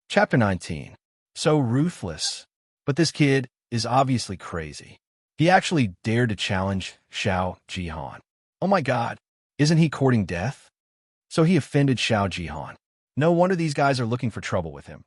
Chapter 19. So ruthless. But this kid is obviously crazy. He actually dared to challenge Xiao Jihan. Oh my god, isn't he courting death? So he offended Xiao Jihan. No wonder these guys are looking for trouble with him.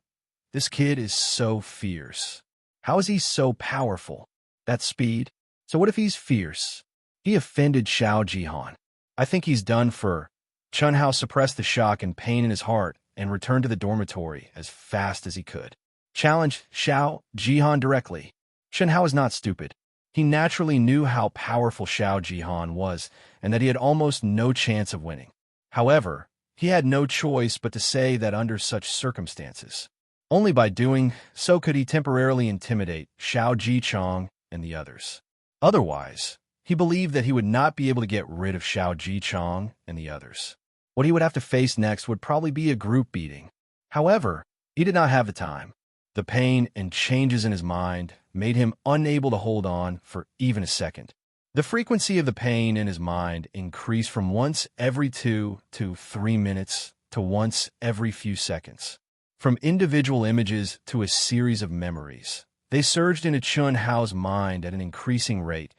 This kid is so fierce. How is he so powerful? That speed? So what if he's fierce? He offended Xiao Jihan. I think he's done for. Chun Hao suppressed the shock and pain in his heart and returned to the dormitory as fast as he could. Challenge Xiao Jihan directly. Chun Hao is not stupid. He naturally knew how powerful Xiao Jihan was and that he had almost no chance of winning. However, he had no choice but to say that under such circumstances. Only by doing so could he temporarily intimidate Xiao Jichong and the others. Otherwise, he believed that he would not be able to get rid of Xiao Jichong and the others. What he would have to face next would probably be a group beating. However, he did not have the time. The pain and changes in his mind made him unable to hold on for even a second. The frequency of the pain in his mind increased from once every 2 to 3 minutes to once every few seconds. From individual images to a series of memories, they surged into Chun Hao's mind at an increasing rate.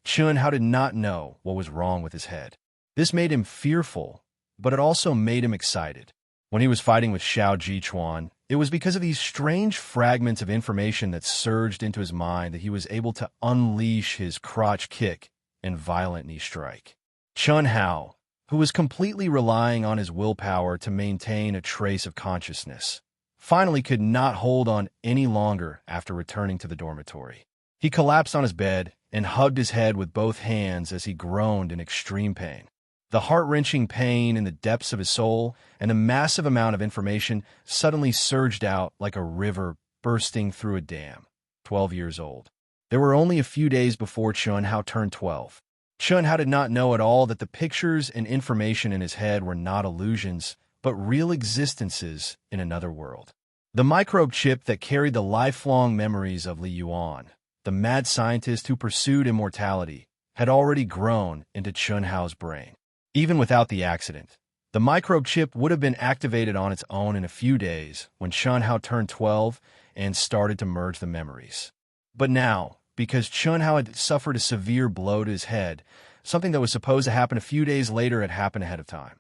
Chun Hao did not know what was wrong with his head. This made him fearful, but it also made him excited. When he was fighting with Xiao Jichuan, it was because of these strange fragments of information that surged into his mind that he was able to unleash his crotch kick and violent knee strike. Chun Hao, who was completely relying on his willpower to maintain a trace of consciousness, finally could not hold on any longer after returning to the dormitory. He collapsed on his bed and hugged his head with both hands as he groaned in extreme pain. The heart-wrenching pain in the depths of his soul and the massive amount of information suddenly surged out like a river bursting through a dam. 12 years old. There were only a few days before Chun Hao turned 12. Chun Hao did not know at all that the pictures and information in his head were not illusions, but real existences in another world. The microbe chip that carried the lifelong memories of Li Yuan, the mad scientist who pursued immortality, had already grown into Chun Hao's brain. Even without the accident, the microbe chip would have been activated on its own in a few days when Chun Hao turned 12 and started to merge the memories. But now, because Chun Hao had suffered a severe blow to his head, something that was supposed to happen a few days later had happened ahead of time.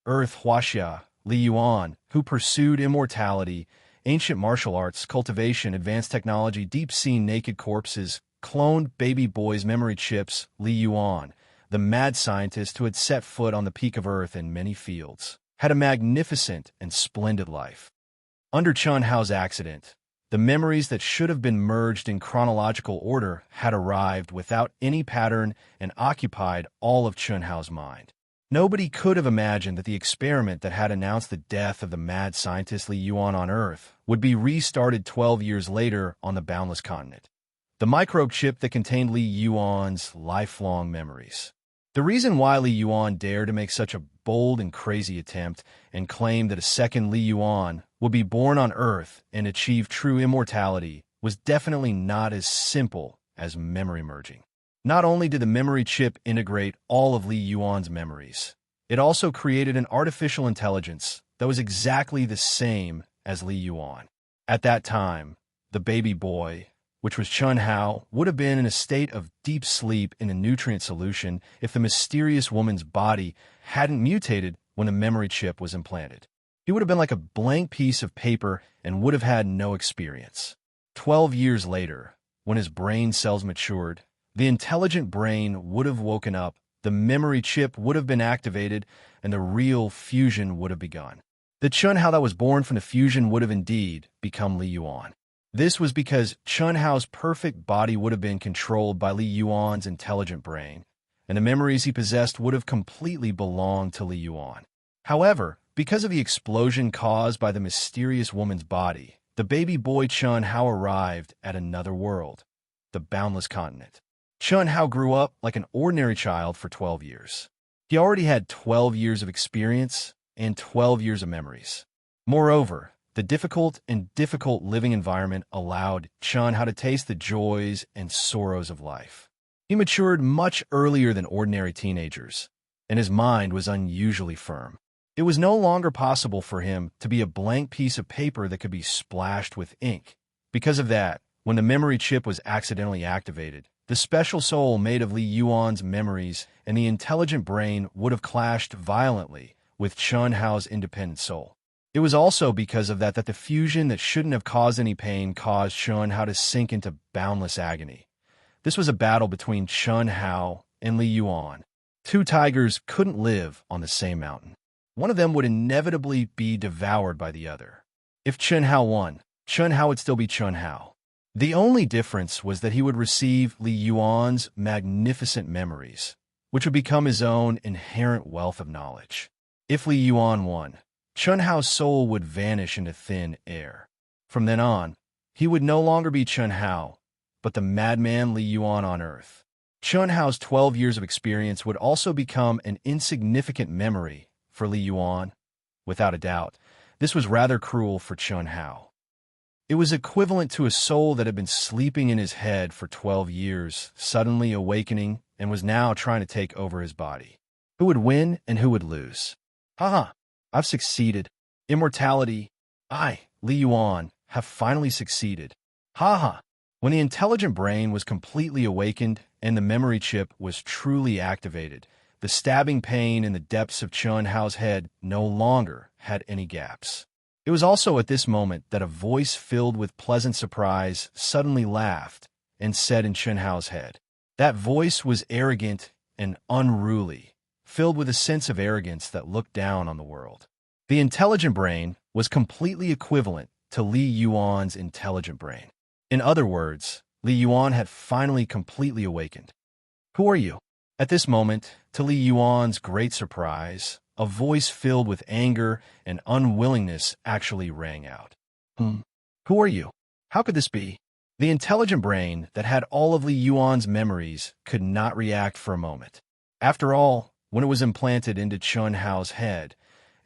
Earth Huaxia, Li Yuan, who pursued immortality, ancient martial arts, cultivation, advanced technology, deep-sea naked corpses, cloned baby boys' memory chips, Li Yuan, the mad scientist who had set foot on the peak of Earth in many fields, had a magnificent and splendid life. Under Chun Hao's accident, the memories that should have been merged in chronological order had arrived without any pattern and occupied all of Chun Hao's mind. Nobody could have imagined that the experiment that had announced the death of the mad scientist Li Yuan on Earth would be restarted 12 years later on the boundless continent. The microbe chip that contained Li Yuan's lifelong memories. The reason why Li Yuan dared to make such a bold and crazy attempt and claim that a second Li Yuan would be born on Earth and achieve true immortality was definitely not as simple as memory merging. Not only did the memory chip integrate all of Li Yuan's memories, it also created an artificial intelligence that was exactly the same as Li Yuan. At that time, the baby boy, which was Chun Hao, would have been in a state of deep sleep in a nutrient solution if the mysterious woman's body hadn't mutated when the memory chip was implanted. He would have been like a blank piece of paper and would have had no experience. 12 years later, when his brain cells matured, the intelligent brain would have woken up, the memory chip would have been activated, and the real fusion would have begun. The Chun Hao that was born from the fusion would have indeed become Li Yuan. This was because Chun Hao's perfect body would have been controlled by Li Yuan's intelligent brain, and the memories he possessed would have completely belonged to Li Yuan. However, because of the explosion caused by the mysterious woman's body, the baby boy Chun Hao arrived at another world, the boundless continent. Chun Hao grew up like an ordinary child for 12 years. He already had 12 years of experience and 12 years of memories. Moreover, the difficult living environment allowed Chun Hao to taste the joys and sorrows of life. He matured much earlier than ordinary teenagers, and his mind was unusually firm. It was no longer possible for him to be a blank piece of paper that could be splashed with ink. Because of that, when the memory chip was accidentally activated, the special soul made of Li Yuan's memories and the intelligent brain would have clashed violently with Chun Hao's independent soul. It was also because of that the fusion that shouldn't have caused any pain caused Chun Hao to sink into boundless agony. This was a battle between Chun Hao and Li Yuan. Two tigers couldn't live on the same mountain. One of them would inevitably be devoured by the other. If Chun Hao won, Chun Hao would still be Chun Hao. The only difference was that he would receive Li Yuan's magnificent memories, which would become his own inherent wealth of knowledge. If Li Yuan won, Chun Hao's soul would vanish into thin air. From then on, he would no longer be Chun Hao, but the madman Li Yuan on Earth. Chun Hao's 12 years of experience would also become an insignificant memory for Li Yuan. Without a doubt, this was rather cruel for Chun Hao. It was equivalent to a soul that had been sleeping in his head for 12 years, suddenly awakening, and was now trying to take over his body. Who would win and who would lose? Haha, I've succeeded. Immortality. I, Li Yuan, have finally succeeded. Haha. When the intelligent brain was completely awakened and the memory chip was truly activated, the stabbing pain in the depths of Chun Hao's head no longer had any gaps. It was also at this moment that a voice filled with pleasant surprise suddenly laughed and said in Chun Hao's head. That voice was arrogant and unruly, filled with a sense of arrogance that looked down on the world. The intelligent brain was completely equivalent to Li Yuan's intelligent brain. In other words, Li Yuan had finally completely awakened. Who are you? At this moment, to Li Yuan's great surprise, a voice filled with anger and unwillingness actually rang out. Who are you? How could this be? The intelligent brain that had all of Li Yuan's memories could not react for a moment. After all, when it was implanted into Chun Hao's head,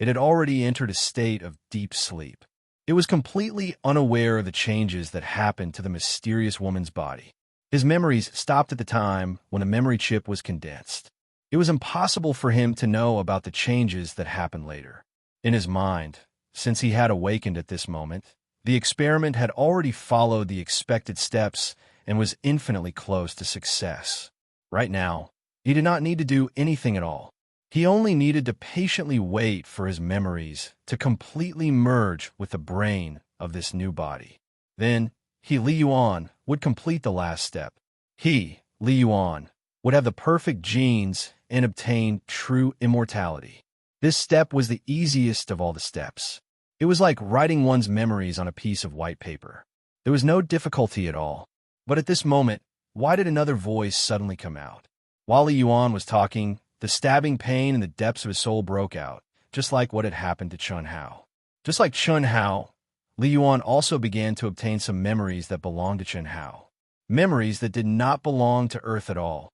it had already entered a state of deep sleep. It was completely unaware of the changes that happened to the mysterious woman's body. His memories stopped at the time when the memory chip was condensed. It was impossible for him to know about the changes that happened later. In his mind, since he had awakened at this moment, the experiment had already followed the expected steps and was infinitely close to success. Right now, he did not need to do anything at all. He only needed to patiently wait for his memories to completely merge with the brain of this new body. Then, Li Yuan, would complete the last step. He, Li Yuan, would have the perfect genes and obtain true immortality. This step was the easiest of all the steps. It was like writing one's memories on a piece of white paper. There was no difficulty at all. But at this moment, why did another voice suddenly come out? While Li Yuan was talking, the stabbing pain in the depths of his soul broke out, just like what had happened to Chun Hao. Just like Chun Hao, Li Yuan also began to obtain some memories that belonged to Chun Hao. Memories that did not belong to Earth at all.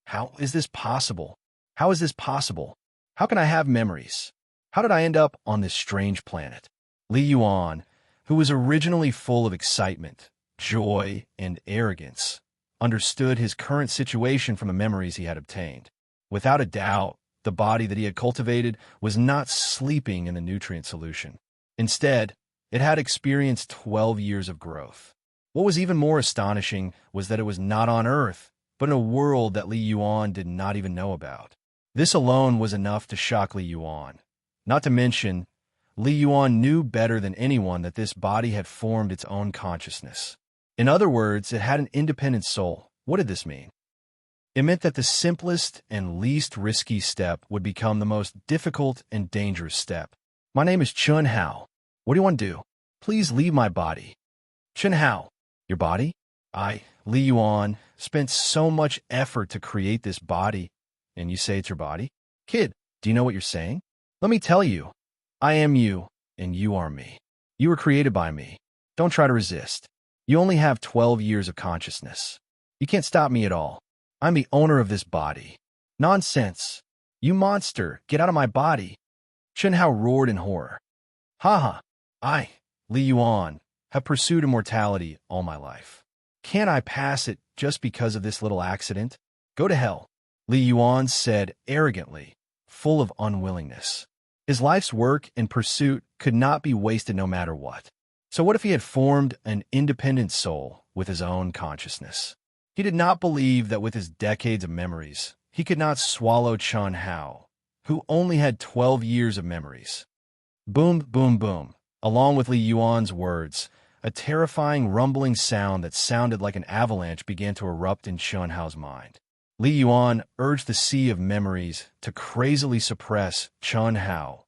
How is this possible? How is this possible? How can I have memories? How did I end up on this strange planet? Li Yuan, who was originally full of excitement, joy, and arrogance, understood his current situation from the memories he had obtained. Without a doubt, the body that he had cultivated was not sleeping in the nutrient solution. Instead, it had experienced 12 years of growth. What was even more astonishing was that it was not on Earth, but in a world that Li Yuan did not even know about. This alone was enough to shock Li Yuan. Not to mention, Li Yuan knew better than anyone that this body had formed its own consciousness. In other words, it had an independent soul. What did this mean? It meant that the simplest and least risky step would become the most difficult and dangerous step. My name is Chun Hao. What do you want to do? Please leave my body. Chun Hao, your body? I, Li Yuan, spent so much effort to create this body, and you say it's your body? Kid, do you know what you're saying? Let me tell you, I am you, and you are me. You were created by me. Don't try to resist. You only have 12 years of consciousness. You can't stop me at all. I'm the owner of this body. Nonsense. You monster, get out of my body. Chun Hao roared in horror. Haha, I, Li Yuan, have pursued immortality all my life. Can't I pass it just because of this little accident? Go to hell, Li Yuan said arrogantly, full of unwillingness. His life's work and pursuit could not be wasted no matter what. So what if he had formed an independent soul with his own consciousness? He did not believe that with his decades of memories, he could not swallow Chun Hao, who only had 12 years of memories. Boom, boom, boom. Along with Li Yuan's words, a terrifying rumbling sound that sounded like an avalanche began to erupt in Chun Hao's mind. Li Yuan urged the sea of memories to crazily suppress Chun Hao.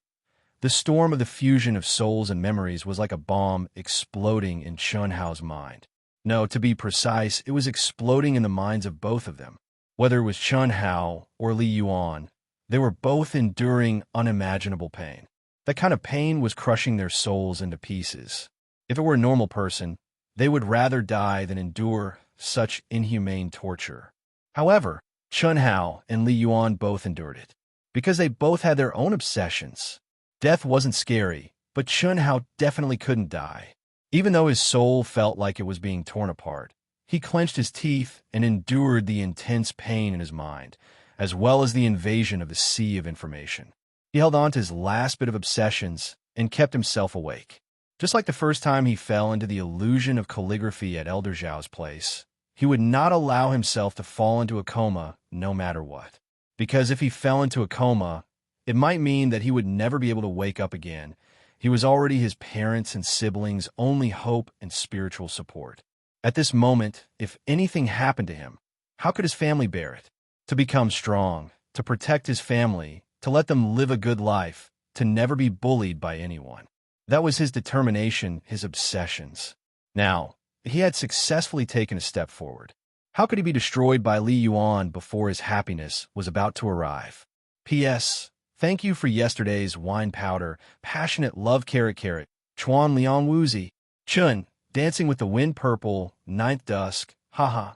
The storm of the fusion of souls and memories was like a bomb exploding in Chun Hao's mind. No, to be precise, it was exploding in the minds of both of them. Whether it was Chun Hao or Li Yuan, they were both enduring unimaginable pain. That kind of pain was crushing their souls into pieces. If it were a normal person, they would rather die than endure such inhumane torture. However, Chun Hao and Li Yuan both endured it, because they both had their own obsessions. Death wasn't scary, but Chun Hao definitely couldn't die. Even though his soul felt like it was being torn apart, he clenched his teeth and endured the intense pain in his mind, as well as the invasion of the sea of information. He held on to his last bit of obsessions and kept himself awake. Just like the first time he fell into the illusion of calligraphy at Elder Zhao's place, he would not allow himself to fall into a coma no matter what. Because if he fell into a coma, it might mean that he would never be able to wake up again. He was already his parents' and siblings' only hope and spiritual support. At this moment, if anything happened to him, how could his family bear it? To become strong, to protect his family, to let them live a good life, to never be bullied by anyone. That was his determination, his obsessions. Now, he had successfully taken a step forward. How could he be destroyed by Li Yuan before his happiness was about to arrive? P.S. Thank you for yesterday's wine powder, passionate love carrot, Chuan Liang Wuzi, Chun, dancing with the wind purple, ninth dusk, haha.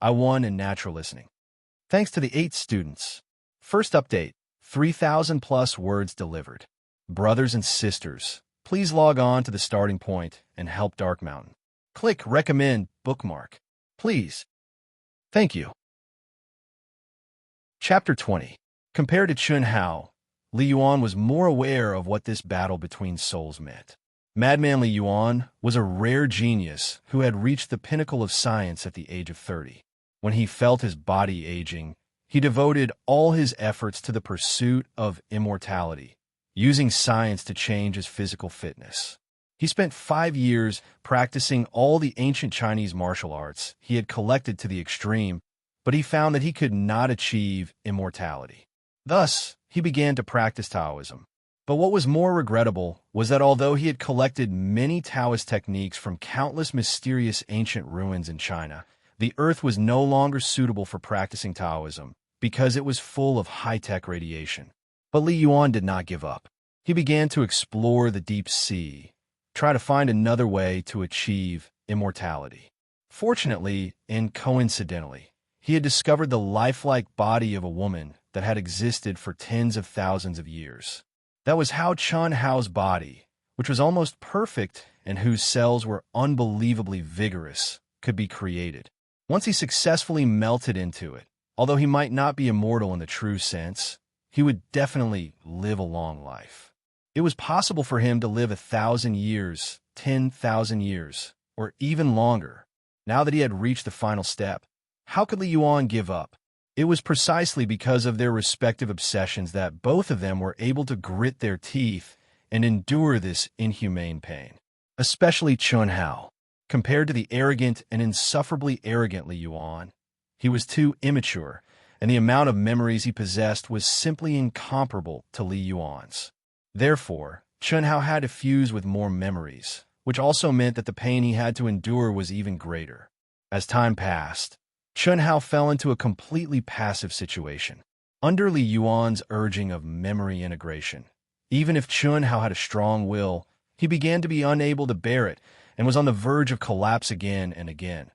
I won in natural listening. Thanks to the 8 students. First update, 3,000 plus words delivered. Brothers and sisters, please log on to the starting point and help Dark Mountain. Click recommend bookmark. Please. Thank you. Chapter 20. Compared to Chun Hao, Li Yuan was more aware of what this battle between souls meant. Madman Li Yuan was a rare genius who had reached the pinnacle of science at the age of 30. When he felt his body aging, he devoted all his efforts to the pursuit of immortality, using science to change his physical fitness. He spent 5 years practicing all the ancient Chinese martial arts he had collected to the extreme, but he found that he could not achieve immortality. Thus, he began to practice Taoism. But what was more regrettable was that although he had collected many Taoist techniques from countless mysterious ancient ruins in China, the earth was no longer suitable for practicing Taoism because it was full of high-tech radiation. But Li Yuan did not give up. He began to explore the deep sea, try to find another way to achieve immortality. Fortunately, and coincidentally, he had discovered the lifelike body of a woman that had existed for tens of thousands of years. That was how Chun Hao's body, which was almost perfect and whose cells were unbelievably vigorous, could be created. Once he successfully melted into it, although he might not be immortal in the true sense, he would definitely live a long life. It was possible for him to live 1,000 years, 10,000 years, or even longer. Now that he had reached the final step, how could Li Yuan give up? It was precisely because of their respective obsessions that both of them were able to grit their teeth and endure this inhumane pain. Especially Chun Hao. Compared to the arrogant and insufferably arrogant Li Yuan, he was too immature, and the amount of memories he possessed was simply incomparable to Li Yuan's. Therefore, Chun Hao had to fuse with more memories, which also meant that the pain he had to endure was even greater. As time passed, Chun Hao fell into a completely passive situation. Under Li Yuan's urging of memory integration, even if Chun Hao had a strong will, he began to be unable to bear it and was on the verge of collapse again and again.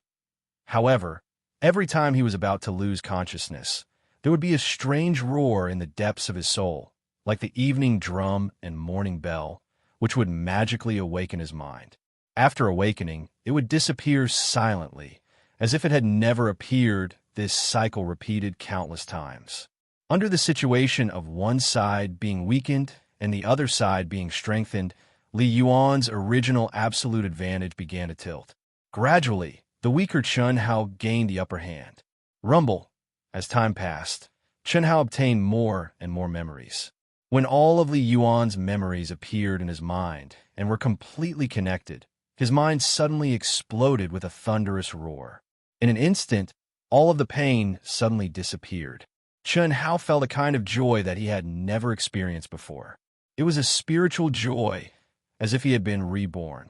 However, every time he was about to lose consciousness, there would be a strange roar in the depths of his soul, like the evening drum and morning bell, which would magically awaken his mind. After awakening, it would disappear silently, as if it had never appeared. This cycle repeated countless times. Under the situation of one side being weakened and the other side being strengthened, Li Yuan's original absolute advantage began to tilt. Gradually, the weaker Chun Hao gained the upper hand. Rumble. As time passed, Chun Hao obtained more and more memories. When all of Li Yuan's memories appeared in his mind and were completely connected, his mind suddenly exploded with a thunderous roar. In an instant, all of the pain suddenly disappeared. Chun Hao felt a kind of joy that he had never experienced before. It was a spiritual joy, as if he had been reborn.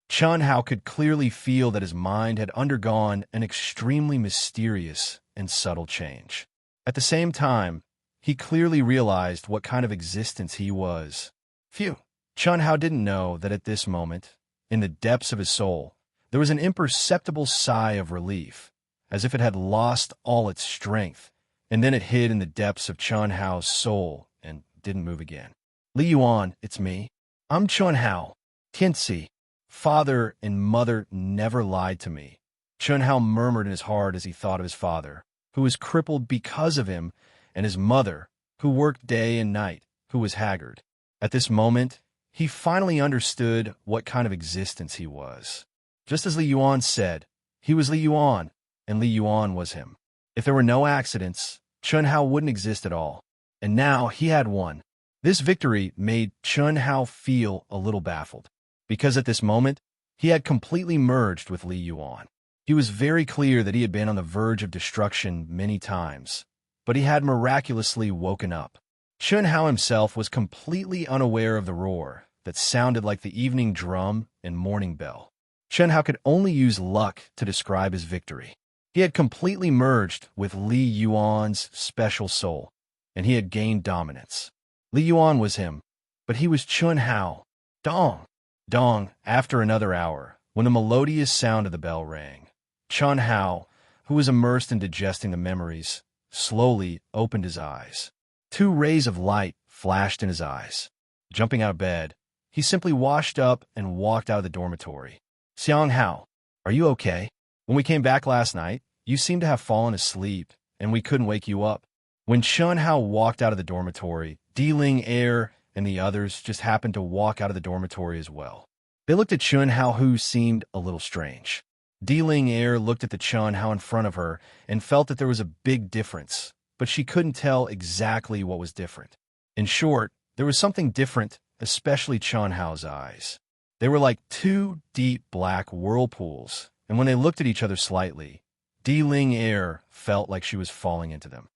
Chun Hao could clearly feel that his mind had undergone an extremely mysterious and subtle change. At the same time, he clearly realized what kind of existence he was. Phew! Chun Hao didn't know that at this moment, in the depths of his soul, there was an imperceptible sigh of relief, as if it had lost all its strength, and then it hid in the depths of Chun Hao's soul and didn't move again. Li Yuan, it's me. I'm Chun Hao. Tianci. Father and mother never lied to me. Chun Hao murmured in his heart as he thought of his father, who was crippled because of him, and his mother, who worked day and night, who was haggard. At this moment, he finally understood what kind of existence he was. Just as Li Yuan said, he was Li Yuan, and Li Yuan was him. If there were no accidents, Chun Hao wouldn't exist at all. And now he had won. This victory made Chun Hao feel a little baffled, because at this moment, he had completely merged with Li Yuan. He was very clear that he had been on the verge of destruction many times, but he had miraculously woken up. Chun Hao himself was completely unaware of the roar that sounded like the evening drum and morning bell. Chun Hao could only use luck to describe his victory. He had completely merged with Li Yuan's special soul, and he had gained dominance. Li Yuan was him, but he was Chun Hao. Dong! Dong! After another hour, when the melodious sound of the bell rang, Chun Hao, who was immersed in digesting the memories, slowly opened his eyes. 2 rays of light flashed in his eyes. Jumping out of bed, he simply washed up and walked out of the dormitory. Xiang Hao, are you okay? When we came back last night, you seemed to have fallen asleep, and we couldn't wake you up. When Chun Hao walked out of the dormitory, Di-Ling Air and the others just happened to walk out of the dormitory as well. They looked at Chun Hao, who seemed a little strange. Di-Ling Air looked at the Chun Hao in front of her and felt that there was a big difference, but she couldn't tell exactly what was different. In short, there was something different, especially Chun Hao's eyes. They were like 2 deep black whirlpools, and when they looked at each other slightly, Di-Ling Air felt like she was falling into them.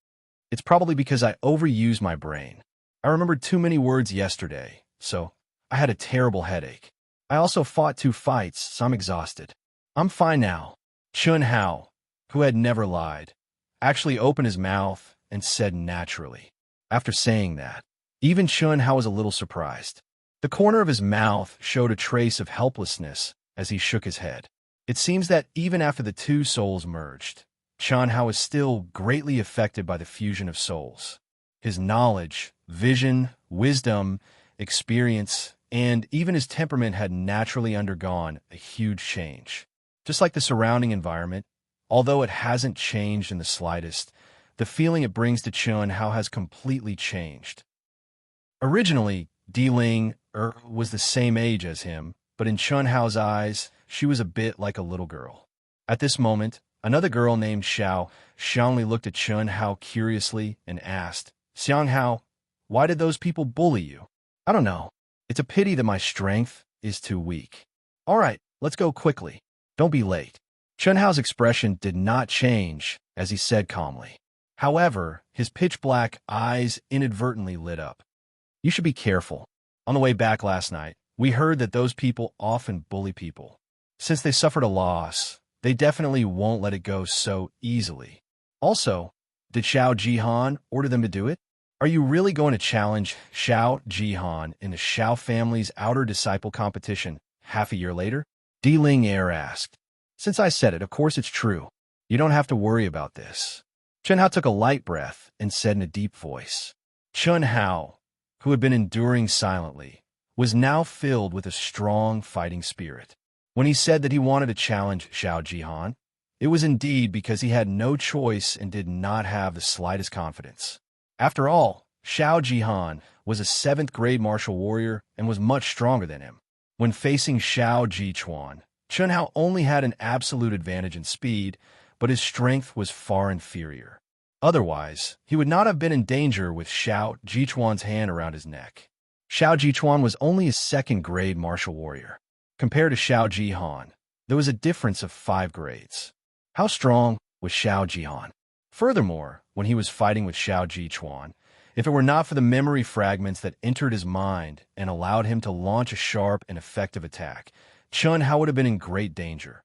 It's probably because I overused my brain. I remembered too many words yesterday, so I had a terrible headache. I also fought 2 fights, so I'm exhausted. I'm fine now. Chun Hao, who had never lied, actually opened his mouth and said naturally. After saying that, even Chun Hao was a little surprised. The corner of his mouth showed a trace of helplessness as he shook his head. It seems that even after the 2 souls merged, Chun Hao is still greatly affected by the fusion of souls. His knowledge, vision, wisdom, experience, and even his temperament had naturally undergone a huge change. Just like the surrounding environment, although it hasn't changed in the slightest, the feeling it brings to Chun Hao has completely changed. Originally, Di-Ling was the same age as him, but in Chun Hao's eyes, she was a bit like a little girl. At this moment, another girl named Xiao Xiangli looked at Chun Hao curiously and asked, Xiang Hao, why did those people bully you? I don't know. It's a pity that my strength is too weak. All right, let's go quickly. Don't be late. Chun Hao's expression did not change as he said calmly. However, his pitch-black eyes inadvertently lit up. You should be careful. On the way back last night, we heard that those people often bully people. Since they suffered a loss, they definitely won't let it go so easily. Also, did Xiao Jihan order them to do it? Are you really going to challenge Xiao Jihan in the Xiao family's outer disciple competition half a year later? Di-Ling Air asked. Since I said it, of course it's true. You don't have to worry about this. Chun Hao took a light breath and said in a deep voice. Chun Hao, who had been enduring silently, was now filled with a strong fighting spirit. When he said that he wanted to challenge Xiao Jihan, it was indeed because he had no choice and did not have the slightest confidence. After all, Xiao Jihan was a 7th grade martial warrior and was much stronger than him. When facing Xiao Jichuan, Chun Hao only had an absolute advantage in speed, but his strength was far inferior. Otherwise, he would not have been in danger with Xiao Jichuan's hand around his neck. Xiao Jichuan was only a 2nd grade martial warrior. Compared to Xiao Jihan, there was a difference of 5 grades. How strong was Xiao Jihan? Furthermore, when he was fighting with Xiao Jichuan, if it were not for the memory fragments that entered his mind and allowed him to launch a sharp and effective attack, Chun Hao would have been in great danger.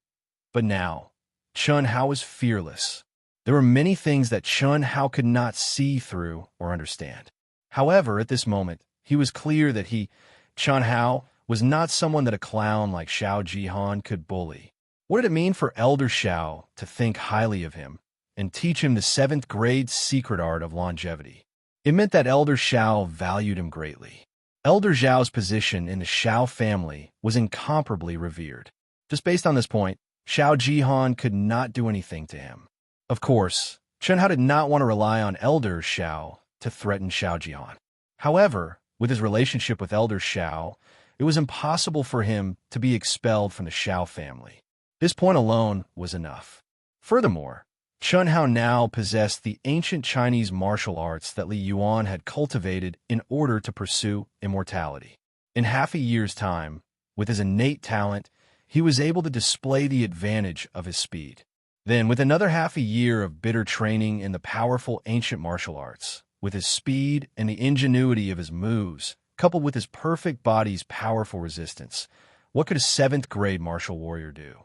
But now, Chun Hao was fearless. There were many things that Chun Hao could not see through or understand. However, at this moment, he was clear that Chun Hao, was not someone that a clown like Xiao Jihan could bully. What did it mean for Elder Xiao to think highly of him and teach him the 7th grade secret art of longevity? It meant that Elder Xiao valued him greatly. Elder Xiao's position in the Xiao family was incomparably revered. Just based on this point, Xiao Jihan could not do anything to him. Of course, Chun Hao did not want to rely on Elder Xiao to threaten Xiao Jihan. However, with his relationship with Elder Xiao, it was impossible for him to be expelled from the Xiao family. This point alone was enough. Furthermore, Chun Hao now possessed the ancient Chinese martial arts that Li Yuan had cultivated in order to pursue immortality. In half a year's time, with his innate talent, he was able to display the advantage of his speed. Then, with another half a year of bitter training in the powerful ancient martial arts, with his speed and the ingenuity of his moves, coupled with his perfect body's powerful resistance, what could a 7th grade martial warrior do?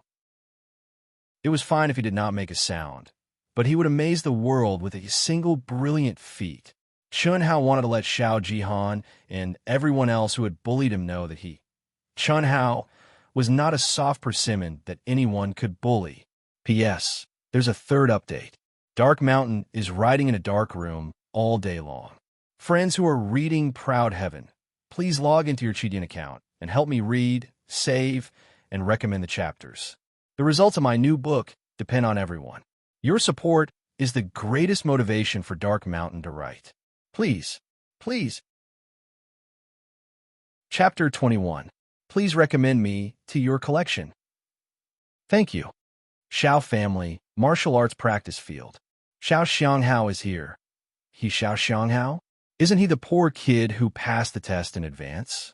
It was fine if he did not make a sound, but he would amaze the world with a single brilliant feat. Chun Hao wanted to let Xiao Jihan and everyone else who had bullied him know that Chun Hao, was not a soft persimmon that anyone could bully. P.S. There's a 3rd update. Dark Mountain is writing in a dark room all day long. Friends who are reading Proud Heaven, please log into your Cheedian account and help me read, save, and recommend the chapters. The results of my new book depend on everyone. Your support is the greatest motivation for Dark Mountain to write. Please. Chapter 21. Please recommend me to your collection. Thank you. Xiao family, martial arts practice field. Xiao Xianghao is here. Xiao Xianghao? Isn't he the poor kid who passed the test in advance?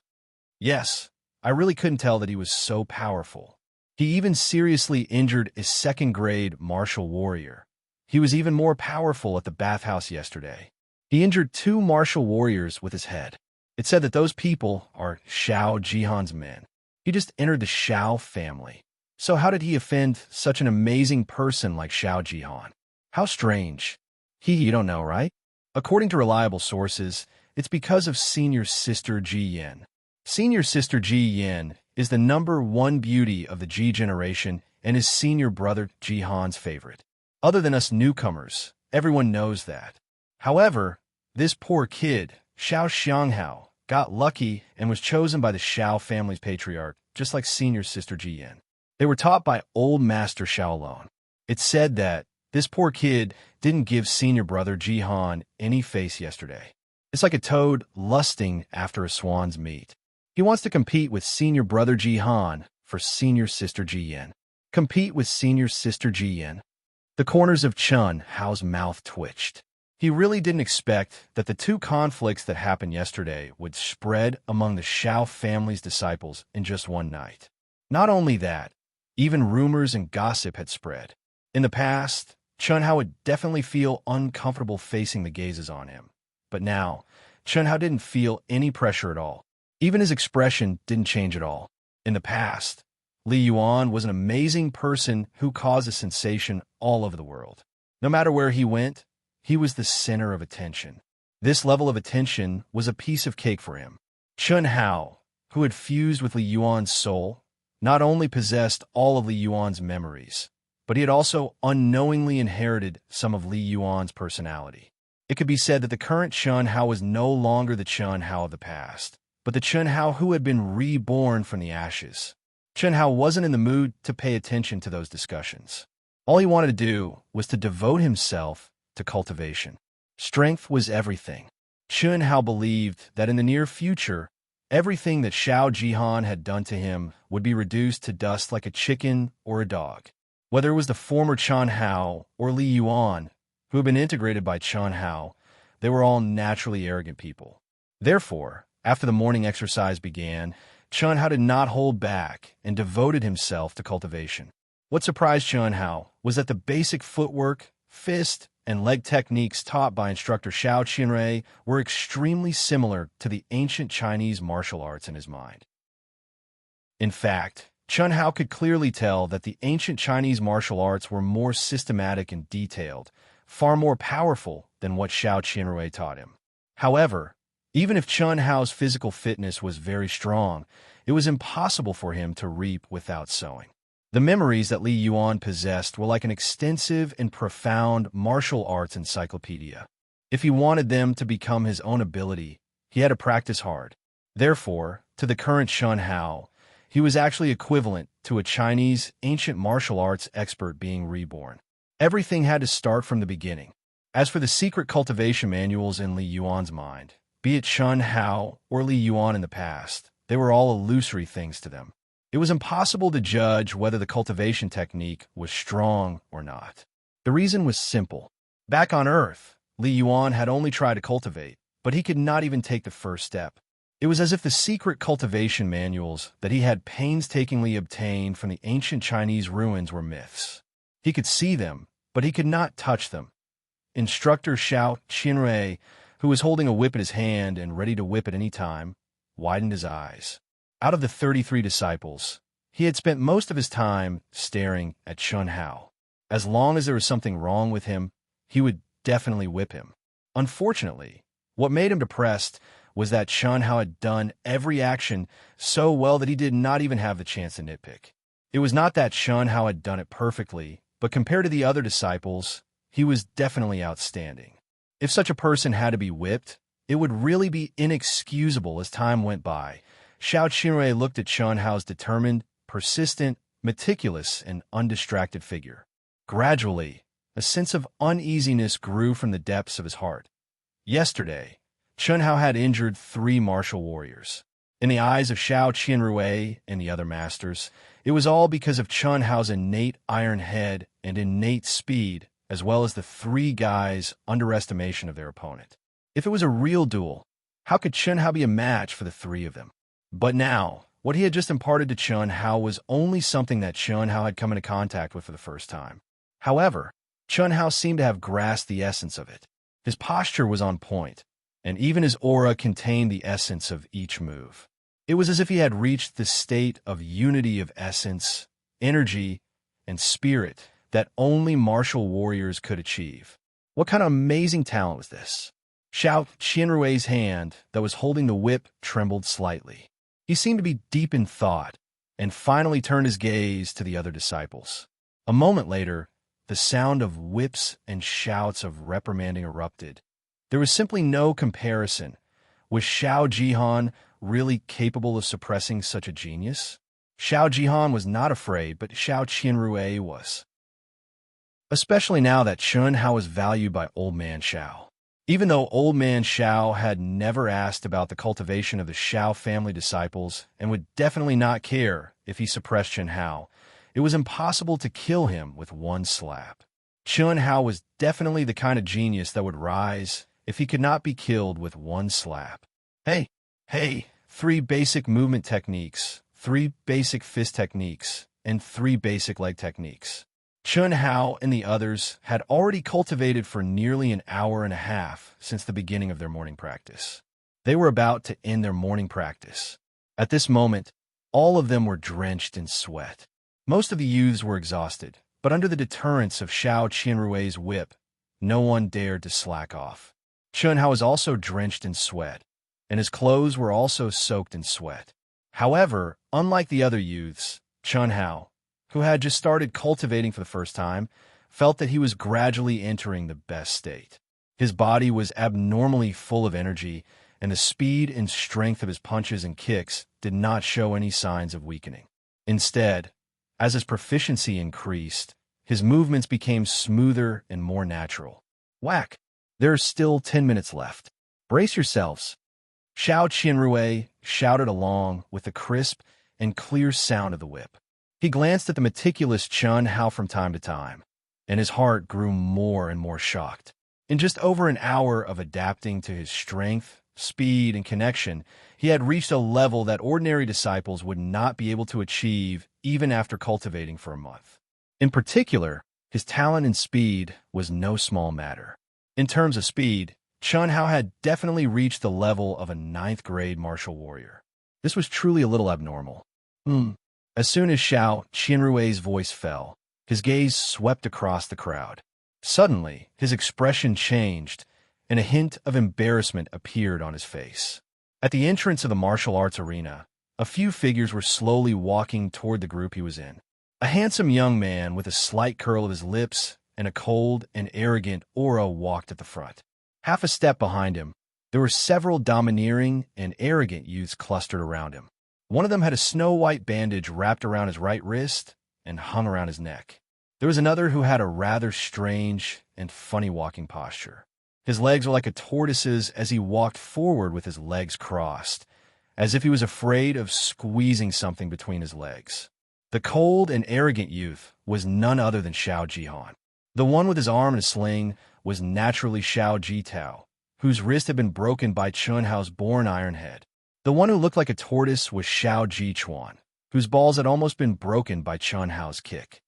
Yes, I really couldn't tell that he was so powerful. He even seriously injured a 2nd grade martial warrior. He was even more powerful at the bathhouse yesterday. He injured 2 martial warriors with his head. It said that those people are Xiao Jihan's men. He just entered the Xiao family. So how did he offend such an amazing person like Xiao Jihan? How strange. You don't know, right? According to reliable sources, it's because of senior sister Ji Yin. Senior sister Ji Yin is the #1 beauty of the Ji generation and is senior brother Jihan's favorite. Other than us newcomers, everyone knows that. However, this poor kid, Xiao Xianghao, got lucky and was chosen by the Xiao family's patriarch, just like senior sister Ji Yin. They were taught by old master Xiaolong. It's said that this poor kid didn't give senior brother Jihan any face yesterday. It's like a toad lusting after a swan's meat. He wants to compete with senior brother Jihan for senior sister Ji Yin. Compete with senior sister Ji Yin. The corners of Chun Hao's mouth twitched. He really didn't expect that the 2 conflicts that happened yesterday would spread among the Xiao family's disciples in just one night. Not only that, even rumors and gossip had spread. In the past, Chun Hao would definitely feel uncomfortable facing the gazes on him. But now, Chun Hao didn't feel any pressure at all. Even his expression didn't change at all. In the past, Li Yuan was an amazing person who caused a sensation all over the world. No matter where he went, he was the center of attention. This level of attention was a piece of cake for him. Chun Hao, who had fused with Li Yuan's soul, not only possessed all of Li Yuan's memories, but he had also unknowingly inherited some of Li Yuan's personality. It could be said that the current Chun Hao was no longer the Chun Hao of the past, but the Chun Hao who had been reborn from the ashes. Chun Hao wasn't in the mood to pay attention to those discussions. All he wanted to do was to devote himself to cultivation. Strength was everything. Chun Hao believed that in the near future, everything that Xiao Jihan had done to him would be reduced to dust like a chicken or a dog. Whether it was the former Chun Hao or Li Yuan, who had been integrated by Chun Hao, they were all naturally arrogant people. Therefore, after the morning exercise began, Chun Hao did not hold back and devoted himself to cultivation. What surprised Chun Hao was that the basic footwork, fist, and leg techniques taught by instructor Xiao Qianrui were extremely similar to the ancient Chinese martial arts in his mind. In fact, Chun Hao could clearly tell that the ancient Chinese martial arts were more systematic and detailed, far more powerful than what Xiao Qianrui taught him. However, even if Chun Hao's physical fitness was very strong, it was impossible for him to reap without sowing. The memories that Li Yuan possessed were like an extensive and profound martial arts encyclopedia. If he wanted them to become his own ability, he had to practice hard. Therefore, to the current Chun Hao, he was actually equivalent to a Chinese ancient martial arts expert being reborn. Everything had to start from the beginning. As for the secret cultivation manuals in Li Yuan's mind, be it Chun Hao or Li Yuan in the past, they were all illusory things to them. It was impossible to judge whether the cultivation technique was strong or not. The reason was simple. Back on Earth, Li Yuan had only tried to cultivate, but he could not even take the first step. It was as if the secret cultivation manuals that he had painstakingly obtained from the ancient Chinese ruins were myths. He could see them, but he could not touch them. Instructor Xiao Qianrui, who was holding a whip in his hand and ready to whip at any time, widened his eyes. Out of the 33 disciples, he had spent most of his time staring at Chun Hao. As long as there was something wrong with him, he would definitely whip him. Unfortunately, what made him depressed was that Chun Hao had done every action so well that he did not even have the chance to nitpick. It was not that Chun Hao had done it perfectly, but compared to the other disciples, he was definitely outstanding. If such a person had to be whipped, it would really be inexcusable as time went by. Xiao Qianrui looked at Chun Hao's determined, persistent, meticulous, and undistracted figure. Gradually, a sense of uneasiness grew from the depths of his heart. Yesterday, Chun Hao had injured 3 martial warriors. In the eyes of Xiao Qianrui and the other masters, it was all because of Chun Hao's innate iron head and innate speed, as well as the 3 guys' underestimation of their opponent. If it was a real duel, how could Chun Hao be a match for the 3 of them? But now, what he had just imparted to Chun Hao was only something that Chun Hao had come into contact with for the first time. However, Chun Hao seemed to have grasped the essence of it. His posture was on point, and even his aura contained the essence of each move. It was as if he had reached the state of unity of essence, energy, and spirit that only martial warriors could achieve. What kind of amazing talent was this? Xiao Qianrui's hand that was holding the whip trembled slightly. He seemed to be deep in thought, and finally turned his gaze to the other disciples. A moment later, the sound of whips and shouts of reprimanding erupted. There was simply no comparison. Was Xiao Jihan really capable of suppressing such a genius? Xiao Jihan was not afraid, but Xiao Qianrui was. Especially now that Chun Hao was valued by Old Man Xiao. Even though Old Man Xiao had never asked about the cultivation of the Xiao family disciples and would definitely not care if he suppressed Chun Hao, it was impossible to kill him with one slap. Chun Hao was definitely the kind of genius that would rise if he could not be killed with one slap. Hey, 3 basic movement techniques, 3 basic fist techniques, and 3 basic leg techniques. Chun Hao and the others had already cultivated for nearly an hour and a half since the beginning of their morning practice. They were about to end their morning practice. At this moment, all of them were drenched in sweat. Most of the youths were exhausted, but under the deterrence of Xiao Qianrui's whip, no one dared to slack off. Chun Hao was also drenched in sweat, and his clothes were also soaked in sweat. However, unlike the other youths, Chun Hao, who had just started cultivating for the first time, felt that he was gradually entering the best state. His body was abnormally full of energy, and the speed and strength of his punches and kicks did not show any signs of weakening. Instead, as his proficiency increased, his movements became smoother and more natural. Whack! There are still 10 minutes left. Brace yourselves. Xiao Qianrui shouted along with the crisp and clear sound of the whip. He glanced at the meticulous Chun Hao from time to time, and his heart grew more and more shocked. In just over an hour of adapting to his strength, speed, and connection, he had reached a level that ordinary disciples would not be able to achieve even after cultivating for a month. In particular, his talent and speed was no small matter. In terms of speed, Chun Hao had definitely reached the level of a ninth-grade martial warrior. This was truly a little abnormal. As soon as Xiao Qianrui's voice fell, his gaze swept across the crowd. Suddenly, his expression changed, and a hint of embarrassment appeared on his face. At the entrance of the martial arts arena, a few figures were slowly walking toward the group he was in. A handsome young man with a slight curl of his lips and a cold and arrogant aura walked at the front. Half a step behind him, there were several domineering and arrogant youths clustered around him. One of them had a snow-white bandage wrapped around his right wrist and hung around his neck. There was another who had a rather strange and funny walking posture. His legs were like a tortoise's as he walked forward with his legs crossed, as if he was afraid of squeezing something between his legs. The cold and arrogant youth was none other than Xiao Jihan. The one with his arm in a sling was naturally Xiao Jitao, whose wrist had been broken by Chun Hao's born iron head. The one who looked like a tortoise was Xiao Jichuan, whose balls had almost been broken by Chun Hao's kick.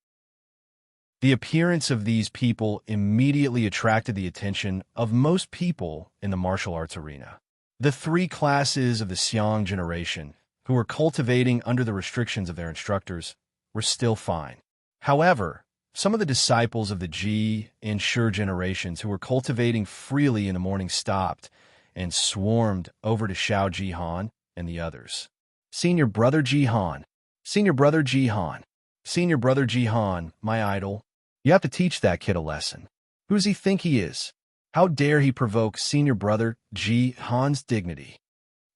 The appearance of these people immediately attracted the attention of most people in the martial arts arena. The three classes of the Xiang generation, who were cultivating under the restrictions of their instructors, were still fine. However, some of the disciples of the Ji and Shi generations who were cultivating freely in the morning stopped and swarmed over to Xiao Jihan and the others. Senior Brother Jihan, Senior Brother Jihan, Senior Brother Jihan, my idol. You have to teach that kid a lesson. Who does he think he is? How dare he provoke Senior Brother Jihan's dignity?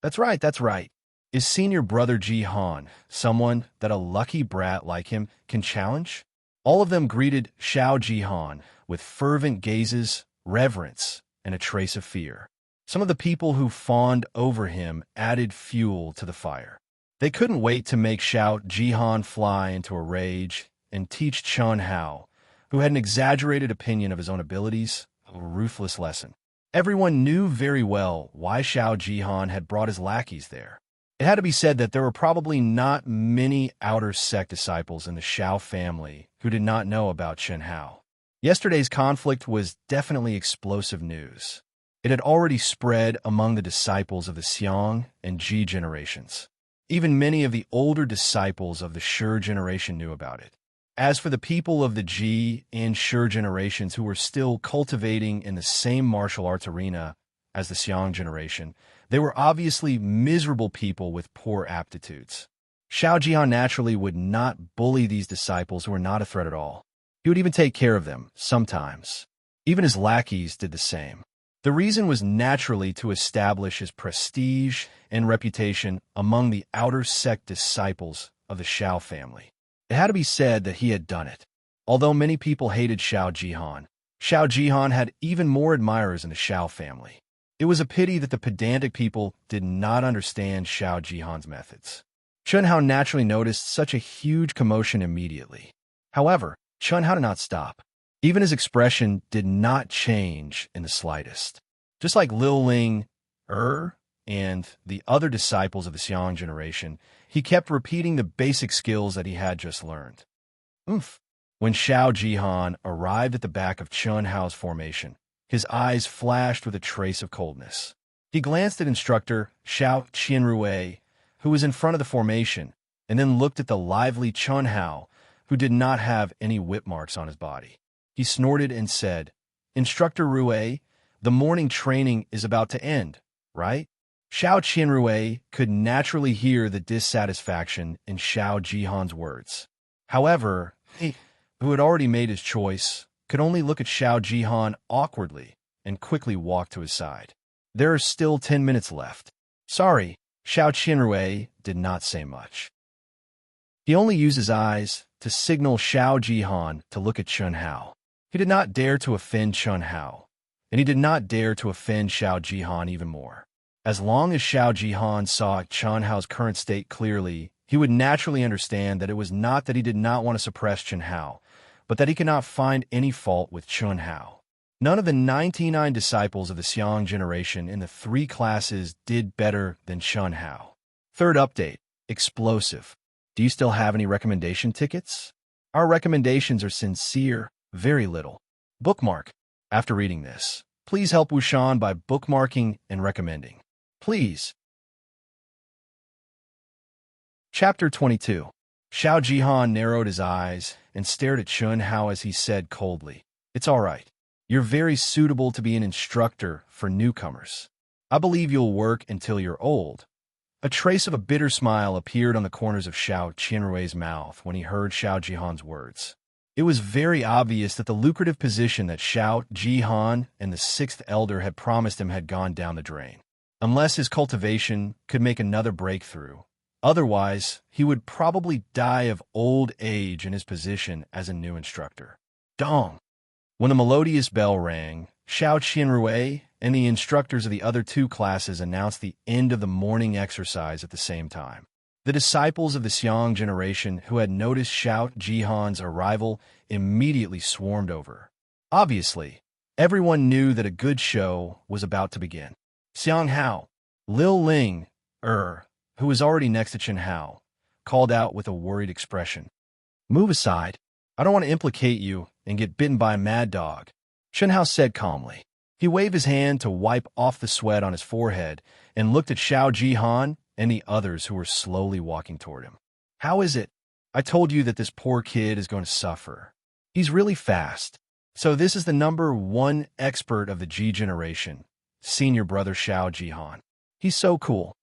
That's right, that's right. Is Senior Brother Jihan someone that a lucky brat like him can challenge? All of them greeted Xiao Jihan with fervent gazes, reverence, and a trace of fear. Some of the people who fawned over him added fuel to the fire. They couldn't wait to make Xiao Jihan fly into a rage and teach Chun Hao, who had an exaggerated opinion of his own abilities, a ruthless lesson. Everyone knew very well why Xiao Jihan had brought his lackeys there. It had to be said that there were probably not many outer sect disciples in the Xiao family who did not know about Chun Hao. Yesterday's conflict was definitely explosive news. It had already spread among the disciples of the Xiang and Ji generations. Even many of the older disciples of the Shi generation knew about it. As for the people of the Ji and Shi generations who were still cultivating in the same martial arts arena as the Xiang generation, they were obviously miserable people with poor aptitudes. Xiao Jihan naturally would not bully these disciples who were not a threat at all. He would even take care of them, sometimes. Even his lackeys did the same. The reason was naturally to establish his prestige and reputation among the outer sect disciples of the Xiao family. It had to be said that he had done it. Although many people hated Xiao Jihan had even more admirers in the Xiao family. It was a pity that the pedantic people did not understand Xiao Jihan's methods. Chun Hao naturally noticed such a huge commotion immediately. However, Chun Hao did not stop. Even his expression did not change in the slightest. Just like Lil Ling, and the other disciples of the Xiang generation, he kept repeating the basic skills that he had just learned. When Xiao Jihan arrived at the back of Chun Hao's formation, his eyes flashed with a trace of coldness. He glanced at instructor Xiao Qianrui, who was in front of the formation, and then looked at the lively Chun Hao, who did not have any whip marks on his body. He snorted and said, "Instructor Rui, the morning training is about to end, right?" Xiao Qianrui could naturally hear the dissatisfaction in Xiao Jihan's words. However, he, who had already made his choice, could only look at Xiao Jihan awkwardly and quickly walk to his side. There are still 10 minutes left. Sorry, Xiao Qianrui did not say much. He only used his eyes to signal Xiao Jihan to look at Chun Hao. He did not dare to offend Chun Hao. and he did not dare to offend Xiao Jihan even more. As long as Xiao Jihan saw Chen Hao's current state clearly, he would naturally understand that it was not that he did not want to suppress Chen Hao, but that he could not find any fault with Chen Hao. None of the 99 disciples of the Xiang generation in the 3 classes did better than Chen Hao. Third update, explosive. Do you still have any recommendation tickets? Our recommendations are sincere, very little. Bookmark. After reading this, please help Wushan by bookmarking and recommending. Please. Chapter 22. Xiao Jihan narrowed his eyes and stared at Chen Hao as he said coldly, "It's all right. You're very suitable to be an instructor for newcomers. I believe you'll work until you're old." A trace of a bitter smile appeared on the corners of Xiao Qianrui's mouth when he heard Xiao Jihan's words. It was very obvious that the lucrative position that Xiao Jihan and the 6th elder had promised him had gone down the drain. Unless his cultivation could make another breakthrough. Otherwise, he would probably die of old age in his position as a new instructor. Dong! When the melodious bell rang, Xiao Qianrui and the instructors of the other 2 classes announced the end of the morning exercise at the same time. The disciples of the Xiang generation who had noticed Xiao Jihan's arrival immediately swarmed over. Obviously, everyone knew that a good show was about to begin. Xiang Hao, Lil Ling, who was already next to Chen Hao, called out with a worried expression. "Move aside. I don't want to implicate you and get bitten by a mad dog," Chen Hao said calmly. He waved his hand to wipe off the sweat on his forehead and looked at Xiao Jihan and the others who were slowly walking toward him. "How is it? I told you that this poor kid is going to suffer. He's really fast. So this is the #1 expert of the G generation, senior brother Xiao Jihan. He's so cool."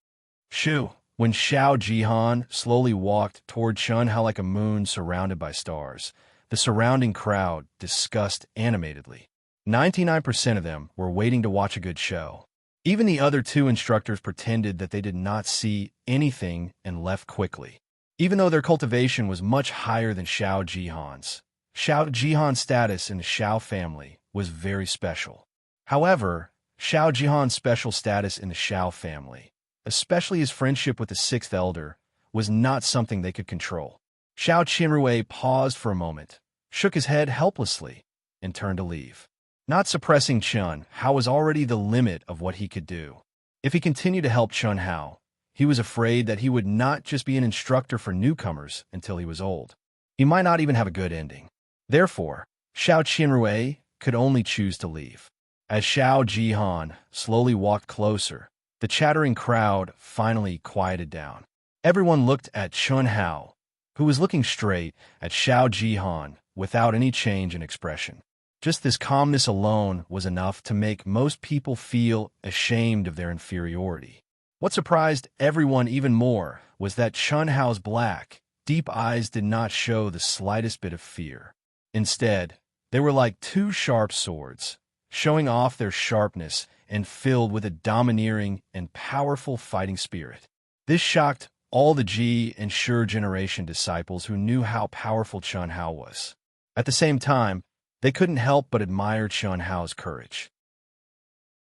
Shoo! When Xiao Jihan slowly walked toward Chen Hao like a moon surrounded by stars, the surrounding crowd discussed animatedly. 99% of them were waiting to watch a good show. Even the other 2 instructors pretended that they did not see anything and left quickly. Even though their cultivation was much higher than Xiao Jihan's, Xiao Jihan's status in the Xiao family was very special. However, Xiao Jihan's special status in the Xiao family, especially his friendship with the 6th elder, was not something they could control. Xiao Qianrui paused for a moment, shook his head helplessly, and turned to leave. Not suppressing Chen Hao was already the limit of what he could do. If he continued to help Chen Hao, he was afraid that he would not just be an instructor for newcomers until he was old. He might not even have a good ending. Therefore, Xiao Qianrui could only choose to leave. As Xiao Jihan slowly walked closer, the chattering crowd finally quieted down. Everyone looked at Chen Hao, who was looking straight at Xiao Jihan without any change in expression. Just this calmness alone was enough to make most people feel ashamed of their inferiority. What surprised everyone even more was that Chen Hao's black, deep eyes did not show the slightest bit of fear. Instead, they were like 2 sharp swords, showing off their sharpness and filled with a domineering and powerful fighting spirit. This shocked all the Ji and Shi generation disciples who knew how powerful Chen Hao was. At the same time, they couldn't help but admire Chen Hao's courage.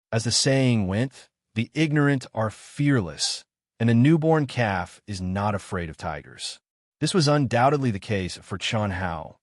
As the saying went, the ignorant are fearless, and a newborn calf is not afraid of tigers. This was undoubtedly the case for Chen Hao.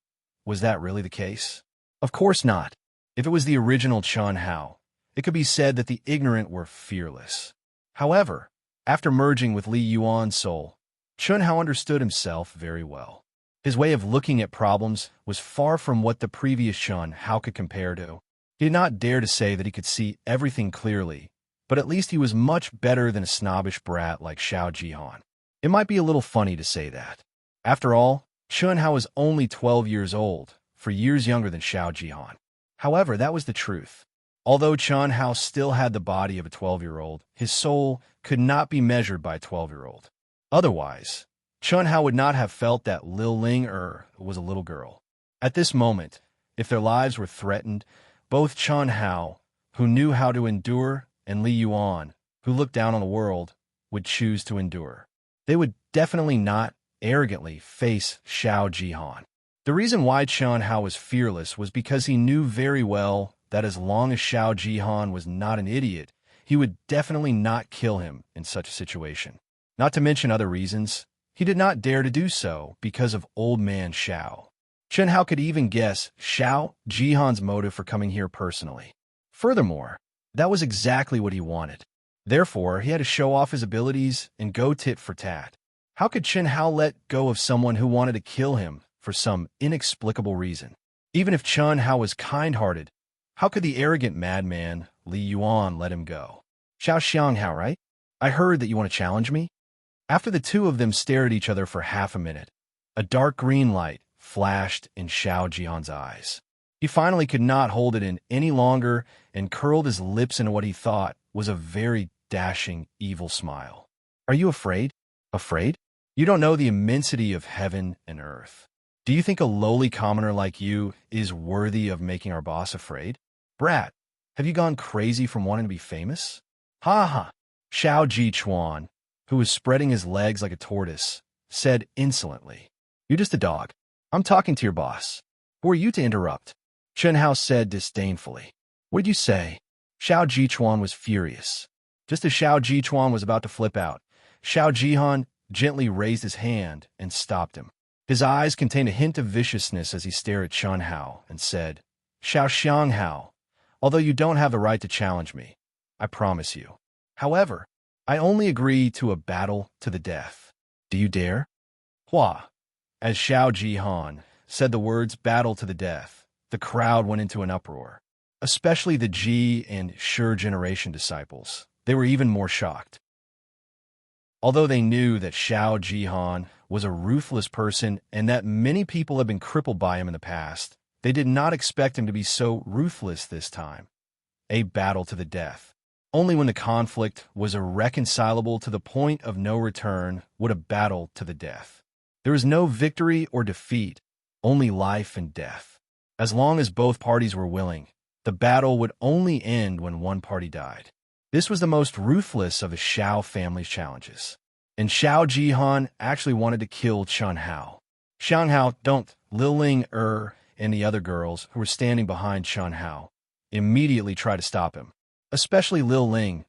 Was that really the case? Of course not. If it was the original Chen Hao, it could be said that the ignorant were fearless. However, after merging with Li Yuan's soul, Chen Hao understood himself very well. His way of looking at problems was far from what the previous Chen Hao could compare to. He did not dare to say that he could see everything clearly, but at least he was much better than a snobbish brat like Xiao Jihan. It might be a little funny to say that. After all, Chen Hao was only 12 years old, for years younger than Xiao Jihan. However, that was the truth. Although Chen Hao still had the body of a 12-year-old, his soul could not be measured by a 12-year-old. Otherwise, Chen Hao would not have felt that Lil Ling was a little girl. At this moment, if their lives were threatened, both Chen Hao, who knew how to endure, and Li Yuan, who looked down on the world, would choose to endure. They would definitely not arrogantly face Xiao Jihan. The reason why Chen Hao was fearless was because he knew very well that as long as Xiao Jihan was not an idiot, he would definitely not kill him in such a situation. Not to mention other reasons, he did not dare to do so because of old man Xiao. Chen Hao could even guess Xiao Jihan's motive for coming here personally. Furthermore, that was exactly what he wanted. Therefore, he had to show off his abilities and go tit for tat. How could Chen Hao let go of someone who wanted to kill him for some inexplicable reason? Even if Chen Hao was kind-hearted, how could the arrogant madman Li Yuan let him go? Xiao Xianghao, right? I heard that you want to challenge me? After the two of them stared at each other for half a minute, a dark green light flashed in Xiao Jihan's eyes. He finally could not hold it in any longer and curled his lips into what he thought was a very dashing, evil smile. Are you afraid? Afraid? You don't know the immensity of heaven and earth. Do you think a lowly commoner like you is worthy of making our boss afraid? Brat, have you gone crazy from wanting to be famous? Ha ha! Xiao Jichuan, who was spreading his legs like a tortoise, said insolently. You're just a dog. I'm talking to your boss. Who are you to interrupt? Chen Hao said disdainfully. What did you say? Xiao Jichuan was furious. Just as Xiao Jichuan was about to flip out, Xiao Jihan gently raised his hand and stopped him. His eyes contained a hint of viciousness as he stared at Chen Hao and said, Xiao Xianghao, although you don't have the right to challenge me, I promise you. However, I only agree to a battle to the death. Do you dare? Hua. As Xiao Jihan said the words battle to the death, the crowd went into an uproar. Especially the Ji and Shi generation disciples. They were even more shocked. Although they knew that Xiao Jihan was a ruthless person and that many people had been crippled by him in the past, they did not expect him to be so ruthless this time. A battle to the death. Only when the conflict was irreconcilable to the point of no return would a battle to the death. There is no victory or defeat, only life and death. As long as both parties were willing, the battle would only end when one party died. This was the most ruthless of the Xiao family's challenges. And Xiao Jihan actually wanted to kill Chen Hao. Chen Hao, don't, Lil Ling and the other girls who were standing behind Chen Hao immediately tried to stop him. Especially Lil Ling,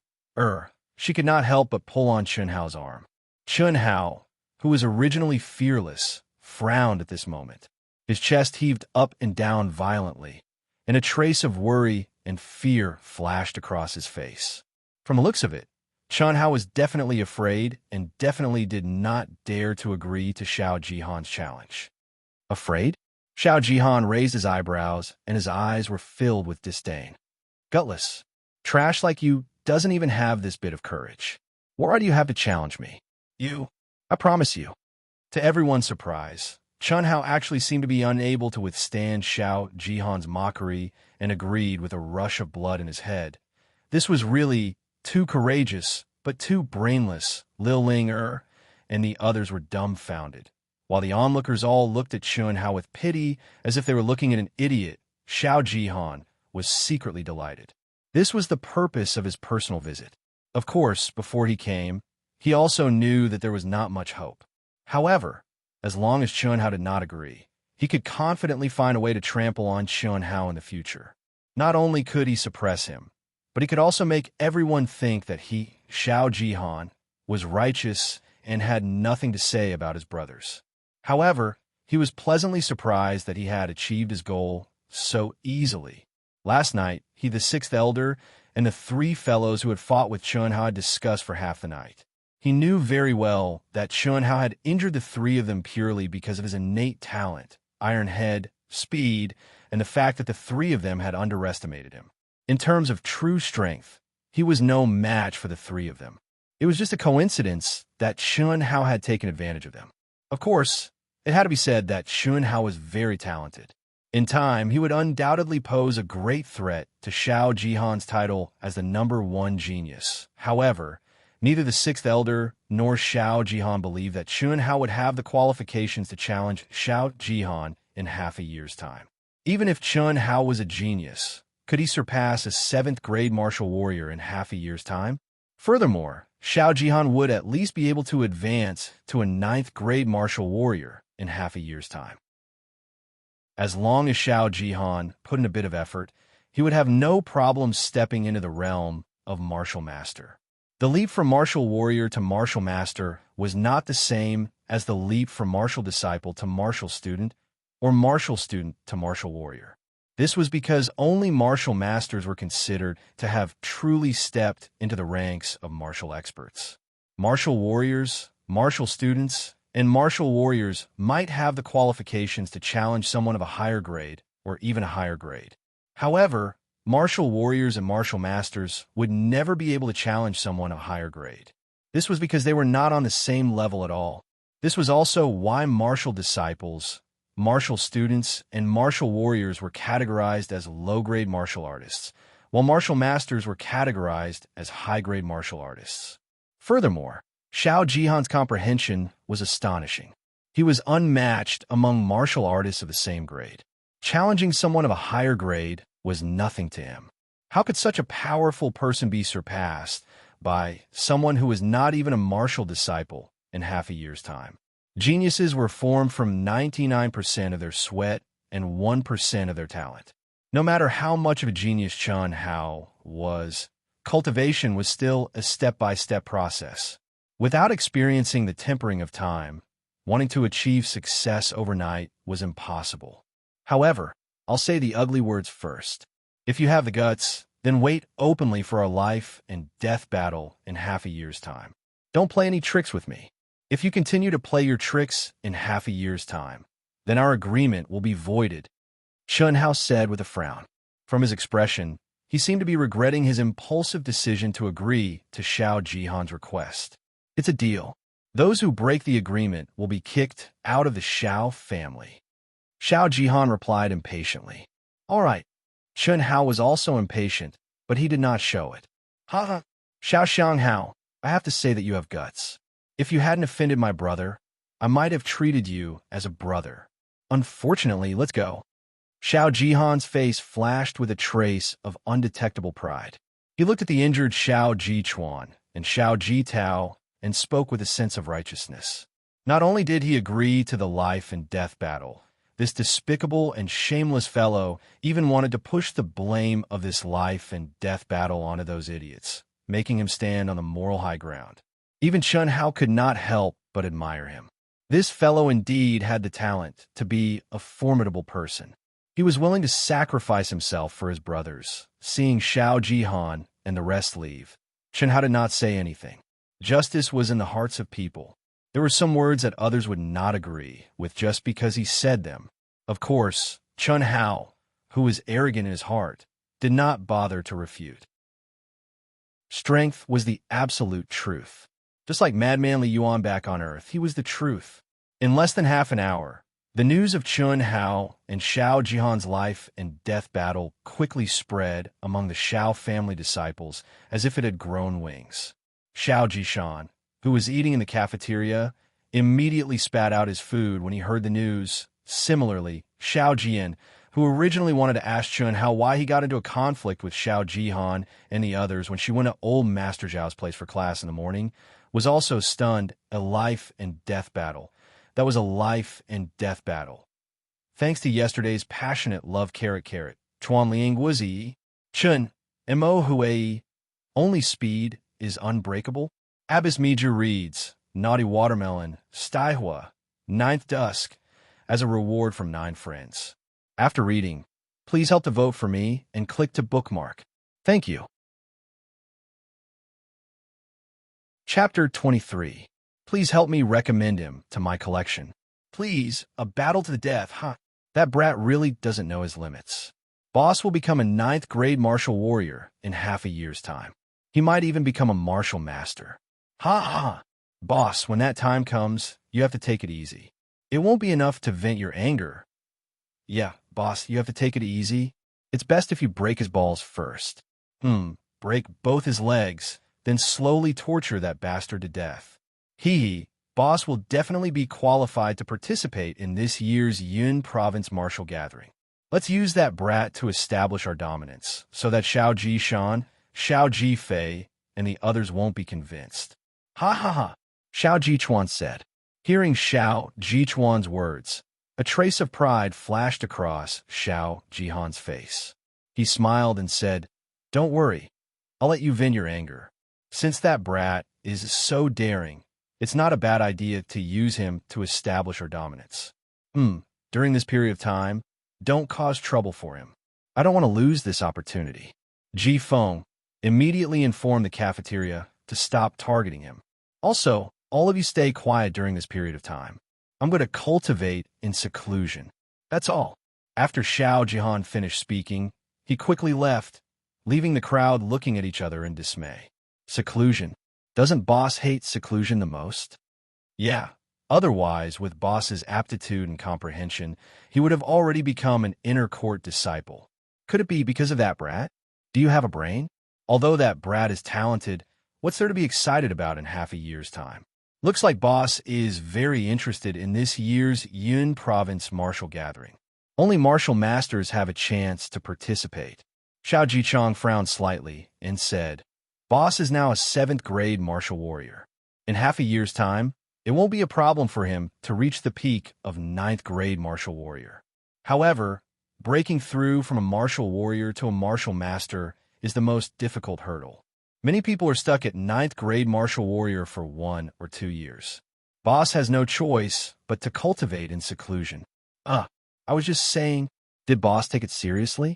she could not help but pull on Chen Hao's arm. Chen Hao, who was originally fearless, frowned at this moment. His chest heaved up and down violently, and a trace of worry and fear flashed across his face. From the looks of it, Chen Hao was definitely afraid and definitely did not dare to agree to Xiao Jihan's challenge. Afraid? Xiao Jihan raised his eyebrows, and his eyes were filled with disdain. Gutless. Trash like you doesn't even have this bit of courage. Why do you have to challenge me? You. I promise you. To everyone's surprise, Chen Hao actually seemed to be unable to withstand Xiao Jihan's mockery and agreed with a rush of blood in his head. This was really too courageous, but too brainless. Lil Ling and the others were dumbfounded. While the onlookers all looked at Chen Hao with pity as if they were looking at an idiot, Xiao Jihan was secretly delighted. This was the purpose of his personal visit. Of course, before he came, he also knew that there was not much hope. However, as long as Chen Hao did not agree, he could confidently find a way to trample on Chen Hao in the future. Not only could he suppress him, but he could also make everyone think that he, Xiao Jihan, was righteous and had nothing to say about his brothers. However, he was pleasantly surprised that he had achieved his goal so easily. Last night, he, the sixth elder, and the three fellows who had fought with Chen Hao had discussed for half the night. He knew very well that Chen Hao had injured the three of them purely because of his innate talent, iron head, speed, and the fact that the three of them had underestimated him. In terms of true strength, he was no match for the three of them. It was just a coincidence that Chen Hao had taken advantage of them. Of course, it had to be said that Chen Hao was very talented. In time, he would undoubtedly pose a great threat to Xiao Jihan's title as the #1 genius. However, neither the sixth elder nor Xiao Jihan believed that Chen Hao would have the qualifications to challenge Xiao Jihan in half a year's time. Even if Chen Hao was a genius, could he surpass a 7th grade martial warrior in half a year's time? Furthermore, Xiao Jihan would at least be able to advance to a 9th grade martial warrior in half a year's time. As long as Xiao Jihan put in a bit of effort, he would have no problem stepping into the realm of martial master. The leap from martial warrior to martial master was not the same as the leap from martial disciple to martial student or martial student to martial warrior. This was because only martial masters were considered to have truly stepped into the ranks of martial experts. Martial warriors, martial students, and martial warriors might have the qualifications to challenge someone of a higher grade or even a higher grade. However, martial warriors and martial masters would never be able to challenge someone of a higher grade. This was because they were not on the same level at all. This was also why martial disciples, martial students, and martial warriors were categorized as low-grade martial artists, while martial masters were categorized as high-grade martial artists. Furthermore, Xiao Jihan's comprehension was astonishing. He was unmatched among martial artists of the same grade. Challenging someone of a higher grade was nothing to him. How could such a powerful person be surpassed by someone who was not even a martial disciple in half a year's time? Geniuses were formed from 99% of their sweat and 1% of their talent. No matter how much of a genius Chen Hao was, cultivation was still a step-by-step process. Without experiencing the tempering of time, wanting to achieve success overnight was impossible. However, I'll say the ugly words first. If you have the guts, then wait openly for a life and death battle in half a year's time. Don't play any tricks with me. If you continue to play your tricks in half a year's time, then our agreement will be voided, Chen Hao said with a frown. From his expression, he seemed to be regretting his impulsive decision to agree to Xiao Jihan's request. It's a deal. Those who break the agreement will be kicked out of the Xiao family. Xiao Jihan replied impatiently. All right. Chen Hao was also impatient, but he did not show it. Ha! Xiao Xianghao, I have to say that you have guts. If you hadn't offended my brother, I might have treated you as a brother. Unfortunately, let's go. Xiao Jihan's face flashed with a trace of undetectable pride. He looked at the injured Xiao Jichuan and Xiao Jitao and spoke with a sense of righteousness. Not only did he agree to the life and death battle, this despicable and shameless fellow even wanted to push the blame of this life and death battle onto those idiots, making him stand on the moral high ground. Even Chen Hao could not help but admire him. This fellow indeed had the talent to be a formidable person. He was willing to sacrifice himself for his brothers. Seeing Xiao Jihan and the rest leave, Chen Hao did not say anything. Justice was in the hearts of people. There were some words that others would not agree with just because he said them. Of course, Chen Hao, who was arrogant in his heart, did not bother to refute. Strength was the absolute truth. Just like Madman Li Yuan back on Earth, he was the truth. In less than half an hour, the news of Chen Hao and Xiao Jihan's life and death battle quickly spread among the Xiao family disciples as if it had grown wings. Xiao Jishan, who was eating in the cafeteria, immediately spat out his food when he heard the news. Similarly, Xiao Jian, who originally wanted to ask Chen Hao why he got into a conflict with Xiao Jihan and the others when she went to old Master Zhao's place for class in the morning, was also stunned. A life and death battle. That was a life and death battle. Thanks to yesterday's passionate love carrot, Chuan Liang Wuzi, Chen, Mo Huei, only speed is unbreakable. Abbas Miju reads, Naughty Watermelon, Staihua, Ninth Dusk, as a reward from 9 friends. After reading, please help to vote for me and click to bookmark. Thank you. Chapter 23. Please help me recommend him to my collection. Please, a battle to the death, huh? That brat really doesn't know his limits. Boss will become a 9th grade martial warrior in half a year's time. He might even become a martial master. Ha ha! Boss, when that time comes, you have to take it easy. It won't be enough to vent your anger. Yeah, boss, you have to take it easy. It's best if you break his balls first. Break both his legs, then slowly torture that bastard to death. Boss will definitely be qualified to participate in this year's Yun Province Martial Gathering. Let's use that brat to establish our dominance, so that Xiao Jishan, Xiao Jifei, and the others won't be convinced. Ha ha ha, Xiao Jichuan said. Hearing Xiao Jichuan's words, a trace of pride flashed across Xiao Jihan's face. He smiled and said, "Don't worry, I'll let you vent your anger. Since that brat is so daring, it's not a bad idea to use him to establish our dominance. During this period of time, don't cause trouble for him. I don't want to lose this opportunity." Ji Feng immediately informed the cafeteria to stop targeting him. "Also, all of you stay quiet during this period of time. I'm going to cultivate in seclusion. That's all." After Xiao Jihan finished speaking, he quickly left, leaving the crowd looking at each other in dismay. Seclusion. Doesn't Boss hate seclusion the most? Yeah. Otherwise, with Boss's aptitude and comprehension, he would have already become an inner court disciple. Could it be because of that brat? Do you have a brain? Although that brat is talented, what's there to be excited about in half a year's time? Looks like Boss is very interested in this year's Yun Province martial gathering. Only martial masters have a chance to participate. Xiao Jichong frowned slightly and said, "Boss is now a 7th grade martial warrior. In half a year's time, it won't be a problem for him to reach the peak of 9th grade martial warrior. However, breaking through from a martial warrior to a martial master is the most difficult hurdle. Many people are stuck at 9th grade martial warrior for 1 or 2 years. Boss has no choice but to cultivate in seclusion." I was just saying, did Boss take it seriously?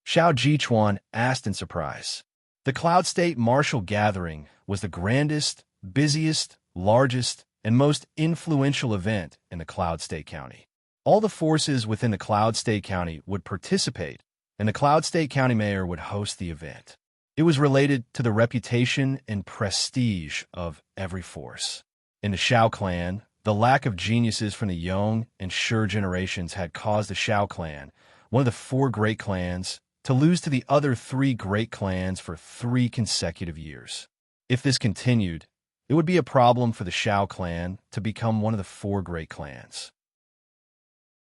Xiao Jichuan asked in surprise. The Cloud State Martial Gathering was the grandest, busiest, largest, and most influential event in the Cloud State County. All the forces within the Cloud State County would participate, and the Cloud State County Mayor would host the event. It was related to the reputation and prestige of every force. In the Xiao clan, the lack of geniuses from the Yong and Shi generations had caused the Xiao clan, one of the 4 great clans, to lose to the other 3 great clans for 3 consecutive years. If this continued, it would be a problem for the Xiao clan to become one of the 4 great clans.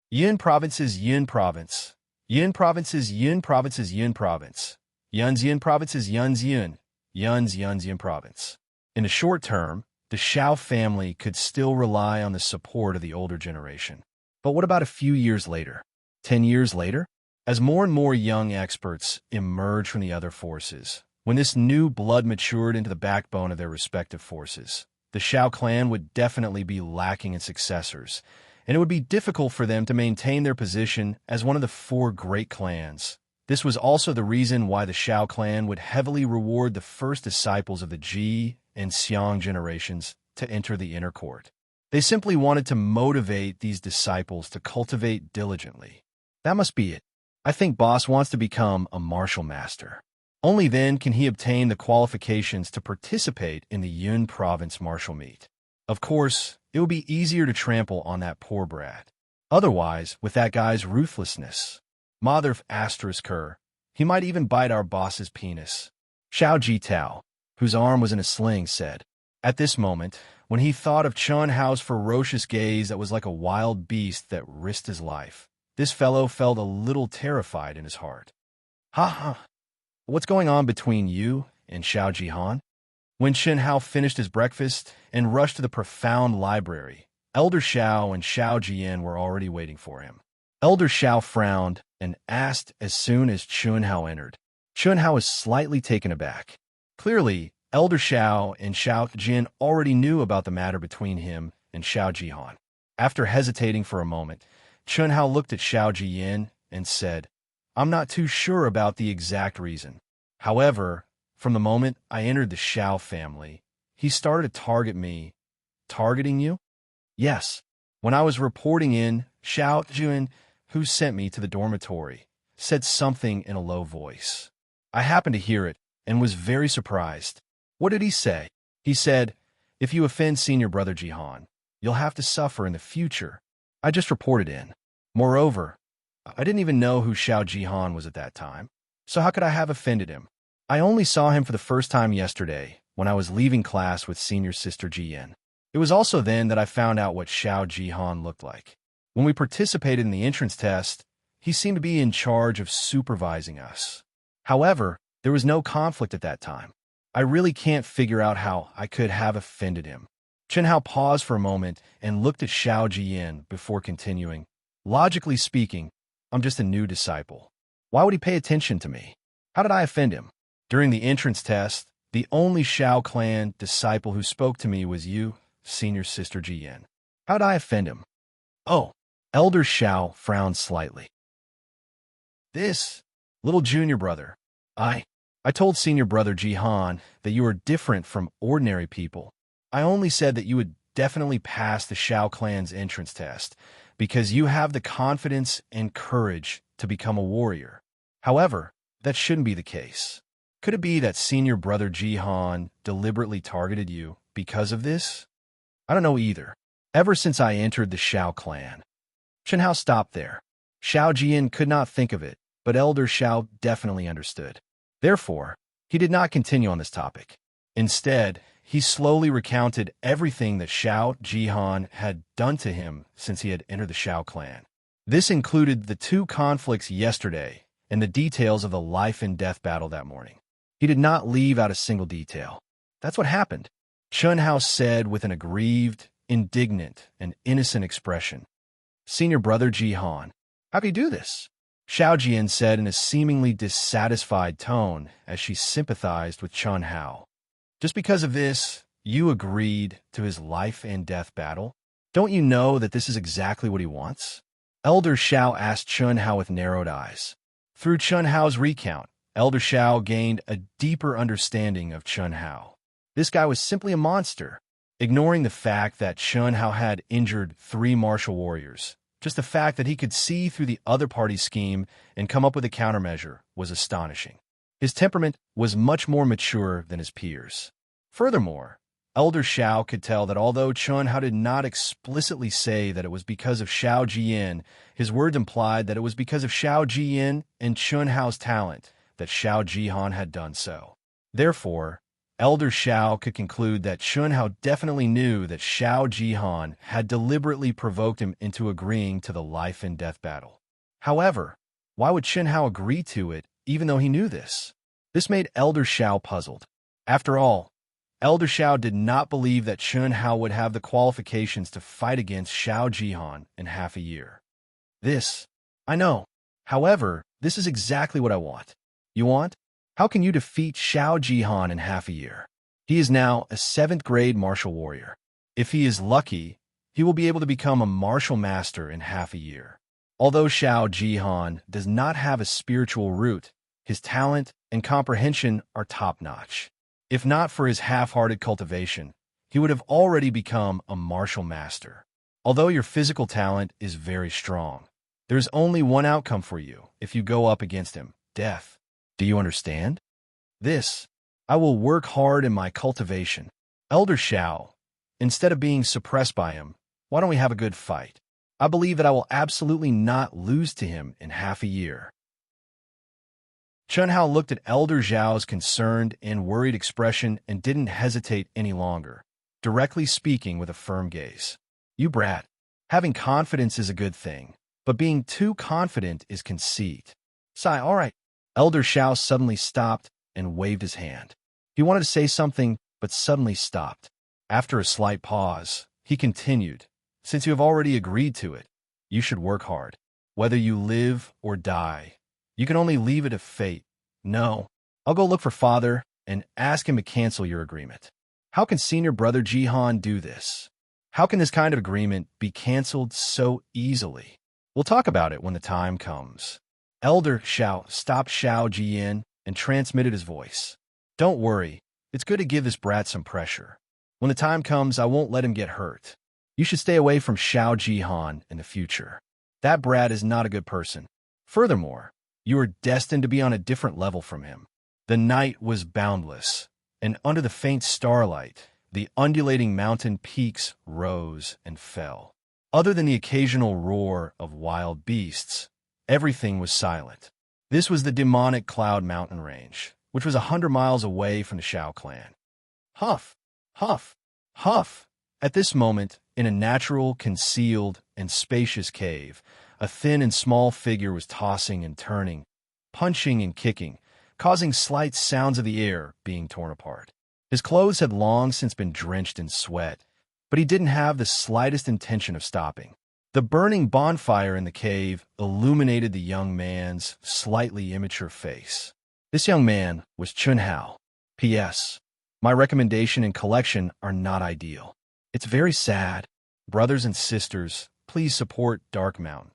Yun Province's Yun Province. Yun Province's Yun Province's Yun Province. Yun's Yun Province's Yun's Yun. Yun's Yun Province. In the short term, the Xiao family could still rely on the support of the older generation. But what about a few years later? 10 years later? As more and more young experts emerged from the other forces, when this new blood matured into the backbone of their respective forces, the Xiao clan would definitely be lacking in successors, and it would be difficult for them to maintain their position as one of the 4 great clans. This was also the reason why the Xiao clan would heavily reward the first disciples of the Ji and Xiang generations to enter the inner court. They simply wanted to motivate these disciples to cultivate diligently. That must be it. I think Boss wants to become a martial master. Only then can he obtain the qualifications to participate in the Yun Province martial meet. Of course, it would be easier to trample on that poor brat. Otherwise, with that guy's ruthlessness, Mother asterisk her, he might even bite our boss's penis. Xiao Jitao, whose arm was in a sling, said. At this moment, when he thought of Chun Hao's ferocious gaze that was like a wild beast that risked his life, this fellow felt a little terrified in his heart. "Ha ha! What's going on between you and Xiao Jihan?" When Chun Hao finished his breakfast and rushed to the profound library, Elder Xiao and Xiao Jian were already waiting for him. Elder Xiao frowned and asked as soon as Chun Hao entered. Chun Hao was slightly taken aback. Clearly, Elder Xiao and Xiao Jin already knew about the matter between him and Xiao Jihan. After hesitating for a moment, Chun Hao looked at Xiao Jian and said, "I'm not too sure about the exact reason. However, from the moment I entered the Xiao family, he started to target me." "Targeting you?" "Yes. When I was reporting in, Xiao Jun, who sent me to the dormitory, said something in a low voice. I happened to hear it and was very surprised." "What did he say?" "He said, 'If you offend senior brother Jihan, you'll have to suffer in the future.' I just reported in. Moreover, I didn't even know who Xiao Jihan was at that time, so how could I have offended him? I only saw him for the first time yesterday when I was leaving class with senior sister Jian. It was also then that I found out what Xiao Jihan looked like. When we participated in the entrance test, he seemed to be in charge of supervising us. However, there was no conflict at that time. I really can't figure out how I could have offended him." Chen Hao paused for a moment and looked at Xiao Jian before continuing. "Logically speaking, I'm just a new disciple. Why would he pay attention to me? How did I offend him? During the entrance test, the only Shao clan disciple who spoke to me was you, senior sister Jian. How did I offend him? Oh, Elder Shao frowned slightly. This, little junior brother, I told senior brother Jihan that you are different from ordinary people. I only said that you would definitely pass the Shao clan's entrance test because you have the confidence and courage to become a warrior. However, that shouldn't be the case. Could it be that senior brother Jihan deliberately targeted you because of this? I don't know either. Ever since I entered the Shao clan. Shenhao stopped there. Shao Jian could not think of it, but Elder Shao definitely understood. Therefore, he did not continue on this topic. Instead, he slowly recounted everything that Shao Jihan had done to him since he had entered the Shao clan. This included the 2 conflicts yesterday and the details of the life and death battle that morning. He did not leave out a single detail. That's what happened, Chunhao said with an aggrieved, indignant, and innocent expression. Senior brother Jihan, how could you do this? Shao Jian said in a seemingly dissatisfied tone as she sympathized with Chunhao. Just because of this, you agreed to his life and death battle? Don't you know that this is exactly what he wants? Elder Shao asked Chunhao with narrowed eyes. Through Chunhao's recount, Elder Shao gained a deeper understanding of Chunhao. This guy was simply a monster, ignoring the fact that Chunhao had injured 3 martial warriors. Just the fact that he could see through the other party's scheme and come up with a countermeasure was astonishing. His temperament was much more mature than his peers. Furthermore, Elder Shao could tell that although Chunhao did not explicitly say that it was because of Shao Jian, his words implied that it was because of Shao Jian and Chunhao's talent that Shao Jihan had done so. Therefore, Elder Shao could conclude that Chunhao definitely knew that Shao Jihan had deliberately provoked him into agreeing to the life and death battle. However, why would Chunhao agree to it even though he knew this? This made Elder Shao puzzled. After all, Elder Shao did not believe that Chunhao would have the qualifications to fight against Shao Jihan in half a year. I know. However, this is exactly what I want. You want? How can you defeat Shao Jihan in half a year? He is now a 7th grade martial warrior. If he is lucky, he will be able to become a martial master in half a year. Although Shao Jihan does not have a spiritual root, his talent and comprehension are top-notch. If not for his half-hearted cultivation, he would have already become a martial master. Although your physical talent is very strong, there is only one outcome for you if you go up against him: death. Do you understand? I will work hard in my cultivation. Elder Shao, instead of being suppressed by him, why don't we have a good fight? I believe that I will absolutely not lose to him in half a year. Chunhao looked at Elder Zhao's concerned and worried expression and didn't hesitate any longer, directly speaking with a firm gaze. You brat. Having confidence is a good thing, but being too confident is conceit. Sigh, all right. Elder Shao suddenly stopped and waved his hand. He wanted to say something, but suddenly stopped. After a slight pause, he continued, Since you have already agreed to it, you should work hard. Whether you live or die, you can only leave it to fate. No, I'll go look for father and ask him to cancel your agreement. How can senior brother Jihan do this? How can this kind of agreement be canceled so easily? We'll talk about it when the time comes. Elder Shao stopped Shao Jian and transmitted his voice. Don't worry, it's good to give this brat some pressure. When the time comes, I won't let him get hurt. You should stay away from Shao Jihan in the future. That brat is not a good person. Furthermore, you are destined to be on a different level from him. The night was boundless, and under the faint starlight, the undulating mountain peaks rose and fell. Other than the occasional roar of wild beasts, everything was silent. This was the demonic Cloud Mountain Range, which was 100 miles away from the Shao clan. Huff, huff, huff. At this moment, in a natural, concealed, and spacious cave, a thin and small figure was tossing and turning, punching and kicking, causing slight sounds of the air being torn apart. His clothes had long since been drenched in sweat, but he didn't have the slightest intention of stopping. The burning bonfire in the cave illuminated the young man's slightly immature face. This young man was Chun Hao. P.S. My recommendation and collection are not ideal. It's very sad. Brothers and sisters, please support Dark Mountain.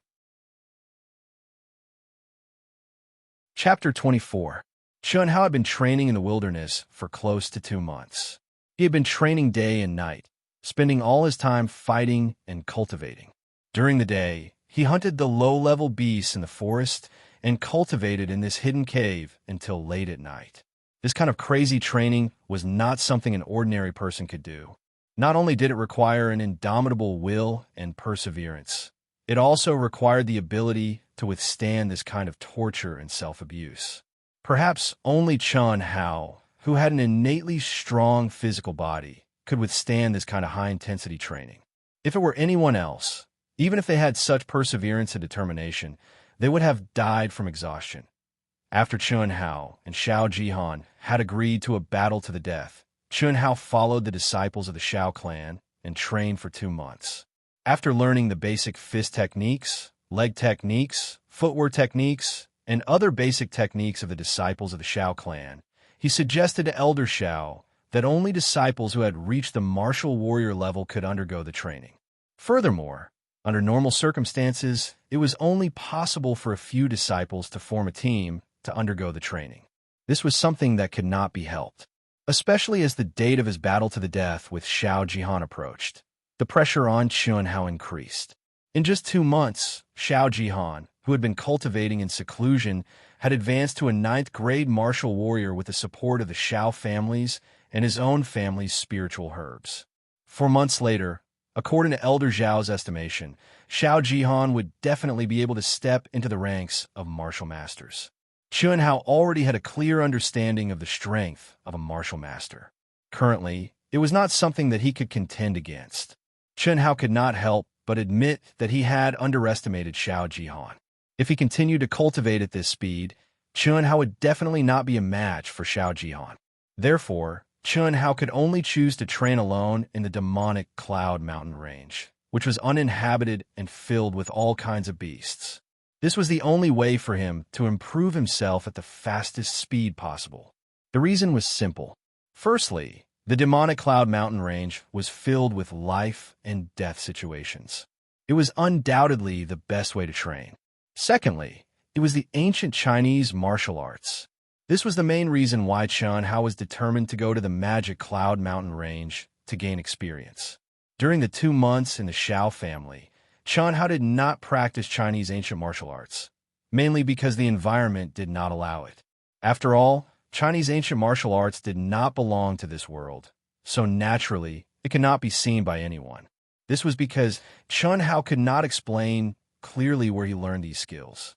Chapter 24. Chun Hao had been training in the wilderness for close to 2 months. He had been training day and night, spending all his time fighting and cultivating. During the day, he hunted the low-level beasts in the forest and cultivated in this hidden cave until late at night. This kind of crazy training was not something an ordinary person could do. Not only did it require an indomitable will and perseverance, it also required the ability to withstand this kind of torture and self-abuse. Perhaps only Chun Hao, who had an innately strong physical body, could withstand this kind of high-intensity training. If it were anyone else, even if they had such perseverance and determination, they would have died from exhaustion. After Chun Hao and Xiao Jihan had agreed to a battle to the death, Chun Hao followed the disciples of the Xiao clan and trained for 2 months. After learning the basic fist techniques, leg techniques, footwork techniques, and other basic techniques of the disciples of the Xiao clan, he suggested to Elder Xiao that only disciples who had reached the martial warrior level could undergo the training. Furthermore, under normal circumstances, it was only possible for a few disciples to form a team to undergo the training. This was something that could not be helped, especially as the date of his battle to the death with Xiao Jihan approached. The pressure on Chun Hao increased. In just 2 months, Xiao Jihan, who had been cultivating in seclusion, had advanced to a 9th-grade martial warrior with the support of the Xiao families and his own family's spiritual herbs. 4 months later, according to Elder Zhao's estimation, Xiao Jihan would definitely be able to step into the ranks of martial masters. Chun Hao already had a clear understanding of the strength of a martial master. Currently, it was not something that he could contend against. Chun Hao could not help but admit that he had underestimated Xiao Jihan. If he continued to cultivate at this speed, Chun Hao would definitely not be a match for Xiao Jihan. Therefore, Chun Hao could only choose to train alone in the demonic Cloud Mountain range, which was uninhabited and filled with all kinds of beasts. This was the only way for him to improve himself at the fastest speed possible. The reason was simple. Firstly, the demonic Cloud Mountain range was filled with life and death situations. It was undoubtedly the best way to train. Secondly, it was the ancient Chinese martial arts. This was the main reason why Chun Hao was determined to go to the magic Cloud Mountain range to gain experience. During the 2 months in the Xiao family, Chun Hao did not practice Chinese ancient martial arts, mainly because the environment did not allow it. After all, Chinese ancient martial arts did not belong to this world, so naturally, it could not be seen by anyone. This was because Chun Hao could not explain clearly where he learned these skills.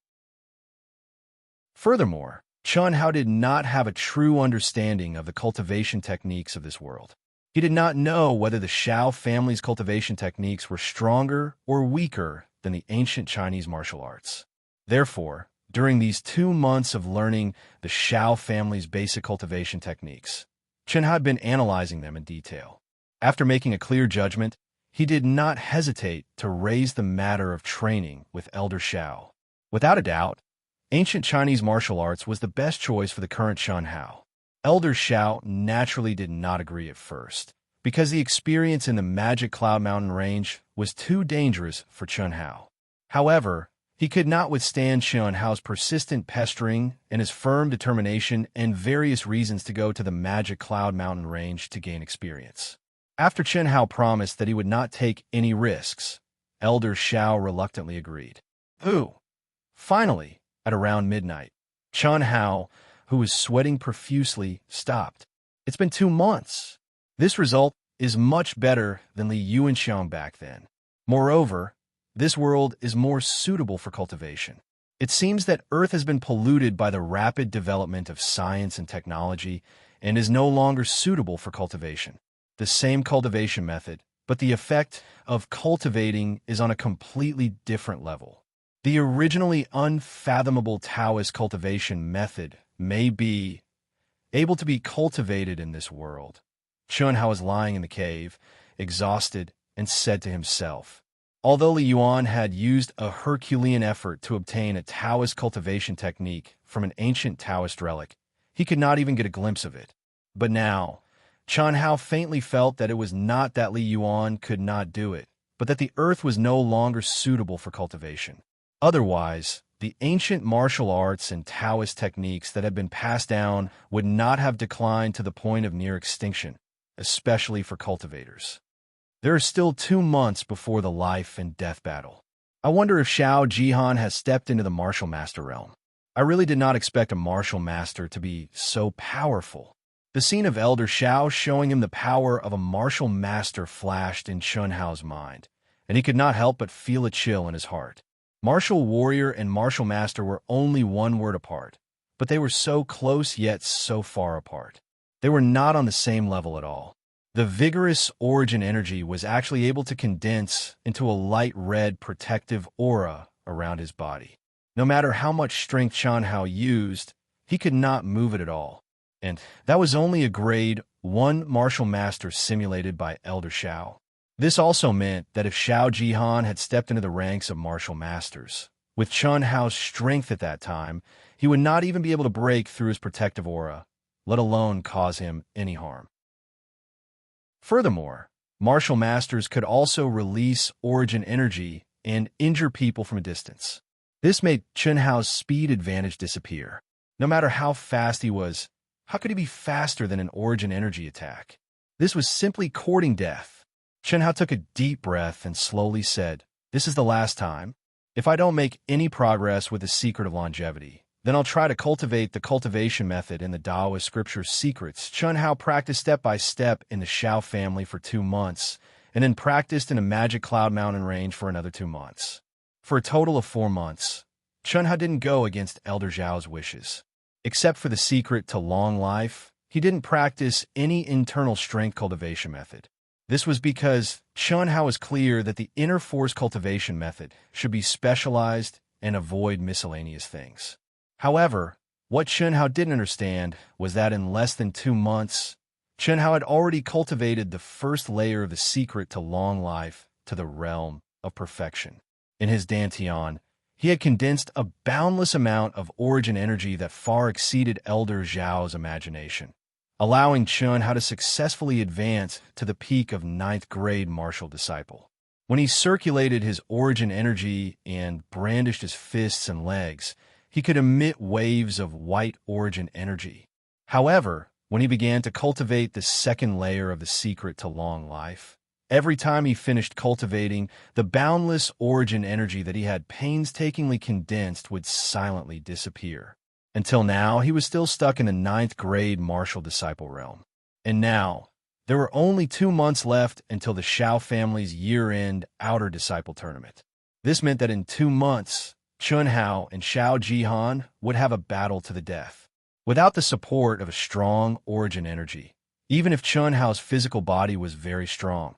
Furthermore, Chun Hao did not have a true understanding of the cultivation techniques of this world. He did not know whether the Xiao family's cultivation techniques were stronger or weaker than the ancient Chinese martial arts. Therefore, during these 2 months of learning the Xiao family's basic cultivation techniques, Chun Hao had been analyzing them in detail. After making a clear judgment, he did not hesitate to raise the matter of training with Elder Xiao. Without a doubt, ancient Chinese martial arts was the best choice for the current Chun Hao. Elder Xiao naturally did not agree at first, because the experience in the magic Cloud Mountain range was too dangerous for Chun Hao. However, he could not withstand Chun Hao's persistent pestering and his firm determination and various reasons to go to the magic Cloud Mountain range to gain experience. After Chun Hao promised that he would not take any risks, Elder Xiao reluctantly agreed. Finally, at around midnight, Chun Hao, who was sweating profusely, stopped. It's been 2 months. This result is much better than Li Yuanxiang back then. Moreover, this world is more suitable for cultivation. It seems that Earth has been polluted by the rapid development of science and technology and is no longer suitable for cultivation. The same cultivation method, but the effect of cultivating is on a completely different level. The originally unfathomable Taoist cultivation method may be able to be cultivated in this world. Chun Hao was lying in the cave, exhausted, and said to himself, Although Li Yuan had used a Herculean effort to obtain a Taoist cultivation technique from an ancient Taoist relic, he could not even get a glimpse of it. But now, Chen Hao faintly felt that it was not that Li Yuan could not do it, but that the earth was no longer suitable for cultivation. Otherwise, the ancient martial arts and Taoist techniques that had been passed down would not have declined to the point of near extinction, especially for cultivators. There are still 2 months before the life and death battle. I wonder if Xiao Jihan has stepped into the martial master realm. I really did not expect a martial master to be so powerful. The scene of Elder Xiao showing him the power of a martial master flashed in Chen Hao's mind, and he could not help but feel a chill in his heart. Martial warrior and martial master were only one word apart, but they were so close yet so far apart. They were not on the same level at all. The vigorous origin energy was actually able to condense into a light red protective aura around his body. No matter how much strength Chen Hao used, he could not move it at all. And that was only a grade 1 martial master simulated by Elder Xiao. This also meant that if Xiao Jihan had stepped into the ranks of martial masters, with Chen Hao's strength at that time, he would not even be able to break through his protective aura, let alone cause him any harm. Furthermore, martial masters could also release origin energy and injure people from a distance. This made Chen Hao's speed advantage disappear. No matter how fast he was, how could he be faster than an origin energy attack? This was simply courting death. Chen Hao took a deep breath and slowly said, "This is the last time. If I don't make any progress with the secret of longevity, then I'll try to cultivate the cultivation method in the Taoist scripture secrets." Chen Hao practiced step by step in the Xiao family for 2 months, and then practiced in a magic cloud mountain range for another 2 months. For a total of 4 months, Chen Hao didn't go against Elder Zhao's wishes. Except for the secret to long life, he didn't practice any internal strength cultivation method. This was because Chen Hao was clear that the inner force cultivation method should be specialized and avoid miscellaneous things. However, what Chen Hao didn't understand was that in less than 2 months, Chen Hao had already cultivated the first layer of the secret to long life to the realm of perfection. In his Dantian, he had condensed a boundless amount of origin energy that far exceeded Elder Zhao's imagination, allowing Chen Hao to successfully advance to the peak of 9th grade martial disciple. When he circulated his origin energy and brandished his fists and legs, he could emit waves of white origin energy. However, when he began to cultivate the second layer of the secret to long life, every time he finished cultivating, the boundless origin energy that he had painstakingly condensed would silently disappear. Until now, he was still stuck in the 9th grade martial disciple realm. And now, there were only 2 months left until the Xiao family's year-end outer disciple tournament. This meant that in 2 months, Chen Hao and Xiao Jihan would have a battle to the death. Without the support of a strong origin energy, even if Chen Hao's physical body was very strong,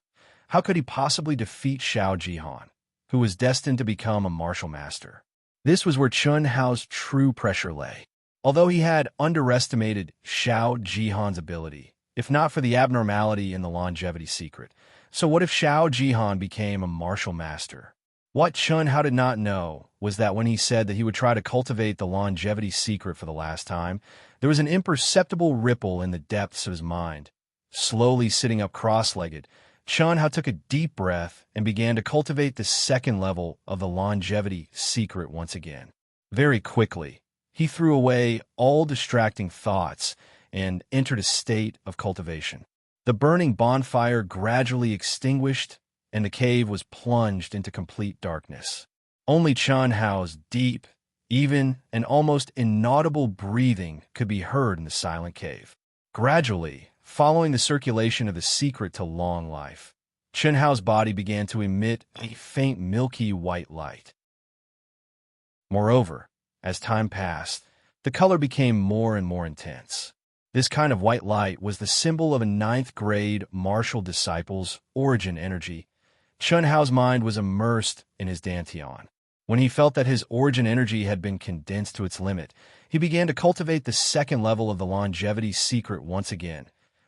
how could he possibly defeat Xiao Jihan, who was destined to become a martial master? This was where Chen Hao's true pressure lay. Although he had underestimated Xiao Jihan's ability, if not for the abnormality in the longevity secret, so what if Xiao Jihan became a martial master? What Chen Hao did not know was that when he said that he would try to cultivate the longevity secret for the last time, there was an imperceptible ripple in the depths of his mind. Slowly sitting up cross-legged, Chen Hao took a deep breath and began to cultivate the second level of the longevity secret once again. Very quickly, he threw away all distracting thoughts and entered a state of cultivation. The burning bonfire gradually extinguished, and the cave was plunged into complete darkness. Only Chen Hao's deep, even, and almost inaudible breathing could be heard in the silent cave. Gradually, following the circulation of the secret to long life, Chen Hao's body began to emit a faint milky white light. Moreover, as time passed, the color became more and more intense. This kind of white light was the symbol of a 9th grade martial disciple's origin energy. Chen Hao's mind was immersed in his Dantian. When he felt that his origin energy had been condensed to its limit, he began to cultivate the second level of the longevity secret once again.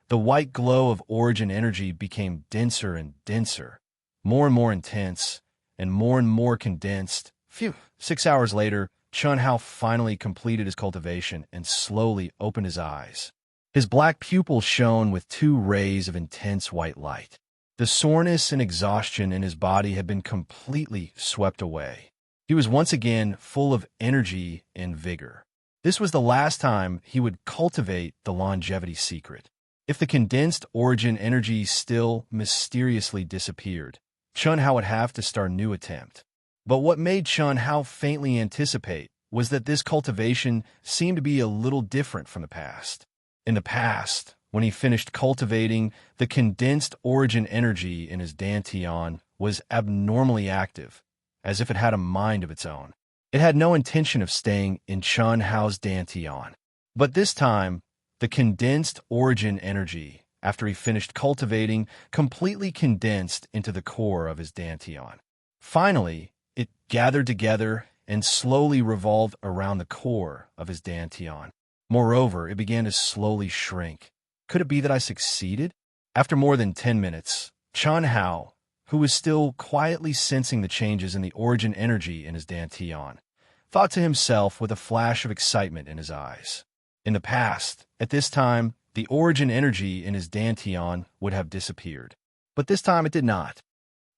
The white glow of origin energy became denser and denser, more and more intense, and more condensed. Phew! 6 hours later, Chun Hao finally completed his cultivation and slowly opened his eyes. His black pupils shone with 2 rays of intense white light. The soreness and exhaustion in his body had been completely swept away. He was once again full of energy and vigor. This was the last time he would cultivate the longevity secret. If the condensed origin energy still mysteriously disappeared, Chun Hao would have to start a new attempt. But what made Chun Hao faintly anticipate was that this cultivation seemed to be a little different from the past. In the past, when he finished cultivating, the condensed origin energy in his dantian was abnormally active, as if it had a mind of its own. It had no intention of staying in Chun Hao's dantian. But this time, the condensed origin energy, after he finished cultivating, completely condensed into the core of his dantian. Finally, it gathered together and slowly revolved around the core of his dantian. Moreover, it began to slowly shrink. Could it be that I succeeded? After more than 10 minutes, Chun Hao, who was still quietly sensing the changes in the origin energy in his dantian, thought to himself with a flash of excitement in his eyes. In the past, at this time, the origin energy in his dantian would have disappeared. But this time it did not.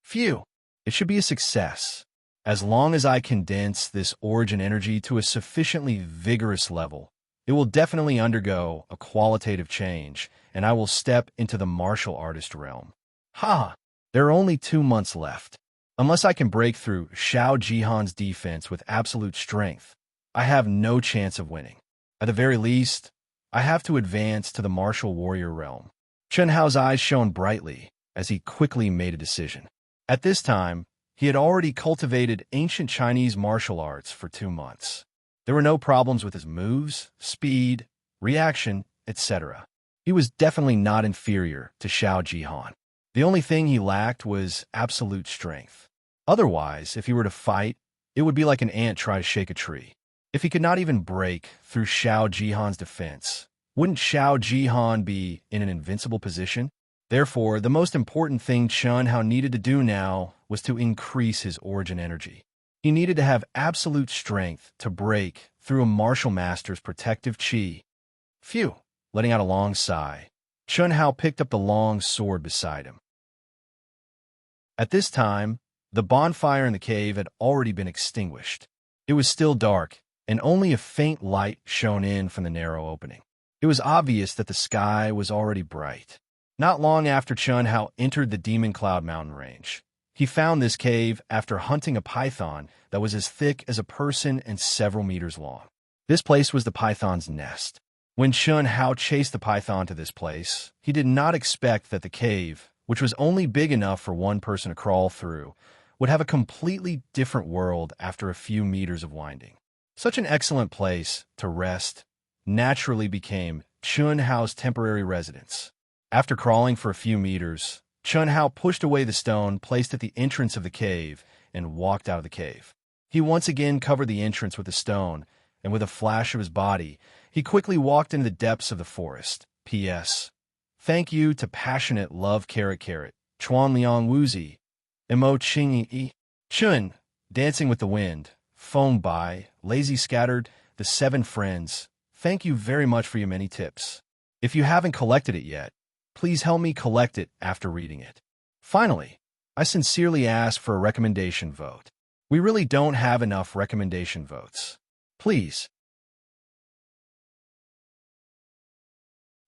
Phew! It should be a success. As long as I condense this origin energy to a sufficiently vigorous level, it will definitely undergo a qualitative change, and I will step into the martial artist realm. Ha! There are only 2 months left. Unless I can break through Xiao Jihan's defense with absolute strength, I have no chance of winning. At the very least, I have to advance to the martial warrior realm. Chun Hao's eyes shone brightly as he quickly made a decision. At this time, he had already cultivated ancient Chinese martial arts for 2 months. There were no problems with his moves, speed, reaction, etc. He was definitely not inferior to Xiao Jihan. The only thing he lacked was absolute strength. Otherwise, if he were to fight, it would be like an ant trying to shake a tree. If he could not even break through Xiao Jihan's defense, wouldn't Xiao Jihan be in an invincible position? Therefore, the most important thing Chun Hao needed to do now was to increase his origin energy. He needed to have absolute strength to break through a martial master's protective chi. Phew! Letting out a long sigh, Chun Hao picked up the long sword beside him. At this time, the bonfire in the cave had already been extinguished. It was still dark, and only a faint light shone in from the narrow opening. It was obvious that the sky was already bright. Not long after Chun Hao entered the Demon Cloud mountain range, he found this cave after hunting a python that was as thick as a person and several meters long. This place was the python's nest. When Chun Hao chased the python to this place, he did not expect that the cave, which was only big enough for one person to crawl through, would have a completely different world after a few meters of winding. Such an excellent place to rest naturally became Chun Hao's temporary residence. After crawling for a few meters, Chun Hao pushed away the stone placed at the entrance of the cave and walked out of the cave. He once again covered the entrance with a stone, and with a flash of his body, he quickly walked into the depths of the forest. P.S. Thank you to Passionate Love Chuan Liang Wuzi, Emo Ching Yi, Chun, Dancing with the Wind, Foam By, Lazy Scattered, The 7 Friends. Thank you very much for your many tips. If you haven't collected it yet, please help me collect it after reading it. Finally, I sincerely ask for a recommendation vote. We really don't have enough recommendation votes. Please.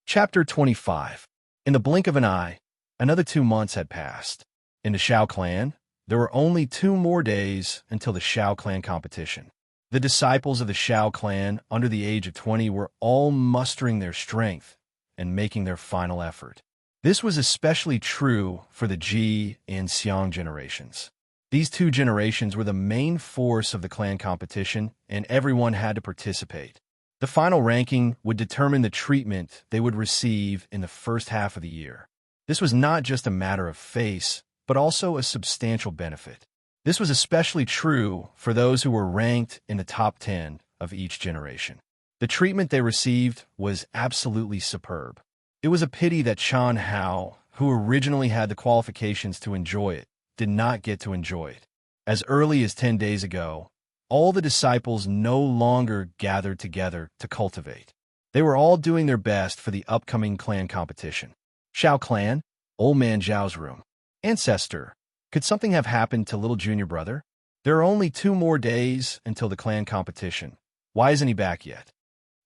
Chapter 25. In the blink of an eye, another 2 months had passed. In the Shao clan, there were only 2 more days until the Shao clan competition. The disciples of the Shao clan under the age of 20 were all mustering their strength and making their final effort. This was especially true for the Ji and Xiang generations. These 2 generations were the main force of the clan competition, and everyone had to participate. The final ranking would determine the treatment they would receive in the first half of the year. This was not just a matter of face, but also a substantial benefit. This was especially true for those who were ranked in the top 10 of each generation. The treatment they received was absolutely superb. It was a pity that Chun Hao, who originally had the qualifications to enjoy it, did not get to enjoy it. As early as 10 days ago, all the disciples no longer gathered together to cultivate. They were all doing their best for the upcoming clan competition. Xiao clan, old man Zhao's room. Ancestor, could something have happened to little junior brother? There are only 2 more days until the clan competition. Why isn't he back yet?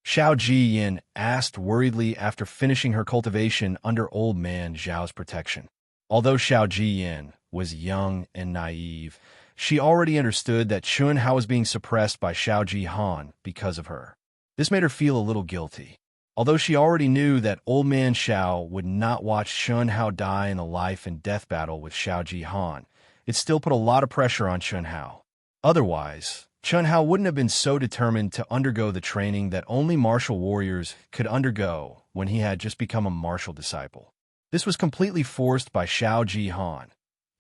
Xiao Jiyin asked worriedly after finishing her cultivation under old man Zhao's protection. Although Xiao Jiyin was young and naive, she already understood that Chun Hao was being suppressed by Xiao Jihan because of her. This made her feel a little guilty. Although she already knew that old man Xiao would not watch Chun Hao die in a life and death battle with Xiao Jihan, it still put a lot of pressure on Chun Hao. Otherwise, Chun Hao wouldn't have been so determined to undergo the training that only martial warriors could undergo when he had just become a martial disciple. This was completely forced by Xiao Jihan,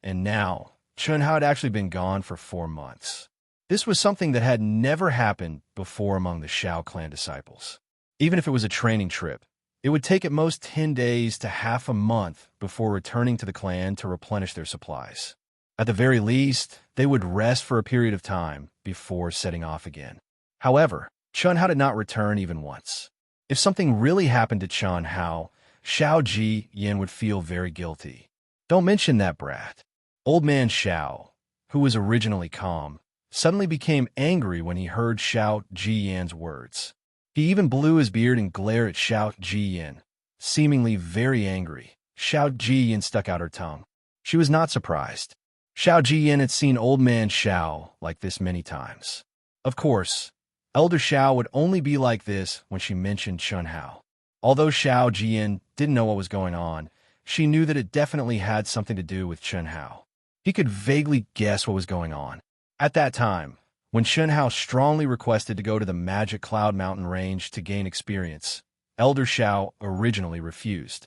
and now Chun Hao had actually been gone for 4 months. This was something that had never happened before among the Xiao clan disciples. Even if it was a training trip, it would take at most 10 days to half a month before returning to the clan to replenish their supplies. At the very least, they would rest for a period of time before setting off again. However, Chun Hao did not return even once. If something really happened to Chun Hao, Xiao Ji Yin would feel very guilty. Don't mention that brat. Old man Xiao, who was originally calm, suddenly became angry when he heard Xiao Ji Yin's words. He even blew his beard and glared at Xiao Ji Yin, seemingly very angry. Xiao Ji Yin stuck out her tongue. She was not surprised. Xiao Ji Yin had seen old man Xiao like this many times. Of course, Elder Xiao would only be like this when she mentioned Chun Hao. Although Xiao Ji Yin didn't know what was going on, she knew that it definitely had something to do with Chun Hao. He could vaguely guess what was going on. At that time, when Chun Hao strongly requested to go to the Magic Cloud Mountain range to gain experience, Elder Xiao originally refused.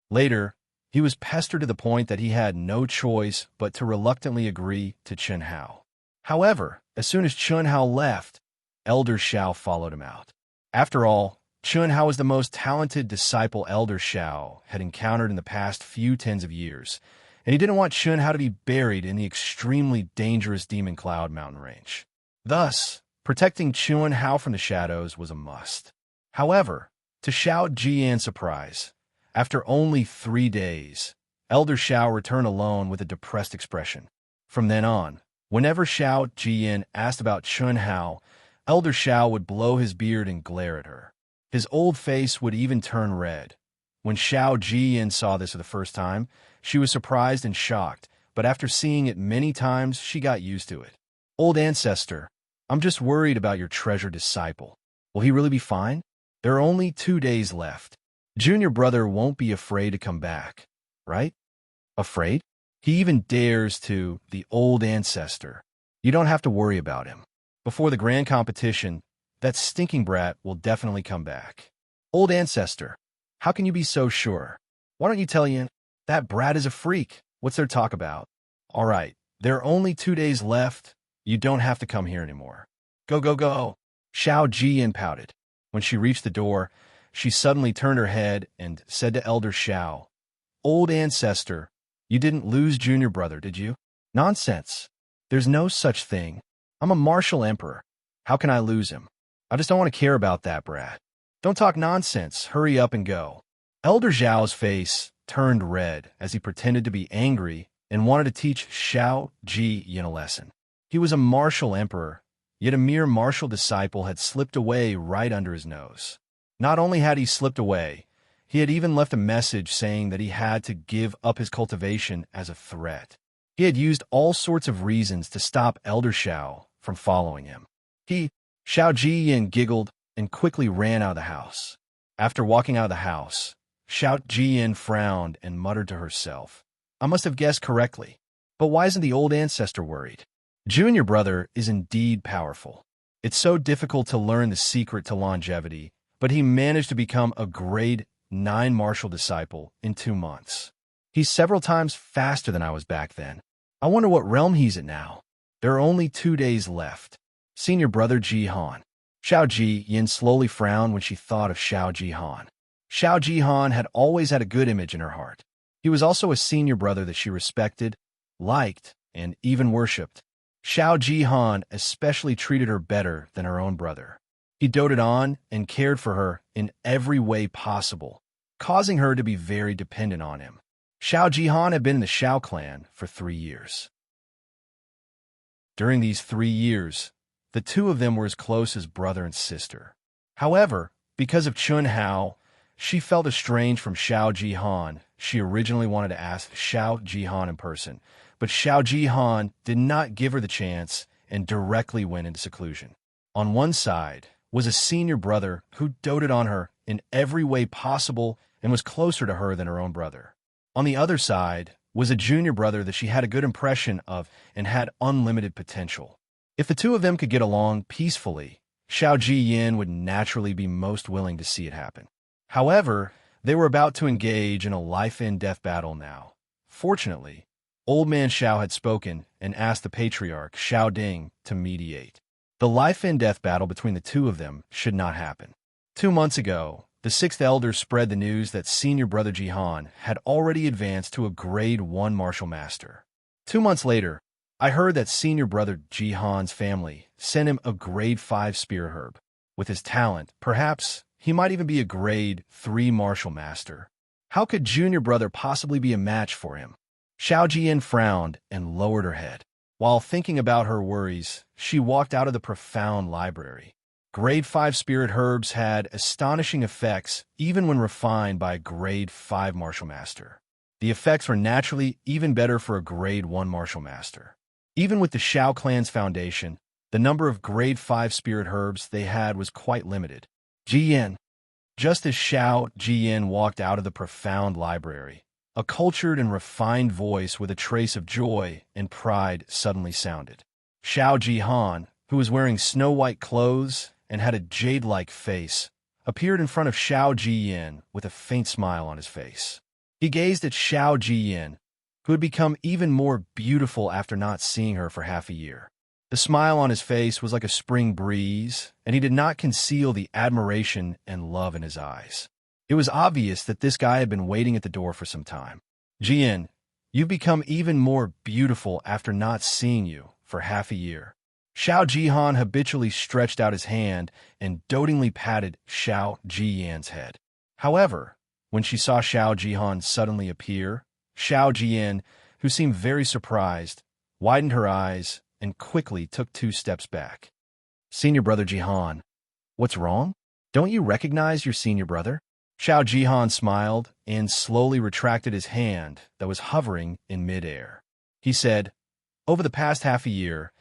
Later, he was pestered to the point that he had no choice but to reluctantly agree to Chun Hao. However, as soon as Chun Hao left, Elder Xiao followed him out. After all, Chun Hao was the most talented disciple Elder Xiao had encountered in the past few tens of years, and he didn't want Chun Hao to be buried in the extremely dangerous Demon Cloud mountain range. Thus, protecting Chun Hao from the shadows was a must. However, to Xiao Jiyan's surprise, after only 3 days, Elder Xiao returned alone with a depressed expression. From then on, whenever Xiao Jiyan asked about Chun Hao, Elder Xiao would blow his beard and glare at her. His old face would even turn red. When Xiao Jiyan saw this for the first time, she was surprised and shocked, but after seeing it many times, she got used to it. Old ancestor, I'm just worried about your treasured disciple. Will he really be fine? There are only 2 days left. Junior brother won't be afraid to come back, right? Afraid? He even dares to, the old ancestor. You don't have to worry about him. Before the grand competition, that stinking brat will definitely come back. Old ancestor, how can you be so sure? Why don't you tell Yin? That brat is a freak. What's there talk about? All right, there are only 2 days left. You don't have to come here anymore. Go, go, go. Xiao Jiyan pouted. When she reached the door, she suddenly turned her head and said to Elder Xiao, Old ancestor, you didn't lose junior brother, did you? Nonsense. There's no such thing. I'm a martial emperor. How can I lose him? I just don't want to care about that brat. Don't talk nonsense. Hurry up and go. Elder Zhao's face turned red as he pretended to be angry and wanted to teach Xiao Ji Yin a lesson. He was a martial emperor, yet a mere martial disciple had slipped away right under his nose. Not only had he slipped away, he had even left a message saying that he had to give up his cultivation as a threat. He had used all sorts of reasons to stop Elder Xiao from following him. Xiao Ji Yin giggled and quickly ran out of the house. After walking out of the house, Xiao Ji Yin frowned and muttered to herself, I must have guessed correctly, but why isn't the old ancestor worried? Junior brother is indeed powerful. It's so difficult to learn the secret to longevity, but he managed to become a grade 9 martial disciple in 2 months. He's several times faster than I was back then. I wonder what realm he's at now. There are only 2 days left. Senior brother Jihan. Xiao Ji Yin slowly frowned when she thought of Xiao Jihan. Xiao Jihan had always had a good image in her heart. He was also a senior brother that she respected, liked, and even worshipped. Xiao Jihan especially treated her better than her own brother. He doted on and cared for her in every way possible, causing her to be very dependent on him. Xiao Jihan had been in the Xiao clan for 3 years. During these 3 years, the two of them were as close as brother and sister. However, because of Chun Hao, she felt estranged from Xiao Jihan. She originally wanted to ask Xiao Jihan in person, but Xiao Jihan did not give her the chance and directly went into seclusion. On one side was a senior brother who doted on her in every way possible and was closer to her than her own brother. On the other side was a junior brother that she had a good impression of and had unlimited potential. If the two of them could get along peacefully, Xiao Jiyin would naturally be most willing to see it happen. However, they were about to engage in a life-and-death battle now. Fortunately, Old Man Xiao had spoken and asked the patriarch, Xiao Ding, to mediate. The life-and-death battle between the two of them should not happen. 2 months ago, the sixth elder spread the news that senior brother Jihan had already advanced to a grade 1 martial master. 2 months later, I heard that senior brother Jihan's family sent him a grade 5 spear herb. With his talent, perhaps he might even be a grade 3 martial master. How could junior brother possibly be a match for him? Xiao Jian frowned and lowered her head. While thinking about her worries, she walked out of the profound library. Grade 5 spirit herbs had astonishing effects even when refined by a grade 5 martial master. The effects were naturally even better for a grade 1 martial master. Even with the Xiao clan's foundation, the number of grade 5 spirit herbs they had was quite limited. Jiyan. Just as Xiao Jiyan walked out of the profound library, a cultured and refined voice with a trace of joy and pride suddenly sounded. Xiao Jihan, who was wearing snow-white clothes and had a jade-like face, appeared in front of Xiao Jiyan with a faint smile on his face. He gazed at Xiao Jiyan, who had become even more beautiful after not seeing her for half a year. The smile on his face was like a spring breeze, and he did not conceal the admiration and love in his eyes. It was obvious that this guy had been waiting at the door for some time. Jian, you've become even more beautiful after not seeing you for half a year. Xiao Jihan habitually stretched out his hand and dotingly patted Xiao Jiyan's head. However, when she saw Xiao Jihan suddenly appear, Xiao Jiyan, who seemed very surprised, widened her eyes and quickly took 2 steps back. Senior brother Jihan, what's wrong? Don't you recognize your senior brother? Xiao Jihan smiled and slowly retracted his hand that was hovering in midair. He said, over the past half a year,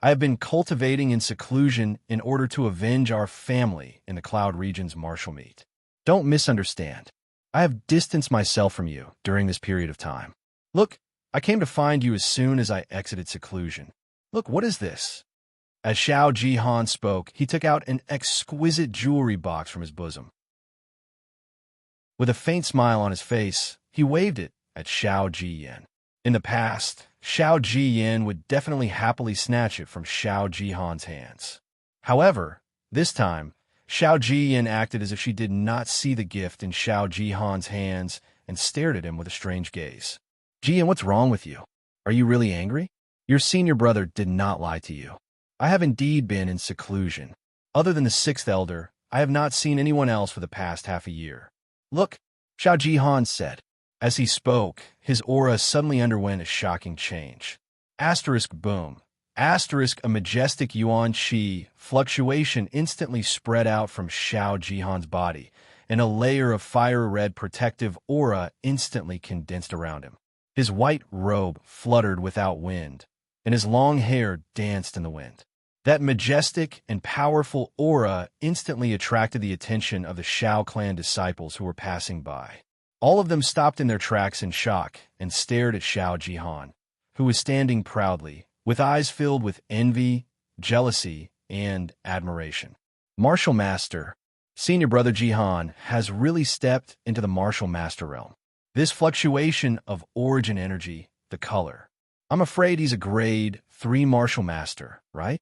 I have been cultivating in seclusion in order to avenge our family in the Cloud region's martial meet. Don't misunderstand. I have distanced myself from you during this period of time. Look, I came to find you as soon as I exited seclusion. Look, what is this? As Xiao Jihan spoke, he took out an exquisite jewelry box from his bosom. With a faint smile on his face, he waved it at Xiao Jiyan. In the past, Xiao Jiyan would definitely happily snatch it from Xiao Jihan's hands. However, this time, Xiao Jiyan acted as if she did not see the gift in Xiao Jihan's hands and stared at him with a strange gaze. Jiyan, what's wrong with you? Are you really angry? Your senior brother did not lie to you. I have indeed been in seclusion. Other than the sixth elder, I have not seen anyone else for the past half a year. Look, Xiao Jihan said. As he spoke, his aura suddenly underwent a shocking change. Asterisk boom. Asterisk a majestic yuan qi fluctuation instantly spread out from Xiao Jihan's body, and a layer of fire-red protective aura instantly condensed around him. His white robe fluttered without wind, and his long hair danced in the wind. That majestic and powerful aura instantly attracted the attention of the Xiao clan disciples who were passing by. All of them stopped in their tracks in shock and stared at Xiao Jihan, who was standing proudly, with eyes filled with envy, jealousy, and admiration. Martial Master, Senior Brother Jihan, has really stepped into the Martial Master realm. This fluctuation of origin energy, the color. I'm afraid he's a grade 3 Martial Master, right?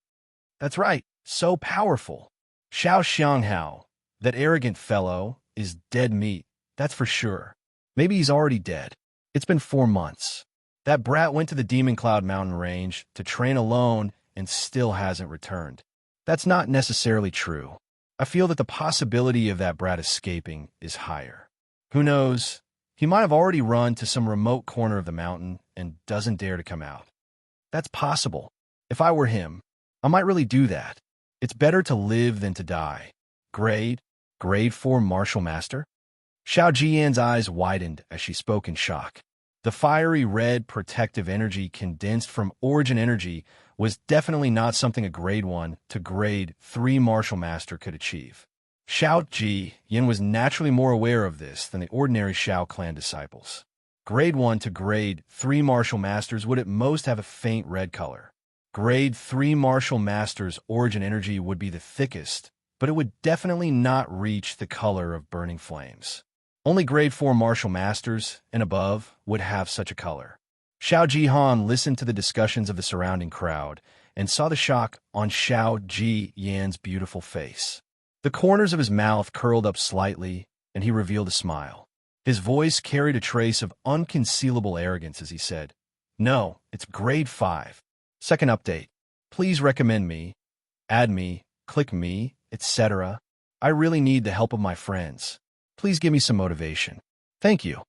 That's right, so powerful. Xiao Xianghao, that arrogant fellow, is dead meat, that's for sure. Maybe he's already dead. It's been 4 months. That brat went to the Demon Cloud mountain range to train alone and still hasn't returned. That's not necessarily true. I feel that the possibility of that brat escaping is higher. Who knows? He might have already run to some remote corner of the mountain and doesn't dare to come out. That's possible. If I were him, I might really do that. It's better to live than to die. Grade 4 Martial Master? Xiao Jian's eyes widened as she spoke in shock. The fiery red protective energy condensed from Origin Energy was definitely not something a Grade 1 to Grade 3 Martial Master could achieve. Xiao Jian was naturally more aware of this than the ordinary Xiao clan disciples. Grade 1 to Grade 3 Martial Masters would at most have a faint red color. Grade 3 Martial Masters' Origin Energy would be the thickest, but it would definitely not reach the color of burning flames. Only Grade 4 Martial Masters and above would have such a color. Xiao Jihan listened to the discussions of the surrounding crowd and saw the shock on Xiao Jian's beautiful face. The corners of his mouth curled up slightly, and he revealed a smile. His voice carried a trace of unconcealable arrogance as he said, "No, it's Grade 5. Second update. Please recommend me, add me, click me, etc. I really need the help of my friends. Please give me some motivation. Thank you."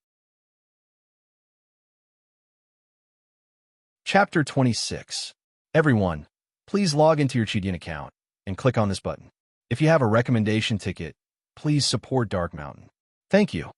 Chapter 26. Everyone, please log into your Chidian account and click on this button. If you have a recommendation ticket, please support Dark Mountain. Thank you.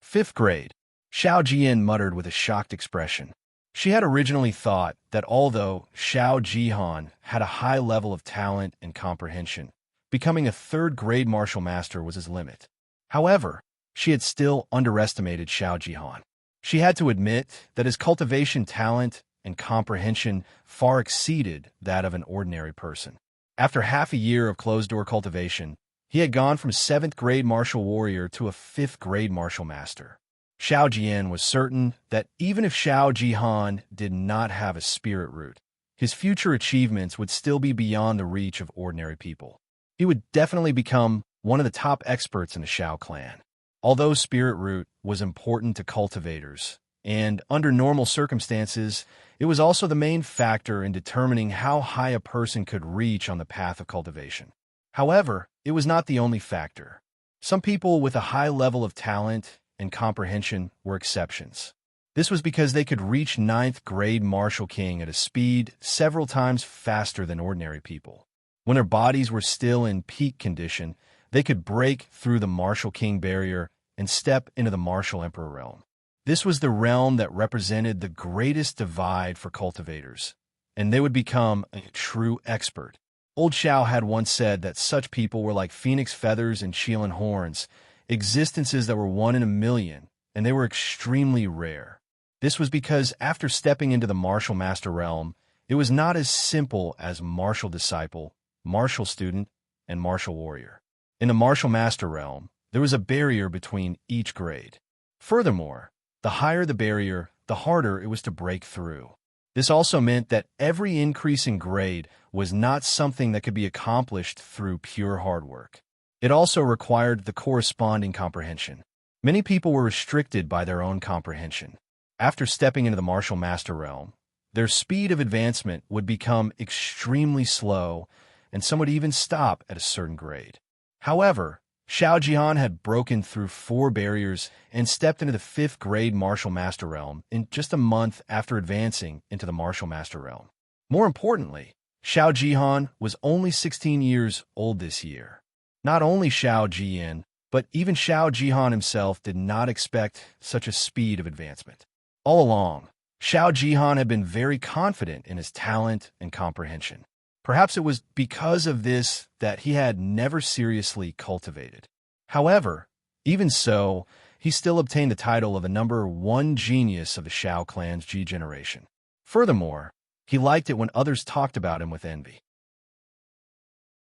5th grade. Xiao Jian muttered with a shocked expression. She had originally thought that although Xiao Jihan had a high level of talent and comprehension, becoming a 3rd grade martial master was his limit. However, she had still underestimated Xiao Jihan. She had to admit that his cultivation talent and comprehension far exceeded that of an ordinary person. After half a year of closed-door cultivation, he had gone from 7th grade martial warrior to a 5th grade martial master. Xiao Jian was certain that even if Xiao Jihan did not have a spirit root, his future achievements would still be beyond the reach of ordinary people. He would definitely become one of the top experts in the Xiao clan. Although spirit root was important to cultivators, and under normal circumstances, it was also the main factor in determining how high a person could reach on the path of cultivation. However, it was not the only factor. Some people with a high level of talent and comprehension were exceptions. This was because they could reach 9th grade Martial King at a speed several times faster than ordinary people. When their bodies were still in peak condition, they could break through the Martial King barrier and step into the Martial Emperor realm. This was the realm that represented the greatest divide for cultivators, and they would become a true expert. Old Xiao had once said that such people were like phoenix feathers and Qilin horns, existences that were 1 in a million, and they were extremely rare. This was because after stepping into the martial master realm, it was not as simple as martial disciple, martial student, and martial warrior. In the martial master realm, there was a barrier between each grade. Furthermore, the higher the barrier, the harder it was to break through. This also meant that every increase in grade was not something that could be accomplished through pure hard work. It also required the corresponding comprehension. Many people were restricted by their own comprehension. After stepping into the martial master realm, their speed of advancement would become extremely slow, and some would even stop at a certain grade. However, Xiao Jihan had broken through 4 barriers and stepped into the 5th grade martial master realm in just a month after advancing into the martial master realm. More importantly, Xiao Jihan was only 16 years old this year. Not only Xiao Jian, but even Xiao Jihan himself did not expect such a speed of advancement. All along, Xiao Jihan had been very confident in his talent and comprehension. Perhaps it was because of this that he had never seriously cultivated. However, even so, he still obtained the title of the number 1 genius of the Xiao clan's G generation. Furthermore, he liked it when others talked about him with envy.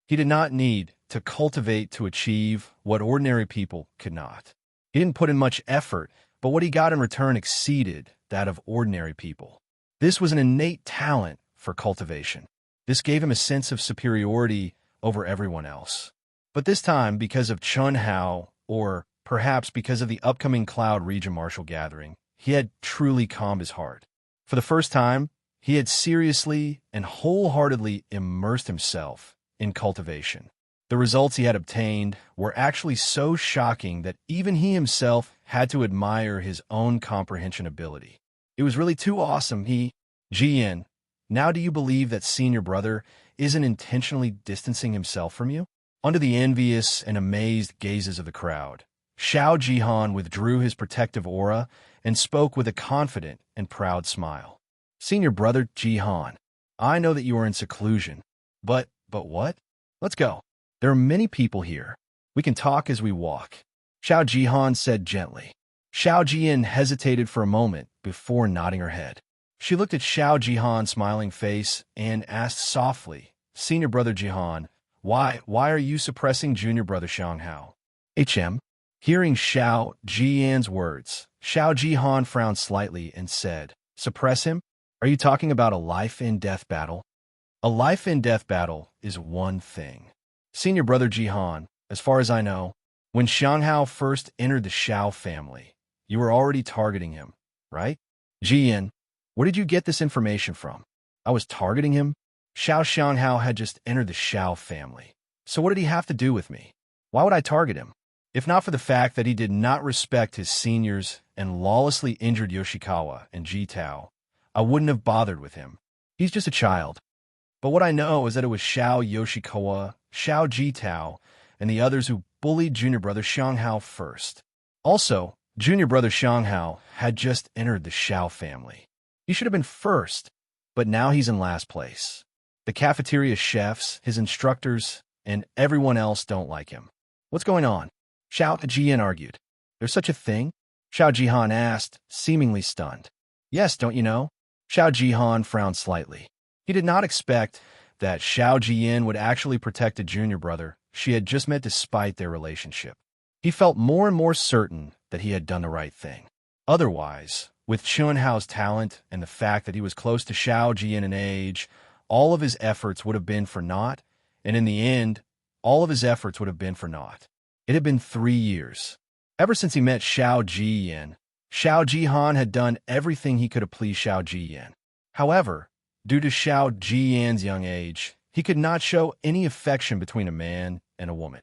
He did not need to cultivate to achieve what ordinary people could not. He didn't put in much effort, but what he got in return exceeded that of ordinary people. This was an innate talent for cultivation. This gave him a sense of superiority over everyone else. But this time, because of Chun Hao, or perhaps because of the upcoming Cloud Region Martial Gathering, he had truly calmed his heart. For the first time, he had seriously and wholeheartedly immersed himself in cultivation. The results he had obtained were actually so shocking that even he himself had to admire his own comprehension ability. It was really too awesome. Jian, now do you believe that senior brother isn't intentionally distancing himself from you? Under the envious and amazed gazes of the crowd, Xiao Jihan withdrew his protective aura and spoke with a confident and proud smile. Senior brother Jihan, I know that you are in seclusion, but what? Let's go. There are many people here. We can talk as we walk. Xiao Jihan said gently. Xiao Jian hesitated for a moment before nodding her head. She looked at Xiao Jihan's smiling face and asked softly, Senior brother Jihan, why are you suppressing junior brother Xianghao? Hearing Xiao Jian's words, Xiao Jihan frowned slightly and said, suppress him? Are you talking about a life-and-death battle? A life-and-death battle is one thing. Senior brother Jihan, as far as I know, when Xianghao first entered the Xiao family, you were already targeting him, right? Jian, where did you get this information from? I was targeting him? Xianghao had just entered the Xiao family. So what did he have to do with me? Why would I target him? If not for the fact that he did not respect his seniors and lawlessly injured Yoshikawa and Jitao, I wouldn't have bothered with him. He's just a child. But what I know is that it was Xiao Yoshikawa, Xiao Jitao, and the others who bullied junior brother Xianghao first. Also, junior brother Xianghao had just entered the Xiao family. He should have been first, but now he's in last place. The cafeteria chefs, his instructors, and everyone else don't like him. What's going on? Xiao Jian argued. There's such a thing? Xiao Jihan asked, seemingly stunned. Yes, don't you know? Xiao Jihan frowned slightly. He did not expect that Xiao Jian would actually protect a junior brother she had just met despite their relationship. He felt more and more certain that he had done the right thing. Otherwise, with Chunhao's talent and the fact that he was close to Xiao Jian in age, all of his efforts would have been for naught, and in the end, all of his efforts would have been for naught. It had been 3 years. Ever since he met Xiao Jian, Xiao Jihan had done everything he could to please Xiao Jian. However, due to Xiao Jian's young age, he could not show any affection between a man and a woman.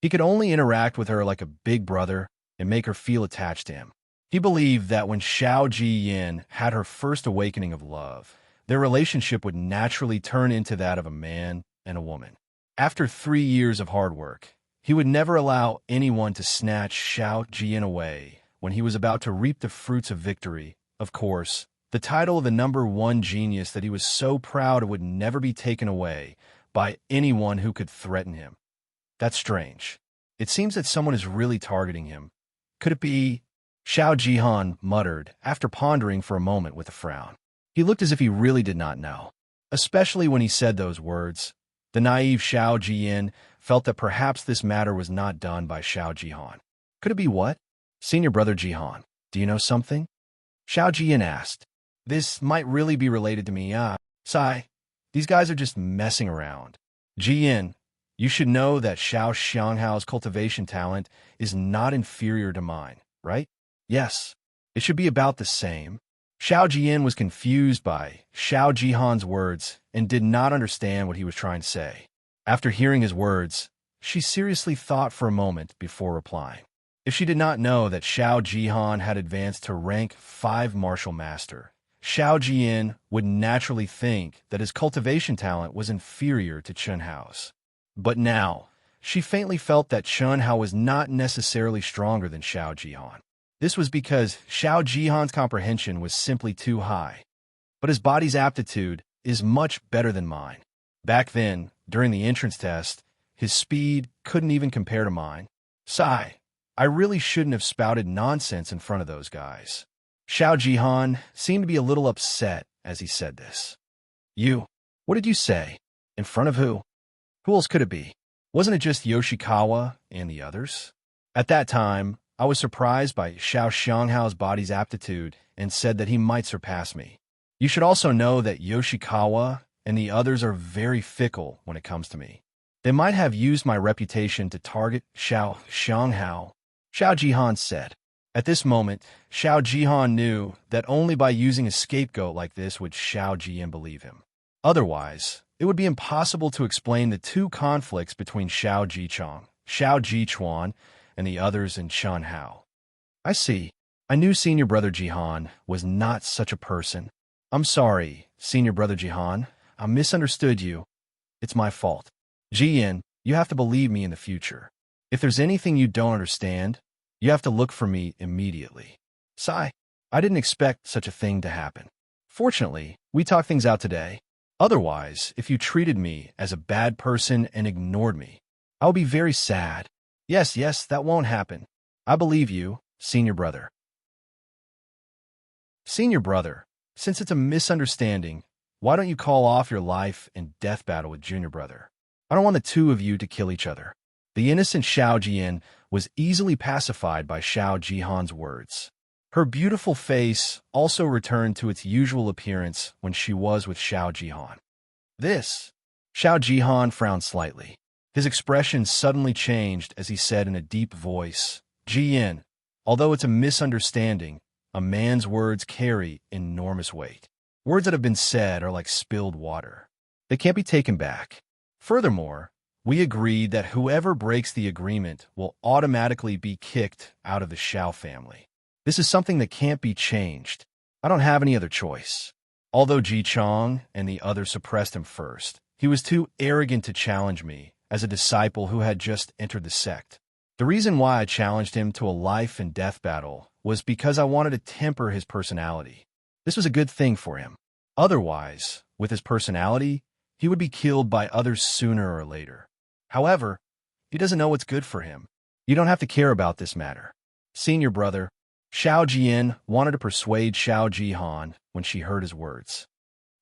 He could only interact with her like a big brother and make her feel attached to him. He believed that when Xiao Jian had her first awakening of love, their relationship would naturally turn into that of a man and a woman. After 3 years of hard work, he would never allow anyone to snatch Xiao Jian away when he was about to reap the fruits of victory. Of course, the title of the #1 genius that he was so proud of would never be taken away by anyone who could threaten him. That's strange. It seems that someone is really targeting him. Could it be? Xiao Jihan muttered after pondering for a moment with a frown. He looked as if he really did not know. Especially when he said those words, the naive Xiao Jian felt that perhaps this matter was not done by Xiao Jihan. Could it be what? Senior brother Jihan, do you know something? Xiao Jian asked. This might really be related to me, Sai. These guys are just messing around. Jian, you should know that Xiao Xianghao's cultivation talent is not inferior to mine, right? Yes, it should be about the same. Xiao Jian was confused by Xiao Jihan's words and did not understand what he was trying to say. After hearing his words, she seriously thought for a moment before replying. If she did not know that Xiao Jihan had advanced to rank 5 martial master, Xiao Jian would naturally think that his cultivation talent was inferior to Chunhao's. But now, she faintly felt that Chunhao was not necessarily stronger than Xiao Jihan. This was because Xiao Jihan's comprehension was simply too high. But his body's aptitude is much better than mine. Back then, during the entrance test, his speed couldn't even compare to mine. Sigh, I really shouldn't have spouted nonsense in front of those guys. Xiao Jihan seemed to be a little upset as he said this. What did you say? In front of who? Who else could it be? Wasn't it just Yoshikawa and the others? At that time, I was surprised by Xiao Xianghao's body's aptitude and said that he might surpass me. You should also know that Yoshikawa and the others are very fickle when it comes to me. They might have used my reputation to target Xiao Xianghao, Xiao Jihan said. At this moment, Xiao Jihan knew that only by using a scapegoat like this would Xiao Jian believe him. Otherwise, it would be impossible to explain the two conflicts between Xiao Jichong, Xiao Jichuan, and the others in Chen Hao. I see. I knew Senior Brother Jihan was not such a person. I'm sorry, Senior Brother Jihan. I misunderstood you. It's my fault. Jian, you have to believe me in the future. If there's anything you don't understand, you have to look for me immediately. Sigh. I didn't expect such a thing to happen. Fortunately, we talked things out today. Otherwise, if you treated me as a bad person and ignored me, I would be very sad. Yes, that won't happen. I believe you, Senior Brother. Senior Brother, since it's a misunderstanding, why don't you call off your life and death battle with Junior Brother? I don't want the two of you to kill each other. The innocent Xiao Jian was easily pacified by Xiao Jihan's words. Her beautiful face also returned to its usual appearance when she was with Xiao Jihan. Xiao Jihan frowned slightly. His expression suddenly changed as he said in a deep voice, Jian, although it's a misunderstanding, a man's words carry enormous weight. Words that have been said are like spilled water. They can't be taken back. Furthermore, we agreed that whoever breaks the agreement will automatically be kicked out of the Xiao family. This is something that can't be changed. I don't have any other choice. Although Ji Chong and the others suppressed him first, he was too arrogant to challenge me as a disciple who had just entered the sect. The reason why I challenged him to a life and death battle was because I wanted to temper his personality. This was a good thing for him. Otherwise, with his personality, he would be killed by others sooner or later. However, he doesn't know what's good for him. You don't have to care about this matter. Senior Brother, Xiao Jian wanted to persuade Xiao Jihan when she heard his words.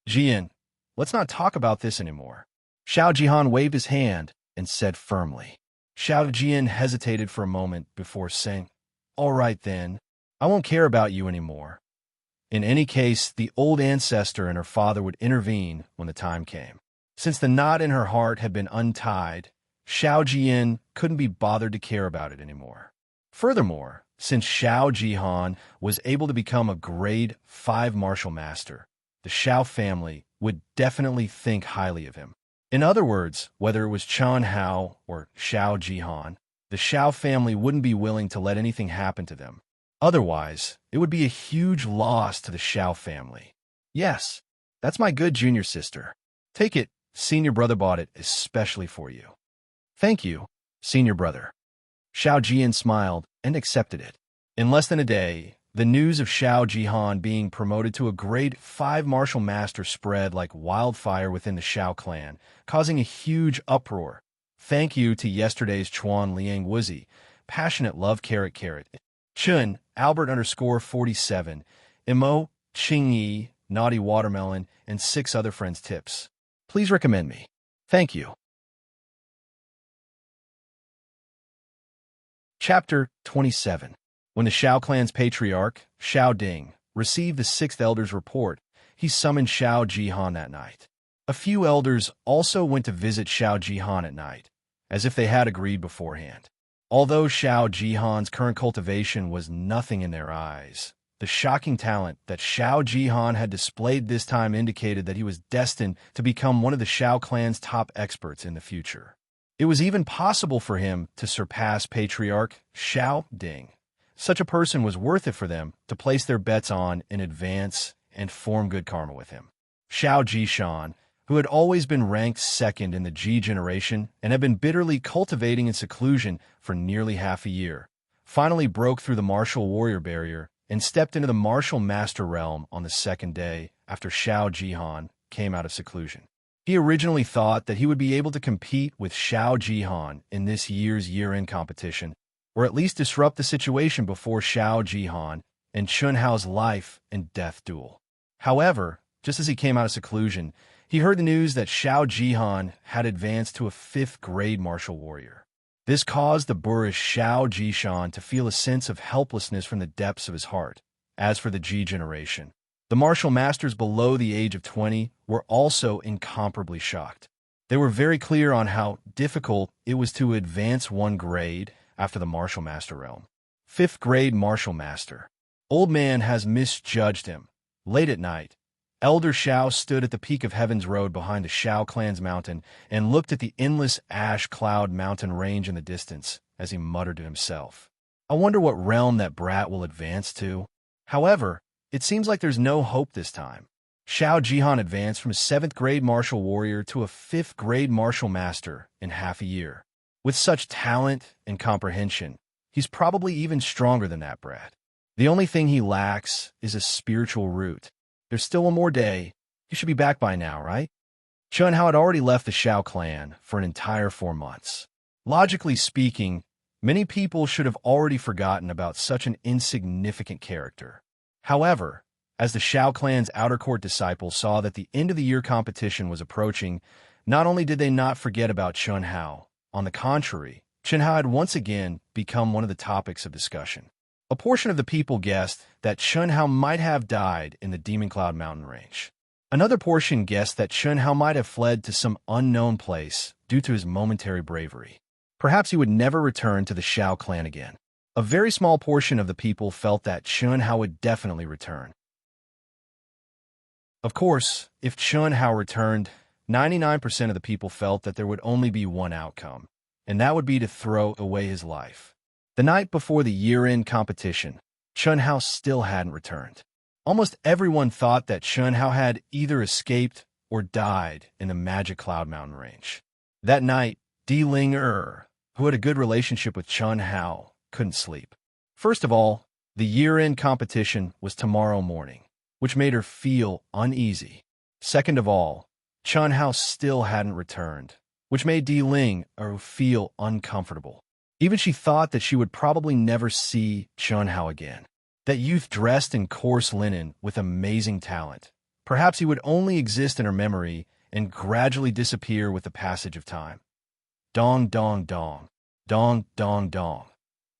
Jian, let's not talk about this anymore. Xiao Jihan waved his hand and said firmly. Xiao Jian hesitated for a moment before saying, All right then, I won't care about you anymore. In any case, the old ancestor and her father would intervene when the time came. Since the knot in her heart had been untied, Xiao Jian couldn't be bothered to care about it anymore. Furthermore, since Xiao Jihan was able to become a grade 5 martial master, the Xiao family would definitely think highly of him. In other words, whether it was Chen Hao or Xiao Jihan, the Xiao family wouldn't be willing to let anything happen to them. Otherwise, it would be a huge loss to the Xiao family. Yes, that's my good junior sister. Take it, Senior Brother bought it especially for you. Thank you, Senior Brother. Xiao Jian smiled and accepted it. In less than a day, the news of Xiao Jihan being promoted to a grade 5 martial master spread like wildfire within the Xiao clan, causing a huge uproar. Thank you to yesterday's Chuan Liang Wuzi, passionate love carrot. Chun, Albert _47, Imo, Qingyi, Naughty Watermelon, and 6 other friends' tips. Please recommend me. Thank you. Chapter 27. When the Xiao clan's patriarch, Xiao Ding, received the 6th elder's report, he summoned Xiao Jihan that night. A few elders also went to visit Xiao Jihan at night, as if they had agreed beforehand. Although Xiao Jihan's current cultivation was nothing in their eyes, the shocking talent that Xiao Jihan had displayed this time indicated that he was destined to become one of the Xiao clan's top experts in the future. It was even possible for him to surpass Patriarch Xiao Ding. Such a person was worth it for them to place their bets on in advance and form good karma with him. Xiao Jishan, who had always been ranked second in the Ji generation and had been bitterly cultivating in seclusion for nearly half a year, finally broke through the martial warrior barrier and stepped into the martial master realm on the 2nd day after Xiao Jihan came out of seclusion. He originally thought that he would be able to compete with Xiao Jihan in this year's year-end competition, or at least disrupt the situation before Xiao Jihan and Chun Hao's life and death duel. However, just as he came out of seclusion, he heard the news that Xiao Jihan had advanced to a 5th grade martial warrior. This caused the boorish Xiao Jishan to feel a sense of helplessness from the depths of his heart. As for the Ji generation, the martial masters below the age of 20 were also incomparably shocked. They were very clear on how difficult it was to advance 1 grade after the martial master realm. Fifth grade martial master. Old man has misjudged him. Late at night, Elder Shao stood at the peak of Heaven's Road behind the Shao clan's mountain and looked at the endless ash cloud mountain range in the distance as he muttered to himself. I wonder what realm that brat will advance to. However, it seems like there's no hope this time. Shao Jihan advanced from a 7th grade martial warrior to a 5th grade martial master in half a year. With such talent and comprehension, he's probably even stronger than that brat. The only thing he lacks is a spiritual root. There's still one more day. He should be back by now, right? Chun Hao had already left the Shao clan for an entire 4 months. Logically speaking, many people should have already forgotten about such an insignificant character. However, as the Shao clan's outer court disciples saw that the end of the year competition was approaching, not only did they not forget about Chun Hao, on the contrary, Chun Hao had once again become one of the topics of discussion. A portion of the people guessed that Chun Hao might have died in the Demon Cloud mountain range. Another portion guessed that Chun Hao might have fled to some unknown place due to his momentary bravery. Perhaps he would never return to the Shao clan again. A very small portion of the people felt that Chun Hao would definitely return. Of course, if Chun Hao returned, 99% of the people felt that there would only be one outcome, and that would be to throw away his life. The night before the year-end competition, Chun Hao still hadn't returned. Almost everyone thought that Chun Hao had either escaped or died in the Magic Cloud mountain range. That night, Di Ling who had a good relationship with Chun Hao, couldn't sleep. First of all, the year-end competition was tomorrow morning, which made her feel uneasy. Second of all, Chun Hao still hadn't returned, which made Di Ling feel uncomfortable. Even she thought that she would probably never see Chun Hao again. That youth dressed in coarse linen with amazing talent. Perhaps he would only exist in her memory and gradually disappear with the passage of time. Dong, dong, dong. Dong, dong, dong.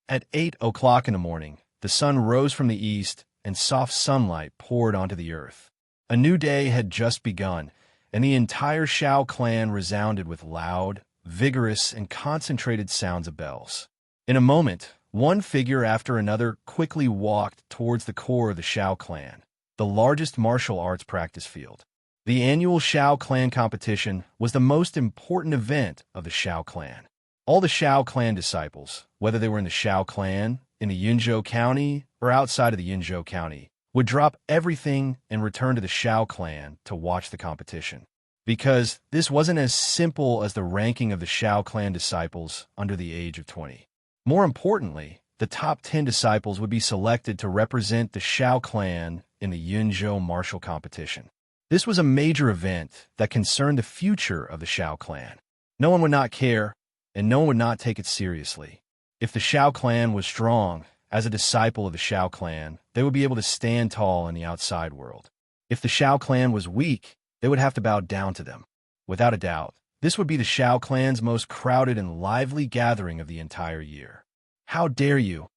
At 8 o'clock in the morning, the sun rose from the east and soft sunlight poured onto the earth. A new day had just begun, and the entire Shao clan resounded with loud, vigorous, and concentrated sounds of bells. In a moment, one figure after another quickly walked towards the core of the Shao clan, the largest martial arts practice field. The annual Shao clan competition was the most important event of the Shao clan. All the Shao clan disciples, whether they were in the Shao clan, in the Yunzhou County, or outside of the Yunzhou County, would drop everything and return to the Shao clan to watch the competition. Because this wasn't as simple as the ranking of the Shao clan disciples under the age of 20. More importantly, the top 10 disciples would be selected to represent the Shao clan in the Yunzhou martial competition. This was a major event that concerned the future of the Shao clan. No one would not care, and no one would not take it seriously. If the Shao clan was strong, as a disciple of the Shao clan, they would be able to stand tall in the outside world. If the Shao clan was weak, they would have to bow down to them. Without a doubt, this would be the Shao clan's most crowded and lively gathering of the entire year. How dare you?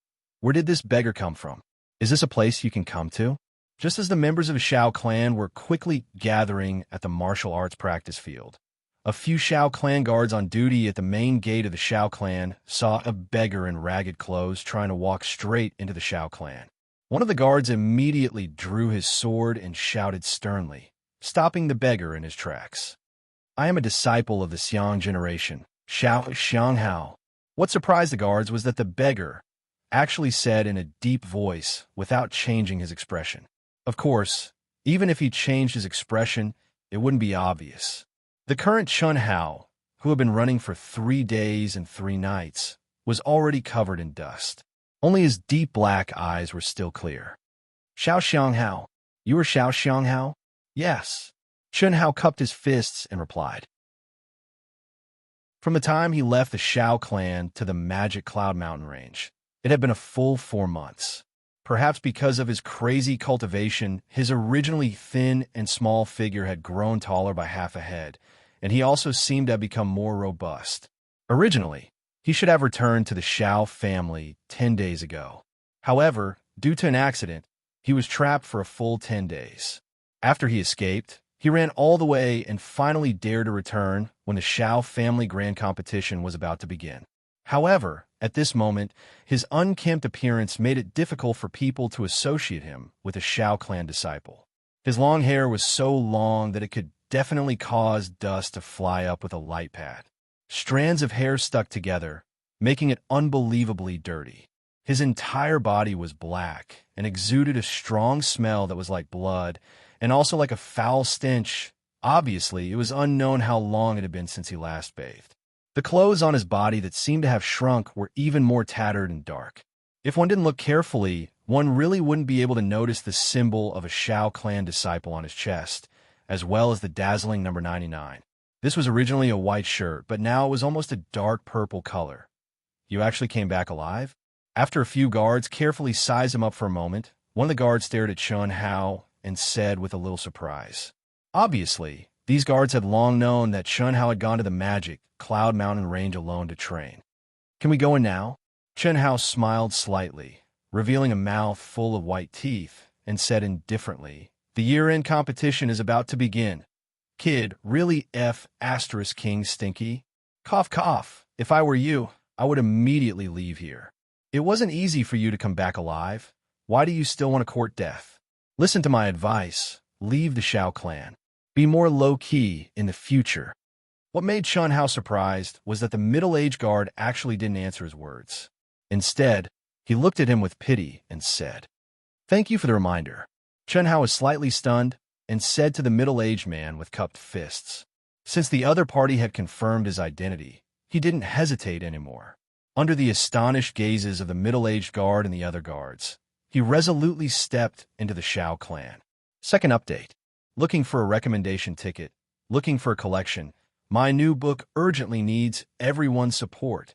Where did this beggar come from? Is this a place you can come to? Just as the members of the Shao clan were quickly gathering at the martial arts practice field, a few Shao clan guards on duty at the main gate of the Shao clan saw a beggar in ragged clothes trying to walk straight into the Shao clan. One of the guards immediately drew his sword and shouted sternly, stopping the beggar in his tracks. I am a disciple of the Xiang generation, Shao Xianghao. What surprised the guards was that the beggar actually said in a deep voice without changing his expression. Of course, even if he changed his expression, it wouldn't be obvious. The current Chun Hao, who had been running for 3 days and 3 nights, was already covered in dust. Only his deep black eyes were still clear. Shao Xianghao, you are Shao Xianghao? Yes. Chun Hao cupped his fists and replied. From the time he left the Shao clan to the Magic Cloud mountain range, it had been a full 4 months. Perhaps because of his crazy cultivation, his originally thin and small figure had grown taller by half a head, and he also seemed to have become more robust. Originally, he should have returned to the Shao family 10 days ago. However, due to an accident, he was trapped for a full 10 days. After he escaped, he ran all the way and finally dared to return when the Shao family grand competition was about to begin. However, at this moment, his unkempt appearance made it difficult for people to associate him with a Shao clan disciple. His long hair was so long that it could definitely cause dust to fly up with a light pad. Strands of hair stuck together, making it unbelievably dirty. His entire body was black and exuded a strong smell that was like blood and also like a foul stench. Obviously, it was unknown how long it had been since he last bathed. The clothes on his body that seemed to have shrunk were even more tattered and dark. If one didn't look carefully, one really wouldn't be able to notice the symbol of a Shao clan disciple on his chest, as well as the dazzling number 99. This was originally a white shirt, but now it was almost a dark purple color. You actually came back alive? After a few guards carefully sized him up for a moment, one of the guards stared at Chun Hao and said with a little surprise. Obviously, these guards had long known that Chun Hao had gone to the magic Cloud Mountain range alone to train. Can we go in now? Chun Hao smiled slightly, revealing a mouth full of white teeth, and said indifferently, "The year-end competition is about to begin. Kid, really King stinky? Cough cough. If I were you, I would immediately leave here. It wasn't easy for you to come back alive. Why do you still want to court death? Listen to my advice. Leave the Shao clan. Be more low-key in the future." What made Chun Hao surprised was that the middle-aged guard actually didn't answer his words. Instead, he looked at him with pity and said, "Thank you for the reminder." Chun Hao was slightly stunned and said to the middle-aged man with cupped fists. Since the other party had confirmed his identity, he didn't hesitate anymore. Under the astonished gazes of the middle-aged guard and the other guards, he resolutely stepped into the Shao clan. Second update. Looking for a recommendation ticket? Looking for a collection? My new book urgently needs everyone's support.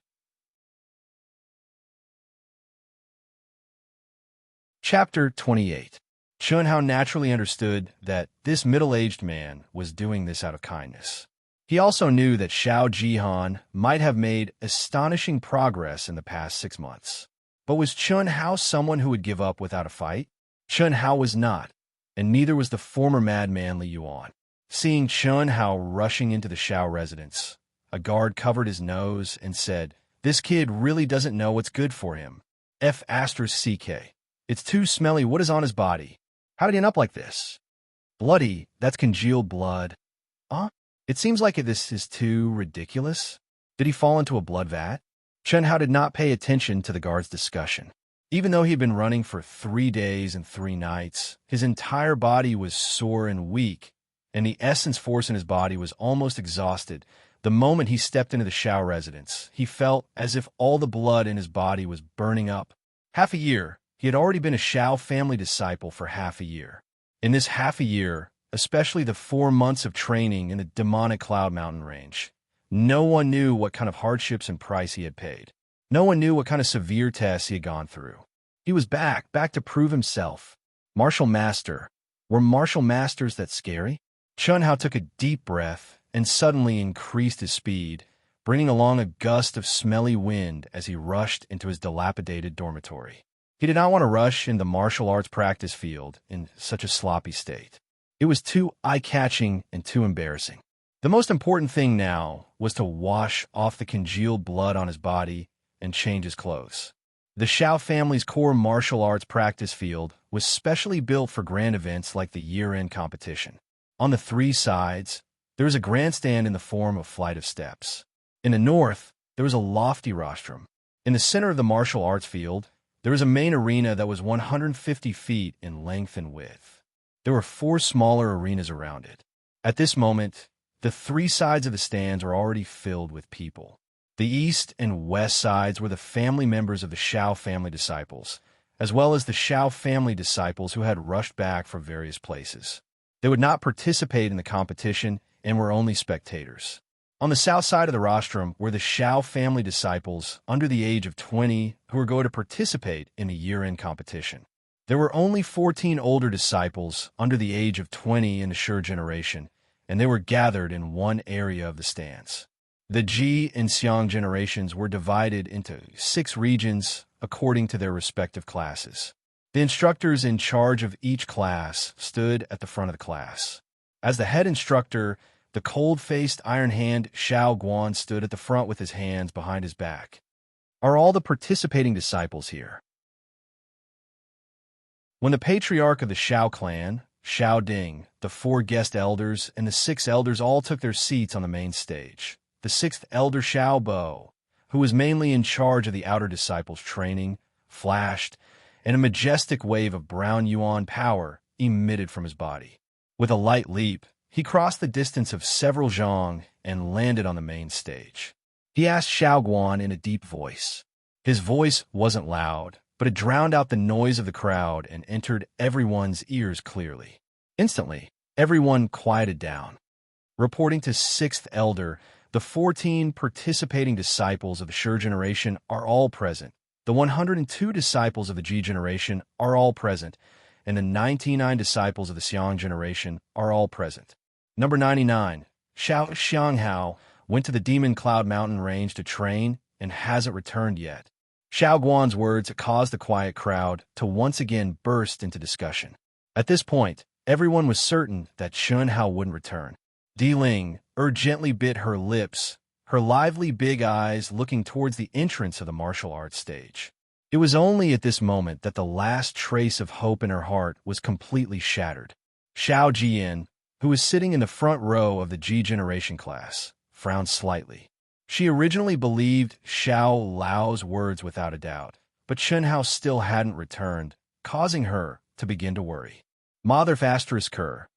Chapter 28. Chun Hao naturally understood that this middle-aged man was doing this out of kindness. He also knew that Shao Jihan might have made astonishing progress in the past 6 months. But was Chun Hao someone who would give up without a fight? Chun Hao was not, and neither was the former madman Li Yuan. Seeing Chun Hao rushing into the Shao residence, a guard covered his nose and said, "This kid really doesn't know what's good for him. CK. It's too smelly. What is on his body? How did he end up like this? Bloody, that's congealed blood. It seems like this is too ridiculous. Did he fall into a blood vat?" Chun Hao did not pay attention to the guard's discussion. Even though he had been running for 3 days and 3 nights, his entire body was sore and weak, and the essence force in his body was almost exhausted. The moment he stepped into the Shao residence, he felt as if all the blood in his body was burning up. Half a year. He had already been a Shao family disciple for half a year. In this half a year, especially the 4 months of training in the demonic Cloud Mountain range, no one knew what kind of hardships and price he had paid. No one knew what kind of severe tests he had gone through. He was back to prove himself. Martial Master. Were martial masters that scary? Chun Hao took a deep breath and suddenly increased his speed, bringing along a gust of smelly wind as he rushed into his dilapidated dormitory. He did not want to rush in the martial arts practice field in such a sloppy state. It was too eye-catching and too embarrassing. The most important thing now was to wash off the congealed blood on his body and change his clothes. The Shao family's core martial arts practice field was specially built for grand events like the year-end competition. On the 3 sides, there was a grandstand in the form of flight of steps. In the north, there was a lofty rostrum. In the center of the martial arts field, there was a main arena that was 150 feet in length and width. There were 4 smaller arenas around it. At this moment, the 3 sides of the stands were already filled with people. The east and west sides were the family members of the Shao family disciples, as well as the Shao family disciples who had rushed back from various places. They would not participate in the competition and were only spectators. On the south side of the rostrum were the Shao family disciples under the age of 20 who were going to participate in the year-end competition. There were only 14 older disciples under the age of 20 in the Sure generation, and they were gathered in one area of the stands. The Ji and Xiang generations were divided into 6 regions according to their respective classes. The instructors in charge of each class stood at the front of the class. As the head instructor, the cold-faced, iron-hand Xiao Guan stood at the front with his hands behind his back. Are all the participating disciples here? When the patriarch of the Shao clan, Shao Ding, the 4 guest elders, and the 6 elders all took their seats on the main stage, the 6th elder Shao Bo, who was mainly in charge of the outer disciples' training, flashed, and a majestic wave of brown yuan power emitted from his body. With a light leap, he crossed the distance of several zhang and landed on the main stage. He asked Shao Guan in a deep voice. His voice wasn't loud, but it drowned out the noise of the crowd and entered everyone's ears clearly. Instantly, everyone quieted down. Reporting to 6th elder, the 14 participating disciples of the Shi generation are all present. The 102 disciples of the Ji generation are all present, and the 99 disciples of the Xiang generation are all present. Number 99, Xiao Xianghao, went to the Demon Cloud Mountain range to train and hasn't returned yet. Shao Guan's words caused the quiet crowd to once again burst into discussion. At this point, everyone was certain that Chun Hao wouldn't return. Di Ling gently bit her lips, her lively big eyes looking towards the entrance of the martial arts stage. It was only at this moment that the last trace of hope in her heart was completely shattered. Xiao Jian, who was sitting in the front row of the Ji generation class, frowned slightly. She originally believed Xiao Lao's words without a doubt, but Chun Hao still hadn't returned, causing her to begin to worry. Mother Faster's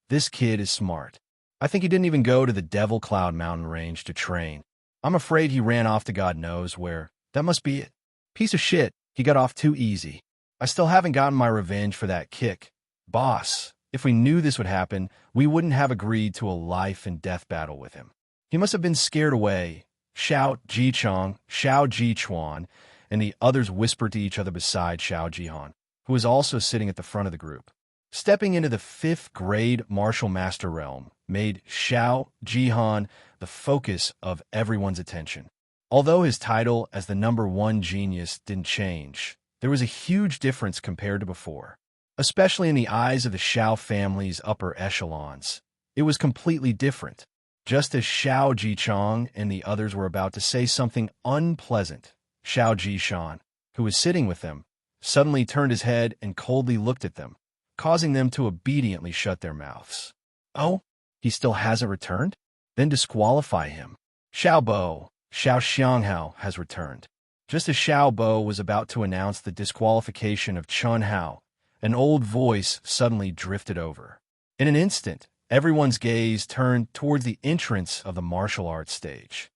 this kid is smart. I think he didn't even go to the Devil Cloud Mountain range to train. I'm afraid he ran off to God knows where. That must be it. Piece of shit, he got off too easy. I still haven't gotten my revenge for that kick. Boss, if we knew this would happen, we wouldn't have agreed to a life and death battle with him. He must have been scared away. Xiao Jichong, Xiao Jichuan, and the others whispered to each other beside Xiao Jihan, who was also sitting at the front of the group. Stepping into the 5th grade martial master realm made Xiao Jihan the focus of everyone's attention. Although his title as the #1 genius didn't change, there was a huge difference compared to before. Especially in the eyes of the Xiao family's upper echelons, it was completely different. Just as Xiao Jichong and the others were about to say something unpleasant, Xiao Jishan, who was sitting with them, suddenly turned his head and coldly looked at them, causing them to obediently shut their mouths. Oh, he still hasn't returned? Then disqualify him. Xiao Bo, Xiao Xianghao has returned. Just as Xiao Bo was about to announce the disqualification of Chun Hao, an old voice suddenly drifted over. In an instant, everyone's gaze turned towards the entrance of the martial arts stage.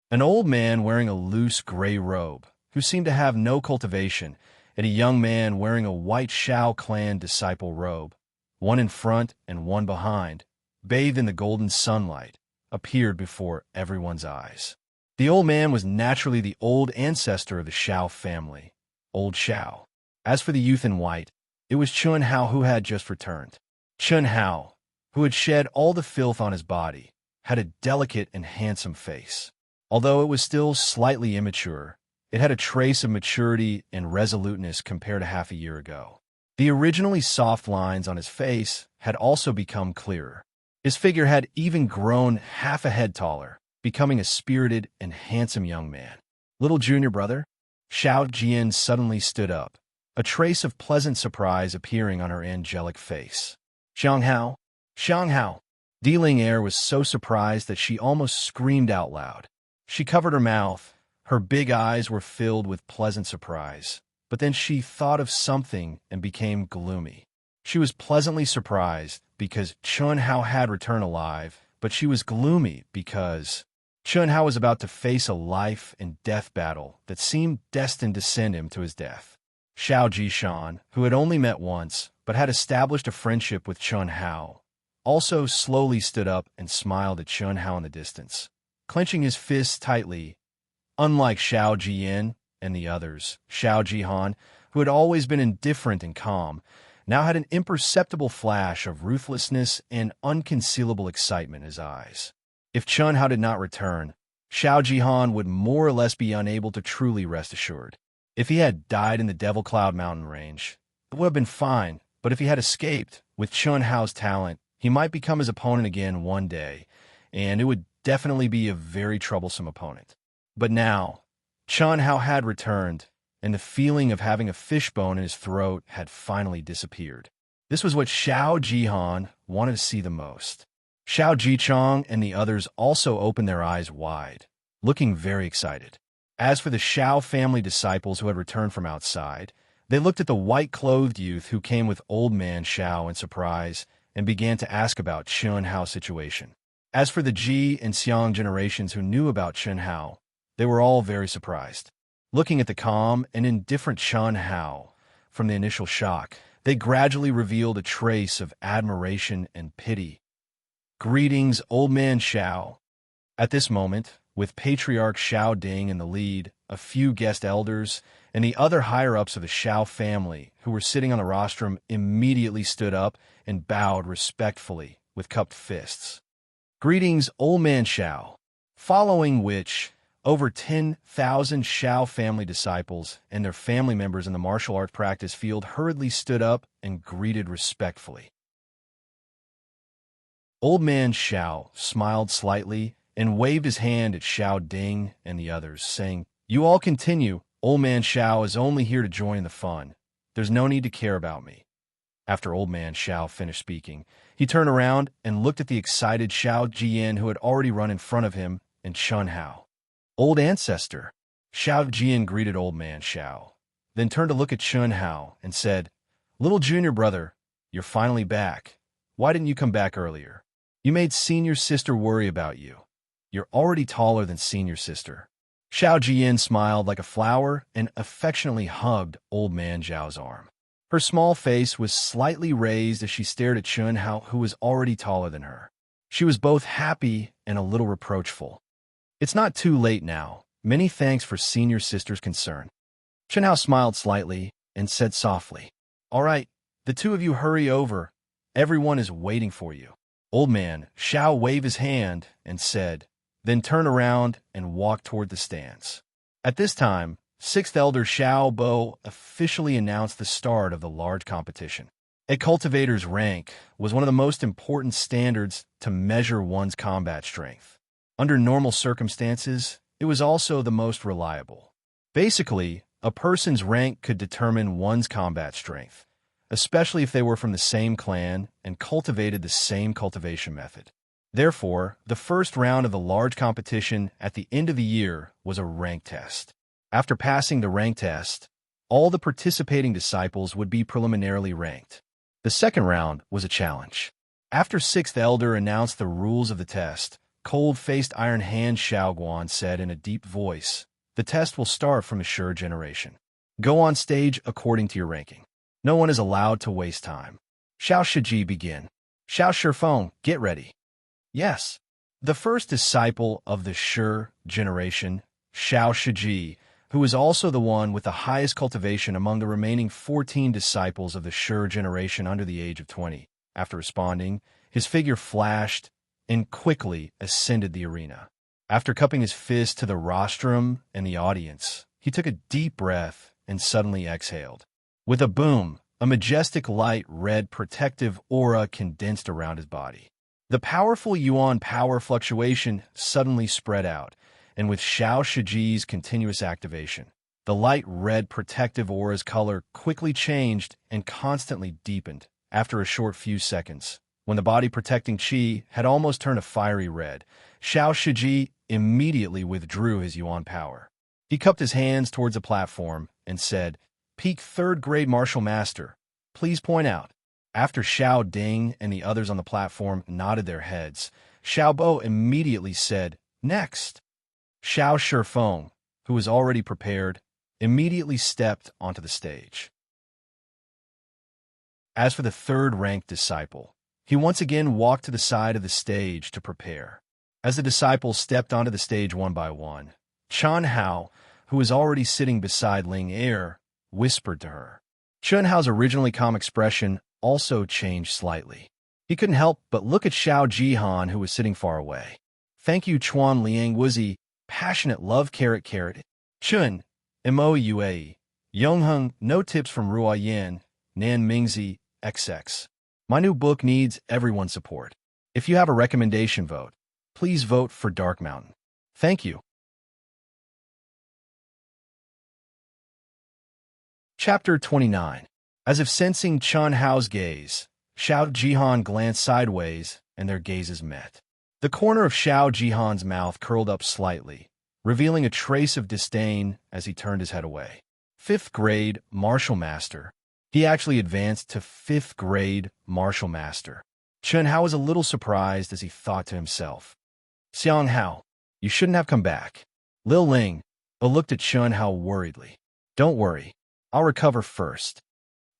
An old man wearing a loose gray robe, who seemed to have no cultivation, and a young man wearing a white Shao clan disciple robe, one in front and one behind, bathed in the golden sunlight, appeared before everyone's eyes. The old man was naturally the old ancestor of the Shao family, Old Shao. As for the youth in white, it was Chun Hao who had just returned. Chun Hao, who had shed all the filth on his body, had a delicate and handsome face. Although it was still slightly immature, it had a trace of maturity and resoluteness compared to half a year ago. The originally soft lines on his face had also become clearer. His figure had even grown half a head taller, becoming a spirited and handsome young man. Little junior brother? Xiao Jian suddenly stood up, a trace of pleasant surprise appearing on her angelic face. Xianghao, Xianghao. Di Ling was so surprised that she almost screamed out loud. She covered her mouth. Her big eyes were filled with pleasant surprise, but then she thought of something and became gloomy. She was pleasantly surprised because Chun Hao had returned alive, but she was gloomy because Chun Hao was about to face a life and death battle that seemed destined to send him to his death. Xiao Jishan, who had only met once, but had established a friendship with Chun Hao, also slowly stood up and smiled at Chun Hao in the distance, clenching his fists tightly. Unlike Xiao Jian and the others, Xiao Jihan, who had always been indifferent and calm, now had an imperceptible flash of ruthlessness and unconcealable excitement in his eyes. If Chun Hao did not return, Xiao Jihan would more or less be unable to truly rest assured. If he had died in the Devil Cloud Mountain range, it would have been fine, but if he had escaped, with Chun Hao's talent, he might become his opponent again one day, and it would definitely be a very troublesome opponent. But now, Chun Hao had returned, and the feeling of having a fishbone in his throat had finally disappeared. This was what Xiao Jihan wanted to see the most. Xiao Jichong and the others also opened their eyes wide, looking very excited. As for the Xiao family disciples who had returned from outside, they looked at the white-clothed youth who came with old man Xiao in surprise and began to ask about Chun Hao's situation. As for the Ji and Xiang generations who knew about Chun Hao, they were all very surprised. Looking at the calm and indifferent Chun Hao from the initial shock, they gradually revealed a trace of admiration and pity. "Greetings, old man Xiao." At this moment, with Patriarch Xiao Ding in the lead, a few guest elders, and the other higher-ups of the Xiao family who were sitting on the rostrum immediately stood up and bowed respectfully with cupped fists. "Greetings, old man Xiao." Following which, over 10,000 Xiao family disciples and their family members in the martial arts practice field hurriedly stood up and greeted respectfully. Old man Xiao smiled slightly and waved his hand at Xiao Ding and the others, saying, "You all continue. Old man Xiao is only here to join in the fun. There's no need to care about me." After old man Xiao finished speaking, he turned around and looked at the excited Xiao Jian who had already run in front of him and Chun Hao. "Old ancestor." Xiao Jian greeted old man Xiao, then turned to look at Chun Hao and said, "Little junior brother, you're finally back. Why didn't you come back earlier? You made senior sister worry about you. You're already taller than senior sister." Xiao Jian smiled like a flower and affectionately hugged old man Zhao's arm. Her small face was slightly raised as she stared at Chun Hao, who was already taller than her. She was both happy and a little reproachful. "It's not too late now. Many thanks for senior sister's concern." Chun Hao smiled slightly and said softly, "All right, the two of you hurry over. Everyone is waiting for you." Old man Xiao waved his hand and said, then turned around and walked toward the stands. At this time, 6th Elder Xiao Bo officially announced the start of the large competition. A cultivator's rank was one of the most important standards to measure one's combat strength. Under normal circumstances, it was also the most reliable. Basically, a person's rank could determine one's combat strength, especially if they were from the same clan and cultivated the same cultivation method. Therefore, the first round of the large competition at the end of the year was a rank test. After passing the rank test, all the participating disciples would be preliminarily ranked. The second round was a challenge. After 6th Elder announced the rules of the test, cold-faced Iron Hand Xiaoguan said in a deep voice, "The test will start from a sure generation. Go on stage according to your ranking. No one is allowed to waste time. Xiao Shiji begin. Xiao Shifeng, get ready." Yes. The first disciple of the Sure generation, Xiao Shiji, who was also the one with the highest cultivation among the remaining 14 disciples of the Sure generation under the age of 20. After responding, his figure flashed and quickly ascended the arena. After cupping his fist to the rostrum and the audience, he took a deep breath and suddenly exhaled. With a boom, a majestic light red protective aura condensed around his body. The powerful Yuan power fluctuation suddenly spread out, and with Xiao Shiji's continuous activation, the light red protective aura's color quickly changed and constantly deepened. After a short few seconds, when the body protecting Qi had almost turned a fiery red, Xiao Shiji immediately withdrew his Yuan power. He cupped his hands towards the platform and said, "Peak 3rd grade martial master, please point out." After Xiao Ding and the others on the platform nodded their heads, Xiao Bo immediately said, "Next." Xiao Shifeng, who was already prepared, immediately stepped onto the stage. As for the third-ranked disciple, he once again walked to the side of the stage to prepare. As the disciples stepped onto the stage one by one, Chun Hao, who was already sitting beside Ling Er, whispered to her. Chun Hao's originally calm expression also changed slightly. He couldn't help but look at Xiao Jihan, who was sitting far away. "Thank you, Chuan Liang Wuzi, passionate love carrot. Chun, MOUAE. Yongheng, no tips from Ruo Yan, Nan Mingzi, XX. My new book needs everyone's support. If you have a recommendation vote, please vote for Dark Mountain. Thank you." Chapter 29. As if sensing Chun Hao's gaze, Xiao Jihan glanced sideways, and their gazes met. The corner of Xiao Jihan's mouth curled up slightly, revealing a trace of disdain as he turned his head away. Fifth grade martial master. He actually advanced to fifth grade martial master. Chun Hao was a little surprised as he thought to himself, Xiang Hao, you shouldn't have come back. Lil Ling looked at Chun Hao worriedly. Don't worry, I'll recover first.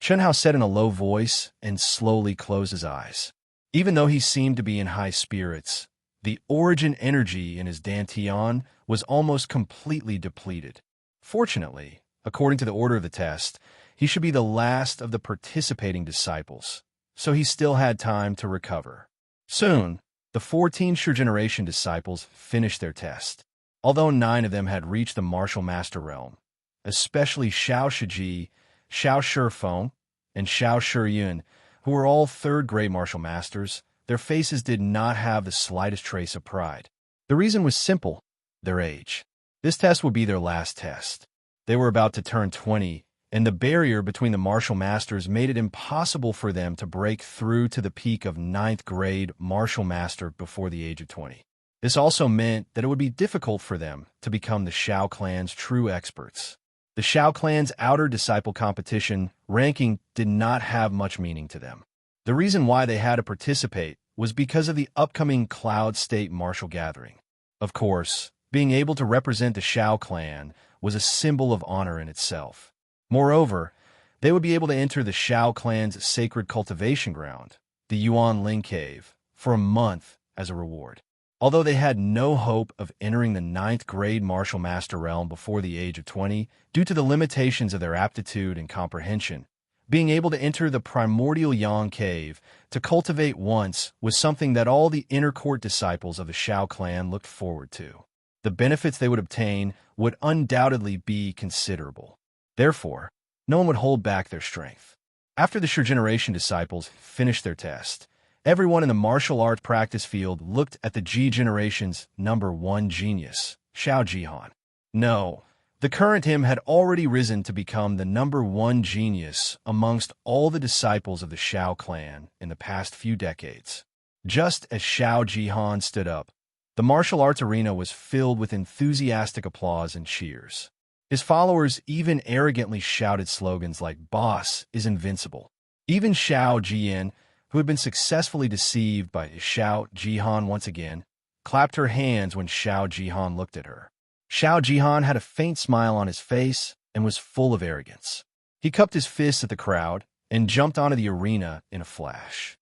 Chun Hao said in a low voice and slowly closed his eyes. Even though he seemed to be in high spirits, the origin energy in his dantian was almost completely depleted. Fortunately, according to the order of the test, he should be the last of the participating disciples, so he still had time to recover. Soon, the 14 Sure Generation disciples finished their test. Although 9 of them had reached the martial master realm, especially Xiao Shiji, Xiao Shifeng, and Xiao Shiyun, who were all third-grade martial masters, their faces did not have the slightest trace of pride. The reason was simple: their age. This test would be their last test. They were about to turn 20, and the barrier between the martial masters made it impossible for them to break through to the peak of 9th-grade martial master before the age of 20. This also meant that it would be difficult for them to become the Xiao clan's true experts. The Xiao clan's outer disciple competition ranking did not have much meaning to them. The reason why they had to participate was because of the upcoming Cloud State martial gathering. Of course, being able to represent the Xiao clan was a symbol of honor in itself. Moreover, they would be able to enter the Xiao clan's sacred cultivation ground, the Yuan Ling Cave, for a month as a reward. Although they had no hope of entering the 9th-grade martial master realm before the age of 20 due to the limitations of their aptitude and comprehension, being able to enter the primordial Yang Cave to cultivate once was something that all the inner court disciples of the Xiao clan looked forward to. The benefits they would obtain would undoubtedly be considerable. Therefore, no one would hold back their strength. After the Sure Generation disciples finished their test, everyone in the martial arts practice field looked at the G Generation's #1 genius, Xiao Jihan. No, the current him had already risen to become the #1 genius amongst all the disciples of the Xiao clan in the past few decades. Just as Xiao Jihan stood up, the martial arts arena was filled with enthusiastic applause and cheers. His followers even arrogantly shouted slogans like "Boss is invincible." Even Xiao Jian, who had been successfully deceived by Xiao Jihan once again, clapped her hands when Xiao Jihan looked at her. Xiao Jihan had a faint smile on his face and was full of arrogance. He cupped his fists at the crowd and jumped onto the arena in a flash.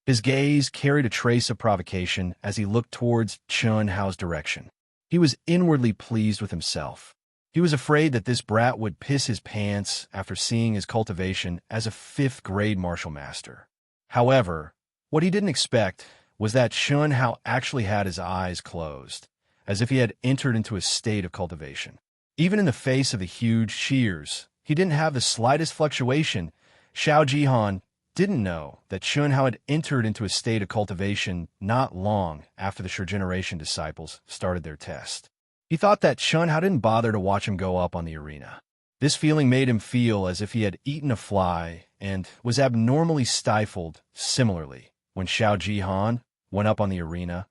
His gaze carried a trace of provocation as he looked towards Chun Hao's direction. He was inwardly pleased with himself. He was afraid that this brat would piss his pants after seeing his cultivation as a 5th-grade martial master. However, what he didn't expect was that Chun Hao actually had his eyes closed, as if he had entered into a state of cultivation. Even in the face of the huge cheers, he didn't have the slightest fluctuation. Xiao Jihan didn't know that Chun Hao had entered into a state of cultivation not long after the Sure Generation disciples started their test. He thought that Chun Hao didn't bother to watch him go up on the arena. This feeling made him feel as if he had eaten a fly and was abnormally stifled. Similarly, when Xiao Jihan went up on the arena,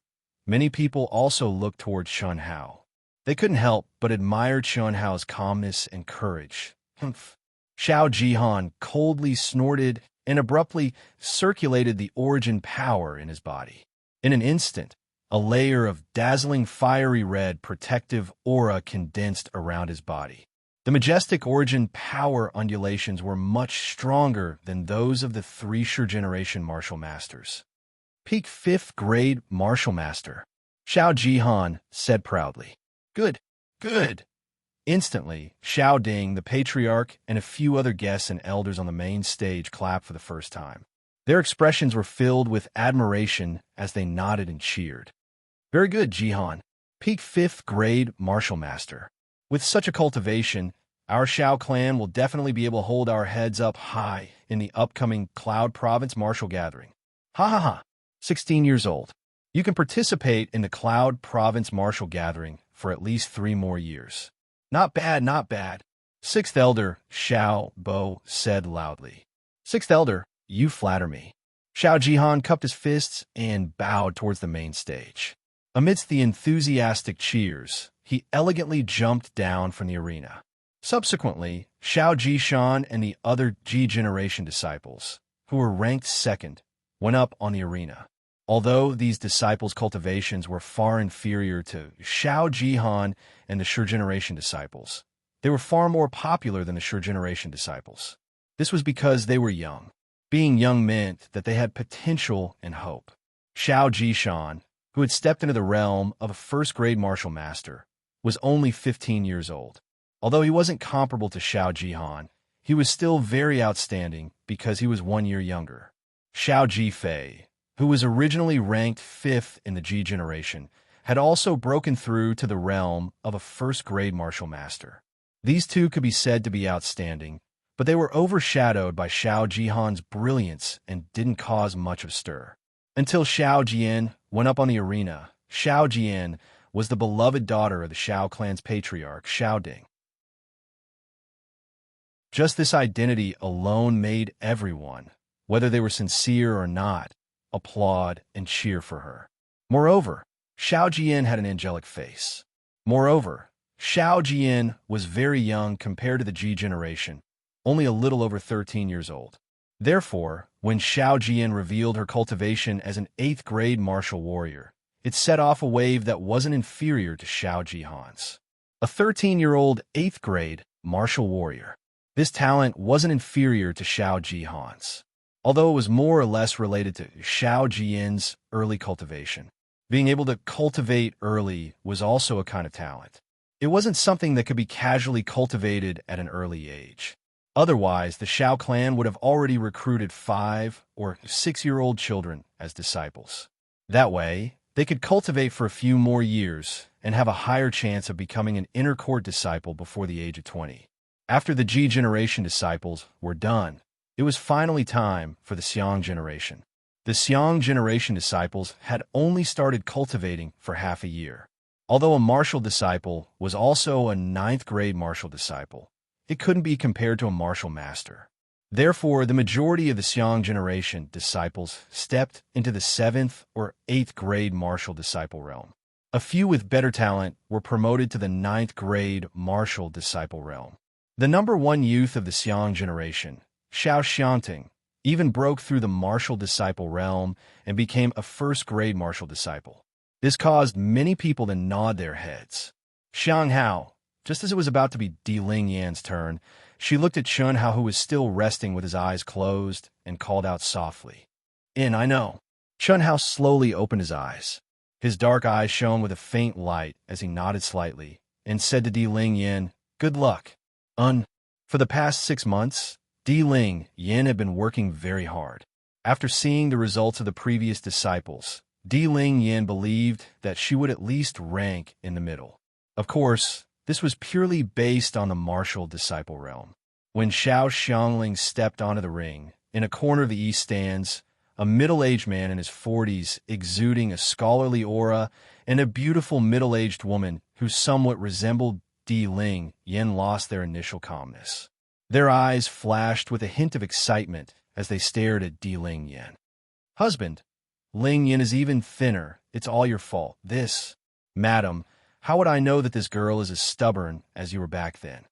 many people also looked toward Chun Hao. They couldn't help but admire Chun Hao's calmness and courage. Humph. Xiao Jihan coldly snorted and abruptly circulated the origin power in his body. In an instant, a layer of dazzling fiery red protective aura condensed around his body. The majestic origin power undulations were much stronger than those of the 3 Sure Generation martial masters. Peak 5th-grade martial master, Xiao Jihan said proudly. Good, good. Instantly, Xiao Ding, the patriarch, and a few other guests and elders on the main stage clapped for the first time. Their expressions were filled with admiration as they nodded and cheered. Very good, Jihan. Peak 5th-grade martial master. With such a cultivation, our Xiao clan will definitely be able to hold our heads up high in the upcoming Cloud Province martial gathering. Ha ha ha. 16 years old. You can participate in the Cloud Province martial gathering for at least 3 more years. Not bad, not bad. Sixth elder, Xiao Bo said loudly. Sixth elder, you flatter me. Xiao Jihan cupped his fists and bowed towards the main stage. Amidst the enthusiastic cheers, he elegantly jumped down from the arena. Subsequently, Xiao Jishan and the other Ji generation disciples, who were ranked second, went up on the arena. Although these disciples' cultivations were far inferior to Xiao Jihan and the Shi generation disciples, they were far more popular than the Shi generation disciples. This was because they were young. Being young meant that they had potential and hope. Xiao Jishan, who had stepped into the realm of a first-grade martial master, was only 15 years old. Although he wasn't comparable to Xiao Jihan, he was still very outstanding because he was 1 year younger. Xiao Jifei, who was originally ranked 5th in the Ji generation, had also broken through to the realm of a first-grade martial master. These two could be said to be outstanding, but they were overshadowed by Xiao Jihan's brilliance and didn't cause much of stir. Until Xiao Jian went up on the arena, Xiao Jian was the beloved daughter of the Xiao clan's patriarch, Xiao Ding. Just this identity alone made everyone, whether they were sincere or not, applaud and cheer for her. Moreover, Xiao Jian had an angelic face. Moreover, Xiao Jian was very young compared to the Ji generation, only a little over 13 years old. Therefore, when Xiao Jian revealed her cultivation as an 8th-grade martial warrior, it set off a wave that wasn't inferior to Xiao Jihan's. A 13-year-old 8th-grade martial warrior. This talent wasn't inferior to Xiao Jihan's, although it was more or less related to Xiao Jian's early cultivation. Being able to cultivate early was also a kind of talent. It wasn't something that could be casually cultivated at an early age. Otherwise, the Xiao clan would have already recruited 5- or 6-year-old children as disciples. That way, they could cultivate for a few more years and have a higher chance of becoming an inner court disciple before the age of 20. After the Ji generation disciples were done, it was finally time for the Xiang generation. The Xiang generation disciples had only started cultivating for half a year. Although a martial disciple was also a 9th-grade martial disciple, it couldn't be compared to a martial master. Therefore, the majority of the Xiang generation disciples stepped into the 7th or 8th-grade martial disciple realm. A few with better talent were promoted to the 9th-grade martial disciple realm. The number 1 youth of the Xiang generation, Xiao Xiangting, even broke through the martial disciple realm and became a first-grade martial disciple. This caused many people to nod their heads. Xiang Hao, just as it was about to be Di Ling Yan's turn, she looked at Chun Hao, who was still resting with his eyes closed, and called out softly, I know." Chun Hao slowly opened his eyes. His dark eyes shone with a faint light as he nodded slightly and said to Di Ling Yan, "Good luck." For the past 6 months, Di Ling Yan had been working very hard. After seeing the results of the previous disciples, Di Ling Yan believed that she would at least rank in the middle. Of course, this was purely based on the martial disciple realm. When Xiao Xiangling stepped onto the ring, in a corner of the east stands a middle-aged man in his 40s exuding a scholarly aura and a beautiful middle-aged woman who somewhat resembled Di Ling Yan lost their initial calmness. Their eyes flashed with a hint of excitement as they stared at Di Ling Yan. "Husband, Ling Yan is even thinner. It's all your fault. This, madam, how would I know that this girl is as stubborn as you were back then?"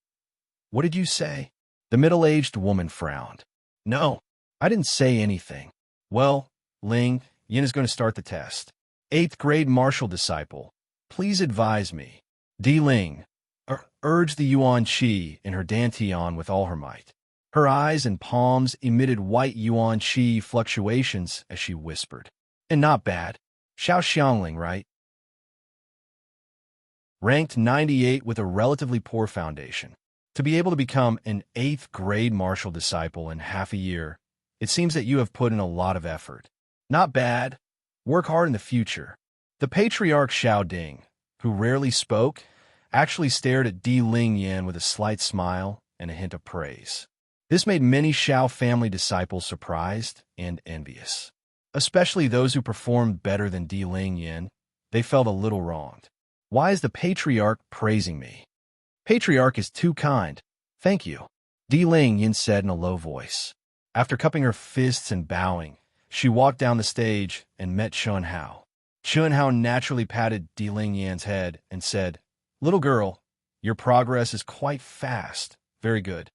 "What did you say?" The middle-aged woman frowned. "No, I didn't say anything." "Well, Ling Yan is going to start the test. 8th-grade martial disciple. Please advise me." Di Ling urged the Yuan Qi in her dantian with all her might. Her eyes and palms emitted white Yuan Qi fluctuations as she whispered. "And not bad. Xiao Xiangling, right? Ranked 98 with a relatively poor foundation. To be able to become an 8th-grade martial disciple in half a year, it seems that you have put in a lot of effort. Not bad. Work hard in the future." The patriarch Xiao Ding, who rarely spoke, actually stared at Di Ling Yan with a slight smile and a hint of praise. This made many Xiao family disciples surprised and envious. Especially those who performed better than Di Ling Yan, they felt a little wronged. "Why is the patriarch praising me?" "Patriarch is too kind. Thank you, Di Ling Yin said in a low voice. After cupping her fists and bowing, she walked down the stage and met Chun Hao. Chun Hao naturally patted Di Ling Yan's head and said, "Little girl, your progress is quite fast. Very good."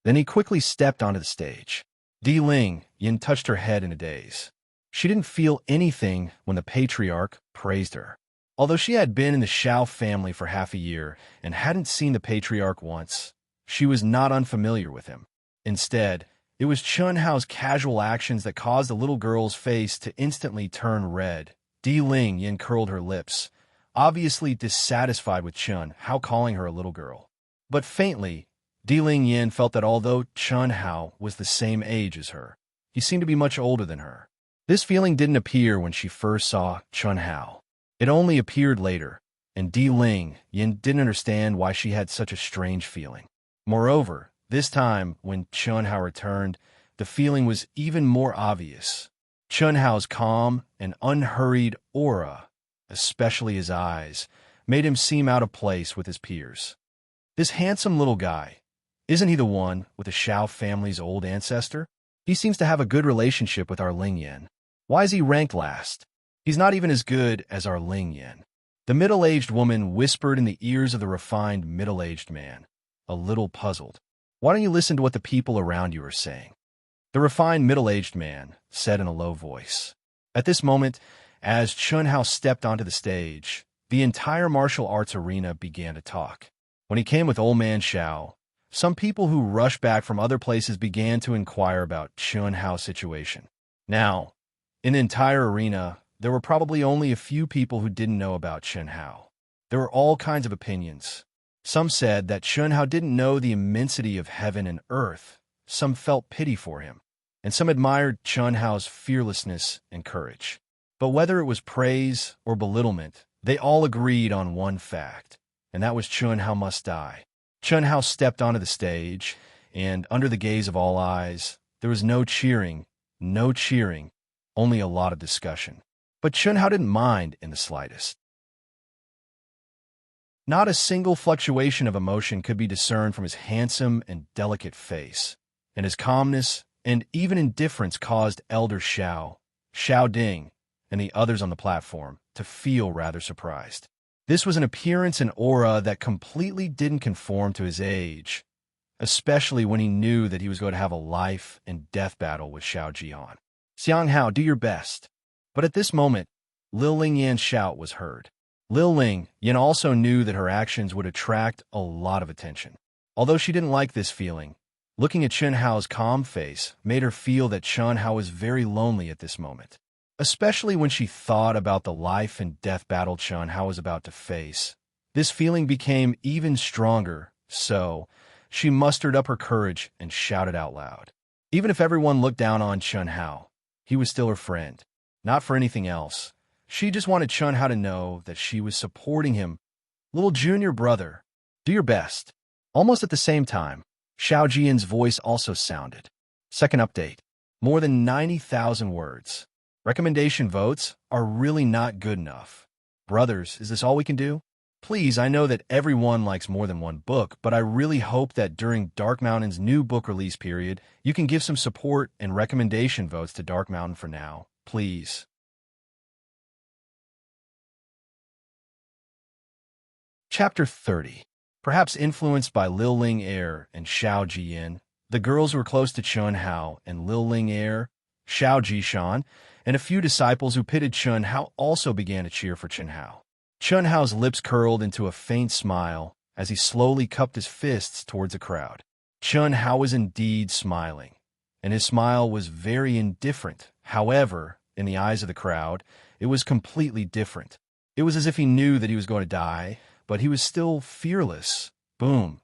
Then he quickly stepped onto the stage. Di Ling Yin touched her head in a daze. She didn't feel anything when the patriarch praised her. Although she had been in the Shao family for half a year and hadn't seen the patriarch once, she was not unfamiliar with him. Instead, it was Chun Hao's casual actions that caused the little girl's face to instantly turn red. Di Ling Yin curled her lips, obviously dissatisfied with Chun Hao calling her a little girl. But faintly, Di Ling Yin felt that although Chun Hao was the same age as her, he seemed to be much older than her. This feeling didn't appear when she first saw Chun Hao. It only appeared later, and Di Ling Yin didn't understand why she had such a strange feeling. Moreover, this time, when Chun Hao returned, the feeling was even more obvious. Chun Hao's calm and unhurried aura, especially his eyes, made him seem out of place with his peers. This handsome little guy, isn't he the one with the Shao family's old ancestor? He seems to have a good relationship with our Ling Yan. Why is he ranked last? He's not even as good as our Ling Yan. The middle-aged woman whispered in the ears of the refined middle-aged man, a little puzzled. Why don't you listen to what the people around you are saying? The refined middle-aged man said in a low voice. At this moment, as Chun Hao stepped onto the stage, the entire martial arts arena began to talk. When he came with Old Man Shao, some people who rushed back from other places began to inquire about Chun Hao's situation. Now, in the entire arena, there were probably only a few people who didn't know about Chun Hao. There were all kinds of opinions. Some said that Chun Hao didn't know the immensity of heaven and earth. Some felt pity for him, and some admired Chun Hao's fearlessness and courage. But whether it was praise or belittlement, they all agreed on one fact, and that was Chun Hao must die. Chun Hao stepped onto the stage, and under the gaze of all eyes, there was no cheering, only a lot of discussion. But Chun Hao didn't mind in the slightest. Not a single fluctuation of emotion could be discerned from his handsome and delicate face, and his calmness and even indifference caused Elder Shao, Shao Ding, and the others on the platform to feel rather surprised. This was an appearance and aura that completely didn't conform to his age, especially when he knew that he was going to have a life and death battle with Shao Jihan. "Xiang Hao, do your best." But at this moment, Lil Ling Yan's shout was heard. Lil Ling Yan also knew that her actions would attract a lot of attention. Although she didn't like this feeling, looking at Chun Hao's calm face made her feel that Chun Hao was very lonely at this moment. Especially when she thought about the life and death battle Chun Hao was about to face. This feeling became even stronger, so she mustered up her courage and shouted out loud. Even if everyone looked down on Chun Hao, he was still her friend. Not for anything else. She just wanted Chun Hao to know that she was supporting him. "Little junior brother, do your best." Almost at the same time, Shao Jian's voice also sounded. Second update. More than 90,000 words. Recommendation votes are really not good enough. Brothers, is this all we can do? Please, I know that everyone likes more than one book, but I really hope that during Dark Mountain's new book release period, you can give some support and recommendation votes to Dark Mountain for now. Please. Chapter 30. Perhaps influenced by Lil Ling Er and Shao Jiyin, the girls were close to Chun Hao and Lil Ling Er, Shao Jishan, and a few disciples who pitted Chun Hao also began to cheer for Chun Hao. Chun Hao's lips curled into a faint smile as he slowly cupped his fists towards the crowd. Chun Hao was indeed smiling, and his smile was very indifferent. However, in the eyes of the crowd, it was completely different. It was as if he knew that he was going to die, but he was still fearless. Boom.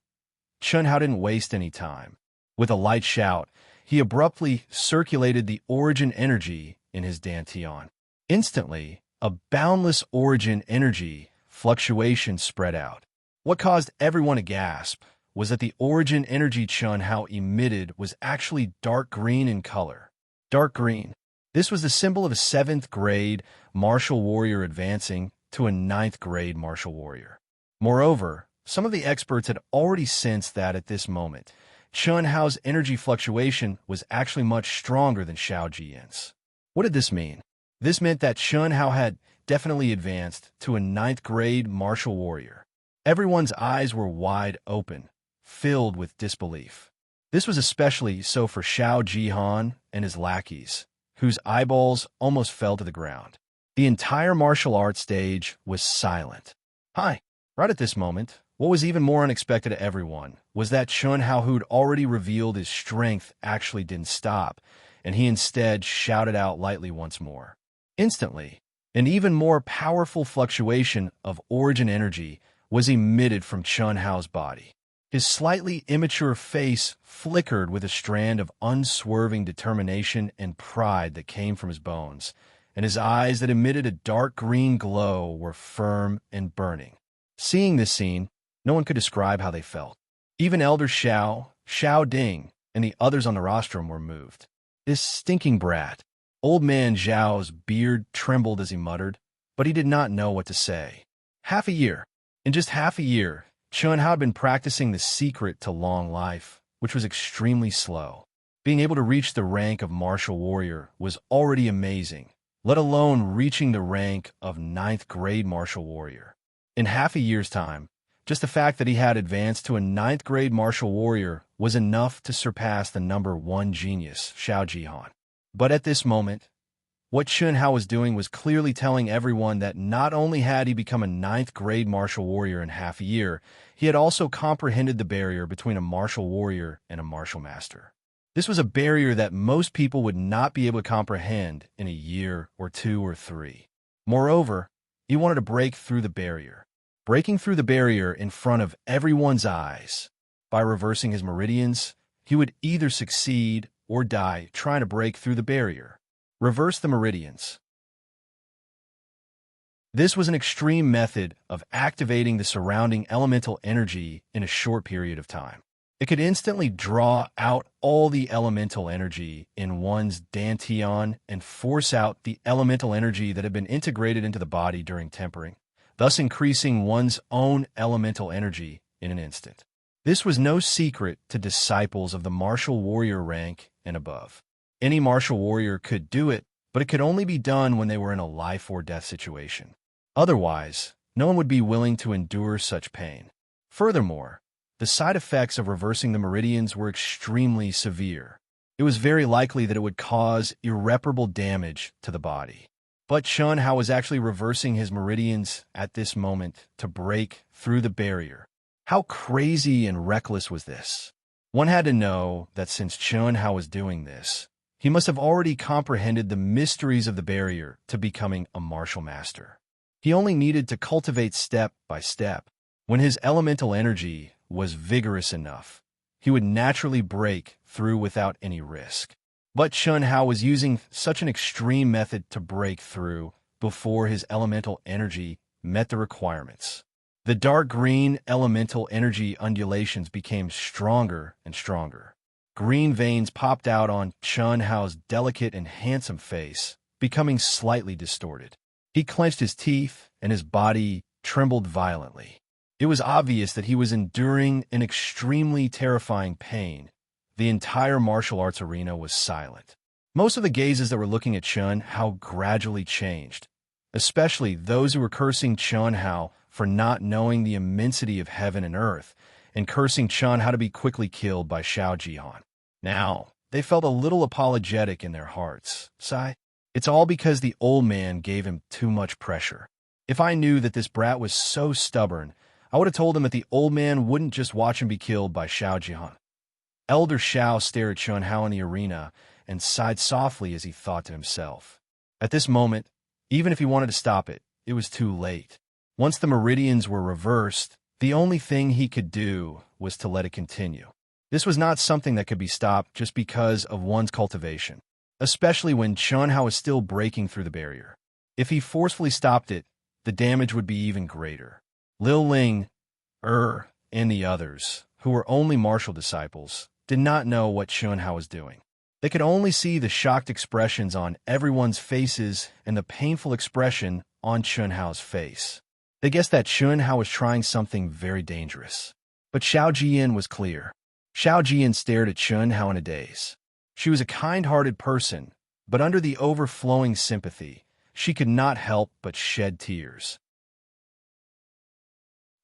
Chun Hao didn't waste any time. With a light shout, he abruptly circulated the origin energy in his dantian. Instantly, a boundless origin energy fluctuation spread out. What caused everyone to gasp was that the origin energy Chun Hao emitted was actually dark green in color. Dark green. This was the symbol of a 7th grade martial warrior advancing to a 9th grade martial warrior. Moreover, Some of the experts had already sensed that at this moment, Chun Hao's energy fluctuation was actually much stronger than Xiao Jiyan's. What did this mean? This meant that Chun Hao had definitely advanced to a ninth-grade martial warrior. Everyone's eyes were wide open, filled with disbelief. This was especially so for Xiao Jihan and his lackeys, whose eyeballs almost fell to the ground. The entire martial arts stage was silent. Hi. Right at this moment, what was even more unexpected to everyone was that Chun Hao, who'd already revealed his strength, actually didn't stop, and he instead shouted out lightly once more. Instantly, an even more powerful fluctuation of origin energy was emitted from Chun Hao's body. His slightly immature face flickered with a strand of unswerving determination and pride that came from his bones, and his eyes that emitted a dark green glow were firm and burning. Seeing this scene, no one could describe how they felt. Even Elder Xiao, Xiao Ding, and the others on the rostrum were moved. This stinking brat. Old man Zhao's beard trembled as he muttered, but he did not know what to say. Half a year. In just half a year, Chun Hao had been practicing the secret to long life, which was extremely slow. Being able to reach the rank of martial warrior was already amazing, let alone reaching the rank of ninth-grade martial warrior. In half a year's time, just the fact that he had advanced to a ninth-grade martial warrior was enough to surpass the number one genius, Xiao Jihan. But at this moment, what Chun Hao was doing was clearly telling everyone that not only had he become a ninth-grade martial warrior in half a year, he had also comprehended the barrier between a martial warrior and a martial master. This was a barrier that most people would not be able to comprehend in a year or 2 or 3. Moreover, he wanted to break through the barrier. Breaking through the barrier in front of everyone's eyes. By reversing his meridians, he would either succeed or die trying to break through the barrier. Reverse the meridians. This was an extreme method of activating the surrounding elemental energy in a short period of time. It could instantly draw out all the elemental energy in one's dantian and force out the elemental energy that had been integrated into the body during tempering, thus increasing one's own elemental energy in an instant. This was no secret to disciples of the martial warrior rank and above. Any martial warrior could do it, but it could only be done when they were in a life or death situation. Otherwise, no one would be willing to endure such pain. Furthermore, the side effects of reversing the meridians were extremely severe. It was very likely that it would cause irreparable damage to the body. But Chun Hao was actually reversing his meridians at this moment to break through the barrier. How crazy and reckless was this? One had to know that since Chun Hao was doing this, he must have already comprehended the mysteries of the barrier to becoming a martial master. He only needed to cultivate step by step. When his elemental energy was vigorous enough, he would naturally break through without any risk. But Chun Hao was using such an extreme method to break through before his elemental energy met the requirements. The dark green elemental energy undulations became stronger and stronger. Green veins popped out on Chun Hao's delicate and handsome face, becoming slightly distorted. He clenched his teeth, and his body trembled violently. It was obvious that he was enduring an extremely terrifying pain. The entire martial arts arena was silent. Most of the gazes that were looking at Chun Hao gradually changed, especially those who were cursing Chun Hao for not knowing the immensity of heaven and earth, and cursing Chun Hao to be quickly killed by Xiao Jihan. Now, they felt a little apologetic in their hearts. Sigh. It's all because the old man gave him too much pressure. If I knew that this brat was so stubborn, I would have told him that the old man wouldn't just watch him be killed by Xiao Jihan. Elder Xiao stared at Chun Hao in the arena and sighed softly as he thought to himself. At this moment, even if he wanted to stop it, it was too late. Once the meridians were reversed, the only thing he could do was to let it continue. This was not something that could be stopped just because of one's cultivation, especially when Chun Hao was still breaking through the barrier. If he forcefully stopped it, the damage would be even greater. Lil Ling, and the others, who were only martial disciples, did not know what Chun Hao was doing. They could only see the shocked expressions on everyone's faces and the painful expression on Chun Hao's face. They guessed that Chun Hao was trying something very dangerous. But Xiao Jian was clear. Xiao Jian stared at Chun Hao in a daze. She was a kind-hearted person, but under the overflowing sympathy, she could not help but shed tears.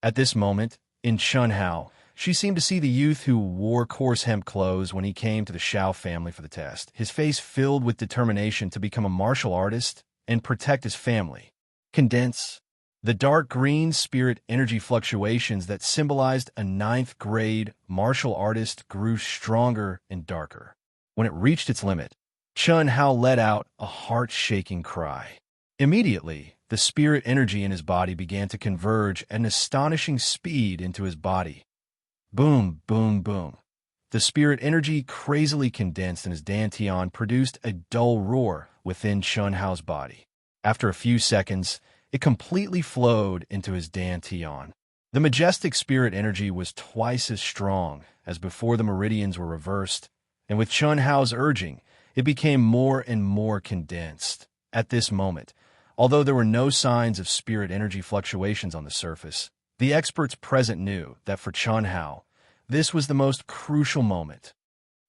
At this moment, in Chun Hao, she seemed to see the youth who wore coarse hemp clothes when he came to the Xiao family for the test, his face filled with determination to become a martial artist and protect his family. Condense. The dark green spirit energy fluctuations that symbolized a ninth-grade martial artist grew stronger and darker. When it reached its limit, Chun Hao let out a heart-shaking cry. Immediately, the spirit energy in his body began to converge at an astonishing speed into his body. Boom, boom, boom. The spirit energy crazily condensed in his dantian produced a dull roar within Chun Hao's body. After a few seconds, it completely flowed into his dantian. The majestic spirit energy was twice as strong as before the meridians were reversed, and with Chun Hao's urging, it became more and more condensed. At this moment, although there were no signs of spirit energy fluctuations on the surface, the experts present knew that for Chun Hao, this was the most crucial moment.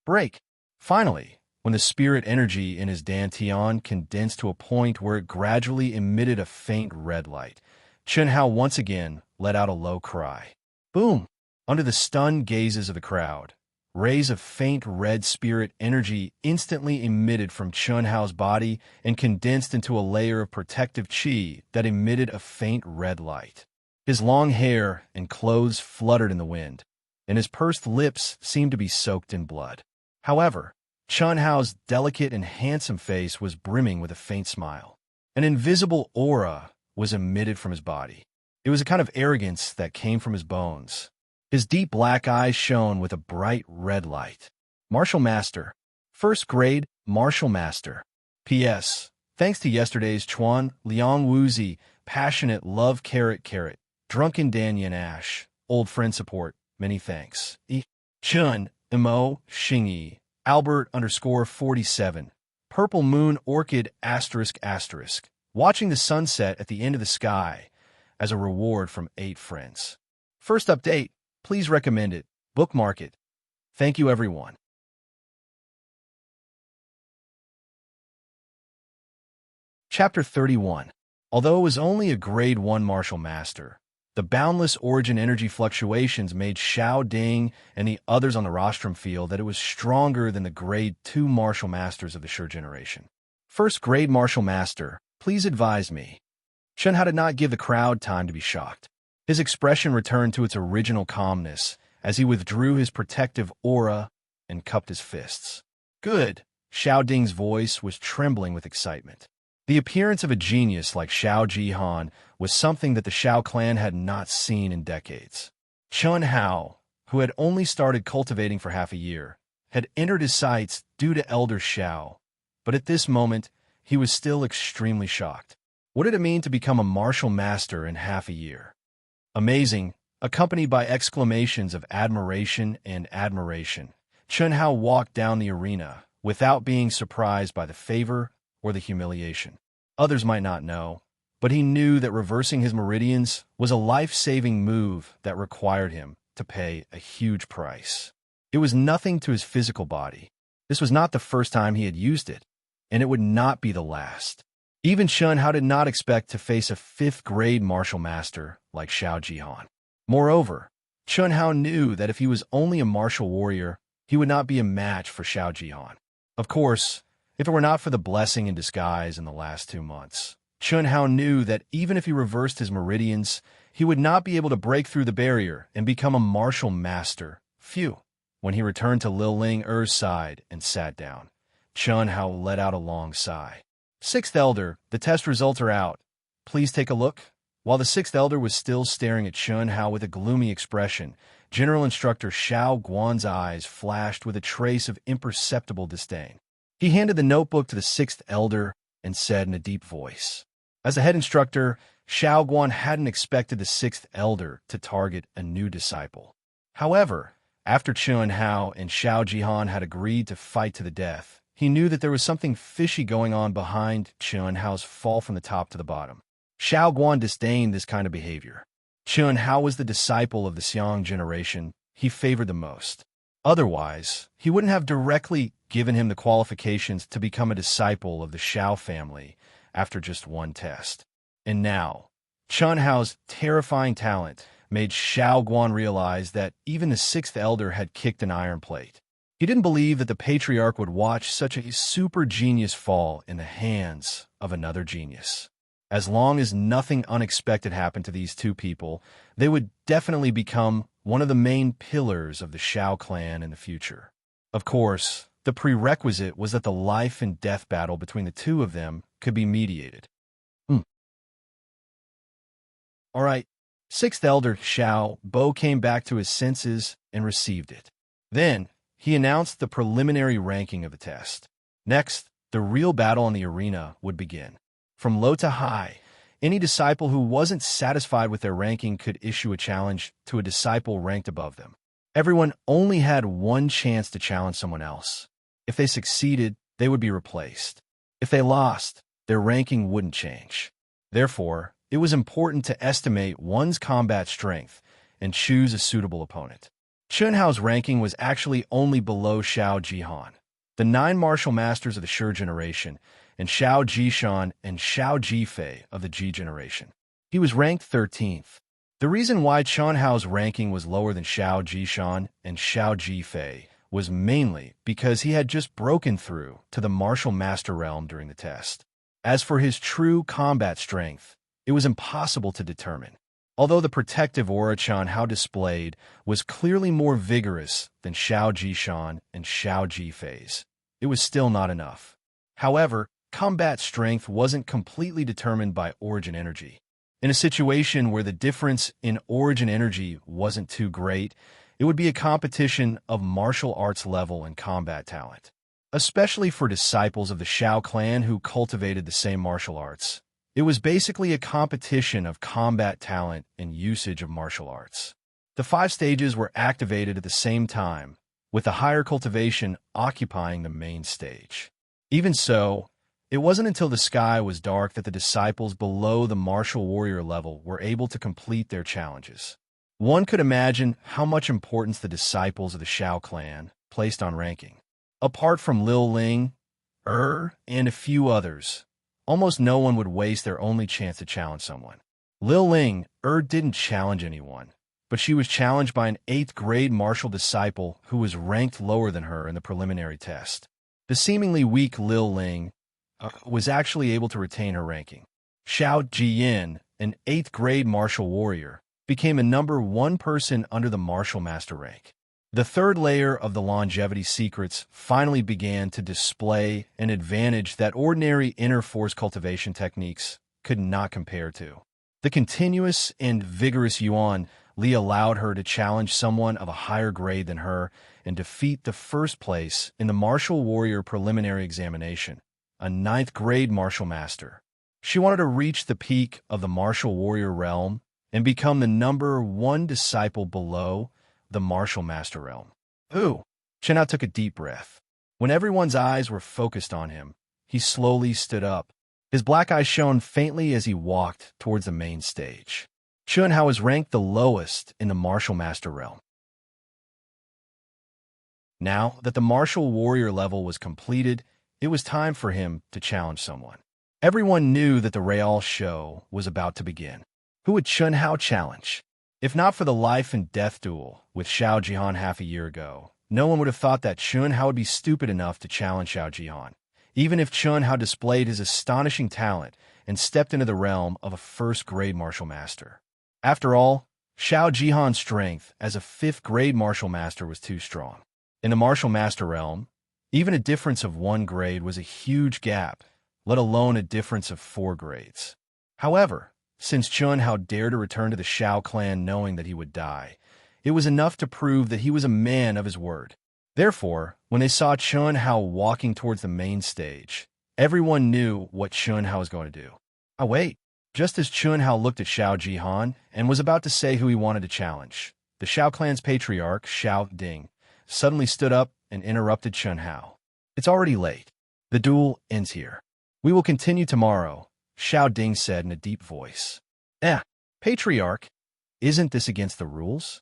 Break. Finally, when the spirit energy in his dantian condensed to a point where it gradually emitted a faint red light, Chun Hao once again let out a low cry. Boom! Under the stunned gazes of the crowd, rays of faint red spirit energy instantly emitted from Chun Hao's body and condensed into a layer of protective chi that emitted a faint red light. His long hair and clothes fluttered in the wind, and his pursed lips seemed to be soaked in blood. However, Chun Hao's delicate and handsome face was brimming with a faint smile. An invisible aura was emitted from his body. It was a kind of arrogance that came from his bones. His deep black eyes shone with a bright red light. Martial Master. First grade Martial Master. P.S. Thanks to yesterday's Chuan Liang Wuzi, passionate love carrot, drunken Danyan Ash, old friend support, many thanks. Chun, Mo, Xingyi, Albert _47, Purple Moon Orchid ***, watching the sunset at the end of the sky as a reward from 8 friends. First update, please recommend it, bookmark it. Thank you, everyone. Chapter 31. Although it was only a Grade 1 Martial Master, the boundless origin energy fluctuations made Xiao Ding and the others on the rostrum feel that it was stronger than the Grade 2 Martial Masters of the Shi generation. First Grade Martial Master, please advise me. Chun Hao did not give the crowd time to be shocked. His expression returned to its original calmness as he withdrew his protective aura and cupped his fists. Good. Xiao Ding's voice was trembling with excitement. The appearance of a genius like Xiao Jihan was something that the Xiao clan had not seen in decades. Chun Hao, who had only started cultivating for half a year, had entered his sights due to Elder Xiao, but at this moment, he was still extremely shocked. What did it mean to become a martial master in half a year? Amazing, accompanied by exclamations of admiration and admiration, Chun Hao walked down the arena without being surprised by the favor or the humiliation. Others might not know, but he knew that reversing his meridians was a life-saving move that required him to pay a huge price. It was nothing to his physical body. This was not the first time he had used it, and it would not be the last. Even Chun Hao did not expect to face a 5th grade martial master like Xiao Jihan. Moreover, Chun Hao knew that if he was only a martial warrior, he would not be a match for Xiao Jihan. Of course, if it were not for the blessing in disguise in the last 2 months, Chun Hao knew that even if he reversed his meridians, he would not be able to break through the barrier and become a martial master. Phew. When he returned to Lil Ling Er's side and sat down, Chun Hao let out a long sigh. 6th Elder, the test results are out. Please take a look. While the 6th Elder was still staring at Chun Hao with a gloomy expression, General Instructor Xiao Guan's eyes flashed with a trace of imperceptible disdain. He handed the notebook to the 6th Elder and said in a deep voice. As the head instructor, Xiao Guan hadn't expected the 6th Elder to target a new disciple. However, after Chun Hao and Xiao Jihan had agreed to fight to the death, he knew that there was something fishy going on behind Chun Hao's fall from the top to the bottom. Xiao Guan disdained this kind of behavior. Chun Hao was the disciple of the Xiang generation he favored the most. Otherwise, he wouldn't have directly given him the qualifications to become a disciple of the Xiao family after just one test. And now, Chun Hao's terrifying talent made Xiao Guan realize that even the sixth elder had kicked an iron plate. He didn't believe that the patriarch would watch such a super genius fall in the hands of another genius. As long as nothing unexpected happened to these two people, they would definitely become one of the main pillars of the Xiao clan in the future. Of course, the prerequisite was that the life and death battle between the two of them could be mediated. All right, sixth elder Xiao Bo came back to his senses and received it. Then, he announced the preliminary ranking of the test. Next, the real battle in the arena would begin. From low to high, any disciple who wasn't satisfied with their ranking could issue a challenge to a disciple ranked above them. Everyone only had one chance to challenge someone else. If they succeeded, they would be replaced. If they lost, their ranking wouldn't change. Therefore, it was important to estimate one's combat strength and choose a suitable opponent. Chun Hao's ranking was actually only below Xiao Jihan, the 9 martial masters of the Shi generation, and Xiao Jishan and Xiao Jifei of the Ji generation. He was ranked 13th. The reason why Chun Hao's ranking was lower than Xiao Jishan and Xiao Jifei was mainly because he had just broken through to the martial master realm during the test. As for his true combat strength, it was impossible to determine. Although the protective aura Chun Hao displayed was clearly more vigorous than Xiao Jishan and Xiao Jifei's, it was still not enough. However, combat strength wasn't completely determined by origin energy. In a situation where the difference in origin energy wasn't too great, it would be a competition of martial arts level and combat talent, especially for disciples of the Xiao clan who cultivated the same martial arts. It was basically a competition of combat talent and usage of martial arts. The 5 stages were activated at the same time, with the higher cultivation occupying the main stage. Even so, it wasn't until the sky was dark that the disciples below the martial warrior level were able to complete their challenges. One could imagine how much importance the disciples of the Xiao clan placed on ranking. Apart from Lil Ling, and a few others, almost no one would waste their only chance to challenge someone. Lil Ling, didn't challenge anyone, but she was challenged by an 8th grade martial disciple who was ranked lower than her in the preliminary test. The seemingly weak Lil Ling was actually able to retain her ranking. Xiao Jiyin, an 8th grade martial warrior, became a number 1 person under the martial master rank. The third layer of the longevity secrets finally began to display an advantage that ordinary inner force cultivation techniques could not compare to. The continuous and vigorous Yuan Li allowed her to challenge someone of a higher grade than her and defeat the first place in the martial warrior preliminary examination, a 9th grade martial master. She wanted to reach the peak of the martial warrior realm and become the number 1 disciple below the martial master realm. Chun Hao took a deep breath. When everyone's eyes were focused on him, he slowly stood up. His black eyes shone faintly as he walked towards the main stage. Chun Hao was ranked the lowest in the martial master realm. Now that the martial warrior level was completed, it was time for him to challenge someone. Everyone knew that the Real show was about to begin. Who would Chun Hao challenge? If not for the life and death duel with Xiao Jihan half a year ago, no one would have thought that Chun Hao would be stupid enough to challenge Xiao Jihan, even if Chun Hao displayed his astonishing talent and stepped into the realm of a 1st grade martial master. After all, Xiao Jihan's strength as a 5th grade martial master was too strong. In the martial master realm, even a difference of 1 grade was a huge gap, let alone a difference of 4 grades. However, since Chun Hao dared to return to the Xiao clan knowing that he would die, it was enough to prove that he was a man of his word. Therefore, when they saw Chun Hao walking towards the main stage, everyone knew what Chun Hao was going to do. Wait. Just as Chun Hao looked at Xiao Jihan and was about to say who he wanted to challenge, the Xiao clan's patriarch, Xiao Ding, suddenly stood up and interrupted Chun Hao. It's already late. The duel ends here. We will continue tomorrow, Xiao Ding said in a deep voice. Patriarch, isn't this against the rules?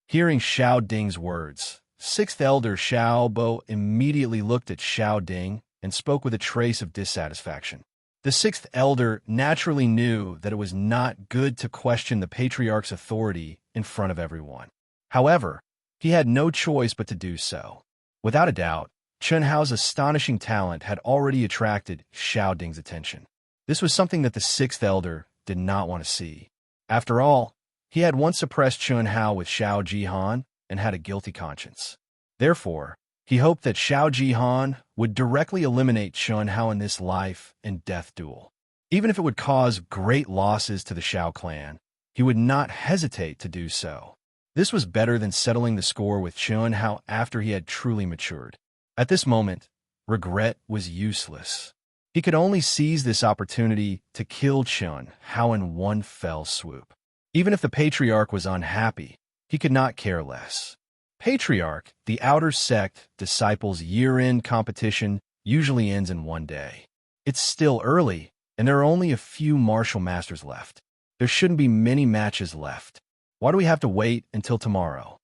Hearing Xiao Ding's words, Sixth Elder Xiao Bo immediately looked at Xiao Ding and spoke with a trace of dissatisfaction. The Sixth Elder naturally knew that it was not good to question the Patriarch's authority in front of everyone. However, he had no choice but to do so. Without a doubt, Chen Hao's astonishing talent had already attracted Xiao Ding's attention. This was something that the Sixth Elder did not want to see. After all, he had once suppressed Chen Hao with Xiao Jihan and had a guilty conscience. Therefore, he hoped that Xiao Jihan would directly eliminate Chen Hao in this life and death duel. Even if it would cause great losses to the Xiao clan, he would not hesitate to do so. This was better than settling the score with Chen Hao after he had truly matured. At this moment, regret was useless. He could only seize this opportunity to kill Chen Hao in one fell swoop. Even if the Patriarch was unhappy, he could not care less. Patriarch, the outer sect disciples' year-end competition, usually ends in one day. It's still early, and there are only a few martial masters left. There shouldn't be many matches left. Why do we have to wait until tomorrow?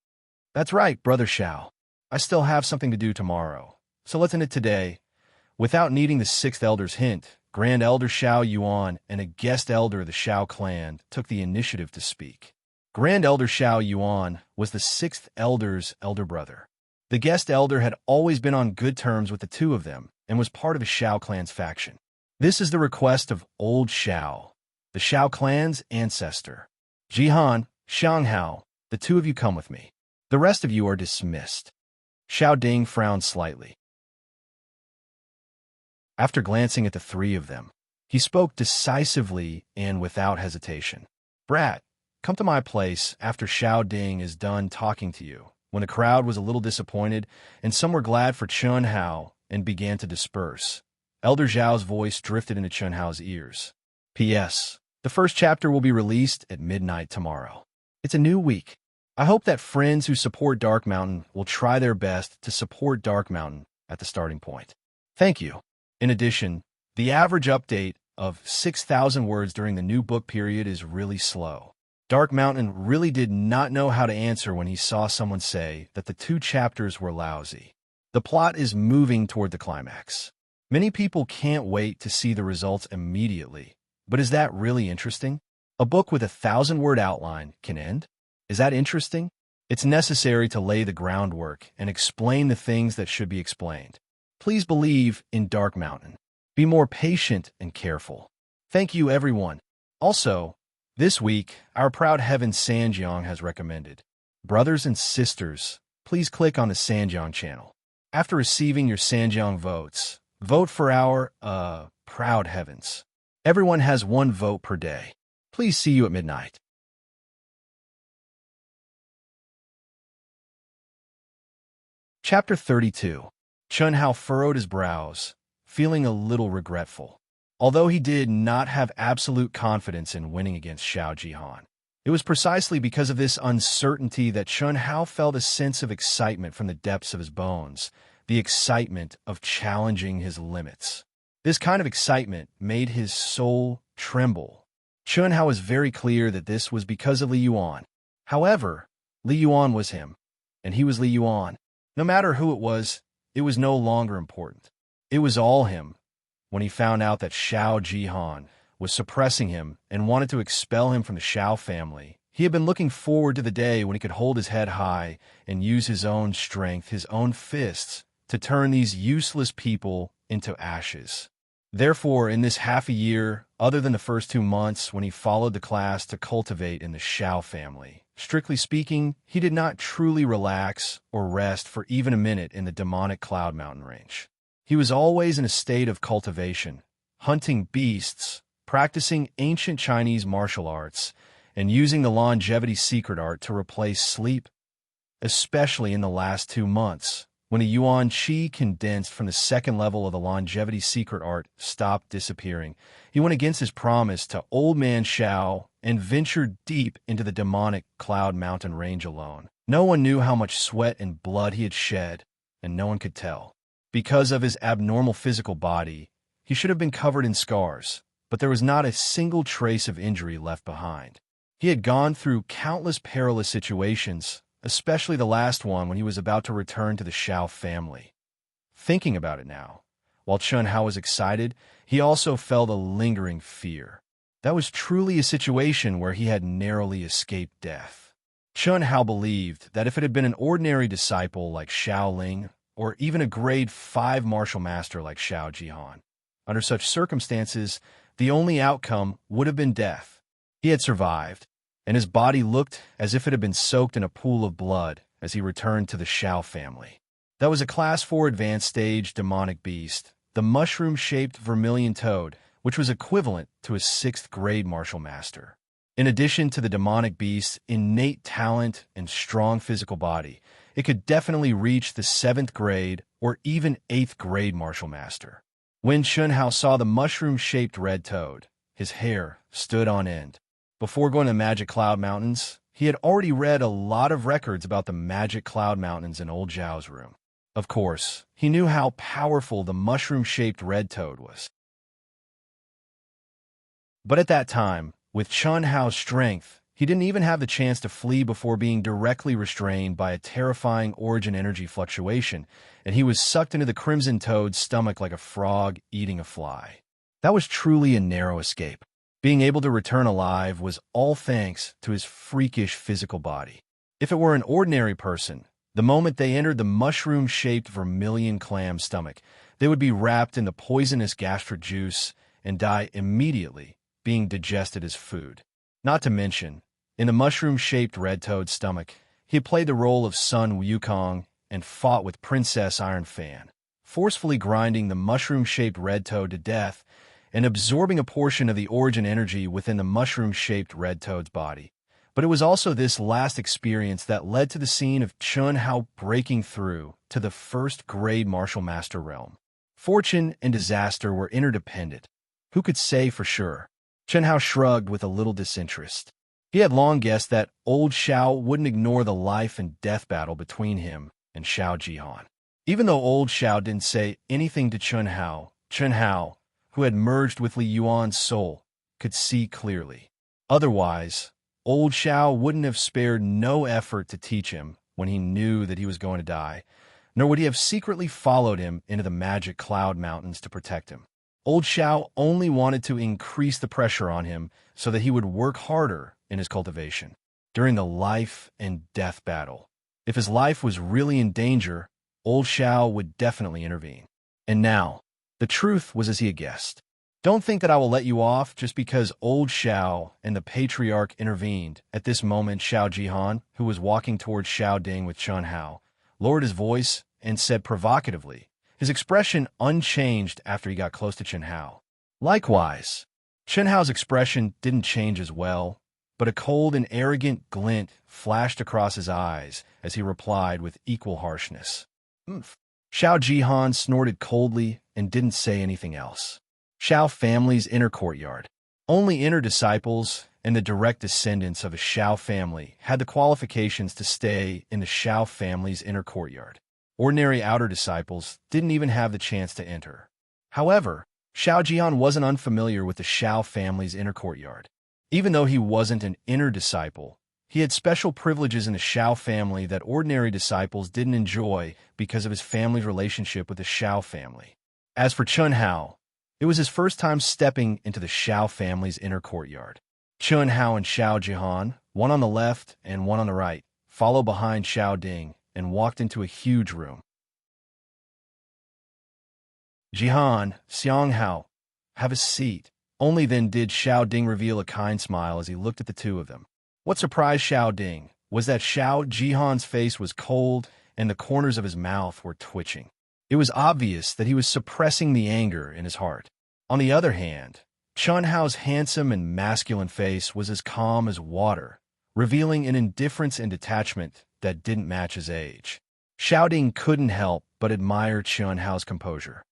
That's right, Brother Xiao. I still have something to do tomorrow, so let's end it today. Without needing the Sixth Elder's hint, Grand Elder Xiao Yuan and a guest elder of the Xiao clan took the initiative to speak. Grand Elder Xiao Yuan was the Sixth Elder's elder brother. The guest elder had always been on good terms with the two of them and was part of the Xiao clan's faction. This is the request of Old Xiao, the Xiao clan's ancestor. Jihan, Xianghao, the two of you come with me. The rest of you are dismissed. Xiao Ding frowned slightly. After glancing at the three of them, he spoke decisively and without hesitation. Brat, come to my place after Xiao Ding is done talking to you. When the crowd was a little disappointed, and some were glad for Chen Hao and began to disperse, Elder Zhao's voice drifted into Chen Hao's ears. P.S. The first chapter will be released at midnight tomorrow. It's a new week. I hope that friends who support Dark Mountain will try their best to support Dark Mountain at the starting point. Thank you. In addition, the average update of 6,000 words during the new book period is really slow. Dark Mountain really did not know how to answer when he saw someone say that the 2 chapters were lousy. The plot is moving toward the climax. Many people can't wait to see the results immediately. But is that really interesting? A book with a 1,000-word outline can end? Is that interesting? It's necessary to lay the groundwork and explain the things that should be explained. Please believe in Dark Mountain. Be more patient and careful. Thank you, everyone. Also, this week, our proud heaven Sanjiang has recommended. Brothers and sisters, please click on the Sanjiang channel. After receiving your Sanjiang votes, vote for our, proud heavens. Everyone has 1 vote per day. Please see you at midnight. Chapter 32. Chen Hao furrowed his brows, feeling a little regretful. Although he did not have absolute confidence in winning against Xiao Jihan, it was precisely because of this uncertainty that Chen Hao felt a sense of excitement from the depths of his bones, the excitement of challenging his limits. This kind of excitement made his soul tremble. Chen Hao was very clear that this was because of Li Yuan. However, Li Yuan was him, and he was Li Yuan. No matter who it was no longer important. It was all him. When he found out that Xiao Jihan was suppressing him and wanted to expel him from the Xiao family, he had been looking forward to the day when he could hold his head high and use his own strength, his own fists, to turn these useless people into ashes. Therefore, in this half a year, other than the first 2 months when he followed the class to cultivate in the Xiao family, strictly speaking, he did not truly relax or rest for even a minute in the demonic Cloud Mountain range. He was always in a state of cultivation, hunting beasts, practicing ancient Chinese martial arts, and using the longevity secret art to replace sleep, especially in the last 2 months, when the Yuan Qi condensed from the 2nd level of the longevity secret art stopped disappearing. He went against his promise to Old Man Xiao and ventured deep into the demonic Cloud Mountain range alone. No one knew how much sweat and blood he had shed, and no one could tell. Because of his abnormal physical body, he should have been covered in scars, but there was not a single trace of injury left behind. He had gone through countless perilous situations, especially the last one when he was about to return to the Shao family. Thinking about it now, while Chun Hao was excited, he also felt a lingering fear. That was truly a situation where he had narrowly escaped death. Chun Hao believed that if it had been an ordinary disciple like Xiao Ling, or even a grade 5 martial master like Xiao Jihan, under such circumstances, the only outcome would have been death. He had survived, and his body looked as if it had been soaked in a pool of blood as he returned to the Shao family. That was a Class 4 advanced stage demonic beast, the mushroom-shaped vermilion toad, which was equivalent to a 6th grade martial master. In addition to the demonic beast's innate talent and strong physical body, it could definitely reach the 7th grade or even 8th grade martial master. When Chun Hao saw the mushroom-shaped red toad, his hair stood on end. Before going to Magic Cloud Mountains, he had already read a lot of records about the Magic Cloud Mountains in Old Zhao's room. Of course, he knew how powerful the mushroom-shaped red toad was. But at that time, with Chun Hao's strength, he didn't even have the chance to flee before being directly restrained by a terrifying origin energy fluctuation, and he was sucked into the Crimson Toad's stomach like a frog eating a fly. That was truly a narrow escape. Being able to return alive was all thanks to his freakish physical body. If it were an ordinary person, the moment they entered the mushroom-shaped vermilion clam stomach, they would be wrapped in the poisonous gastric juice and die immediately, being digested as food. Not to mention, in the mushroom-shaped red toad's stomach, he had played the role of Sun Wukong and fought with Princess Iron Fan, forcefully grinding the mushroom-shaped red toad to death and absorbing a portion of the origin energy within the mushroom-shaped red toad's body. But it was also this last experience that led to the scene of Chun Hao breaking through to the 1st grade martial master realm. Fortune and disaster were interdependent. Who could say for sure? Chun Hao shrugged with a little disinterest. He had long guessed that old Xiao wouldn't ignore the life and death battle between him and Xiao Jihan. Even though old Xiao didn't say anything to Chun Hao, who had merged with Li Yuan's soul, could see clearly. Otherwise, old Xiao wouldn't have spared no effort to teach him when he knew that he was going to die, nor would he have secretly followed him into the Magic Cloud Mountains to protect him. Old Xiao only wanted to increase the pressure on him so that he would work harder in his cultivation during the life and death battle. If his life was really in danger, old Xiao would definitely intervene. And now, the truth was as he had guessed. Don't think that I will let you off just because old Xiao and the patriarch intervened. At this moment, Xiao Jihan, who was walking towards Xiao Ding with Chun Hao, lowered his voice and said provocatively, his expression unchanged after he got close to Chun Hao. Likewise, Chun Hao's expression didn't change as well, but a cold and arrogant glint flashed across his eyes as he replied with equal harshness. Xiao Jihan snorted coldly and didn't say anything else. Xiao family's inner courtyard. Only inner disciples and the direct descendants of a Xiao family had the qualifications to stay in the Xiao family's inner courtyard. Ordinary outer disciples didn't even have the chance to enter. However, Xiao Jihan wasn't unfamiliar with the Xiao family's inner courtyard. Even though he wasn't an inner disciple, he had special privileges in the Xiao family that ordinary disciples didn't enjoy because of his family's relationship with the Xiao family. As for Chun Hao, it was his first time stepping into the Xiao family's inner courtyard. Chun Hao and Xiao Jihan, one on the left and one on the right, followed behind Xiao Ding and walked into a huge room. Jihan, Xiang Hao, have a seat. Only then did Xiao Ding reveal a kind smile as he looked at the two of them. What surprised Xiao Ding was that Xiao Jihan's face was cold and the corners of his mouth were twitching. It was obvious that he was suppressing the anger in his heart. On the other hand, Chun Hao's handsome and masculine face was as calm as water, revealing an indifference and detachment that didn't match his age. Xiao Ding couldn't help but admire Chun Hao's composure.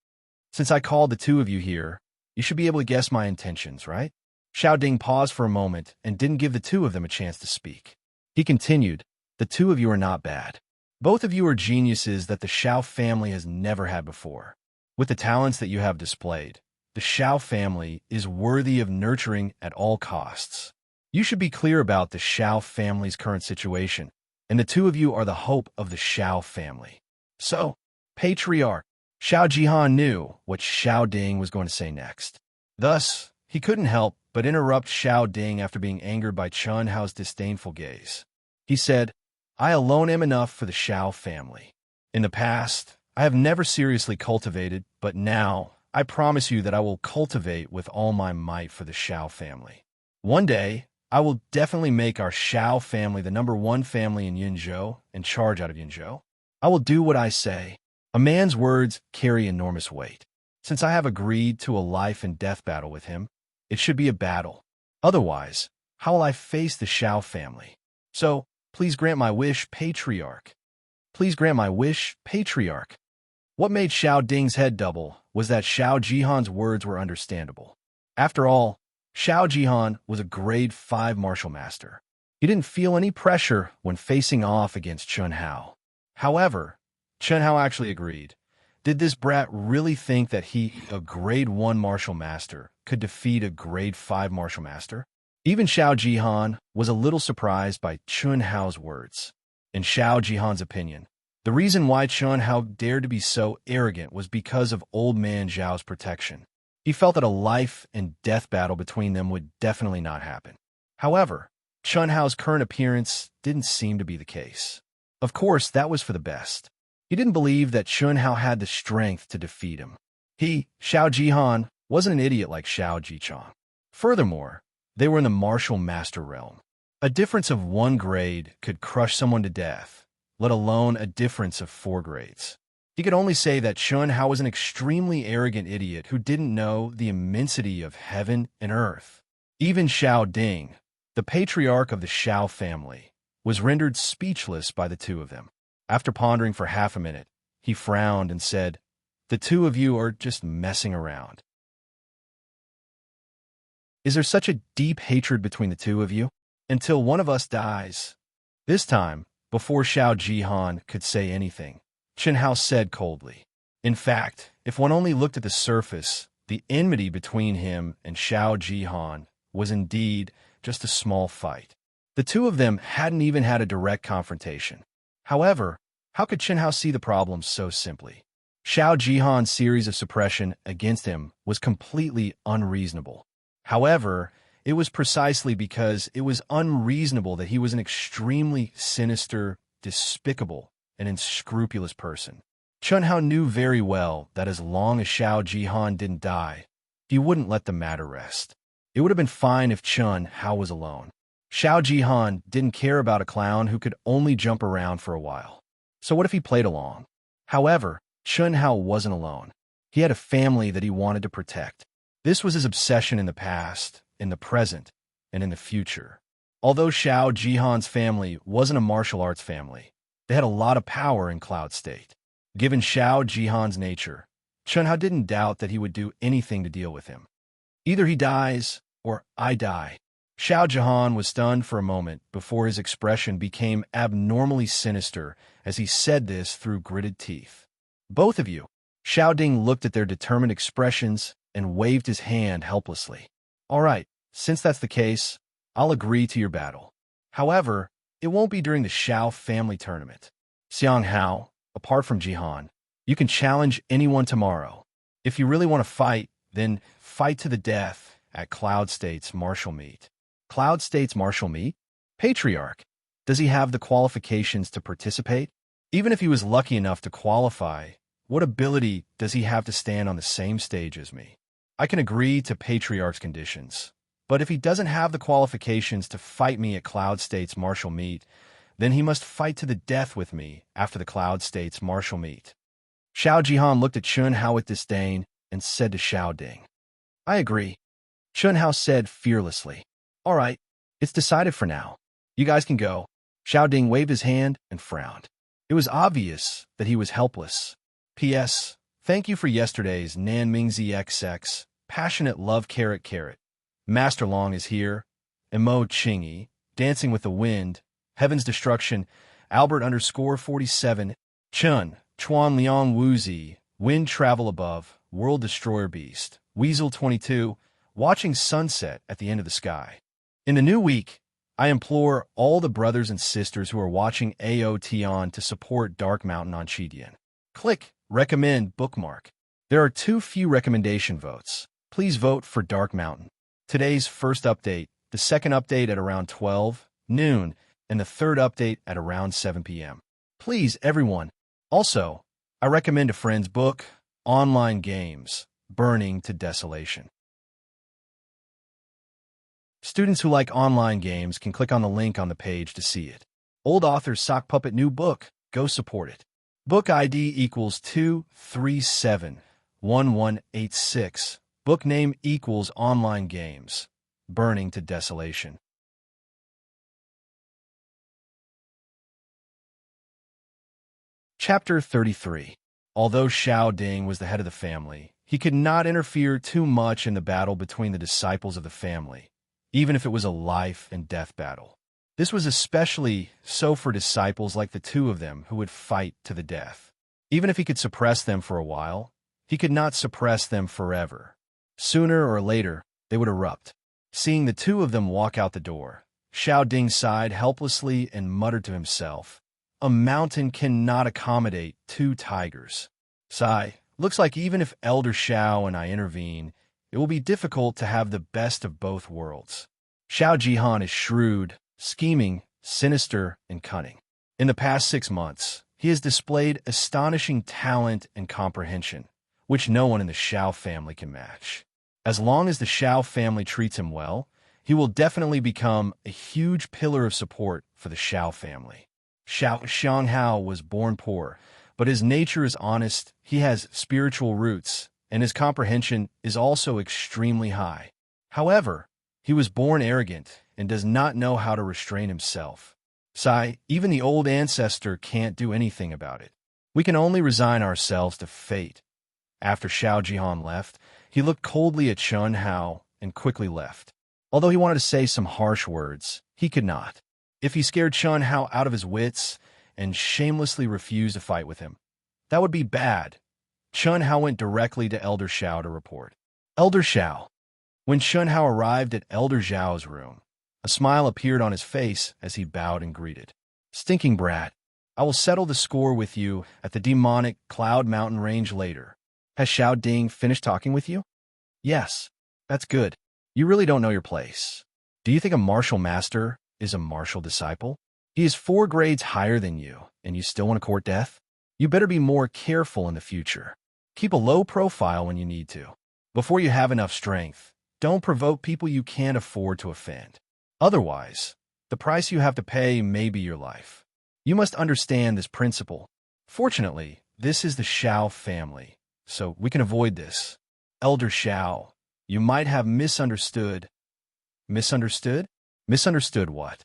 Since I called the two of you here, you should be able to guess my intentions, right? Xiao Ding paused for a moment and didn't give the two of them a chance to speak. He continued, the two of you are not bad. Both of you are geniuses that the Xiao family has never had before. With the talents that you have displayed, The Xiao family is worthy of nurturing at all costs. You should be clear about the Xiao family's current situation, and the two of you are the hope of the Xiao family. So, patriarch, Xiao Jihan knew what Xiao Ding was going to say next. Thus, he couldn't help but interrupt Xiao Ding after being angered by Chun Hao's disdainful gaze. He said, I alone am enough for the Xiao family. In the past, I have never seriously cultivated, but now I promise you that I will cultivate with all my might for the Xiao family. One day, I will definitely make our Xiao family the #1 family in Yinzhou and charge out of Yinzhou. I will do what I say. A man's words carry enormous weight. Since I have agreed to a life and death battle with him, it should be a battle. Otherwise, how will I face the Xiao family? So, please grant my wish, patriarch. Please grant my wish, patriarch. What made Xiao Ding's head double was that Xiao Jihan's words were understandable. After all, Xiao Jihan was a grade 5 martial master. He didn't feel any pressure when facing off against Chun Hao. However, Chun Hao actually agreed. Did this brat really think that he, a grade 1 martial master, could defeat a grade 5 martial master? Even Xiao Jihan was a little surprised by Chun Hao's words. In Xiao Jihan's opinion, the reason why Chun Hao dared to be so arrogant was because of old man Zhao's protection. He felt that a life and death battle between them would definitely not happen. However, Chun Hao's current appearance didn't seem to be the case. Of course, that was for the best. He didn't believe that Chun Hao had the strength to defeat him. He, Xiao Jihan, wasn't an idiot like Xiao Jichang. Furthermore, they were in the martial master realm. A difference of 1 grade could crush someone to death, let alone a difference of 4 grades. He could only say that Chun Hao was an extremely arrogant idiot who didn't know the immensity of heaven and earth. Even Xiao Ding, the patriarch of the Xiao family, was rendered speechless by the two of them. After pondering for half a minute, he frowned and said, The two of you are just messing around. Is there such a deep hatred between the two of you? Until one of us dies. This time, before Xiao Jihan could say anything, Chun Hao said coldly. In fact, if one only looked at the surface, the enmity between him and Xiao Jihan was indeed just a small fight. The two of them hadn't even had a direct confrontation. However, how could Chun Hao see the problem so simply? Xiao Jihan's series of suppression against him was completely unreasonable. However, it was precisely because it was unreasonable that he was an extremely sinister, despicable, and unscrupulous person. Chun Hao knew very well that as long as Xiao Jihan didn't die, he wouldn't let the matter rest. It would have been fine if Chun Hao was alone. Xiao Jihan didn't care about a clown who could only jump around for a while. So what if he played along? However, Chun Hao wasn't alone. He had a family that he wanted to protect. This was his obsession in the past, in the present, and in the future. Although Xiao Jihan's family wasn't a martial arts family, they had a lot of power in Cloud State. Given Xiao Jihan's nature, Chun Hao didn't doubt that he would do anything to deal with him. Either he dies, or I die. Xiao Jihan was stunned for a moment before his expression became abnormally sinister as he said this through gritted teeth. Both of you. Xiao Ding looked at their determined expressions and waved his hand helplessly. All right, since that's the case, I'll agree to your battle. However, it won't be during the Xiao family tournament. Xiang Hao, apart from Jihan, you can challenge anyone tomorrow. If you really want to fight, then fight to the death at Cloud State's martial meet. Cloud State's martial meet? Patriarch, does he have the qualifications to participate? Even if he was lucky enough to qualify, what ability does he have to stand on the same stage as me? I can agree to Patriarch's conditions, but if he doesn't have the qualifications to fight me at Cloud State's martial meet, then he must fight to the death with me after the Cloud State's martial meet. Xiao Jihan looked at Chun Hao with disdain and said to Xiao Ding, I agree. Chun Hao said fearlessly. All right, it's decided for now. You guys can go. Xiao Ding waved his hand and frowned. It was obvious that he was helpless. P.S. Thank you for yesterday's Nan Mingzi XX, Passionate Love Carrot Carrot. Master Long is here. Emo Chingy, Dancing with the Wind, Heaven's Destruction, Albert_47, Chun, Chuan Liang Wuzi, Wind Travel Above, World Destroyer Beast, Weasel 22, watching sunset at the end of the sky. In the new week, I implore all the brothers and sisters who are watching AOT to support Dark Mountain on Chidian. Click Recommend Bookmark. There are too few recommendation votes. Please vote for Dark Mountain. Today's first update, the second update at around 12 noon, and the third update at around 7 p.m. Please, everyone. Also, I recommend a friend's book, Online Games, Burning to Desolation. Students who like online games can click on the link on the page to see it. Old author's sock puppet new book. Go support it. Book ID equals 2371186. Book name equals Online Games, Burning to Desolation. Chapter 33. Although Xiao Ding was the head of the family, he could not interfere too much in the battle between the disciples of the family, even if it was a life and death battle. This was especially so for disciples like the two of them who would fight to the death. Even if he could suppress them for a while, he could not suppress them forever. Sooner or later, they would erupt. Seeing the two of them walk out the door, Xiao Ding sighed helplessly and muttered to himself, "A mountain cannot accommodate two tigers." Sigh, looks like even if Elder Xiao and I intervene, it will be difficult to have the best of both worlds. Xiao Jihan is shrewd, scheming, sinister, and cunning. In the past 6 months, he has displayed astonishing talent and comprehension, which no one in the Xiao family can match. As long as the Xiao family treats him well, he will definitely become a huge pillar of support for the Xiao family. Xiao Xianghao was born poor, but his nature is honest, he has spiritual roots, and his comprehension is also extremely high. However, he was born arrogant and does not know how to restrain himself. Sigh, even the old ancestor can't do anything about it. We can only resign ourselves to fate. After Xiao Jihan left, he looked coldly at Chun Hao and quickly left. Although he wanted to say some harsh words, he could not. If he scared Chun Hao out of his wits and shamelessly refused to fight with him, that would be bad. Chun Hao went directly to Elder Xiao to report. Elder Xiao. When Chun Hao arrived at Elder Xiao's room, a smile appeared on his face as he bowed and greeted. Stinking brat, I will settle the score with you at the demonic Cloud Mountain range later. Has Xiao Ding finished talking with you? Yes, that's good. You really don't know your place. Do you think a martial master is a martial disciple? He is 4 grades higher than you, and you still want to court death? You better be more careful in the future. Keep a low profile when you need to. Before you have enough strength, don't provoke people you can't afford to offend. Otherwise, the price you have to pay may be your life. You must understand this principle. Fortunately, this is the Xiao family, so we can avoid this. Elder Xiao, you might have misunderstood. Misunderstood? Misunderstood what?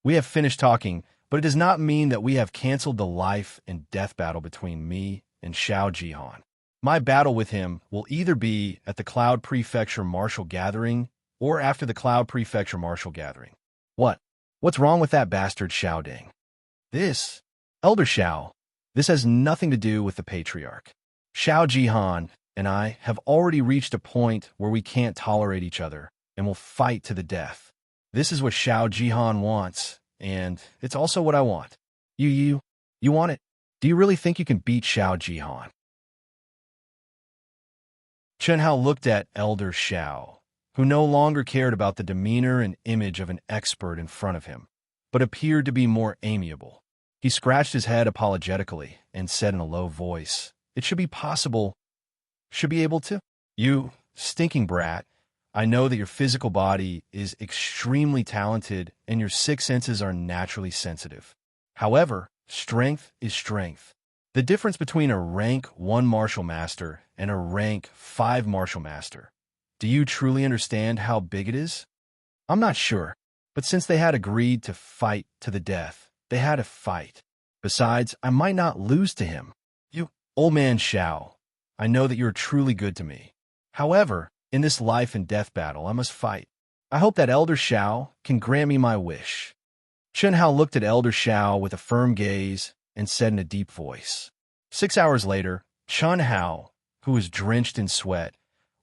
We have finished talking, but it does not mean that we have canceled the life and death battle between me and Xiao Jihan. My battle with him will either be at the Cloud Prefecture Martial Gathering or after the Cloud Prefecture Martial Gathering. What? What's wrong with that bastard Xiao Ding? This, Elder Xiao, this has nothing to do with the Patriarch. Xiao Jihan and I have already reached a point where we can't tolerate each other and will fight to the death. This is what Xiao Jihan wants, and it's also what I want. You want it? Do you really think you can beat Xiao Jihan? Chen Hao looked at Elder Xiao, who no longer cared about the demeanor and image of an expert in front of him, but appeared to be more amiable. He scratched his head apologetically and said in a low voice, "It should be possible. Should be able to? You stinking brat. I know that your physical body is extremely talented and your 6 senses are naturally sensitive. However, strength is strength. The difference between a rank 1 martial master and a rank 5 martial master. Do you truly understand how big it is? I'm not sure, but since they had agreed to fight to the death, they had to fight. Besides, I might not lose to him. You, old man Xiao, I know that you are truly good to me. However, in this life and death battle, I must fight. I hope that Elder Xiao can grant me my wish." Chen Hao looked at Elder Xiao with a firm gaze and said in a deep voice. 6 hours later, Chen Hao, who was drenched in sweat,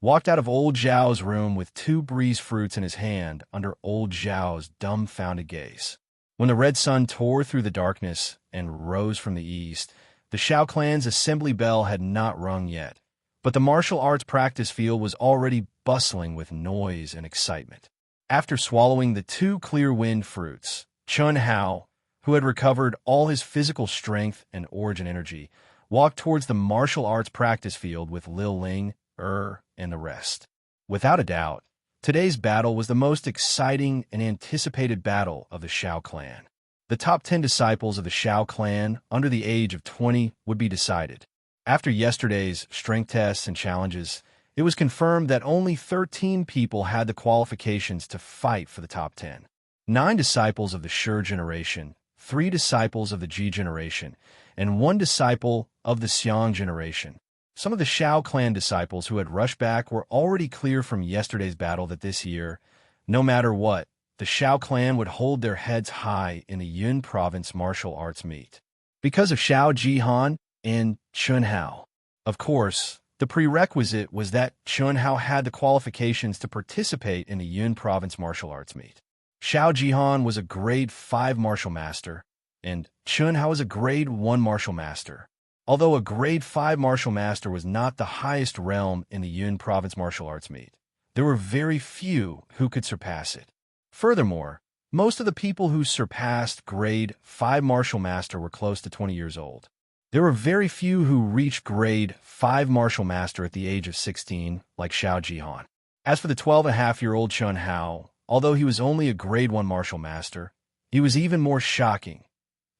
walked out of old Zhao's room with 2 breeze fruits in his hand under old Zhao's dumbfounded gaze. When the red sun tore through the darkness and rose from the east, the Shao clan's assembly bell had not rung yet, but the martial arts practice field was already bustling with noise and excitement. After swallowing the 2 clear wind fruits, Chun Hao, who had recovered all his physical strength and origin energy, walked towards the martial arts practice field with Lil Ling, and the rest. Without a doubt, today's battle was the most exciting and anticipated battle of the Shao clan. The top 10 disciples of the Shao clan under the age of 20 would be decided. After yesterday's strength tests and challenges, it was confirmed that only 13 people had the qualifications to fight for the top 10. 9 disciples of the Shi generation, 3 disciples of the Ji generation, and 1 disciple of the Xiang generation. Some of the Shao clan disciples who had rushed back were already clear from yesterday's battle that this year, no matter what, the Shao clan would hold their heads high in the Yun province martial arts meet. Because of Shao Jihan and Chun Hao. Of course, the prerequisite was that Chun Hao had the qualifications to participate in the Yun province martial arts meet. Shao Jihan was a grade 5 martial master, and Chun Hao was a grade 1 martial master. Although a grade 5 martial master was not the highest realm in the Yun province martial arts meet, there were very few who could surpass it. Furthermore, most of the people who surpassed grade 5 martial master were close to 20 years old. There were very few who reached grade 5 martial master at the age of 16, like Shao Jihan. As for the 12-and-a-half-year-old Chun Hao, although he was only a grade 1 martial master, he was even more shocking.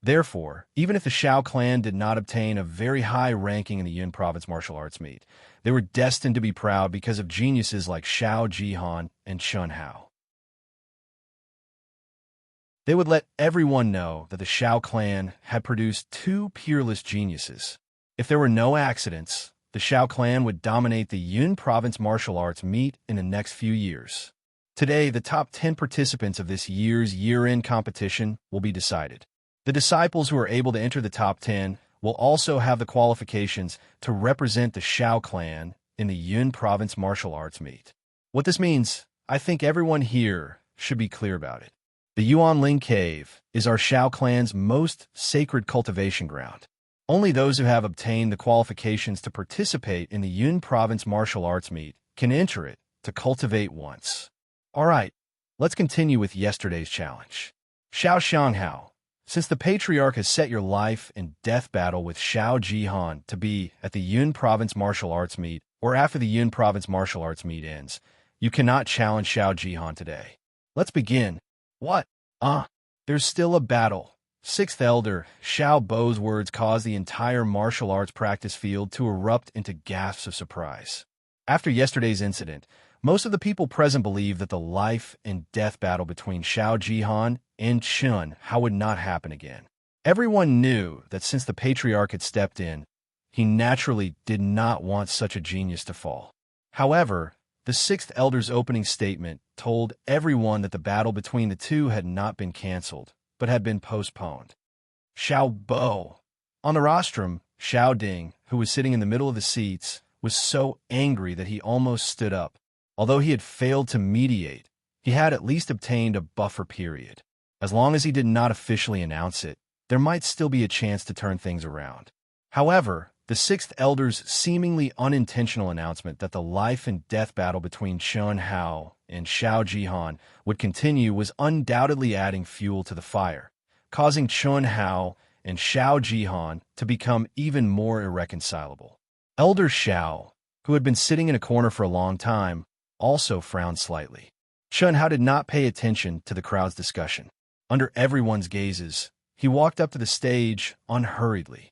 Therefore, even if the Shao clan did not obtain a very high ranking in the Yun province martial arts meet, they were destined to be proud because of geniuses like Shao Jihan and Chun Hao. They would let everyone know that the Shao clan had produced 2 peerless geniuses. If there were no accidents, the Shao clan would dominate the Yun province martial arts meet in the next few years. Today, the top 10 participants of this year's year-end competition will be decided. The disciples who are able to enter the top 10 will also have the qualifications to represent the Shao clan in the Yun province martial arts meet. What this means, I think everyone here should be clear about it. The Yuanling Cave is our Shao clan's most sacred cultivation ground. Only those who have obtained the qualifications to participate in the Yun province martial arts meet can enter it to cultivate once. Alright, let's continue with yesterday's challenge. Shao Xianghao. Since the Patriarch has set your life and death battle with Shao Jihan to be at the Yun province martial arts meet or after the Yun province martial arts meet ends, you cannot challenge Shao Jihan today. Let's begin. What? There's still a battle. 6th Elder, Shao Bo's words caused the entire martial arts practice field to erupt into gasps of surprise. After yesterday's incident, most of the people present believed that the life and death battle between Shao Jihan and Chun Hao would not happen again. Everyone knew that since the Patriarch had stepped in, he naturally did not want such a genius to fall. However, the 6th Elder's opening statement told everyone that the battle between the two had not been cancelled, but had been postponed. Shao Bo. On the rostrum, Shao Ding, who was sitting in the middle of the seats, was so angry that he almost stood up. Although he had failed to mediate, he had at least obtained a buffer period. As long as he did not officially announce it, there might still be a chance to turn things around. However, the 6th Elder's seemingly unintentional announcement that the life and death battle between Chun Hao and Shao Jihan would continue was undoubtedly adding fuel to the fire, causing Chun Hao and Shao Jihan to become even more irreconcilable. Elder Shao, who had been sitting in a corner for a long time, also frowned slightly. Chun Hao did not pay attention to the crowd's discussion. Under everyone's gazes, he walked up to the stage unhurriedly.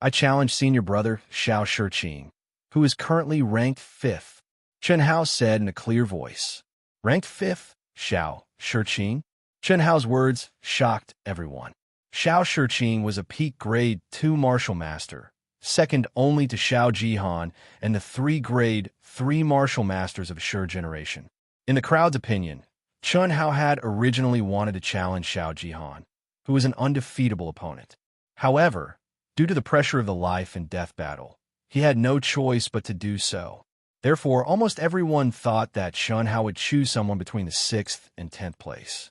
I challenge senior brother Shao Shiqing, who is currently ranked 5th, Chun Hao said in a clear voice. Ranked 5th, Shao Shiqing? Chun Hao's words shocked everyone. Shao Shiqing was a peak grade 2 martial master, second only to Shao Jihan and the 3 grade 3 martial masters of Shi generation. In the crowd's opinion, Chun Hao had originally wanted to challenge Shao Jihan, who was an undefeatable opponent. However, due to the pressure of the life and death battle, he had no choice but to do so. Therefore, almost everyone thought that Chun Hao would choose someone between the 6th and 10th place.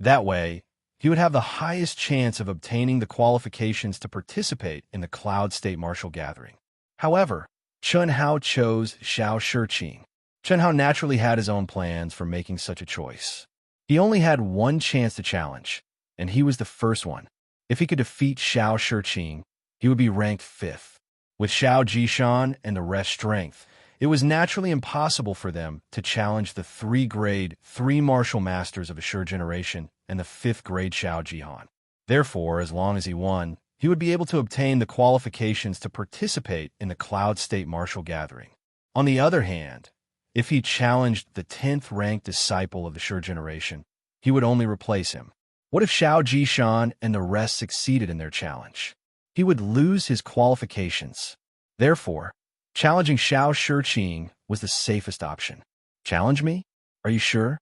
That way, he would have the highest chance of obtaining the qualifications to participate in the Cloud State Martial Gathering. However, Chun Hao chose Xiao Shiqing. Chun Hao naturally had his own plans for making such a choice. He only had one chance to challenge, and he was the first one. If he could defeat Xiao Shiqing, he would be ranked 5th. With Xiao Jishan and the rest strength, it was naturally impossible for them to challenge the 3-grade 3 martial masters of Assured Generation and the 5th grade Xiao Jihan. Therefore, as long as he won, he would be able to obtain the qualifications to participate in the Cloud State Martial Gathering. On the other hand, if he challenged the 10th-ranked disciple of the Assured Generation, he would only replace him. What if Xiao Jishan and the rest succeeded in their challenge? He would lose his qualifications. Therefore, challenging Xiao Shiqing was the safest option. Challenge me? Are you sure?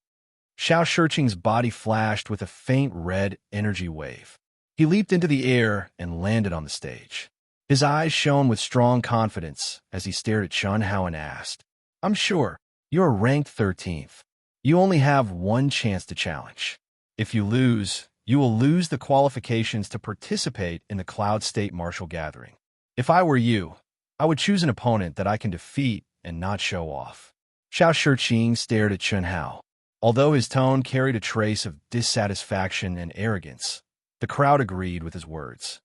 Xiao Shiqing's body flashed with a faint red energy wave. He leaped into the air and landed on the stage. His eyes shone with strong confidence as he stared at Chun Hao and asked, "I'm sure. You're ranked 13th. You only have one chance to challenge. If you lose, you will lose the qualifications to participate in the Cloud State Martial Gathering. If I were you, I would choose an opponent that I can defeat and not show off." Xiao Shiqing stared at Chun Hao. Although his tone carried a trace of dissatisfaction and arrogance, the crowd agreed with his words.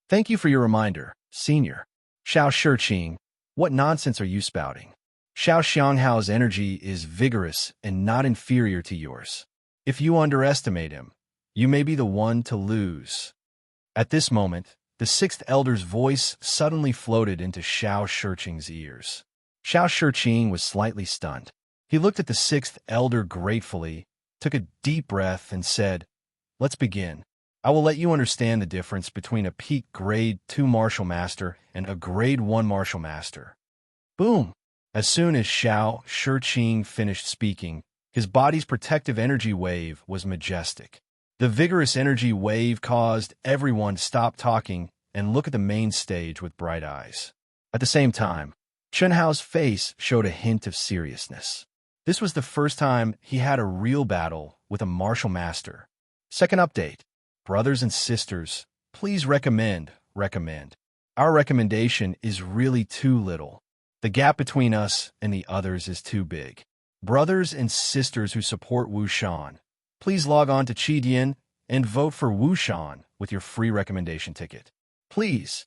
"Thank you for your reminder, Senior. Xiao Shiqing, what nonsense are you spouting? Xiao Xianghao's energy is vigorous and not inferior to yours. If you underestimate him, you may be the one to lose." At this moment, the 6th elder's voice suddenly floated into Xiao Shiqing's ears. Xiao Shiqing was slightly stunned. He looked at the 6th elder gratefully, took a deep breath, and said, "Let's begin. I will let you understand the difference between a peak grade 2 martial master and a grade 1 martial master." Boom! As soon as Xiao Shiqing finished speaking, his body's protective energy wave was majestic. The vigorous energy wave caused everyone to stop talking and look at the main stage with bright eyes. At the same time, Chun Hao's face showed a hint of seriousness. This was the first time he had a real battle with a martial master. Second update. Brothers and sisters, please recommend. Our recommendation is really too little. The gap between us and the others is too big. Brothers and sisters who support Wu Shan, please log on to Qidian and vote for Wu Shan with your free recommendation ticket. Please.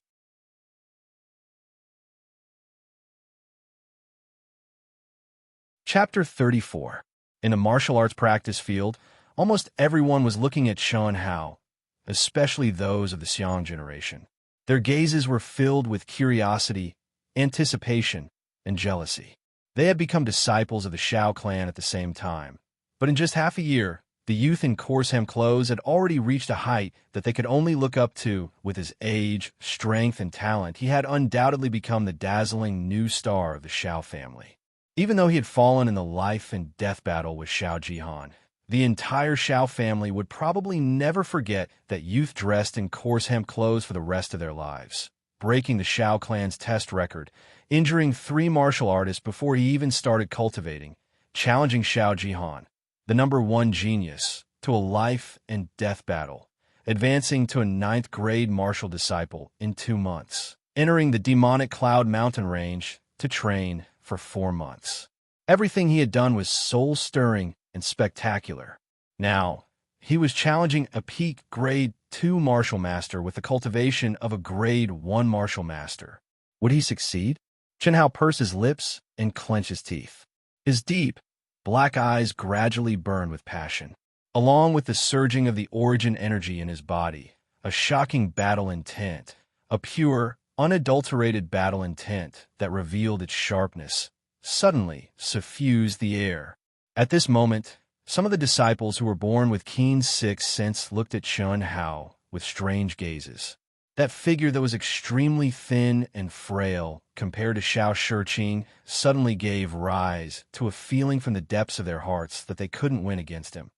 Chapter 34. In the martial arts practice field, almost everyone was looking at Chun Hao, especially those of the Xiang generation. Their gazes were filled with curiosity, anticipation, and jealousy. They had become disciples of the Xiao clan at the same time, but in just half a year, the youth in coarse hem clothes had already reached a height that they could only look up to. With his age, strength, and talent, he had undoubtedly become the dazzling new star of the Xiao family. Even though he had fallen in the life and death battle with Xiao Jihan, the entire Xiao family would probably never forget that youth dressed in coarse hemp clothes for the rest of their lives, breaking the Xiao clan's test record, injuring 3 martial artists before he even started cultivating, challenging Xiao Jihan, the number 1 genius, to a life and death battle, advancing to a 9th grade martial disciple in 2 months, entering the demonic Cloud Mountain range to train for 4 months. Everything he had done was soul-stirring and spectacular. Now, he was challenging a peak grade 2 martial master with the cultivation of a grade 1 martial master. Would he succeed? Chun Hao pursed his lips and clenched his teeth. His deep, black eyes gradually burned with passion. Along with the surging of the origin energy in his body, a shocking battle intent, a pure, unadulterated battle intent that revealed its sharpness, suddenly suffused the air. At this moment, some of the disciples who were born with keen sixth sense looked at Chun Hao with strange gazes. That figure that was extremely thin and frail compared to Xiao Shiqing suddenly gave rise to a feeling from the depths of their hearts that they couldn't win against him.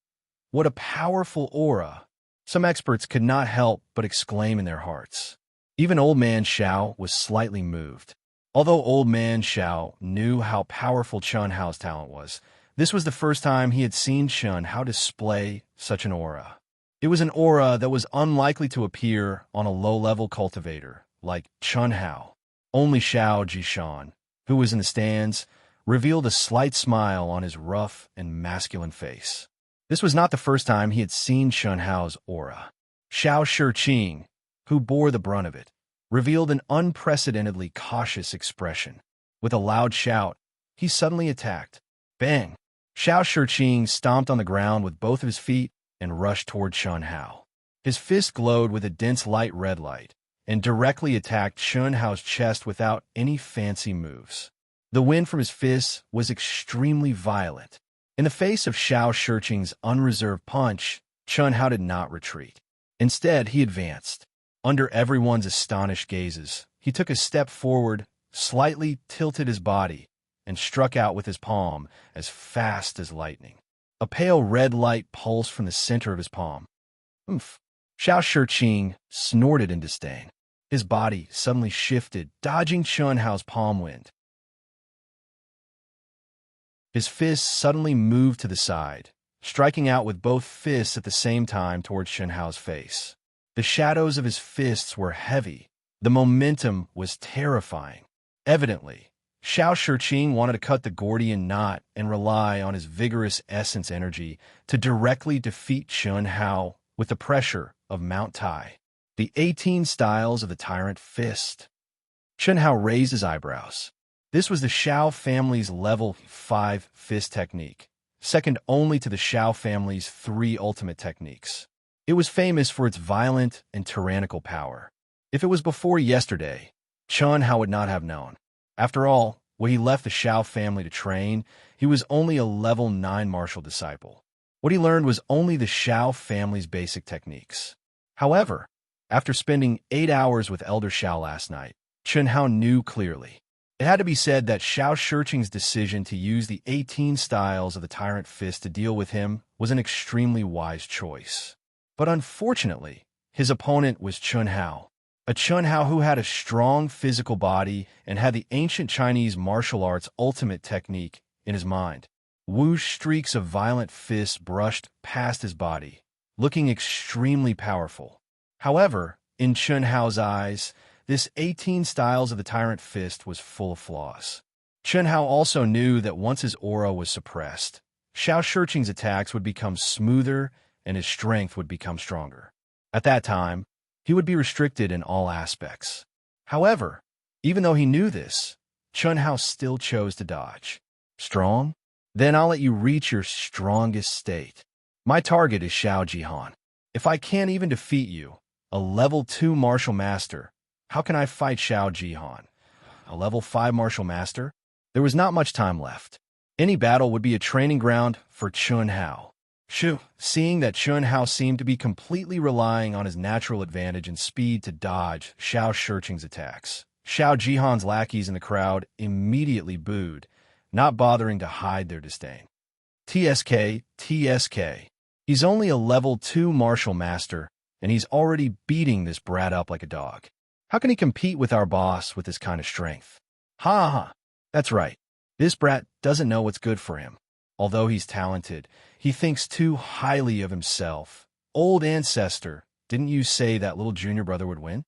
What a powerful aura! Some experts could not help but exclaim in their hearts. Even Old Man Xiao was slightly moved. Although Old Man Xiao knew how powerful Chun Hao's talent was, this was the first time he had seen Chun Hao display such an aura. It was an aura that was unlikely to appear on a low-level cultivator like Chun Hao. Only Xiao Jishan, who was in the stands, revealed a slight smile on his rough and masculine face. This was not the first time he had seen Chun Hao's aura. Xiao Shiqing, who bore the brunt of it, revealed an unprecedentedly cautious expression. With a loud shout, he suddenly attacked. Bang! Xiao Shiqing stomped on the ground with both of his feet and rushed toward Chun Hao. His fist glowed with a dense light red light and directly attacked Chun Hao's chest without any fancy moves. The wind from his fists was extremely violent. In the face of Xiao Shiqing's unreserved punch, Chun Hao did not retreat. Instead, he advanced. Under everyone's astonished gazes, he took a step forward, slightly tilted his body, and struck out with his palm as fast as lightning. A pale red light pulsed from the center of his palm. Oomph! Xiao Shiqing snorted in disdain. His body suddenly shifted, dodging Chun Hao's palm wind. His fists suddenly moved to the side, striking out with both fists at the same time towards Chun Hao's face. The shadows of his fists were heavy. The momentum was terrifying. Evidently, Xiao Shiqing wanted to cut the Gordian knot and rely on his vigorous essence energy to directly defeat Chun Hao with the pressure of Mount Tai. The 18 styles of the Tyrant Fist. Chun Hao raised his eyebrows. This was the Xiao family's level 5 fist technique, second only to the Xiao family's 3 ultimate techniques. It was famous for its violent and tyrannical power. If it was before yesterday, Chun Hao would not have known. After all, when he left the Xiao family to train, he was only a level 9 martial disciple. What he learned was only the Xiao family's basic techniques. However, after spending 8 hours with Elder Xiao last night, Chun Hao knew clearly. It had to be said that Xiao Shiqing's decision to use the 18 styles of the Tyrant Fist to deal with him was an extremely wise choice. But unfortunately, his opponent was Chun Hao, a Chun Hao who had a strong physical body and had the ancient Chinese martial arts ultimate technique in his mind. Whoosh streaks of violent fists brushed past his body, looking extremely powerful. However, in Chun Hao's eyes, this 18 styles of the Tyrant Fist was full of flaws. Chun Hao also knew that once his aura was suppressed, Xiao Shiqing's attacks would become smoother and his strength would become stronger. At that time, he would be restricted in all aspects. However, even though he knew this, Chun Hao still chose to dodge. Strong? Then I'll let you reach your strongest state. My target is Xiao Jihan. If I can't even defeat you, a level 2 martial master, how can I fight Xiao Jihan? A level 5 martial master? There was not much time left. Any battle would be a training ground for Chun Hao. Seeing that Chun Hao seemed to be completely relying on his natural advantage and speed to dodge Xiao Shiqing's attacks, Xiao Jihan's lackeys in the crowd immediately booed, not bothering to hide their disdain. TSK. He's only a level 2 martial master, and he's already beating this brat up like a dog. How can he compete with our boss with this kind of strength? Ha. That's right. This brat doesn't know what's good for him. Although he's talented, he thinks too highly of himself. Old ancestor, didn't you say that little junior brother would win?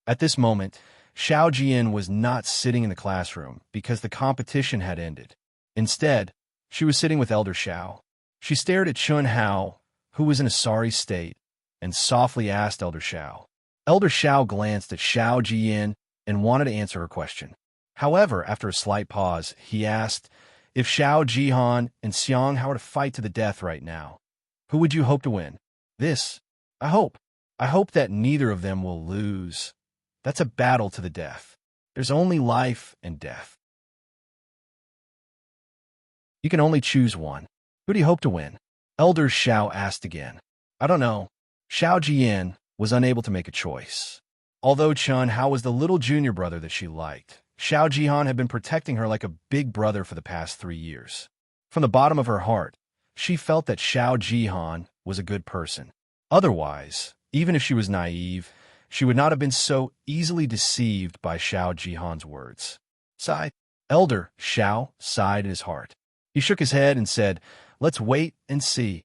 At this moment, Xiao Jian was not sitting in the classroom because the competition had ended. Instead, she was sitting with Elder Xiao. She stared at Chun Hao, who was in a sorry state, and softly asked Elder Xiao. Elder Xiao glanced at Xiao Jian and wanted to answer her question. However, after a slight pause, he asked, if Xiao Jihan and Xiang Hao were to fight to the death right now, who would you hope to win? This. I hope that neither of them will lose. That's a battle to the death. There's only life and death. You can only choose one. Who do you hope to win? Elder Xiao asked again. I don't know. Xiao Jian was unable to make a choice. Although Chun Hao was the little junior brother that she liked, Xiao Jihan had been protecting her like a big brother for the past 3 years. From the bottom of her heart, she felt that Xiao Jihan was a good person. Otherwise, even if she was naive, she would not have been so easily deceived by Xiao Jihan's words. Sigh. Elder Xiao sighed in his heart. He shook his head and said, "Let's wait and see."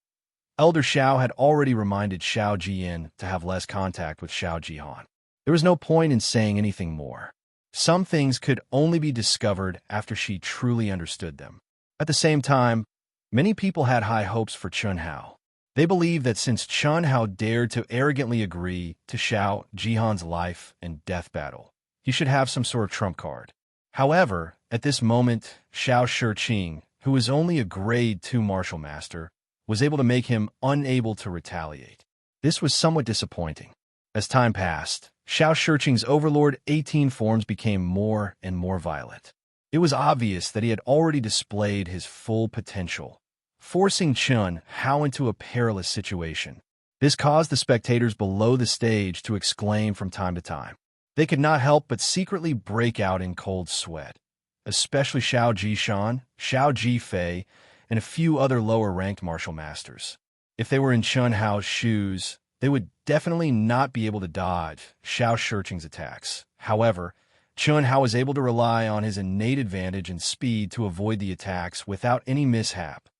Elder Xiao had already reminded Xiao Jian to have less contact with Xiao Jihan. There was no point in saying anything more. Some things could only be discovered after she truly understood them. At the same time, many people had high hopes for Chun Hao. They believed that since Chun Hao dared to arrogantly agree to Xiao Jihan's life and death battle, he should have some sort of trump card. However, at this moment, Xiao Shiqing, who was only a grade 2 martial master, was able to make him unable to retaliate. This was somewhat disappointing. As time passed, Xiao Shiqing's overlord 18 forms became more and more violent. It was obvious that he had already displayed his full potential, forcing Chun Hao into a perilous situation. This caused the spectators below the stage to exclaim from time to time. They could not help but secretly break out in cold sweat, especially Xiao Jishan, Xiao Jifei, and a few other lower-ranked martial masters. If they were in Chun Hao's shoes, they would definitely not be able to dodge Xiao Shiqing's attacks. However, Chun Hao was able to rely on his innate advantage and speed to avoid the attacks without any mishap.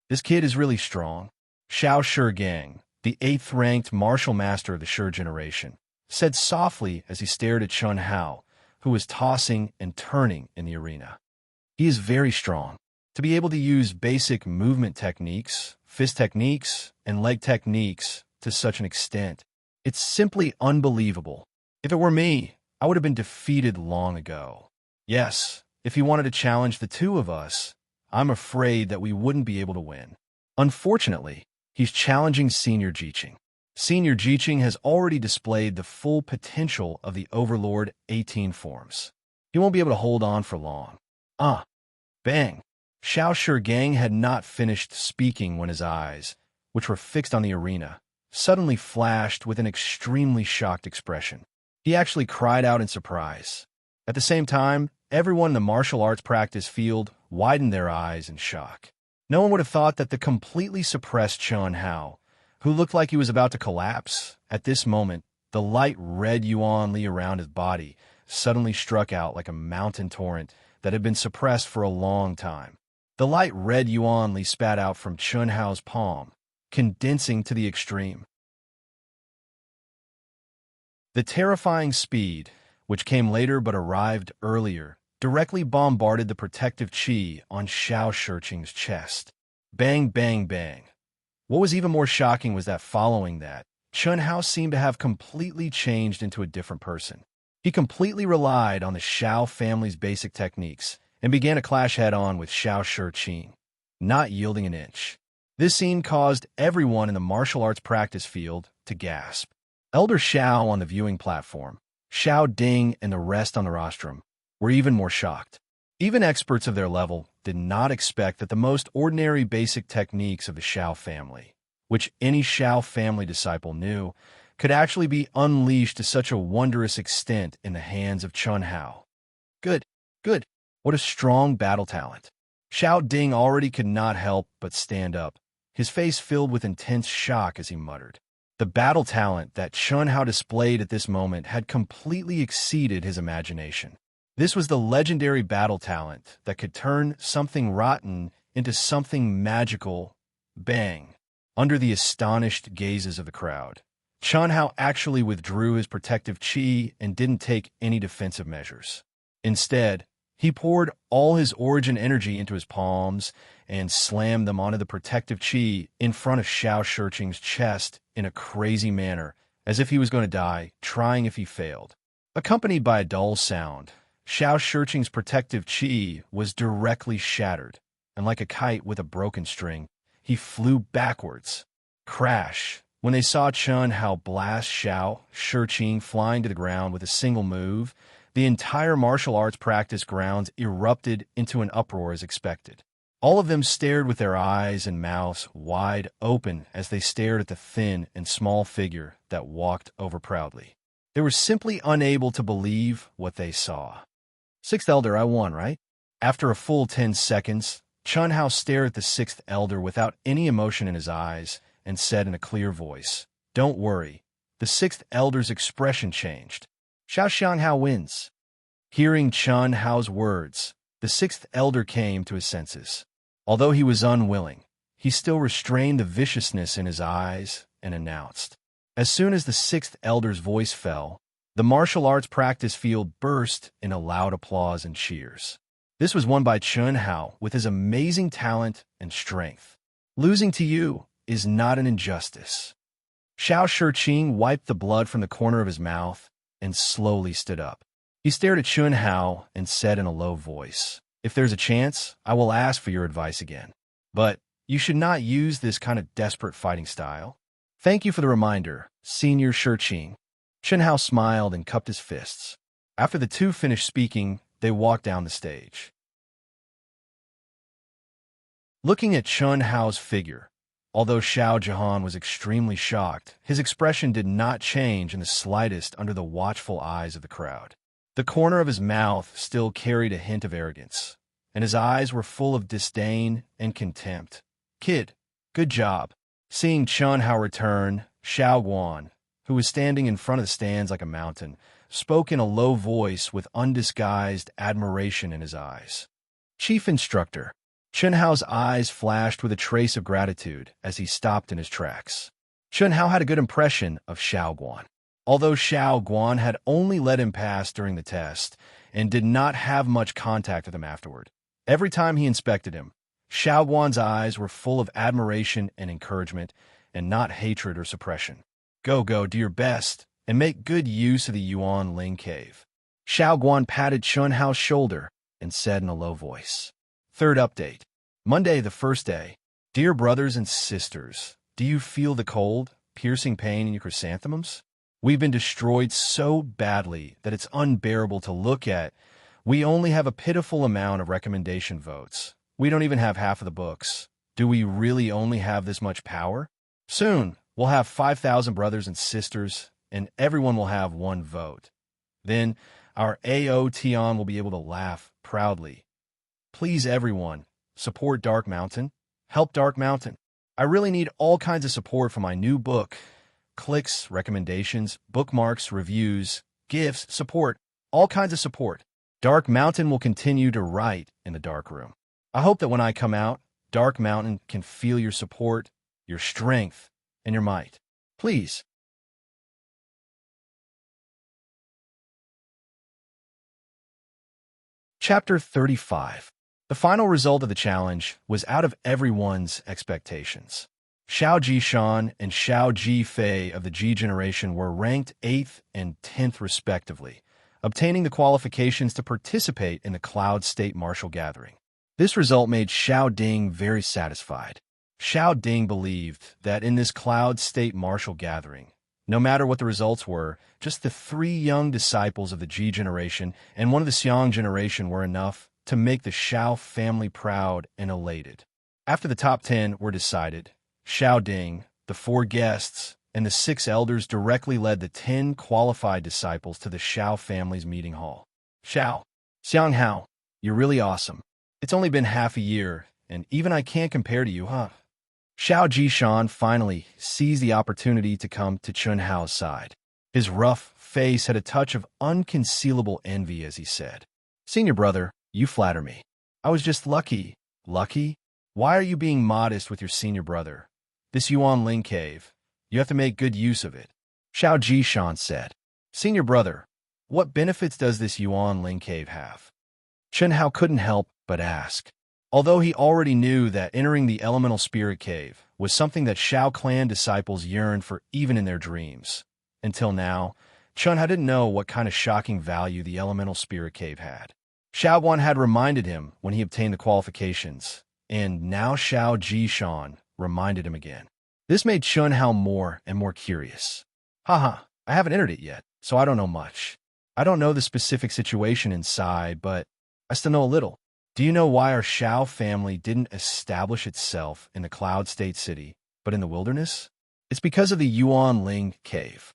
This kid is really strong. Xiao Shigang, the 8th-ranked martial master of the Shi generation, said softly as he stared at Chun Hao, who was tossing and turning in the arena. He is very strong. To be able to use basic movement techniques, fist techniques, and leg techniques to such an extent, it's simply unbelievable. If it were me, I would have been defeated long ago. Yes, if he wanted to challenge the two of us, I'm afraid that we wouldn't be able to win. Unfortunately, he's challenging Senior Jiqing. Senior Jiqing has already displayed the full potential of the Overlord 18 forms. He won't be able to hold on for long. Bang! Xiao Shigang had not finished speaking when his eyes, which were fixed on the arena, suddenly flashed with an extremely shocked expression. He actually cried out in surprise. At the same time, everyone in the martial arts practice field widened their eyes in shock. No one would have thought that the completely suppressed Chun Hao, who looked like he was about to collapse, at this moment, the light red yuan li around his body suddenly struck out like a mountain torrent that had been suppressed for a long time. The light red yuan li spat out from Chun Hao's palm, condensing to the extreme. The terrifying speed, which came later but arrived earlier, directly bombarded the protective chi on Xiao Shiqing's chest. Bang, bang, bang. What was even more shocking was that following that, Chun Hao seemed to have completely changed into a different person. He completely relied on the Xiao family's basic techniques and began to clash head-on with Xiao Shiqing, not yielding an inch. This scene caused everyone in the martial arts practice field to gasp. Elder Xiao on the viewing platform, Xiao Ding and the rest on the rostrum were even more shocked. Even experts of their level did not expect that the most ordinary basic techniques of the Xiao family, which any Xiao family disciple knew, could actually be unleashed to such a wondrous extent in the hands of Chun Hao. Good. What a strong battle talent. Xiao Ding already could not help but stand up, his face filled with intense shock as he muttered. The battle talent that Chun Hao displayed at this moment had completely exceeded his imagination. This was the legendary battle talent that could turn something rotten into something magical. Bang! Under the astonished gazes of the crowd, Chun Hao actually withdrew his protective chi and didn't take any defensive measures. Instead, he poured all his origin energy into his palms and slammed them onto the protective chi in front of Xiao Shiqing's chest in a crazy manner, as if he was going to die, trying if he failed. Accompanied by a dull sound, Xiao Shiqing's protective chi was directly shattered, and like a kite with a broken string, he flew backwards. Crash! When they saw Chun Hao blast Xiao Shiqing flying to the ground with a single move, the entire martial arts practice grounds erupted into an uproar as expected. All of them stared with their eyes and mouths wide open as they stared at the thin and small figure that walked over proudly. They were simply unable to believe what they saw. Sixth Elder, I won, right? After a full 10 seconds, Chun Hao stared at the Sixth Elder without any emotion in his eyes and said in a clear voice, "Don't worry, the sixth elder's expression changed. Xiao Xianghao wins. Hearing Chun Hao's words, the sixth elder came to his senses. Although he was unwilling, he still restrained the viciousness in his eyes and announced. As soon as the sixth elder's voice fell, the martial arts practice field burst in a loud applause and cheers. This was won by Chun Hao with his amazing talent and strength. Losing to you is not an injustice. Xiao Shiqing wiped the blood from the corner of his mouth and slowly stood up. He stared at Chun Hao and said in a low voice, "If there's a chance, I will ask for your advice again. But you should not use this kind of desperate fighting style." "Thank you for the reminder, Senior Shiqing." Chun Hao smiled and cupped his fists. After the two finished speaking, they walked down the stage. Looking at Chun Hao's figure, although Xiao Jihan was extremely shocked, his expression did not change in the slightest under the watchful eyes of the crowd. The corner of his mouth still carried a hint of arrogance, and his eyes were full of disdain and contempt. "Kid, good job." Seeing Chun Hao return, Xiao Guan, who was standing in front of the stands like a mountain, spoke in a low voice with undisguised admiration in his eyes. "Chief Instructor." Chun Hao's eyes flashed with a trace of gratitude as he stopped in his tracks. Chun Hao had a good impression of Xiao Guan. Although Xiao Guan had only let him pass during the test and did not have much contact with him afterward, every time he inspected him, Xiao Guan's eyes were full of admiration and encouragement and not hatred or suppression. Go, do your best and make good use of the Yuan Ling Cave." Xiao Guan patted Chun Hao's shoulder and said in a low voice. Third update. Monday, the first day. Dear brothers and sisters, do you feel the cold, piercing pain in your chrysanthemums? We've been destroyed so badly that it's unbearable to look at. We only have a pitiful amount of recommendation votes. We don't even have half of the books. Do we really only have this much power? Soon, we'll have 5,000 brothers and sisters, and everyone will have one vote. Then, our AO Tian will be able to laugh proudly. Please, everyone, support Dark Mountain. Help Dark Mountain. I really need all kinds of support for my new book. Clicks, recommendations, bookmarks, reviews, gifts, support, all kinds of support. Dark Mountain will continue to write in the dark room. I hope that when I come out, Dark Mountain can feel your support, your strength, and your might. Please. Chapter 35. The final result of the challenge was out of everyone's expectations. Xiao Jishan and Xiao Jifei of the Ji generation were ranked 8th and 10th respectively, obtaining the qualifications to participate in the Cloud State Martial Gathering. This result made Xiao Ding very satisfied. Xiao Ding believed that in this Cloud State Martial Gathering, no matter what the results were, just the 3 young disciples of the Ji generation and one of the Xiang generation were enough to make the Xiao family proud and elated. After the top 10 were decided, Xiao Ding, the 4 guests, and the 6 elders directly led the 10 qualified disciples to the Xiao family's meeting hall. Xiao, Xianghao, you're really awesome. It's only been half a year, and even I can't compare to you, huh? Xiao Jishan finally seized the opportunity to come to Chun Hao's side. His rough face had a touch of unconcealable envy as he said, "Senior brother, you flatter me. I was just lucky." "Lucky? Why are you being modest with your senior brother? This Yuan Ling Cave, you have to make good use of it." Xiao Jishan said, "Senior brother, what benefits does this Yuan Ling Cave have?" Chun Hao couldn't help but ask. Although he already knew that entering the Elemental Spirit Cave was something that Xiao clan disciples yearned for even in their dreams. Until now, Chun Hao didn't know what kind of shocking value the Elemental Spirit Cave had. Xiao Guan had reminded him when he obtained the qualifications, and now Xiao Jishan reminded him again. This made Chun Hao more and more curious. Haha, I haven't entered it yet, so I don't know much. I don't know the specific situation inside, but I still know a little. Do you know why our Xiao family didn't establish itself in the Cloud State City, but in the wilderness? It's because of the Yuan Ling Cave.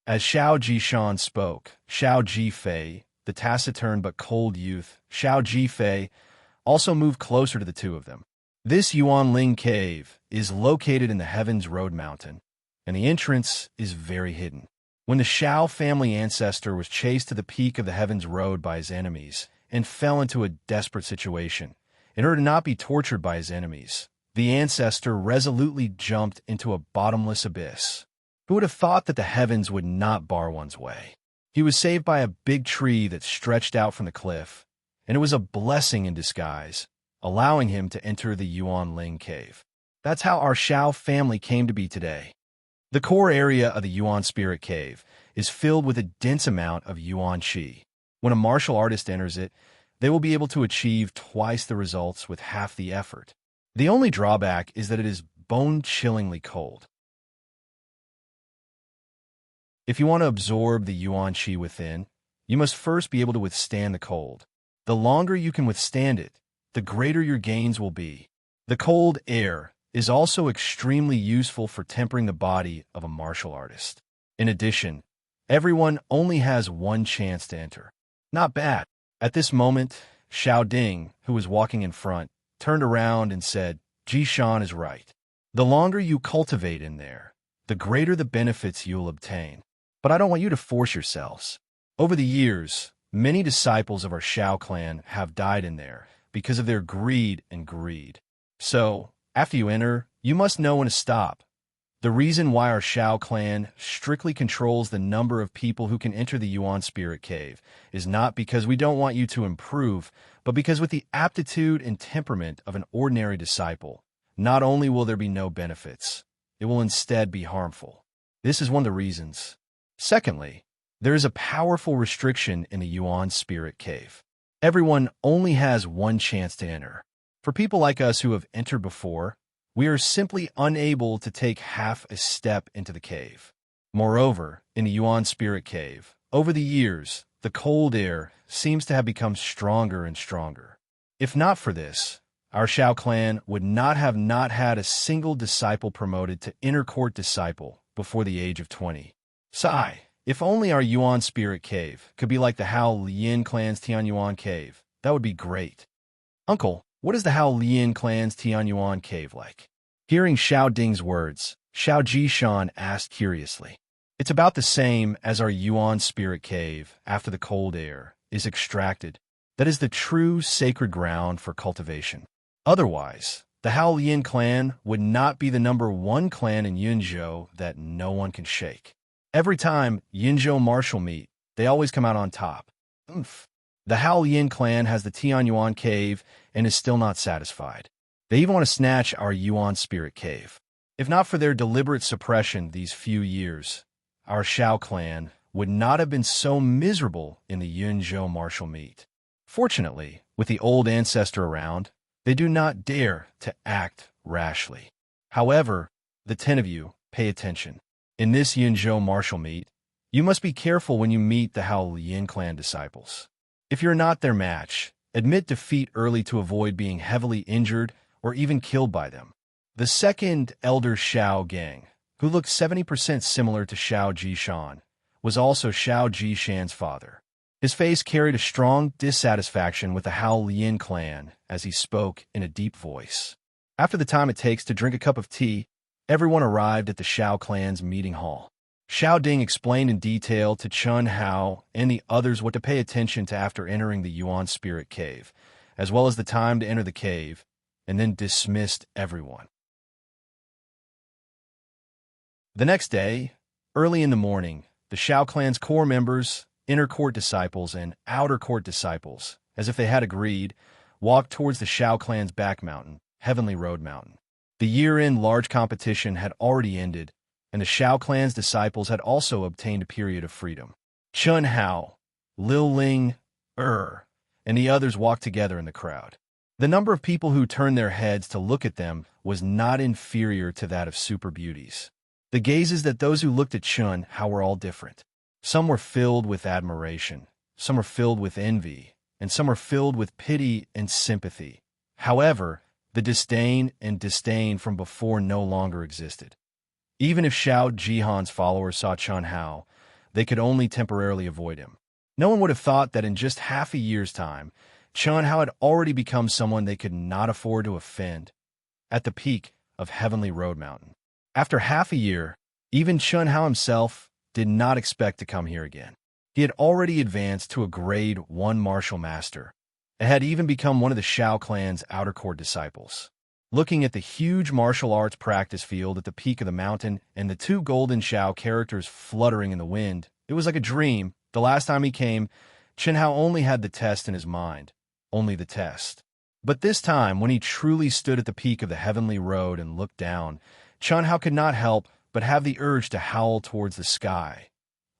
As Xiao Jishan spoke, Xiao Jifei, the taciturn but cold youth, Xiao Jifei, also moved closer to the two of them. This Yuan Ling Cave is located in the Heavens Road Mountain. and the entrance is very hidden. When the Shao family ancestor was chased to the peak of the Heavens Road by his enemies and fell into a desperate situation, in order to not be tortured by his enemies, the ancestor resolutely jumped into a bottomless abyss. Who would have thought that the heavens would not bar one's way? He was saved by a big tree that stretched out from the cliff, and it was a blessing in disguise, allowing him to enter the Yuan Ling cave. That's how our Shao family came to be today. The core area of the Yuan Spirit Cave is filled with a dense amount of Yuan Qi. When a martial artist enters it, they will be able to achieve twice the results with half the effort. The only drawback is that it is bone-chillingly cold. If you want to absorb the Yuan Qi within, you must first be able to withstand the cold. The longer you can withstand it, the greater your gains will be. The cold air is also extremely useful for tempering the body of a martial artist. In addition, everyone only has one chance to enter. Not bad. At this moment, Xiao Ding, who was walking in front, turned around and said, Jishan is right. The longer you cultivate in there, the greater the benefits you'll obtain. But I don't want you to force yourselves. Over the years, many disciples of our Shao clan have died in there because of their greed. So, after you enter, you must know when to stop. The reason why our Shao clan strictly controls the number of people who can enter the Yuan Spirit Cave is not because we don't want you to improve, but because with the aptitude and temperament of an ordinary disciple, not only will there be no benefits, it will instead be harmful. This is one of the reasons. Secondly, there is a powerful restriction in the Yuan Spirit Cave. Everyone only has one chance to enter. For people like us who have entered before, we are simply unable to take half a step into the cave. Moreover, in the Yuan Spirit Cave, over the years, the cold air seems to have become stronger and stronger. If not for this, our Shao clan would not have had a single disciple promoted to inner court disciple before the age of 20. Sigh, if only our Yuan Spirit Cave could be like the Hao Lian clan's Tianyuan Cave, that would be great. Uncle, what is the Hao Lian clan's Tianyuan Cave like? Hearing Xiao Ding's words, Xiao Jishan asked curiously. It's about the same as our Yuan Spirit Cave after the cold air is extracted. That is the true sacred ground for cultivation. Otherwise, the Hao Lian clan would not be the #1 clan in Yunzhou that no one can shake. Every time Yunzhou martial meet, they always come out on top. Oomph. The Hao Lian clan has the Tianyuan Cave and is still not satisfied. They even want to snatch our Yuan Spirit Cave. If not for their deliberate suppression these few years, our Shao clan would not have been so miserable in the Yunzhou martial meet. Fortunately, with the old ancestor around, they do not dare to act rashly. However, the 10 of you, pay attention. In this Yunzhou martial meet, you must be careful when you meet the Hao Lian clan disciples. If you're not their match, admit defeat early to avoid being heavily injured or even killed by them. The second elder Shao Gang, who looked 70% similar to Xiao Jishan, was also Xiao Jishan's father. His face carried a strong dissatisfaction with the Hao Lian clan as he spoke in a deep voice. After the time it takes to drink a cup of tea, everyone arrived at the Shao clan's meeting hall. Xiao Ding explained in detail to Chun Hao and the others what to pay attention to after entering the Yuan Spirit Cave, as well as the time to enter the cave, and then dismissed everyone. The next day, early in the morning, the Shao clan's core members, inner court disciples, and outer court disciples, as if they had agreed, walked towards the Shao clan's back mountain, Heavenly Road Mountain. The year-end large competition had already ended, and the Shao clan's disciples had also obtained a period of freedom. Chun Hao, Lil Ling, and the others walked together in the crowd. The number of people who turned their heads to look at them was not inferior to that of super beauties. The gazes that those who looked at Chun Hao were all different. Some were filled with admiration, some were filled with envy, and some were filled with pity and sympathy. However, the disdain from before no longer existed. Even if Xiao Jihan's followers saw Chun Hao, they could only temporarily avoid him. No one would have thought that in just half a year's time, Chun Hao had already become someone they could not afford to offend, at the peak of Heavenly Road Mountain. After half a year, Even Chun Hao himself did not expect to come here again. He had already advanced to a grade 1 martial master, and had even become one of the Shao clan's outer court disciples. Looking at the huge martial arts practice field at the peak of the mountain and the 2 golden Shao characters fluttering in the wind, it was like a dream. The last time he came, Chen Hao only had the test in his mind, only the test. But this time, when he truly stood at the peak of the heavenly road and looked down, Chen Hao could not help but have the urge to howl towards the sky.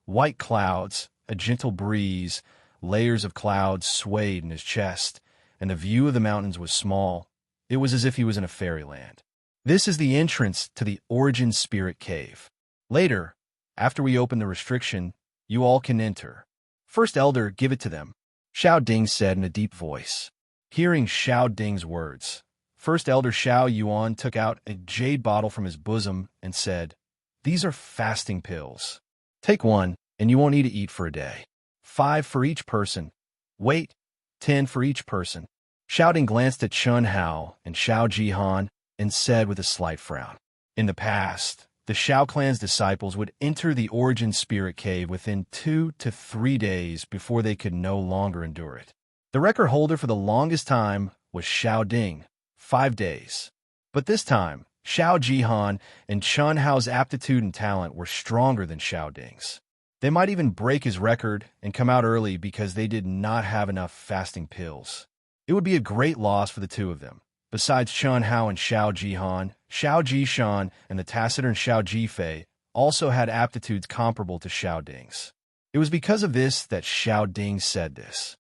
White clouds, a gentle breeze, layers of clouds swayed in his chest, and the view of the mountains was small. It was as if he was in a fairyland. This is the entrance to the Origin Spirit Cave. Later, after we open the restriction, you all can enter. First Elder, give it to them, Xiao Ding said in a deep voice. Hearing Xiao Ding's words, First Elder Xiao Yuan took out a jade bottle from his bosom and said, "These are fasting pills. Take one, and you won't need to eat for a day. 5 for each person. Wait, 10 for each person." Xiao Ding glanced at Chun Hao and Xiao Jihan and said with a slight frown, "In the past, the Shao clan's disciples would enter the Origin Spirit Cave within 2 to 3 days before they could no longer endure it. The record holder for the longest time was Xiao Ding, 5 days. But this time, Xiao Jihan and Chun Hao's aptitude and talent were stronger than Xiao Ding's. They might even break his record and come out early because they did not have enough fasting pills. It would be a great loss for the 2 of them. Besides Chun Hao and Xiao Jihan, Xiao Jishan and the taciturn Xiao Jifei also had aptitudes comparable to Xiao Ding's. It was because of this that Xiao Ding said this.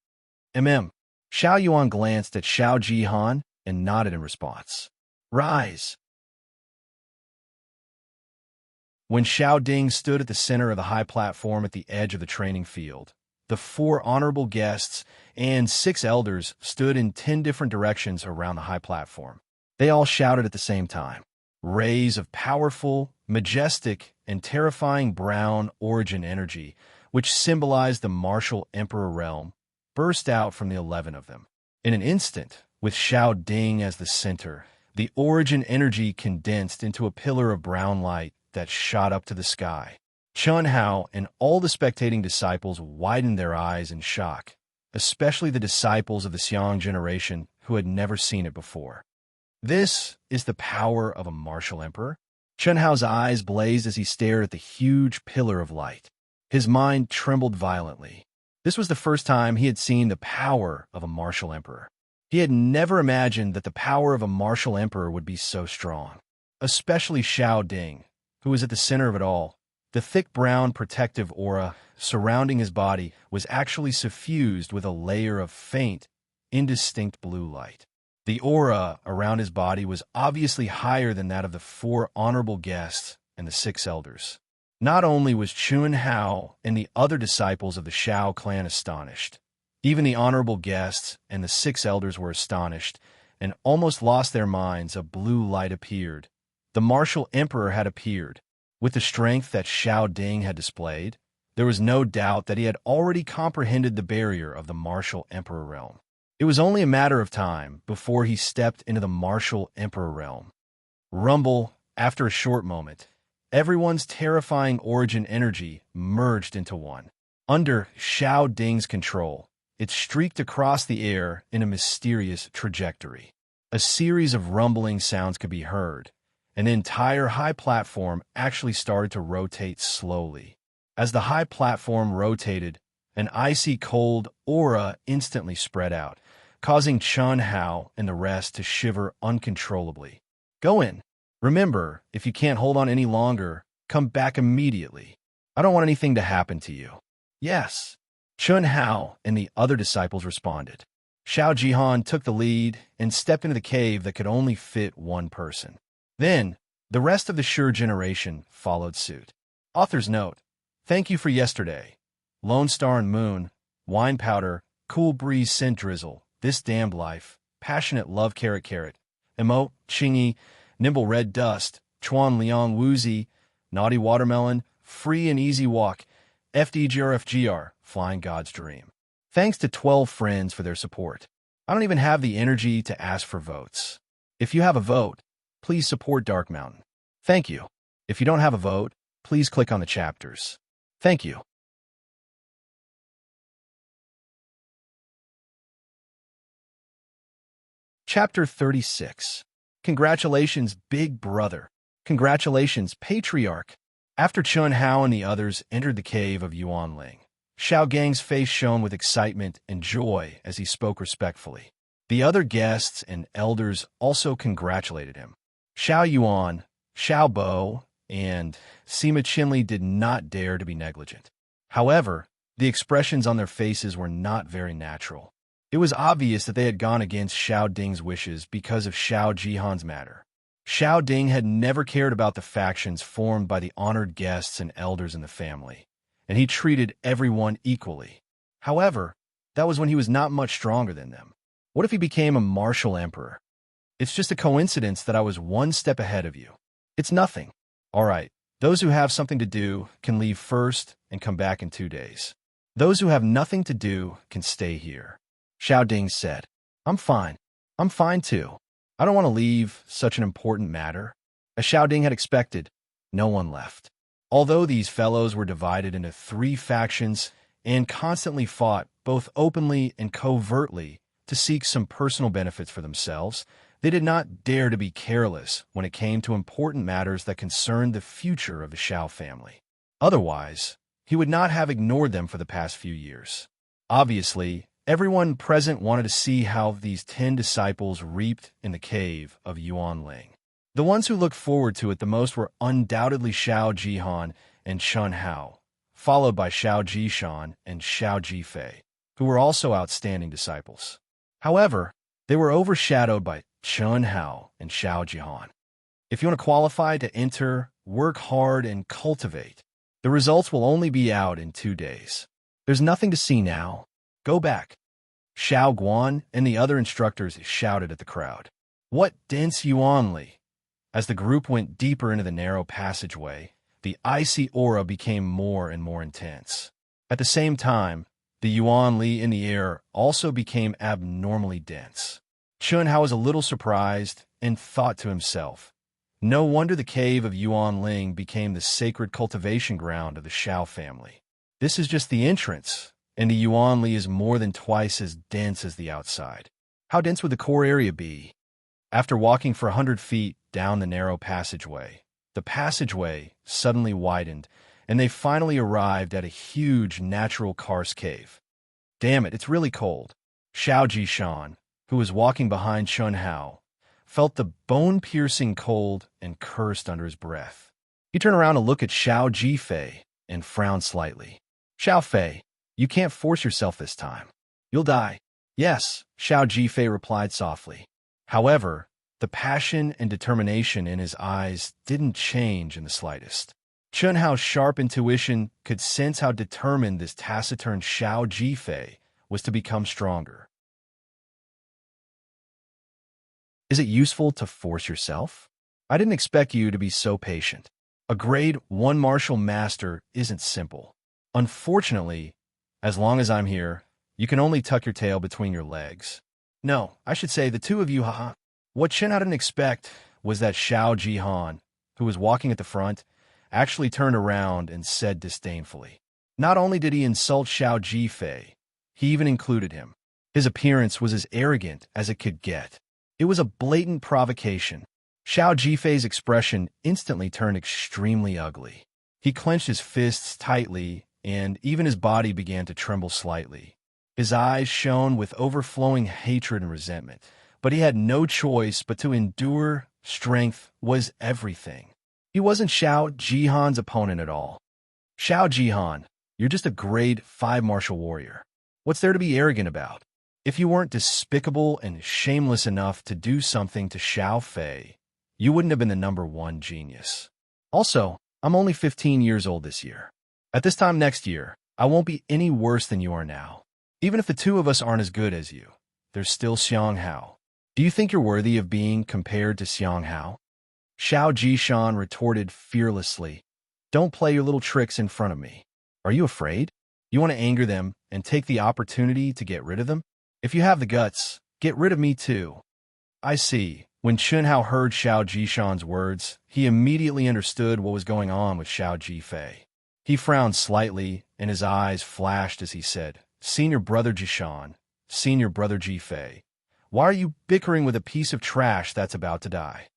Xiao Yuan glanced at Xiao Jihan and nodded in response. Rise. When Xiao Ding stood at the center of the high platform at the edge of the training field, the 4 honorable guests and 6 elders stood in 10 different directions around the high platform. They all shouted at the same time. Rays of powerful, majestic, and terrifying brown origin energy, which symbolized the martial emperor realm, burst out from the 11 of them. In an instant, with Xiao Ding as the center, the origin energy condensed into a pillar of brown light that shot up to the sky. Chun Hao and all the spectating disciples widened their eyes in shock, especially the disciples of the Xiang generation who had never seen it before. This is the power of a martial emperor? Chun Hao's eyes blazed as he stared at the huge pillar of light. His mind trembled violently. This was the first time he had seen the power of a martial emperor. He had never imagined that the power of a martial emperor would be so strong, especially Xiao Ding, who was at the center of it all. The thick brown protective aura surrounding his body was actually suffused with a layer of faint, indistinct blue light. The aura around his body was obviously higher than that of the 4 honorable guests and the 6 elders. Not only was Chun Hao and the other disciples of the Shao clan astonished, even the honorable guests and the 6 elders were astonished and almost lost their minds. A blue light appeared. The martial emperor had appeared. With the strength that Xiao Ding had displayed, there was no doubt that he had already comprehended the barrier of the martial emperor realm. It was only a matter of time before he stepped into the martial emperor realm. Rumble, after a short moment, everyone's terrifying origin energy merged into one. Under Xiao Ding's control, it streaked across the air in a mysterious trajectory. A series of rumbling sounds could be heard, and the entire high platform actually started to rotate slowly. As the high platform rotated, an icy cold aura instantly spread out, causing Chun Hao and the rest to shiver uncontrollably. Go in. Remember, if you can't hold on any longer, come back immediately. I don't want anything to happen to you. Yes. Chun Hao and the other disciples responded. Xiao Jihan took the lead and stepped into the cave that could only fit one person. Then, the rest of the Sure generation followed suit. Author's note: thank you for yesterday. Lone Star and Moon, Wine Powder, Cool Breeze Scent Drizzle, This Damned Life, Passionate Love Carrot Carrot, Emote, Chingy, Nimble Red Dust, Chuan Liang Woozy, Naughty Watermelon, Free and Easy Walk, FDGRFGR, Flying God's Dream. Thanks to 12 friends for their support. I don't even have the energy to ask for votes. If you have a vote, please support Dark Mountain. Thank you. If you don't have a vote, please click on the chapters. Thank you. Chapter 36. Congratulations, Big Brother. Congratulations, Patriarch. After Chun Hao and the others entered the cave of Yuanling, Xiao Gang's face shone with excitement and joy as he spoke respectfully. The other guests and elders also congratulated him. Xiao Yuan, Xiao Bo, and Sima Qinli did not dare to be negligent. However, the expressions on their faces were not very natural. It was obvious that they had gone against Xiao Ding's wishes because of Xiao Jihan's matter. Xiao Ding had never cared about the factions formed by the honored guests and elders in the family, and he treated everyone equally. However, that was when he was not much stronger than them. What if he became a martial emperor? It's just a coincidence that I was one step ahead of you. It's nothing. All right, those who have something to do can leave first and come back in 2 days. Those who have nothing to do can stay here. Xiao Ding said, I'm fine. I'm fine too. I don't want to leave such an important matter. As Xiao Ding had expected, no one left. Although these fellows were divided into 3 factions and constantly fought, both openly and covertly, to seek some personal benefits for themselves, they did not dare to be careless when it came to important matters that concerned the future of the Xiao family. Otherwise, he would not have ignored them for the past few years. Obviously, everyone present wanted to see how these 10 disciples reaped in the cave of Yuanling. The ones who looked forward to it the most were undoubtedly Xiao Jihan and Chun Hao, followed by Xiao Jishan and Xiao Jifei, who were also outstanding disciples. However, they were overshadowed by Chun Hao and Xiao Jihan. If you want to qualify to enter, work hard and cultivate. The results will only be out in 2 days. There's nothing to see now. Go back. Xiao Guan and the other instructors shouted at the crowd. What dense Yuanli! As the group went deeper into the narrow passageway, the icy aura became more and more intense. At the same time, the Yuanli in the air also became abnormally dense. Chun Hao was a little surprised and thought to himself, no wonder the cave of Yuanling became the sacred cultivation ground of the Xiao family. This is just the entrance, and the Yuanli is more than twice as dense as the outside. How dense would the core area be? After walking for 100 feet down the narrow passageway, the passageway suddenly widened, and they finally arrived at a huge natural karst cave. Damn it, it's really cold. Xiao Jishan, who was walking behind Chun Hao, felt the bone-piercing cold and cursed under his breath. He turned around to look at Xiao Jifei and frowned slightly. Xiao Fei, you can't force yourself this time. You'll die. Yes, Xiao Jifei replied softly. However, the passion and determination in his eyes didn't change in the slightest. Chun Hao's sharp intuition could sense how determined this taciturn Xiao Jifei was to become stronger. Is it useful to force yourself? I didn't expect you to be so patient. A grade 1 martial master isn't simple. Unfortunately, as long as I'm here, you can only tuck your tail between your legs. No, I should say the two of you, haha. What Chen didn't expect was that Xiao Jihan, who was walking at the front, actually turned around and said disdainfully. Not only did he insult Xiao Jifei, he even included him. His appearance was as arrogant as it could get. It was a blatant provocation. Xiao Jifei's expression instantly turned extremely ugly. He clenched his fists tightly, and even his body began to tremble slightly. His eyes shone with overflowing hatred and resentment, but he had no choice but to endure. Strength was everything. He wasn't Xiao Jihan's opponent at all. Xiao Jihan, you're just a grade 5 martial warrior. What's there to be arrogant about? If you weren't despicable and shameless enough to do something to Xiao Fei, you wouldn't have been the #1 genius. Also, I'm only 15 years old this year. At this time next year, I won't be any worse than you are now. Even if the two of us aren't as good as you, there's still Xiang Hao. Do you think you're worthy of being compared to Xiang Hao? Xiao Jishan retorted fearlessly. Don't play your little tricks in front of me. Are you afraid? You want to anger them and take the opportunity to get rid of them? If you have the guts, get rid of me too. I see. When Chun Hao heard Xiao Jishan's words, he immediately understood what was going on with Xiao Jifei. He frowned slightly, and his eyes flashed as he said, "Senior brother Jishan, senior brother Jifei, why are you bickering with a piece of trash that's about to die?"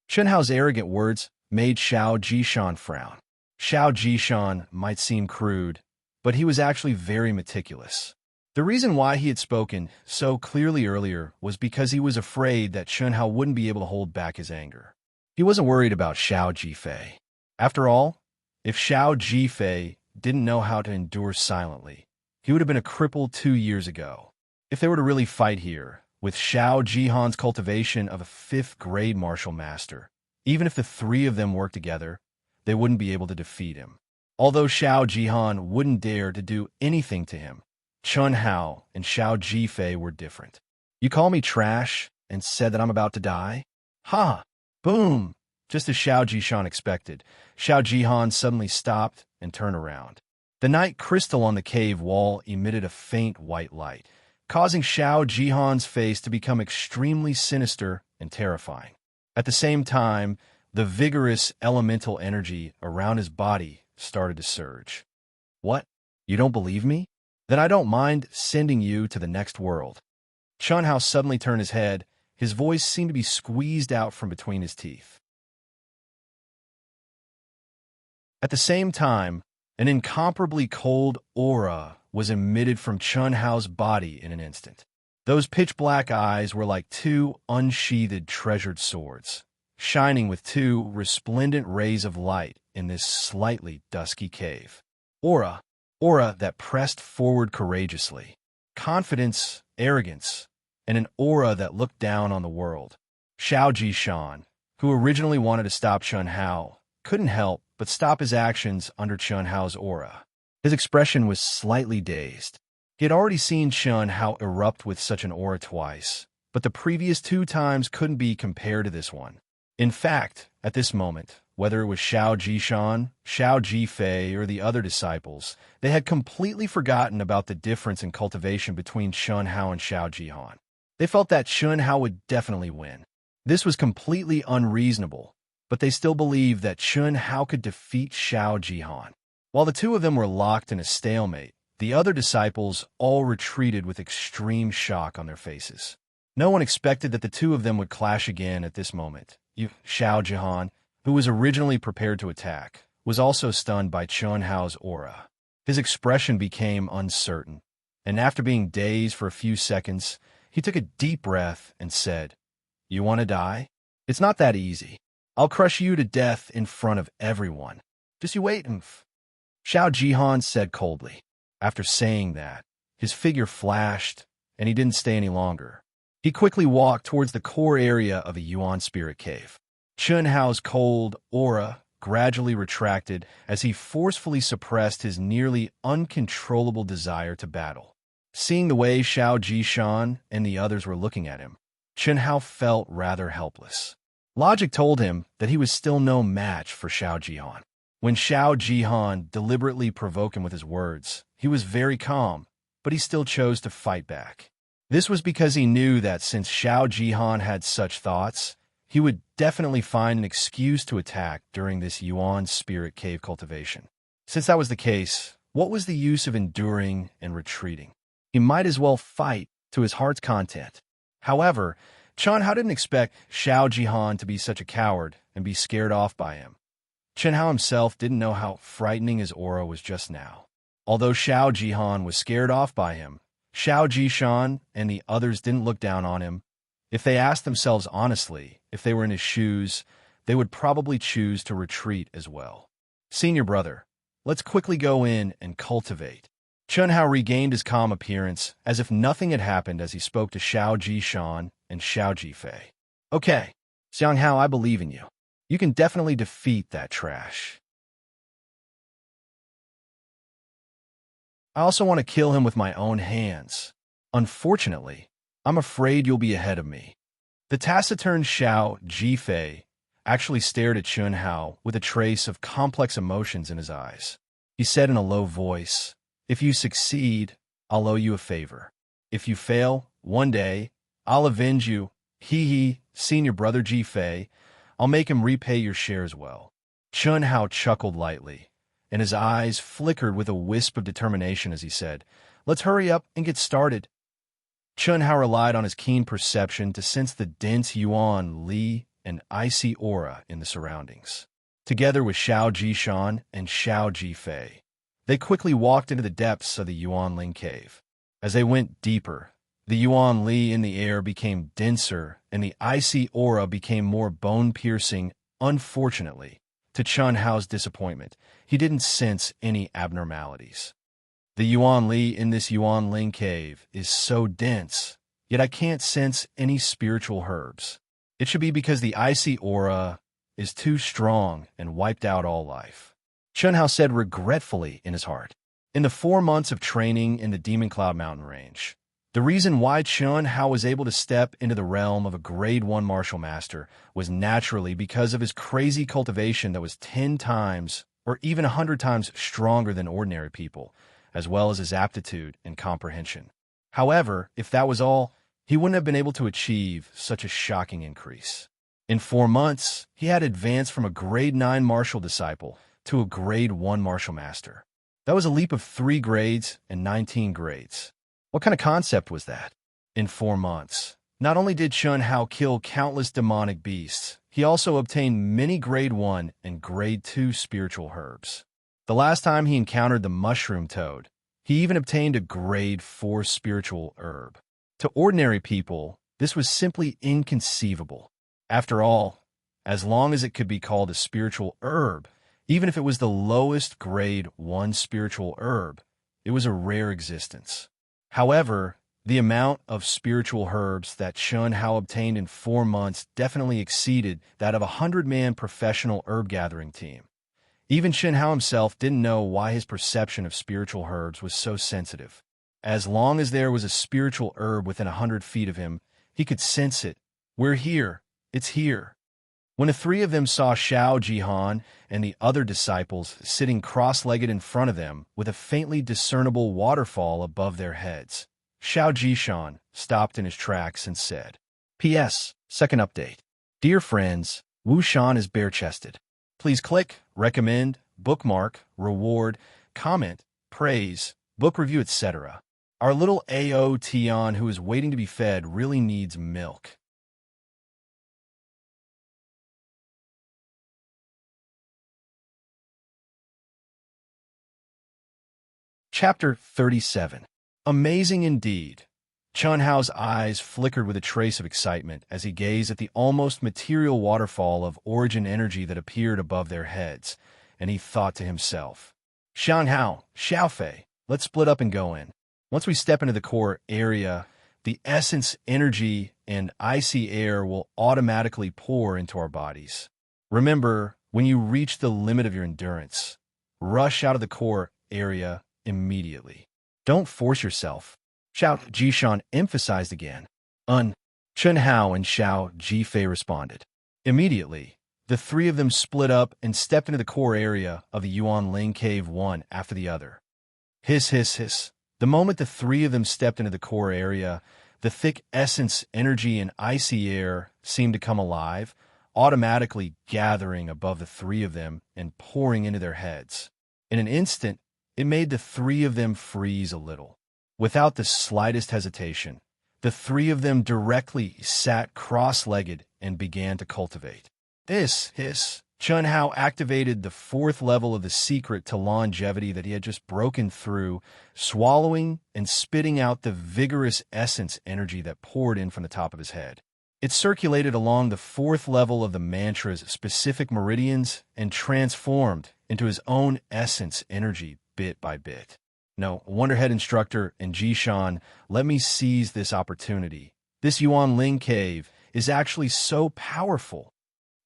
Chun Hao's arrogant words made Xiao Jishan frown. Xiao Jishan might seem crude, but he was actually very meticulous. The reason why he had spoken so clearly earlier was because he was afraid that Chun Hao wouldn't be able to hold back his anger. He wasn't worried about Xiao Jifei. After all, if Xiao Jifei didn't know how to endure silently, he would have been a cripple 2 years ago. If they were to really fight here, with Xiao Jihan's cultivation of a 5th-grade martial master, even if the 3 of them worked together, they wouldn't be able to defeat him. Although Xiao Jihan wouldn't dare to do anything to him, Chun Hao and Xiao Jifei were different. "You call me trash and said that I'm about to die?" Ha! Boom! Just as Xiao Jishan expected, Xiao Jihan suddenly stopped and turned around. The night crystal on the cave wall emitted a faint white light, causing Xiao Jihan's face to become extremely sinister and terrifying. At the same time, the vigorous elemental energy around his body started to surge. "What? You don't believe me? Then I don't mind sending you to the next world." Chun Hao suddenly turned his head. His voice seemed to be squeezed out from between his teeth. At the same time, an incomparably cold aura was emitted from Chun Hao's body in an instant. Those pitch-black eyes were like 2 unsheathed treasured swords, shining with 2 resplendent rays of light in this slightly dusky cave. Aura that pressed forward courageously. Confidence, arrogance, and an aura that looked down on the world. Xiao Jishan, who originally wanted to stop Chun Hao, couldn't help but stop his actions under Chun Hao's aura. His expression was slightly dazed. He had already seen Chun Hao erupt with such an aura twice, but the previous 2 times couldn't be compared to this one. In fact, at this moment, whether it was Xiao Jishan, Xiao Jifei, or the other disciples, they had completely forgotten about the difference in cultivation between Chun Hao and Xiao Jihan. They felt that Chun Hao would definitely win. This was completely unreasonable, but they still believed that Chun Hao could defeat Xiao Jihan. While the 2 of them were locked in a stalemate, the other disciples all retreated with extreme shock on their faces. No one expected that the 2 of them would clash again at this moment. Xiao Jihan, who was originally prepared to attack, was also stunned by Chun Hao's aura. His expression became uncertain, and after being dazed for a few seconds, he took a deep breath and said, "You want to die? It's not that easy. I'll crush you to death in front of everyone. Just you wait and..." Xiao Jihan said coldly. After saying that, his figure flashed, and he didn't stay any longer. He quickly walked towards the core area of a Yuan spirit cave. Chun Hao's cold aura gradually retracted as he forcefully suppressed his nearly uncontrollable desire to battle. Seeing the way Xiao Jishan and the others were looking at him, Chun Hao felt rather helpless. Logic told him that he was still no match for Xiao Jihan. When Xiao Jihan deliberately provoked him with his words, he was very calm, but he still chose to fight back. This was because he knew that since Xiao Jihan had such thoughts, he would definitely find an excuse to attack during this Yuan spirit cave cultivation. Since that was the case, what was the use of enduring and retreating? He might as well fight to his heart's content. However, Chun Hao didn't expect Xiao Jihan to be such a coward and be scared off by him. Chun Hao himself didn't know how frightening his aura was just now. Although Xiao Jihan was scared off by him, Xiao Jishan and the others didn't look down on him. If they asked themselves honestly if they were in his shoes, they would probably choose to retreat as well. "Senior brother, let's quickly go in and cultivate." Chun Hao regained his calm appearance as if nothing had happened as he spoke to Xiao Jishan and Xiao Jifei. "Okay, Xiang Hao, I believe in you. You can definitely defeat that trash. I also want to kill him with my own hands. Unfortunately, I'm afraid you'll be ahead of me." The taciturn Xiao Jifei actually stared at Chun Hao with a trace of complex emotions in his eyes. He said in a low voice, "If you succeed, I'll owe you a favor. If you fail, one day, I'll avenge you." He seeing your brother Ji Fei, I'll make him repay your share as well." Chun Hao chuckled lightly, and his eyes flickered with a wisp of determination as he said, "Let's hurry up and get started." Chun Hao relied on his keen perception to sense the dense Yuan Li and icy aura in the surroundings. Together with Xiao Jishan and Xiao Jifei, they quickly walked into the depths of the Yuanling cave. As they went deeper, the Yuan Li in the air became denser and the icy aura became more bone-piercing. Unfortunately, to Chun Hao's disappointment, he didn't sense any abnormalities. "The Yuan Li in this Yuanling cave is so dense, yet I can't sense any spiritual herbs. It should be because the icy aura is too strong and wiped out all life," Chun Hao said regretfully in his heart. In the 4 months of training in the Demon Cloud Mountain Range, the reason why Chun Hao was able to step into the realm of a Grade 1 martial master was naturally because of his crazy cultivation that was 10 times or even 100 times stronger than ordinary people, as well as his aptitude and comprehension. However, if that was all, he wouldn't have been able to achieve such a shocking increase. In 4 months, he had advanced from a Grade 9 martial disciple to a Grade 1 martial master. That was a leap of 3 grades and 19 grades. What kind of concept was that? In 4 months, not only did Chun Hao kill countless demonic beasts, he also obtained many Grade 1 and Grade 2 spiritual herbs. The last time he encountered the mushroom toad, he even obtained a Grade 4 spiritual herb. To ordinary people, this was simply inconceivable. After all, as long as it could be called a spiritual herb, even if it was the lowest Grade 1 spiritual herb, it was a rare existence. However, the amount of spiritual herbs that Chun Hao obtained in 4 months definitely exceeded that of a 100-man professional herb-gathering team. Even Chun Hao himself didn't know why his perception of spiritual herbs was so sensitive. As long as there was a spiritual herb within 100 feet of him, he could sense it. "We're here. It's here." When the 3 of them saw Xiao Jihan and the other disciples sitting cross-legged in front of them with a faintly discernible waterfall above their heads, Xiao Jishan stopped in his tracks and said, "P.S. Second update. Dear friends, Wu Shan is bare-chested. Please click, recommend, bookmark, reward, comment, praise, book review, etc. Our little A.O. Tian who is waiting to be fed really needs milk." Chapter 37. Amazing indeed. Chun Hao's eyes flickered with a trace of excitement as he gazed at the almost material waterfall of origin energy that appeared above their heads, and he thought to himself, "Xiang Hao, Xiaofei, let's split up and go in. Once we step into the core area, the essence energy and icy air will automatically pour into our bodies. Remember, when you reach the limit of your endurance, rush out of the core area immediately. Don't force yourself," Xiao Jishan emphasized again. Chun Hao and Xiao Jifei responded. Immediately, the 3 of them split up and stepped into the core area of the Yuanling cave one after the other. Hiss, hiss, hiss. The moment the 3 of them stepped into the core area, the thick essence, energy, and icy air seemed to come alive, automatically gathering above the 3 of them and pouring into their heads. In an instant, it made the 3 of them freeze a little. Without the slightest hesitation, the 3 of them directly sat cross-legged and began to cultivate. Hiss. Chun Hao activated the 4th level of the secret to longevity that he had just broken through, swallowing and spitting out the vigorous essence energy that poured in from the top of his head. It circulated along the 4th level of the mantra's specific meridians and transformed into his own essence energy bit by bit. No, Wonderhead Instructor and Jishan, let me seize this opportunity. This Yuanling cave is actually so powerful.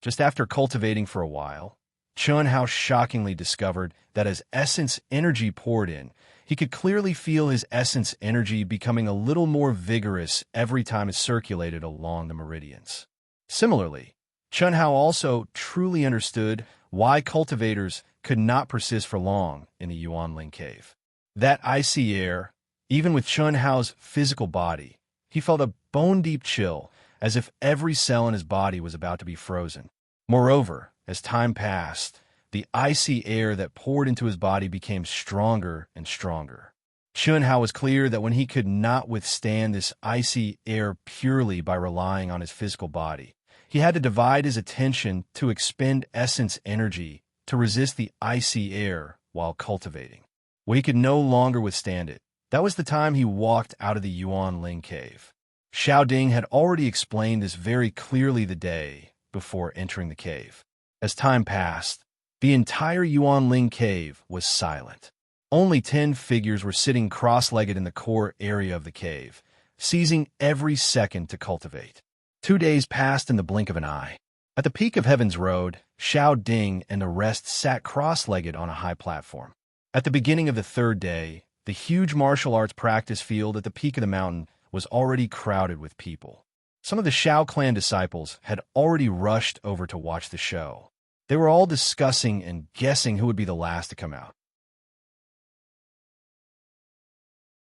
Just after cultivating for a while, Chun Hao shockingly discovered that as essence energy poured in, he could clearly feel his essence energy becoming a little more vigorous every time it circulated along the meridians. Similarly, Chun Hao also truly understood why cultivators could not persist for long in the Yuanling cave. That icy air, even with Chun Hao's physical body, he felt a bone-deep chill as if every cell in his body was about to be frozen. Moreover, as time passed, the icy air that poured into his body became stronger and stronger. Chun-Hao was clear that when he could not withstand this icy air purely by relying on his physical body, he had to divide his attention to expend essence energy to resist the icy air while cultivating. When he could no longer withstand it, that was the time he walked out of the Yuan Ling cave. Xiao Ding had already explained this very clearly the day before entering the cave. As time passed, the entire Yuan Ling cave was silent. Only 10 figures were sitting cross-legged in the core area of the cave, seizing every second to cultivate. 2 days passed in the blink of an eye. At the peak of Heaven's Road, Xiao Ding and the rest sat cross-legged on a high platform. At the beginning of the 3rd day, the huge martial arts practice field at the peak of the mountain was already crowded with people. Some of the Xiao clan disciples had already rushed over to watch the show. They were all discussing and guessing who would be the last to come out.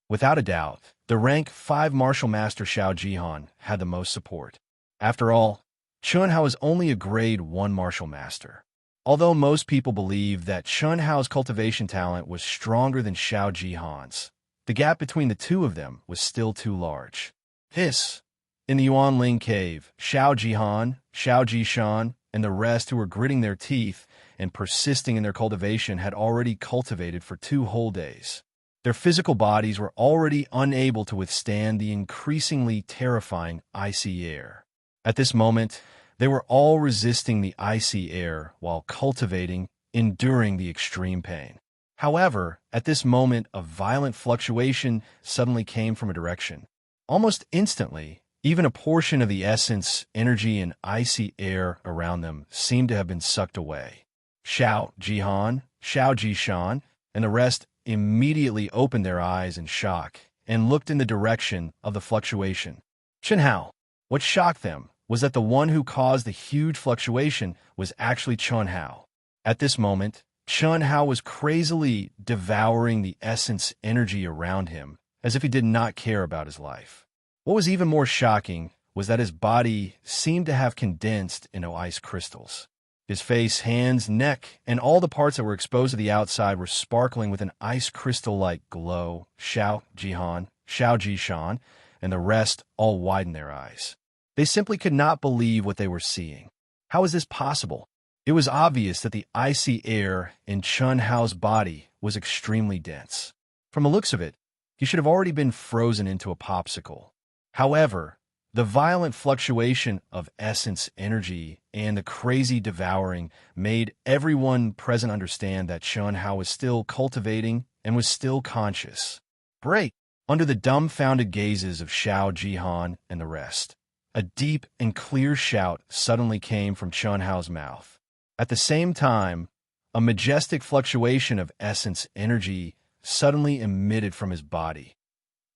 Without a doubt, the rank 5 martial master Xiao Jihan had the most support. After all, Chun-Hao is only a grade 1 martial master. Although most people believed that Chun-Hao's cultivation talent was stronger than Xiao Jihan's, the gap between the two of them was still too large. In the Yuan Ling cave, Xiao Jihan, Xiao Jishan, and the rest who were gritting their teeth and persisting in their cultivation had already cultivated for 2 whole days. Their physical bodies were already unable to withstand the increasingly terrifying icy air. At this moment, they were all resisting the icy air while cultivating, enduring the extreme pain. However, at this moment, a violent fluctuation suddenly came from a direction. Almost instantly, even a portion of the essence, energy, and icy air around them seemed to have been sucked away. Xiao Jihan, Xiao Jishan, and the rest immediately opened their eyes in shock and looked in the direction of the fluctuation. Chun-Hao. What shocked them was that the one who caused the huge fluctuation was actually Chun-Hao. At this moment, Chun-Hao was crazily devouring the essence energy around him as if he did not care about his life. What was even more shocking was that his body seemed to have condensed into ice crystals. His face, hands, neck, and all the parts that were exposed to the outside were sparkling with an ice crystal-like glow. Xiao Jihan, Xiao Jishan, and the rest all widened their eyes. They simply could not believe what they were seeing. How was this possible? It was obvious that the icy air in Chun-Hao's body was extremely dense. From the looks of it, he should have already been frozen into a popsicle. However, the violent fluctuation of essence energy and the crazy devouring made everyone present understand that Chun-Hao was still cultivating and was still conscious. Break! Under the dumbfounded gazes of Xiao Jihan and the rest, a deep and clear shout suddenly came from Chun-Hao's mouth. At the same time, a majestic fluctuation of essence energy suddenly emitted from his body.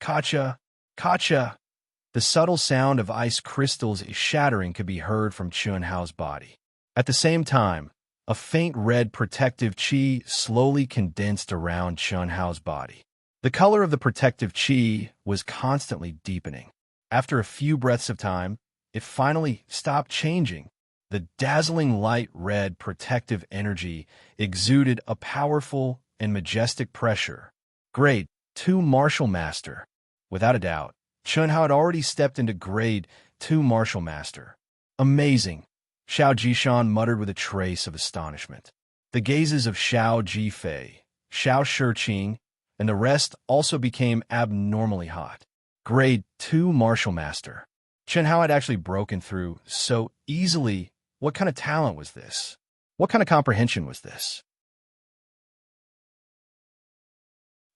Kacha! Kacha! The subtle sound of ice crystals shattering could be heard from Chun-Hao's body. At the same time, a faint red protective chi slowly condensed around Chun-Hao's body. The color of the protective chi was constantly deepening. After a few breaths of time, it finally stopped changing. The dazzling light red protective energy exuded a powerful and majestic pressure. Grade 2 Martial Master. Without a doubt, Chun-Hao had already stepped into Grade 2 Martial Master. Amazing, Xiao Jishan muttered with a trace of astonishment. The gazes of Xiao Jifei, Xiao Shiqing, and the rest also became abnormally hot. Grade 2 Martial Master. Chun-Hao had actually broken through so easily. What kind of talent was this? What kind of comprehension was this?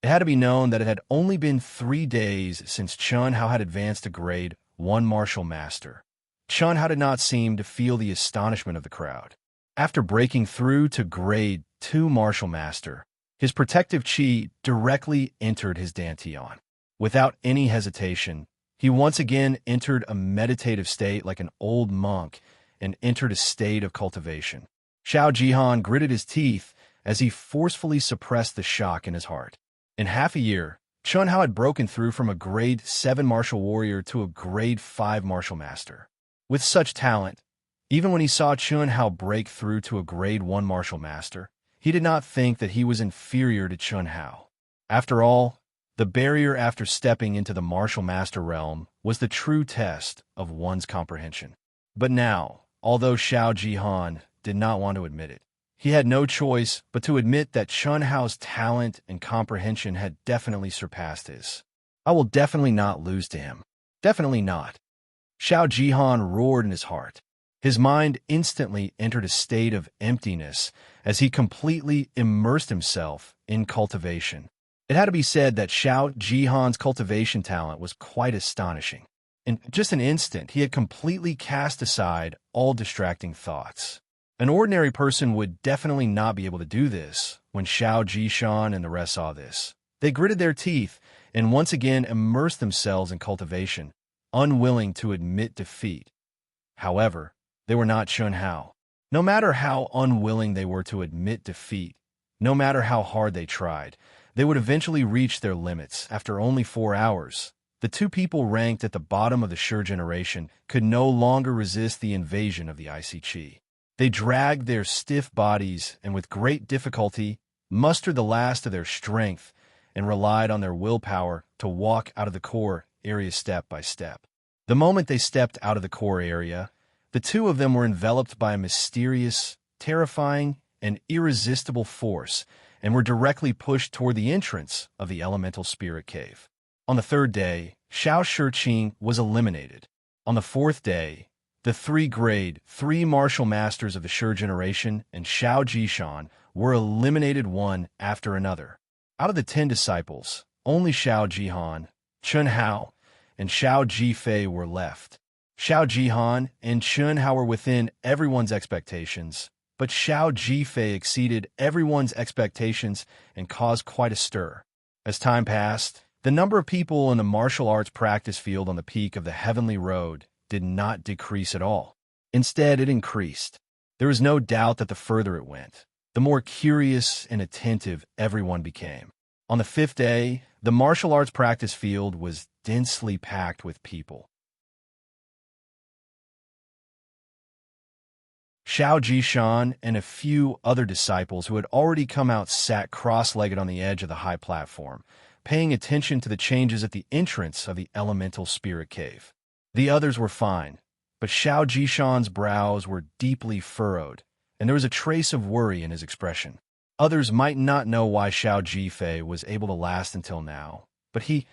It had to be known that it had only been 3 days since Chun-Hao had advanced to Grade 1 Martial Master. Chun-Hao did not seem to feel the astonishment of the crowd. After breaking through to Grade 2 Martial Master, his protective chi directly entered his dantian. Without any hesitation, he once again entered a meditative state like an old monk and entered a state of cultivation. Xiao Jihan gritted his teeth as he forcefully suppressed the shock in his heart. In half a year, Chun Hao had broken through from a grade 7 martial warrior to a grade 5 martial master. With such talent, even when he saw Chun Hao break through to a grade 1 martial master, he did not think that he was inferior to Chun Hao. After all, the barrier after stepping into the martial master realm was the true test of one's comprehension. But now, although Xiao Jihan did not want to admit it, he had no choice but to admit that Chun Hao's talent and comprehension had definitely surpassed his. I will definitely not lose to him. Definitely not. Xiao Jihan roared in his heart. His mind instantly entered a state of emptiness as he completely immersed himself in cultivation. It had to be said that Xiao Jihan's cultivation talent was quite astonishing. In just an instant, he had completely cast aside all distracting thoughts. An ordinary person would definitely not be able to do this. When Xiao Jishan and the rest saw this, they gritted their teeth and once again immersed themselves in cultivation, unwilling to admit defeat. However, they were not Chun Hao. No matter how unwilling they were to admit defeat, no matter how hard they tried, they would eventually reach their limits after only 4 hours. The two people ranked at the bottom of the Shi generation could no longer resist the invasion of the icy Qi. They dragged their stiff bodies and with great difficulty mustered the last of their strength and relied on their willpower to walk out of the core area step by step. The moment they stepped out of the core area, the two of them were enveloped by a mysterious, terrifying, and irresistible force and were directly pushed toward the entrance of the elemental spirit cave. On the third day, Xiao Shiqing was eliminated. On the fourth day, the 3 martial masters of the Shi generation and Xiao Jishan were eliminated one after another. Out of the 10 disciples, only Xiao Jihan, Chun Hao, and Xiao Jifei were left. Xiao Jihan and Chun Hao were within everyone's expectations, but Xiao Jifei exceeded everyone's expectations and caused quite a stir. As time passed, the number of people in the martial arts practice field on the peak of the Heavenly Road did not decrease at all. Instead, it increased. There was no doubt that the further it went, the more curious and attentive everyone became. On the 5th day, the martial arts practice field was densely packed with people. Xiao Jishan and a few other disciples who had already come out sat cross-legged on the edge of the high platform, paying attention to the changes at the entrance of the elemental spirit cave. The others were fine, but Xiao Jishan's brows were deeply furrowed, and there was a trace of worry in his expression. Others might not know why Xiao Jifei was able to last until now, but he,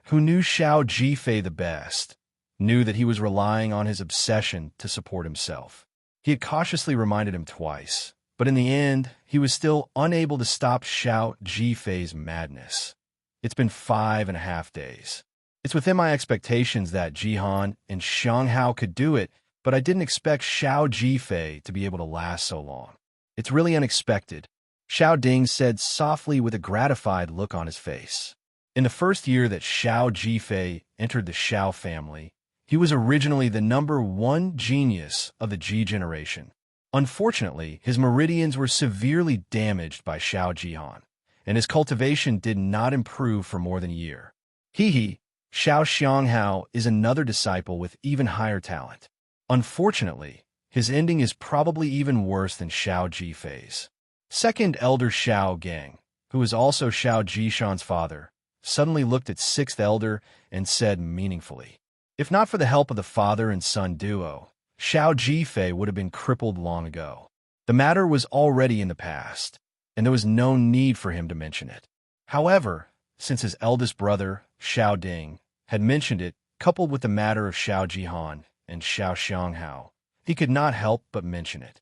who knew Xiao Jifei the best, knew that he was relying on his obsession to support himself. He had cautiously reminded him twice, but in the end, he was still unable to stop Xiao Jifei's madness. It's been 5.5 days. It's within my expectations that Jihan and Xiang Hao could do it, but I didn't expect Xiao Jifei to be able to last so long. It's really unexpected, Xiao Ding said softly with a gratified look on his face. In the first year that Xiao Jifei entered the Xiao family, he was originally the number 1 genius of the Ji generation. Unfortunately, his meridians were severely damaged by Xiao Jihan, and his cultivation did not improve for more than a year. Xiao Xianghao is another disciple with even higher talent. Unfortunately, his ending is probably even worse than Xiao Jifei's. Second elder Xiao Gang, who is also Xiao Jishan's father, suddenly looked at 6th elder and said meaningfully, "If not for the help of the father and son duo, Xiao Jifei would have been crippled long ago." The matter was already in the past, and there was no need for him to mention it. However, since his eldest brother, Xiao Ding, had mentioned it, coupled with the matter of Xiao Jihan and Xiao Xianghao, he could not help but mention it.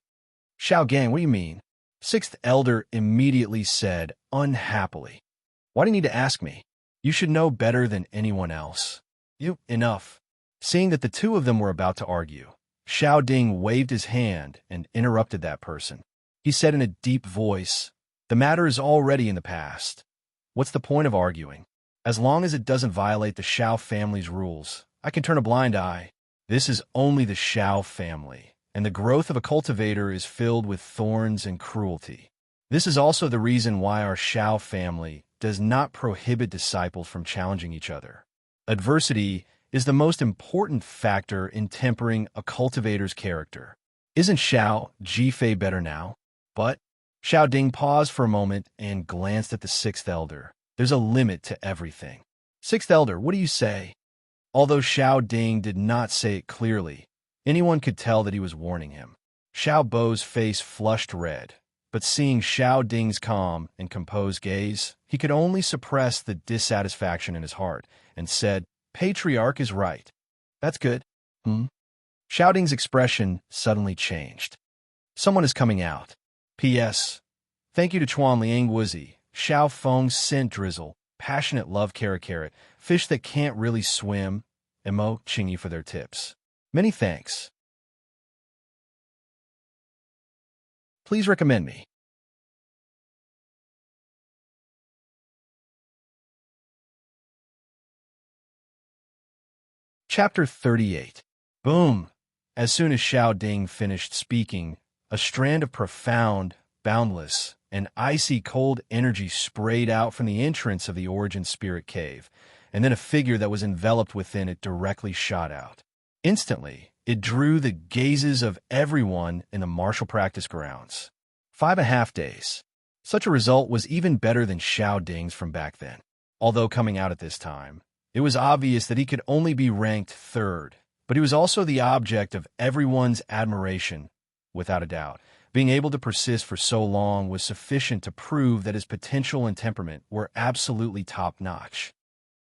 "Xiao Gang, what do you mean?" 6th elder immediately said, unhappily. "Why do you need to ask me? You should know better than anyone else." Enough. Seeing that the two of them were about to argue, Xiao Ding waved his hand and interrupted that person. He said in a deep voice, "The matter is already in the past. What's the point of arguing? As long as it doesn't violate the Xiao family's rules, I can turn a blind eye. This is only the Xiao family, and the growth of a cultivator is filled with thorns and cruelty. This is also the reason why our Xiao family does not prohibit disciples from challenging each other. Adversity is the most important factor in tempering a cultivator's character. Isn't Xiao Jifei better now? But Xiao Ding paused for a moment and glanced at the sixth elder. There's a limit to everything. Sixth elder, what do you say? Although Xiao Ding did not say it clearly, anyone could tell that he was warning him. Xiao Bo's face flushed red, but seeing Xiao Ding's calm and composed gaze, he could only suppress the dissatisfaction in his heart and said, Patriarch is right. That's good. Xiao Ding's expression suddenly changed. Someone is coming out. P.S. Thank you to Chuan Liang Wuzi, Xiao Feng Scent Drizzle, Passionate Love Carrot, Fish That Can't Really Swim, and Mo Chingy for their tips. Many thanks. Please recommend me. Chapter 38. Boom! As soon as Xiao Ding finished speaking, a strand of profound, boundless, and icy cold energy sprayed out from the entrance of the Origin Spirit Cave, and then a figure that was enveloped within it directly shot out. Instantly, it drew the gazes of everyone in the martial practice grounds. 5.5 days. Such a result was even better than Xiao Ding's from back then. Although coming out at this time, it was obvious that he could only be ranked third, but he was also the object of everyone's admiration, without a doubt. Being able to persist for so long was sufficient to prove that his potential and temperament were absolutely top-notch.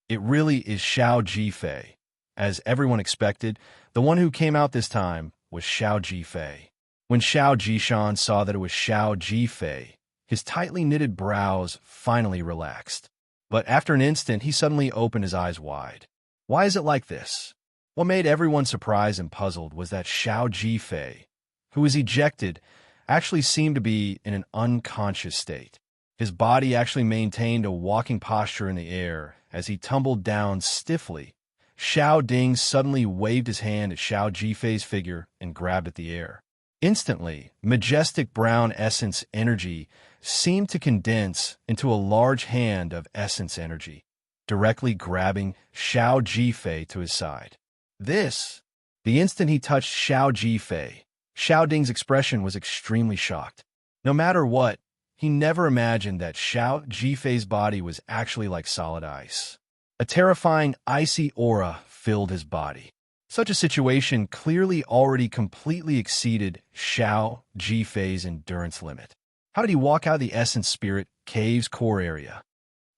It really is Xiao Jifei. As everyone expected, the one who came out this time was Xiao Jifei. When Xiao Jishan saw that it was Xiao Jifei, his tightly knitted brows finally relaxed. But after an instant, he suddenly opened his eyes wide. Why is it like this? What made everyone surprised and puzzled was that Xiao Jifei, who was ejected, actually seemed to be in an unconscious state. His body actually maintained a walking posture in the air as he tumbled down stiffly. Xiao Ding suddenly waved his hand at Xiao Jifei's figure and grabbed at the air. Instantly, majestic brown essence energy seemed to condense into a large hand of essence energy, directly grabbing Xiao Jifei to his side. The instant he touched Xiao Jifei, Xiao Ding's expression was extremely shocked. No matter what, he never imagined that Xiao Jifei's body was actually like solid ice. A terrifying icy aura filled his body. Such a situation clearly already completely exceeded Xiao Jifei's endurance limit. How did he walk out of the Essence Spirit Cave's core area?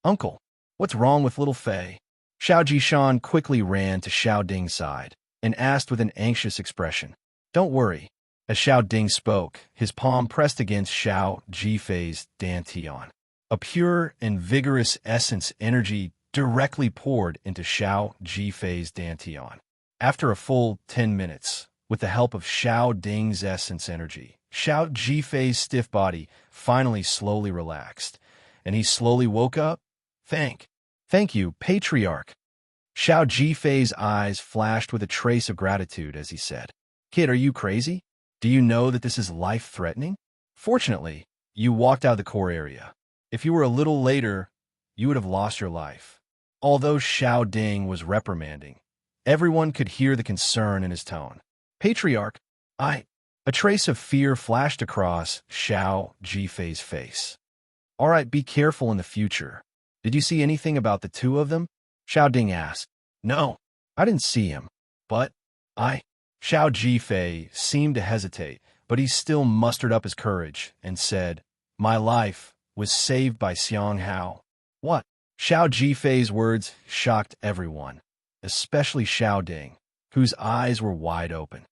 Uncle, what's wrong with little Fei? Xiao Jishan quickly ran to Xiao Ding's side and asked with an anxious expression. Don't worry. As Xiao Ding spoke, his palm pressed against Xiao Jifei's dantian. A pure and vigorous essence energy directly poured into Xiao Jifei's dantian. After a full 10 minutes, with the help of Xiao Ding's essence energy, Xiao Jifei's stiff body finally slowly relaxed, and he slowly woke up. Thank you, Patriarch. Xiao Jifei's eyes flashed with a trace of gratitude as he said, Kid, are you crazy? Do you know that this is life-threatening? Fortunately, you walked out of the core area. If you were a little later, you would have lost your life. Although Xiao Ding was reprimanding, everyone could hear the concern in his tone. Patriarch, A trace of fear flashed across Xiao Jifei's face. All right, be careful in the future. Did you see anything about the two of them? Xiao Ding asked. No, I didn't see him. But Xiao Jifei seemed to hesitate, but he still mustered up his courage and said, My life was saved by Xiang Hao. What? Xiao Jifei's words shocked everyone, especially Xiao Ding, whose eyes were wide open.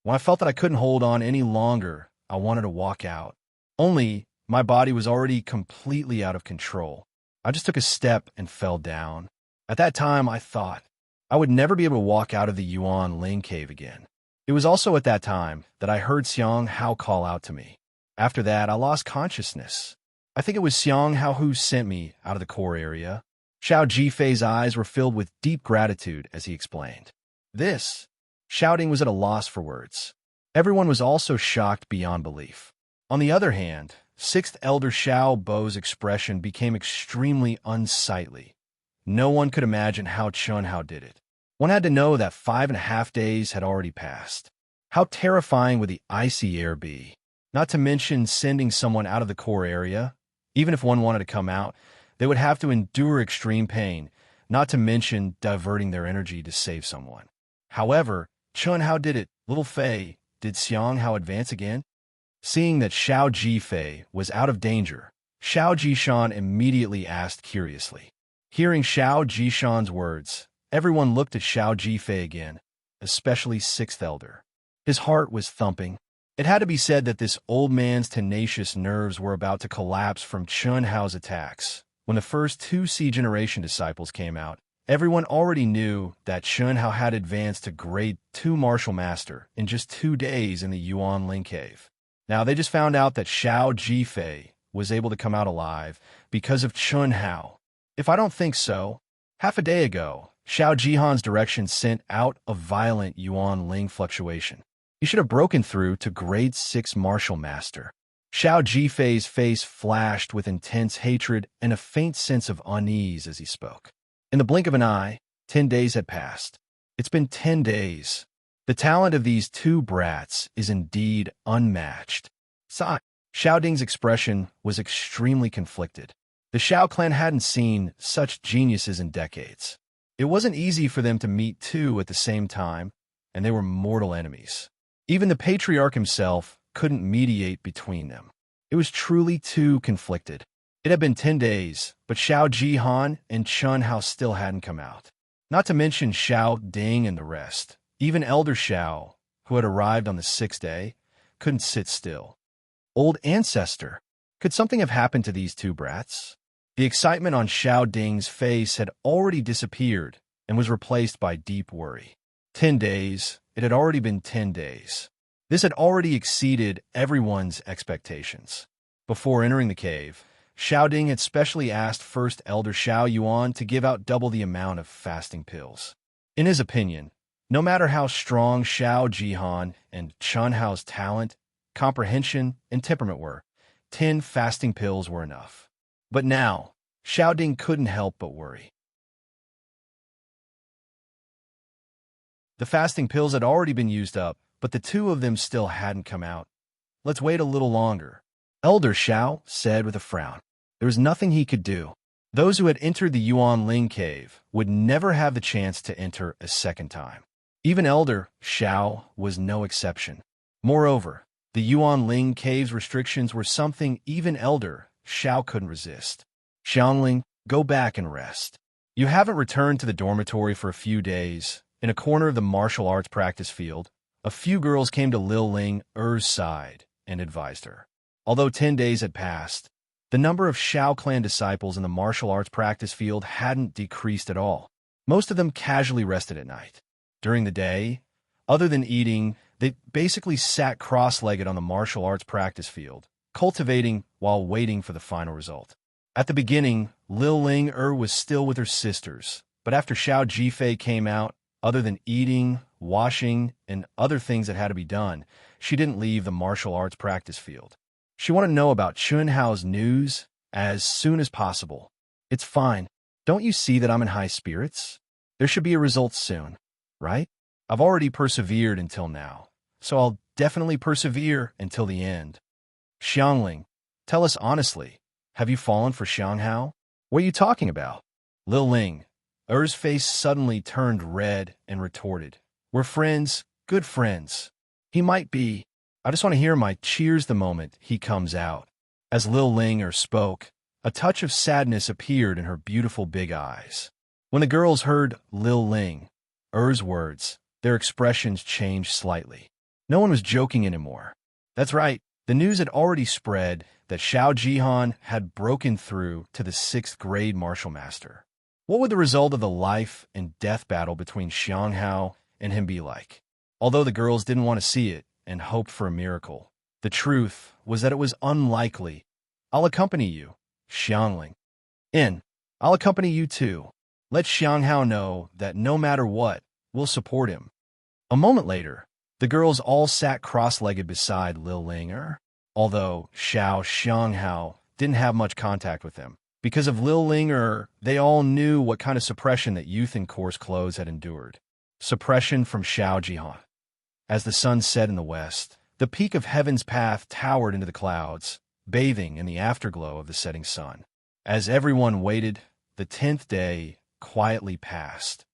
When I felt that I couldn't hold on any longer, I wanted to walk out. Only, my body was already completely out of control. I just took a step and fell down. At that time, I thought I would never be able to walk out of the Yuan Ling Cave again. It was also at that time that I heard Xiang Hao call out to me. After that, I lost consciousness. I think it was Xiang Hao who sent me out of the core area. Xiao Jifei's eyes were filled with deep gratitude as he explained. Shouting was at a loss for words. Everyone was also shocked beyond belief. On the other hand, Sixth Elder Xiao Bo's expression became extremely unsightly. No one could imagine how Chunhao did it. One had to know that 5.5 days had already passed. How terrifying would the icy air be? Not to mention sending someone out of the core area. Even if one wanted to come out, they would have to endure extreme pain, not to mention diverting their energy to save someone. However, Chunhao did it. Little Fei, did Xianghao advance again? Seeing that Xiao Jifei was out of danger, Xiao Jishan immediately asked curiously. Hearing Xiao Jishan's words, everyone looked at Xiao Jifei again, especially Sixth Elder. His heart was thumping. It had to be said that this old man's tenacious nerves were about to collapse from Chunhao's attacks. When the first 2 C-Generation disciples came out, everyone already knew that Chunhao had advanced to Grade 2 Martial Master in just 2 days in the Yuan Ling Cave. Now they just found out that Xiao Jifei was able to come out alive because of Chunhao. If I don't think so, half a day ago, Xiao Jihan's direction sent out a violent Yuan Ling fluctuation. He should have broken through to Grade 6 Martial Master. Xiao Jifei's face flashed with intense hatred and a faint sense of unease as he spoke. In the blink of an eye, 10 days had passed. It's been 10 days. The talent of these 2 brats is indeed unmatched. Xiao Ding's expression was extremely conflicted. The Xiao clan hadn't seen such geniuses in decades. It wasn't easy for them to meet 2 at the same time, and they were mortal enemies. Even the patriarch himself couldn't mediate between them. It was truly too conflicted. It had been 10 days, but Xiao Jihan and Chunhao still hadn't come out. Not to mention Xiao Ding and the rest. Even Elder Xiao, who had arrived on the 6th day, couldn't sit still. Old ancestor, could something have happened to these 2 brats? The excitement on Xiao Ding's face had already disappeared and was replaced by deep worry. 10 days, it had already been 10 days. This had already exceeded everyone's expectations. Before entering the cave, Xiao Ding had specially asked First Elder Xiao Yuan to give out double the amount of fasting pills. In his opinion, no matter how strong Xiao Jihan and Chunhao's talent, comprehension, and temperament were, 10 fasting pills were enough. But now, Xiao Ding couldn't help but worry. The fasting pills had already been used up, but the 2 of them still hadn't come out. Let's wait a little longer, Elder Xiao said with a frown. There was nothing he could do. Those who had entered the Yuan Ling Cave would never have the chance to enter a second time. Even Elder Xiao was no exception. Moreover, the Yuan Ling Cave's restrictions were something even Elder Xiao couldn't resist. Xiangling, go back and rest. You haven't returned to the dormitory for a few days. In a corner of the martial arts practice field, a few girls came to Lil Ling Er's side and advised her. Although 10 days had passed, the number of Xiao clan disciples in the martial arts practice field hadn't decreased at all. Most of them casually rested at night. During the day, other than eating, they basically sat cross-legged on the martial arts practice field, cultivating while waiting for the final result. At the beginning, Lil Ling was still with her sisters, but after Xiao Jifei came out, other than eating, washing, and other things that had to be done, she didn't leave the martial arts practice field. She wanted to know about Chunhao's news as soon as possible. It's fine. Don't you see that I'm in high spirits? There should be a result soon, right? I've already persevered until now, so I'll definitely persevere until the end. Xiangling, tell us honestly, have you fallen for Xianghao? What are you talking about? Lil Ling, Er's face suddenly turned red and retorted. We're friends, good friends. He might be. I just want to hear my cheers the moment he comes out. As Lil Ling spoke, a touch of sadness appeared in her beautiful big eyes. When the girls heard Lil Ling Er's words, their expressions changed slightly. No one was joking anymore. That's right, the news had already spread that Xiao Jihan had broken through to the 6th grade martial master. What would the result of the life and death battle between Xianghao and him be like? Although the girls didn't want to see it and hoped for a miracle, the truth was that it was unlikely. I'll accompany you, Xiangling. I'll accompany you too. Let Xianghao know that no matter what, we'll support him. A moment later, the girls all sat cross-legged beside Lil Ling. although Xiao Xianghao didn't have much contact with them. Because of Lil Linger, they all knew what kind of suppression that youth in coarse clothes had endured. Suppression from Xiao Jihan. As the sun set in the west, the peak of heaven's path towered into the clouds, bathing in the afterglow of the setting sun. As everyone waited, the 10th day quietly passed.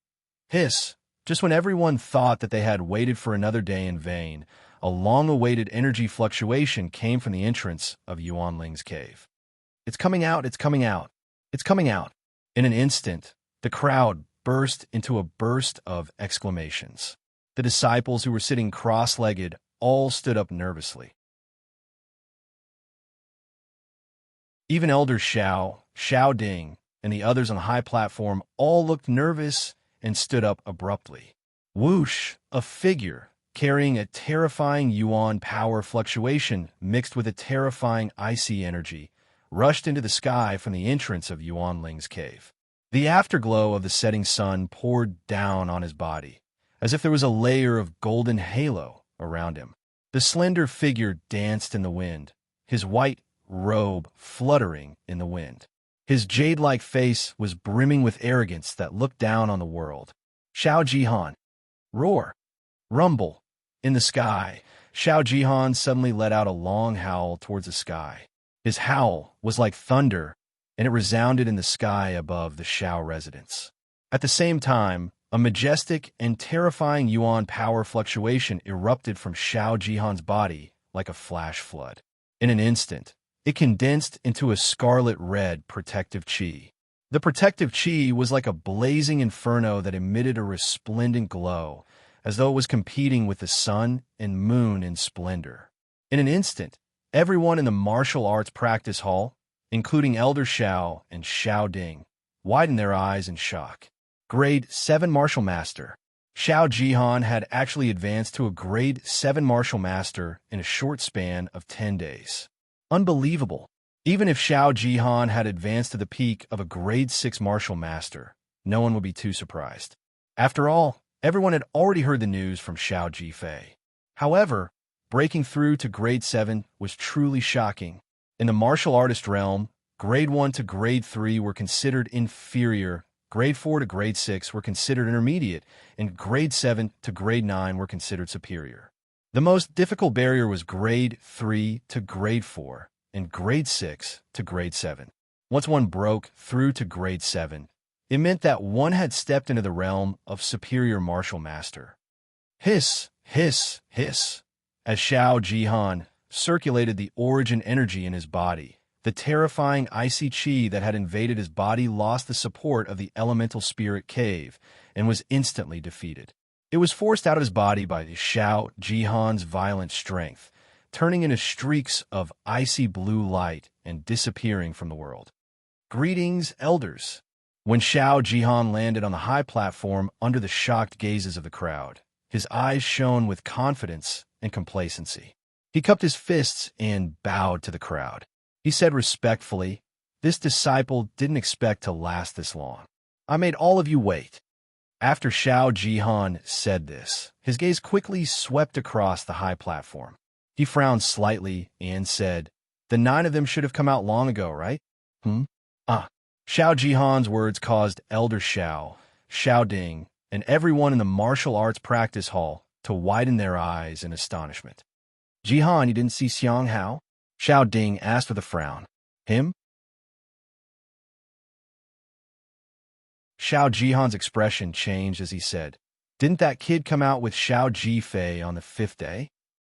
Hiss! Just when everyone thought that they had waited for another day in vain, a long-awaited energy fluctuation came from the entrance of Yuan Ling's cave. It's coming out, it's coming out, it's coming out. In an instant, the crowd burst into a burst of exclamations. The disciples who were sitting cross-legged all stood up nervously. Even Elder Xiao Ding, and the others on the high platform all looked nervous and stood up abruptly. Whoosh! A figure carrying a terrifying yuan power fluctuation mixed with a terrifying icy energy rushed into the sky from the entrance of Yuan Ling's cave. The afterglow of the setting sun poured down on his body, as if there was a layer of golden halo around him. The slender figure danced in the wind, his white robe fluttering in the wind. His jade-like face was brimming with arrogance that looked down on the world. Xiao Jihan. Roar. Rumble. In the sky, Xiao Jihan suddenly let out a long howl towards the sky. His howl was like thunder, and it resounded in the sky above the Xiao residence. At the same time, a majestic and terrifying yuan power fluctuation erupted from Xiao Jihan's body like a flash flood. In an instant, it condensed into a scarlet-red protective chi. The protective chi was like a blazing inferno that emitted a resplendent glow, as though it was competing with the sun and moon in splendor. In an instant, everyone in the martial arts practice hall, including Elder Xiao and Xiao Ding, widened their eyes in shock. Grade 7 Martial Master. Xiao Jihan had actually advanced to a Grade 7 Martial Master in a short span of 10 days. Unbelievable. Even if Xiao Jihan had advanced to the peak of a Grade 6 Martial Master, no one would be too surprised. After all, everyone had already heard the news from Xiao Jifei. However, breaking through to Grade 7 was truly shocking. In the martial artist realm, Grade 1 to Grade 3 were considered inferior, Grade 4 to Grade 6 were considered intermediate, and Grade 7 to Grade 9 were considered superior. The most difficult barrier was Grade 3 to Grade 4, and Grade 6 to Grade 7. Once one broke through to Grade 7, it meant that one had stepped into the realm of superior martial master. Hiss, hiss, hiss. As Xiao Jihan circulated the origin energy in his body, the terrifying icy chi that had invaded his body lost the support of the elemental spirit cave and was instantly defeated. It was forced out of his body by the Xiao Jihan's violent strength, turning into streaks of icy blue light and disappearing from the world. Greetings, elders. When Xiao Jihan landed on the high platform under the shocked gazes of the crowd, his eyes shone with confidence and complacency. He cupped his fists and bowed to the crowd. He said respectfully, "This disciple didn't expect to last this long. I made all of you wait." After Xiao Jihan said this, his gaze quickly swept across the high platform. He frowned slightly and said, "The 9 of them should have come out long ago, right?" Xiao Jihan's words caused Elder Xiao, Xiao Ding, and everyone in the martial arts practice hall to widen their eyes in astonishment. "Jihan, you didn't see Xiang Hao?" Xiao Ding asked with a frown. "Him?" Xiao Jihan's expression changed as he said, "Didn't that kid come out with Xiao Jifei on the 5th day?"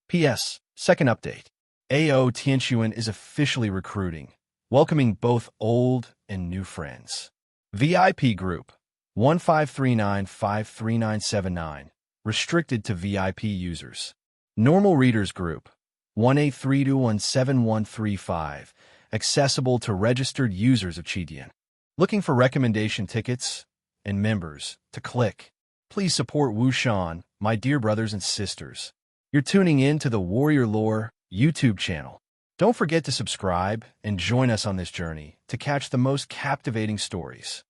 P.S. Second update. AO Tianxuan is officially recruiting, welcoming both old and new friends. VIP Group 1539-53979, restricted to VIP users. Normal Readers Group 1832171135, accessible to registered users of Qidian. Looking for recommendation tickets and members to click. Please support Wushan, my dear brothers and sisters. You're tuning in to the Warrior Lore YouTube channel. Don't forget to subscribe and join us on this journey to catch the most captivating stories.